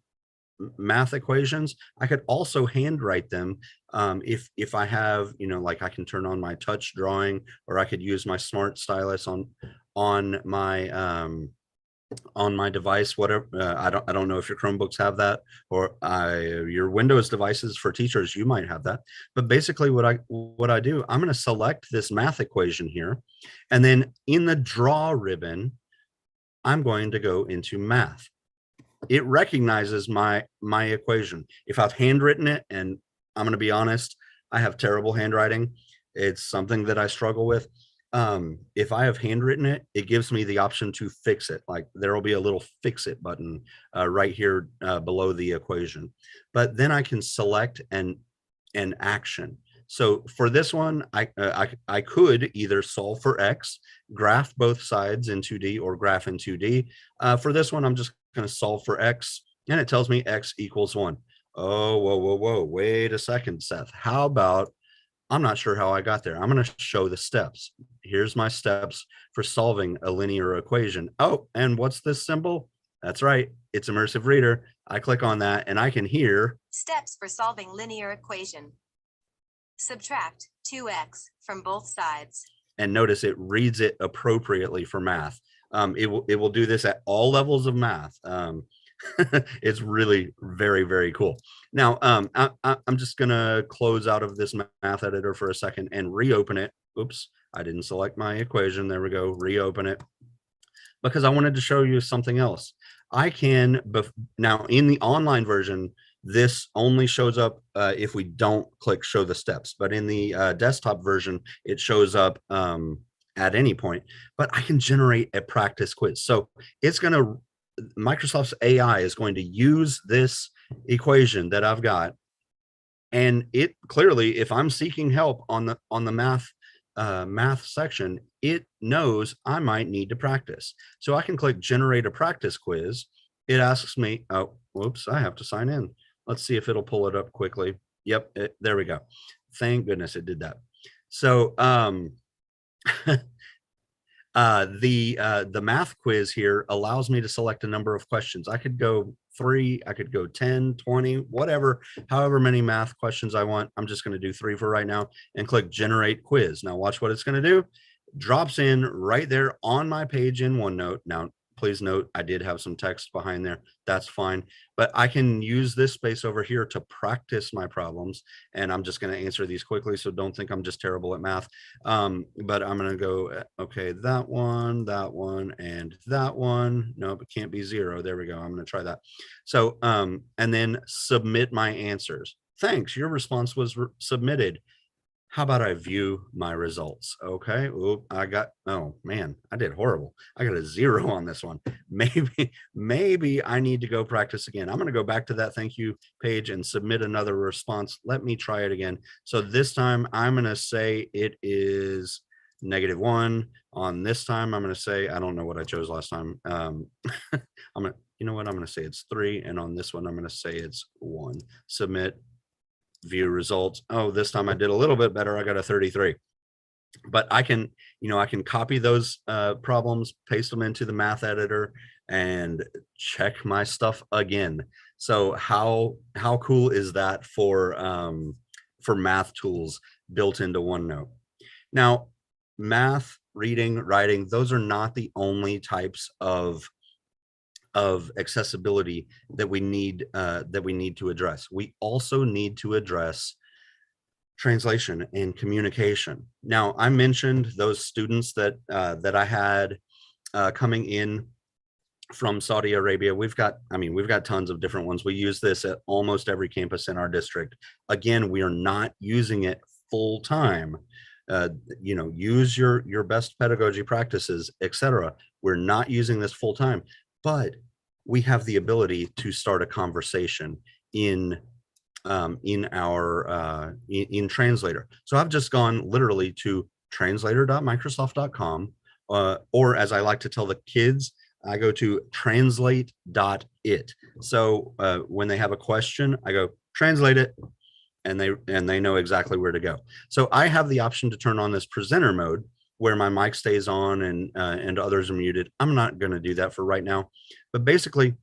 S9: math equations. I could also handwrite them if I have, like I can turn on my touch drawing, or I could use my smart stylus on my device, whatever. I don't know if your Chromebooks have that, or your Windows devices for teachers, you might have that. But basically what I do, I'm going to select this math equation here, and then in the draw ribbon, I'm going to go into math. It recognizes my equation. If I've handwritten it, and I'm going to be honest, I have terrible handwriting. It's something that I struggle with. If I have handwritten it, it gives me the option to fix it. Like there will be a little fix it button right here below the equation. But then I can select an action. So for this one, I could either solve for X, graph both sides in 2D, or graph in 2D. For this one, I'm just going to solve for X, and it tells me X equals 1. Oh, whoa, wait a second, Seth. How about, I'm not sure how I got there. I'm going to show the steps. Here's my steps for solving a linear equation. Oh, and what's this symbol? That's right, it's Immersive Reader. I click on that and I can hear
S10: steps for solving linear equation. Subtract 2x from both sides.
S9: And notice it reads it appropriately for math. It will do this at all levels of math. It's really very cool. Now, I'm just gonna close out of this math editor for a second and reopen it. Oops, I didn't select my equation. There we go, reopen it. Because I wanted to show you something else. I can, now in the online version, This only shows up if we don't click show the steps, but in the desktop version, it shows up at any point. But I can generate a practice quiz. So it's going to, Microsoft's AI is going to use this equation that I've got. And it clearly, if I'm seeking help on the math section, it knows I might need to practice. So I can click generate a practice quiz. It asks me, oh, whoops, I have to sign in. Let's see if it'll pull it up quickly. Yep, there we go. Thank goodness it did that. So the math quiz here allows me to select a number of questions. I could go 3, I could go 10, 20, whatever, however many math questions I want. I'm just going to do 3 for right now and click generate quiz. Now watch what it's going to do. Drops in right there on my page in OneNote. Now, please note, I did have some text behind there. That's fine. But I can use this space over here to practice my problems. And I'm just going to answer these quickly. So don't think I'm just terrible at math. But I'm going to go, okay, that one, and that one. Nope, it can't be 0. There we go. I'm going to try that. So, and then submit my answers. Thanks. Your response was submitted. How about I view my results? Okay. Oop, oh man, I did horrible. I got a 0 on this one. Maybe I need to go practice again. I'm going to go back to that thank you page and submit another response. Let me try it again. So this time I'm going to say it is -1. On this time, I'm going to say, I don't know what I chose last time. You know what? I'm going to say it's 3. And on this one, I'm going to say it's 1. Submit. View results. Oh, this time I did a little bit better. I got a 33. But I can, I can copy those problems, paste them into the math editor, and check my stuff again. So how cool is that for math tools built into OneNote? Now, math, reading, writing, those are not the only types of accessibility that we need to address. We also need to address translation and communication. Now, I mentioned those students that I had coming in from Saudi Arabia. We've got tons of different ones. We use this at almost every campus in our district. Again, we are not using it full time. Use your best pedagogy practices, etc. We're not using this full time. But we have the ability to start a conversation in Translator. So I've just gone literally to translator.microsoft.com, or as I like to tell the kids, I go to translate.it. So when they have a question, I go translate it, and they know exactly where to go. So I have the option to turn on this presenter mode, where my mic stays on and others are muted. I'm not going to do that for right now, but basically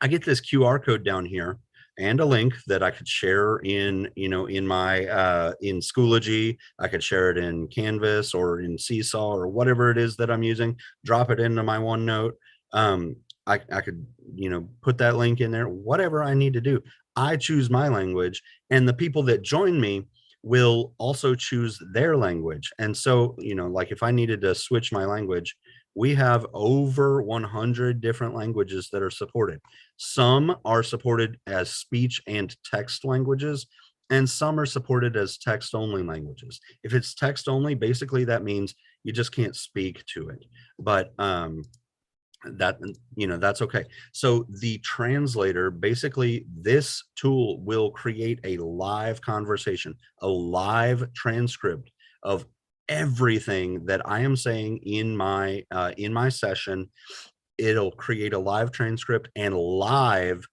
S9: I get this QR code down here and a link that I could share in my in Schoology. I could share it in Canvas or in Seesaw or whatever it is that I'm using, drop it into my OneNote. I could, put that link in there, whatever I need to do. I choose my language, and the people that join me will also choose their language. And so, like if I needed to switch my language, we have over 100 different languages that are supported. Some are supported as speech and text languages, and some are supported as text only languages. If it's text only, basically that means you just can't speak to it. But that's okay. So the translator, basically this tool will create a live conversation, a live transcript of everything that I am saying in my session. It'll create a live transcript and live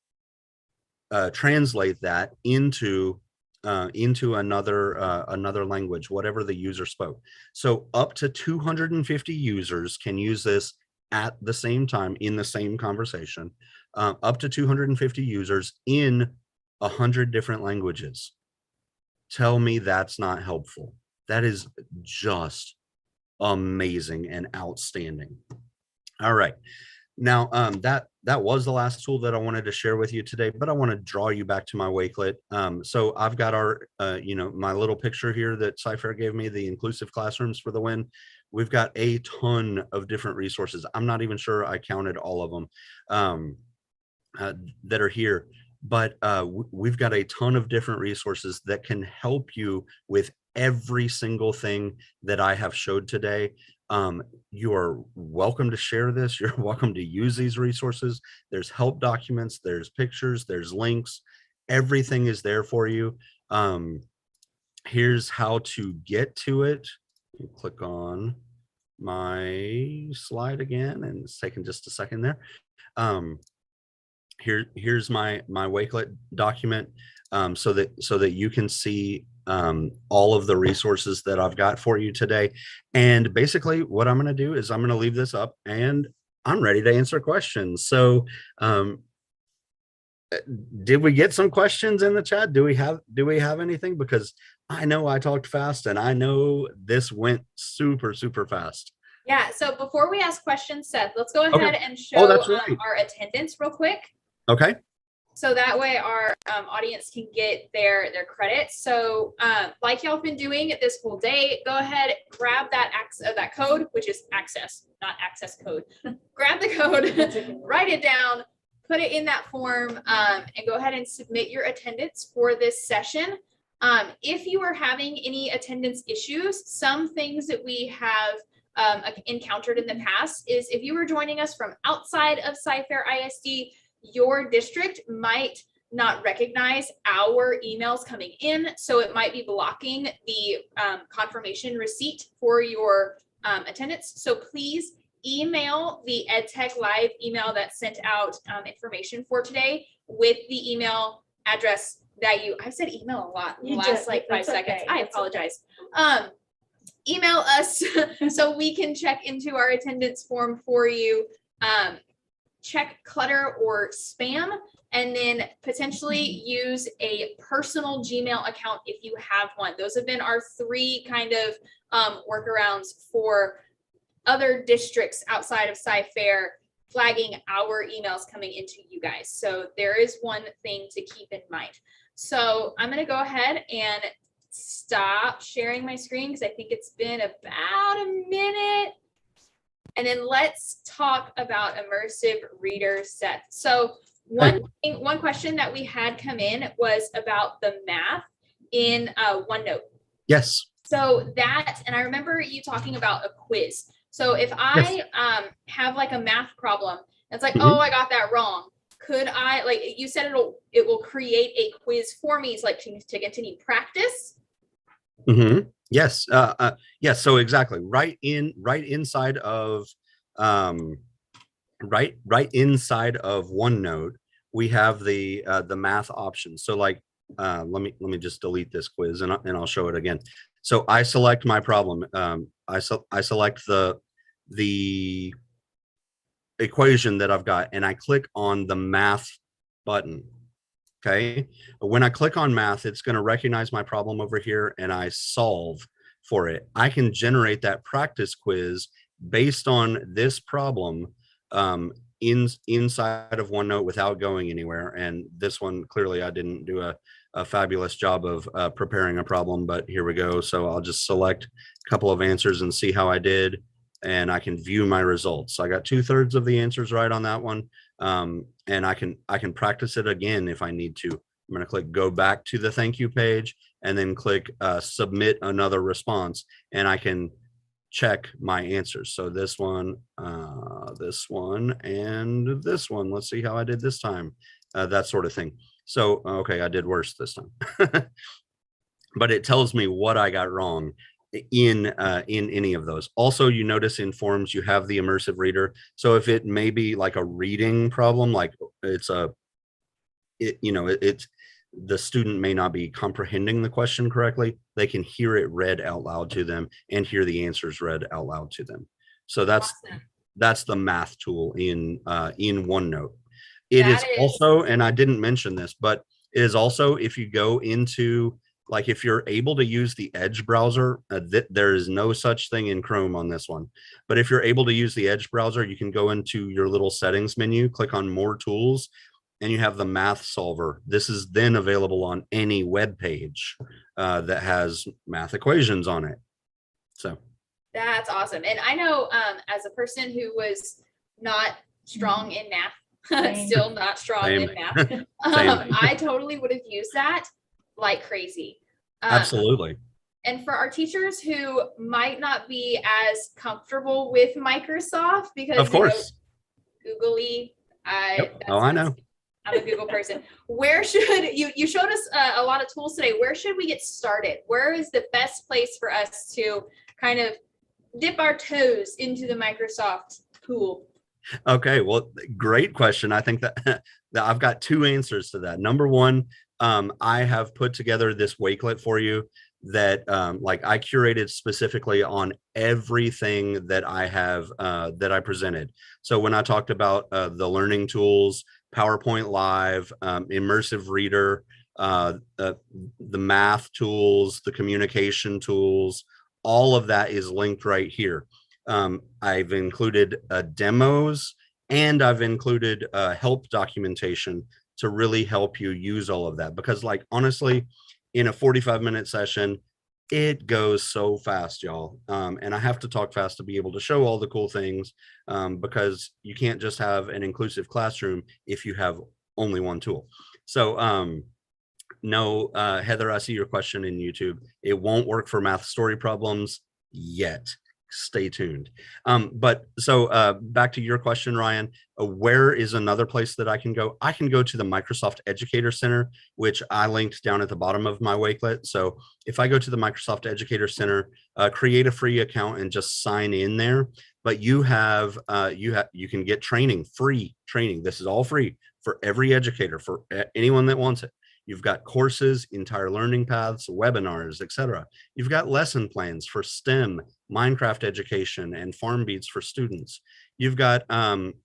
S9: translate that into another language, whatever the user spoke. So up to 250 users can use this at the same time in the same conversation, up to 250 users in 100 different languages. Tell me that's not helpful. That is just amazing and outstanding. All right. Now, that was the last tool that I wanted to share with you today, but I want to draw you back to my Wakelet. So I've got our, my little picture here that Cypher gave me, the inclusive classrooms for the win. We've got a ton of different resources. I'm not even sure I counted all of them that are here, but we've got a ton of different resources that can help you with every single thing that I have showed today. You are welcome to share this. You're welcome to use these resources. There's help documents, there's pictures, there's links. Everything is there for you. Here's how to get to it. You click on my slide again, and it's taking just a second there. Here's my Wakelet document, so that you can see all of the resources that I've got for you today. And basically what I'm going to do is I'm going to leave this up, and I'm ready to answer questions. So did we get some questions in the chat? Do we have anything? Because I know I talked fast, and I know this went super fast.
S4: Yeah, so before we ask questions, Seth, let's go ahead and show our attendance real quick.
S9: Okay.
S4: So that way our audience can get their credits. So like y'all have been doing this whole day, go ahead, grab that code, which is access, not access code. Grab the code, write it down, put it in that form, and go ahead and submit your attendance for this session. If you are having any attendance issues, some things that we have encountered in the past is if you were joining us from outside of Sci-Fair ISD, your district might not recognize our emails coming in, so it might be blocking the confirmation receipt for your attendance. So please email the EdTech Live email that sent out information for today with the email address that I've said email a lot in the last like 5 seconds. Okay. I apologize. Email us so we can check into our attendance form for you. Check clutter or spam, and then potentially use a personal Gmail account if you have one. Those have been our 3 kind of workarounds for other districts outside of Sci-Fair flagging our emails coming into you guys. So there is one thing to keep in mind. So I'm going to go ahead and stop sharing my screen because I think it's been about a minute. And then let's talk about immersive reader Seth. So one question that we had come in was about the math in OneNote.
S9: Yes.
S4: So that, and I remember you talking about a quiz. So if I have like a math problem, it's like, oh, I got that wrong. Could I, like you said, it will create a quiz for me. It's like to continue practice.
S9: Yes. Yes. So exactly right inside of OneNote, we have the math options. So like, let me just delete this quiz and I'll show it again. So I select my problem. I select the equation that I've got, and I click on the math button. Okay. When I click on math, it's going to recognize my problem over here, and I solve for it. I can generate that practice quiz based on this problem inside of OneNote without going anywhere. And this one, clearly I didn't do a fabulous job of preparing a problem, but here we go. So I'll just select a couple of answers and see how I did, and I can view my results. So I got 2/3 of the answers right on that one. And I can practice it again if I need to. I'm going to click go back to the thank you page, and then click submit another response, and I can check my answers. So this one, and this one. Let's see how I did this time. That sort of thing. So, okay, I did worse this time. But it tells me what I got wrong in any of those. Also, you notice in forms you have the immersive reader. So if it may be like a reading problem, like it's the student may not be comprehending the question correctly, they can hear it read out loud to them and hear the answers read out loud to them. So that's the math tool in OneNote. It is also, and I didn't mention this, but it is also, if you go into, like, if you're able to use the Edge browser, there is no such thing in Chrome on this one. But if you're able to use the Edge browser, you can go into your little settings menu, click on more tools, and you have the math solver. This is then available on any web page that has math equations on it. So
S4: that's awesome. And I know as a person who was not strong in math Still not strong
S9: Same.
S4: in math.
S9: Same.
S4: I totally would have used that like crazy.
S9: Absolutely.
S4: And for our teachers who might not be as comfortable with Microsoft because,
S9: Of course.
S4: Googly,
S9: Oh, I know.
S4: I'm a Google person. Where should you showed us a lot of tools today. Where should we get started? Where is the best place for us to kind of dip our toes into the Microsoft pool?
S9: Okay, well, great question. I think that, that I've got two answers to that. Number one, I have put together this Wakelet for you that like I curated specifically on everything that I have that I presented. So when I talked about the learning tools, PowerPoint Live, immersive reader, the math tools, the communication tools, all of that is linked right here. I've included demos, and I've included help documentation to really help you use all of that, because like honestly, in a 45-minute session, it goes so fast, y'all. And I have to talk fast to be able to show all the cool things, because you can't just have an inclusive classroom if you have only one tool. So no, Heather, I see your question in YouTube. It won't work for math story problems yet. Stay tuned. But so back to your question, Ryan, where is another place that I can go? I can go to the Microsoft Educator Center, which I linked down at the bottom of my Wakelet. So if I go to the Microsoft Educator Center, create a free account and just sign in there. But you can get training, free training. This is all free for every educator, for anyone that wants it. You've got courses, entire learning paths, webinars, etc. You've got lesson plans for STEM, Minecraft education, and Farm Beats for students. You've got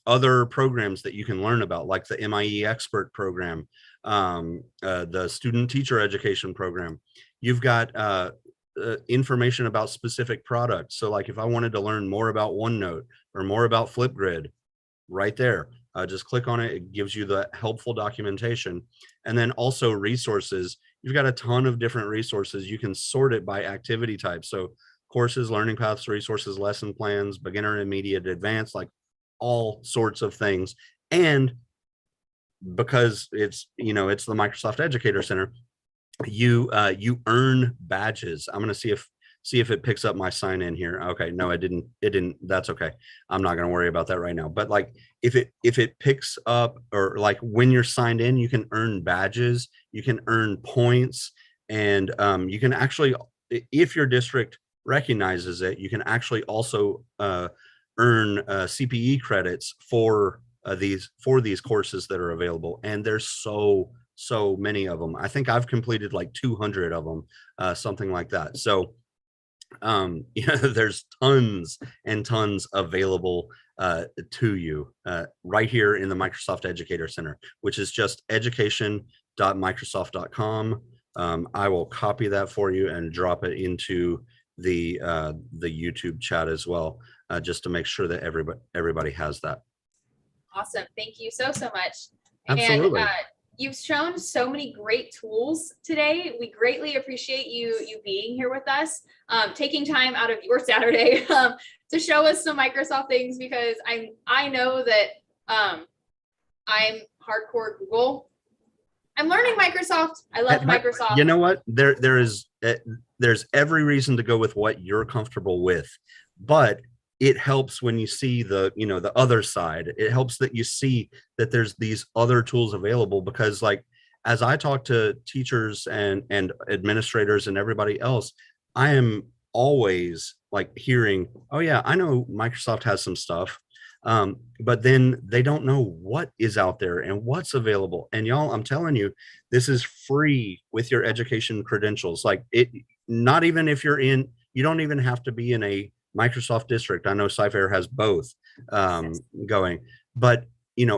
S9: other programs that you can learn about, like the MIE Expert program, the Student Teacher Education program. You've got information about specific products. So like if I wanted to learn more about OneNote or more about Flipgrid, right there. Just click on it. It gives you the helpful documentation. And then also resources. You've got a ton of different resources. You can sort it by activity type. So courses, learning paths, resources, lesson plans, beginner, intermediate, advanced, like all sorts of things. And because it's the Microsoft Educator Center, you earn badges. I'm going to see if it picks up my sign in here. Okay, no, it didn't. That's okay. I'm not going to worry about that right now. But like if it picks up, or like when you're signed in, you can earn badges, you can earn points, and you can actually, if your district recognizes it, you can actually also earn CPE credits for these courses that are available. And there's so many of them. I think I've completed like 200 of them, something like that. So there's tons and tons available to you right here in the Microsoft Educator Center, which is just education.microsoft.com. I will copy that for you and drop it into the YouTube chat as well, just to make sure that everybody has that.
S4: Awesome. Thank you so much.
S9: Absolutely.
S4: And you've shown so many great tools today. We greatly appreciate you being here with us, taking time out of your Saturday to show us some Microsoft things, because I know that I'm hardcore Google. I'm learning Microsoft. I love Microsoft.
S9: You know what? There's every reason to go with what you're comfortable with, but it helps when you see the other side. It helps that you see that there's these other tools available, because like as I talk to teachers and administrators and everybody else, I am always like hearing, oh yeah, I know Microsoft has some stuff, but then they don't know what is out there and what's available. And y'all, I'm telling you, this is free with your education credentials. Like not even if you're in, you don't even have to be in a Microsoft district. I know Sci-Fair has both going, but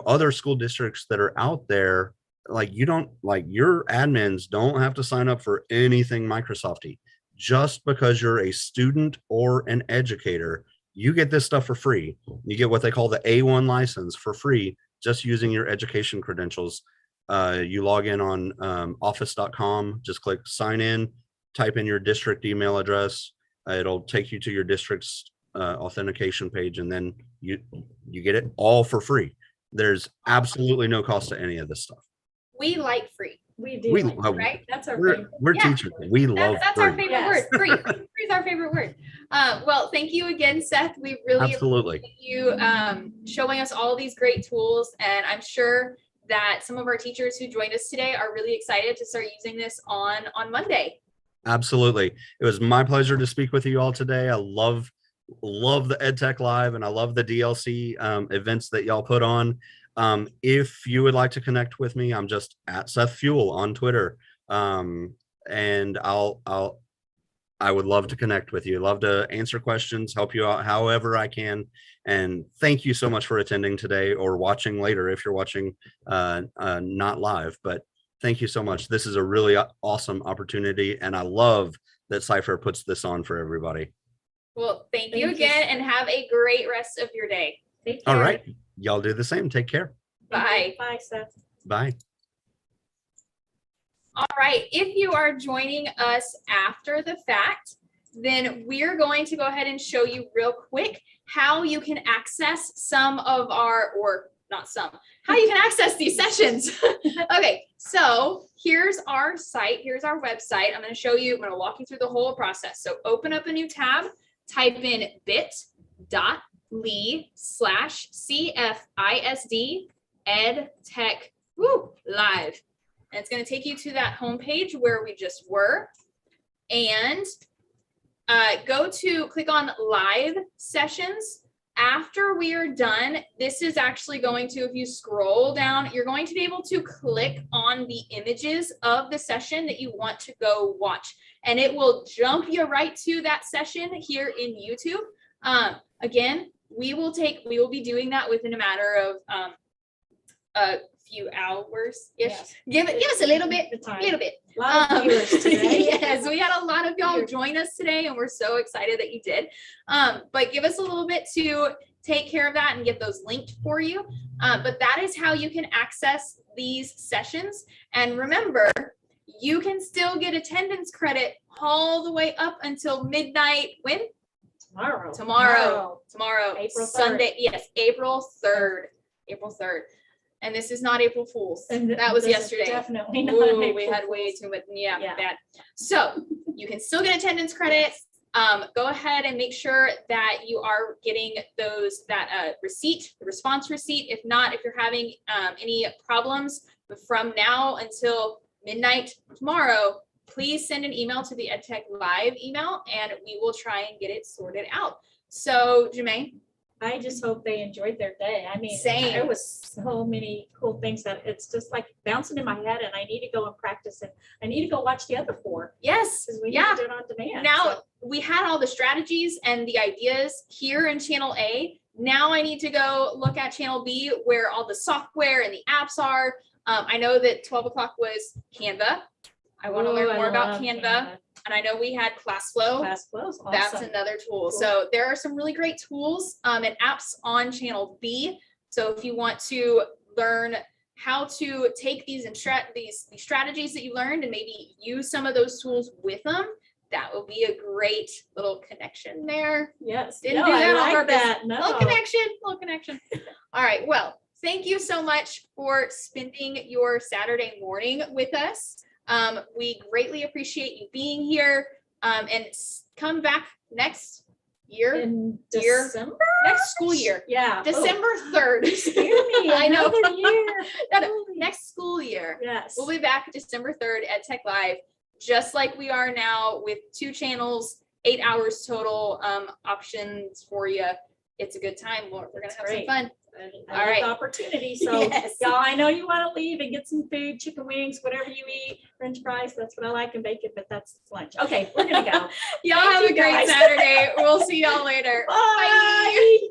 S9: other school districts that are out there, like your admins don't have to sign up for anything Microsofty. Just because you're a student or an educator, you get this stuff for free. You get what they call the A1 license for free, just using your education credentials. You log in on office.com, just click sign in, type in your district email address. It'll take you to your district's authentication page, and then you get it all for free. There's absolutely no cost to any of this stuff.
S4: We like free.
S5: We do.
S9: We
S5: like
S9: love,
S4: right?
S5: That's our
S9: we're,
S5: favorite.
S9: we're
S4: Yeah.
S9: teachers. We love
S4: That's
S9: free.
S4: our favorite
S5: Yes.
S4: word. Free. Free is our favorite word. Well, thank you again, Seth. We really
S9: Absolutely.
S4: appreciate you showing us all these great tools, and I'm sure that some of our teachers who joined us today are really excited to start using this on Monday.
S9: Absolutely. It was my pleasure to speak with you all today. I love the EdTech Live, and I love the DLC events that y'all put on. If you would like to connect with me, I'm just at Seth Fewell on Twitter. And I would love to connect with you. Love to answer questions, help you out however I can. And thank you so much for attending today, or watching later if you're watching not live. But thank you so much. This is a really awesome opportunity, and I love that Cypher puts this on for everybody.
S4: Well, thank you again, and have a great rest of your day.
S5: Take care.
S9: All right. Y'all do the same. Take care.
S4: Bye.
S5: Bye, Seth.
S9: Bye.
S4: All right, if you are joining us after the fact, then we're going to go ahead and show you real quick how you can access some of our, or not some, how you can access these sessions. Okay, so here's our site, here's our website. I'm going to show you, I'm going to walk you through the whole process. So open up a new tab, type in bit.ly/CFISD EdTech Live. And it's going to take you to that homepage where we just were, and click on live sessions. After we are done, this is actually going to, if you scroll down, you're going to be able to click on the images of the session that you want to go watch, and it will jump you right to that session here in YouTube. Again, we will be doing that within a matter of few hours ish.
S5: Yes.
S4: Give us a little bit.
S5: A
S4: lot
S5: of viewers today.
S4: Yes, we had a lot of y'all join us today, and we're so excited that you did. But give us a little bit to take care of that and get those linked for you. But that is how you can access these sessions. And remember, you can still get attendance credit all the way up until midnight. When? Tomorrow.
S5: April 3rd.
S4: Sunday. Yes, April 3rd. April 3rd. And this is not April Fool's.
S5: And
S4: that was yesterday.
S5: Definitely not.
S4: Ooh, we had way too much. Yeah, bad. So you can still get attendance credits. Go ahead and make sure that you are getting that receipt, the response receipt. If not, if you're having any problems from now until midnight tomorrow, please send an email to the EdTech Live email, and we will try and get it sorted out. So, Jermaine?
S5: I just hope they enjoyed their day. I mean,
S4: Same.
S5: There was so many cool things that it's just like bouncing in my head, and I need to go and practice it. I need to go watch the other 4.
S4: Yes.
S5: Because we need to do it on demand.
S4: Now we had all the strategies and the ideas here in channel A. Now I need to go look at channel B where all the software and the apps are. I know that 12 o'clock was Canva. I want to learn more about Canva. And I know we had ClassFlow.
S5: ClassFlow's awesome.
S4: That's another tool.
S5: Cool.
S4: So there are some really great tools and apps on channel B. So if you want to learn how to take these strategies that you learned and maybe use some of those tools with them, that will be a great little connection there.
S5: Yes.
S4: Didn't do that on purpose.
S5: No.
S4: Little connection. All right. Well, thank you so much for spending your Saturday morning with us. We greatly appreciate you being here, and come back next year.
S5: In December?
S4: Next school year.
S5: Yeah.
S4: December 3rd.
S5: Me,
S4: I know.
S5: another year.
S4: Next school year.
S5: Yes.
S4: We'll be back December 3rd at EdTech Live, just like we are now, with 2 channels, 8 hours total options for you. It's a good time. We're going to have some fun.
S5: All right. Opportunity. So y'all, I know you want to leave and get some food, chicken wings, whatever you eat, French fries. That's what I like, and bacon, but that's lunch. Okay, we're gonna go.
S4: Y'all have a great Saturday. We'll see y'all later.
S5: Bye.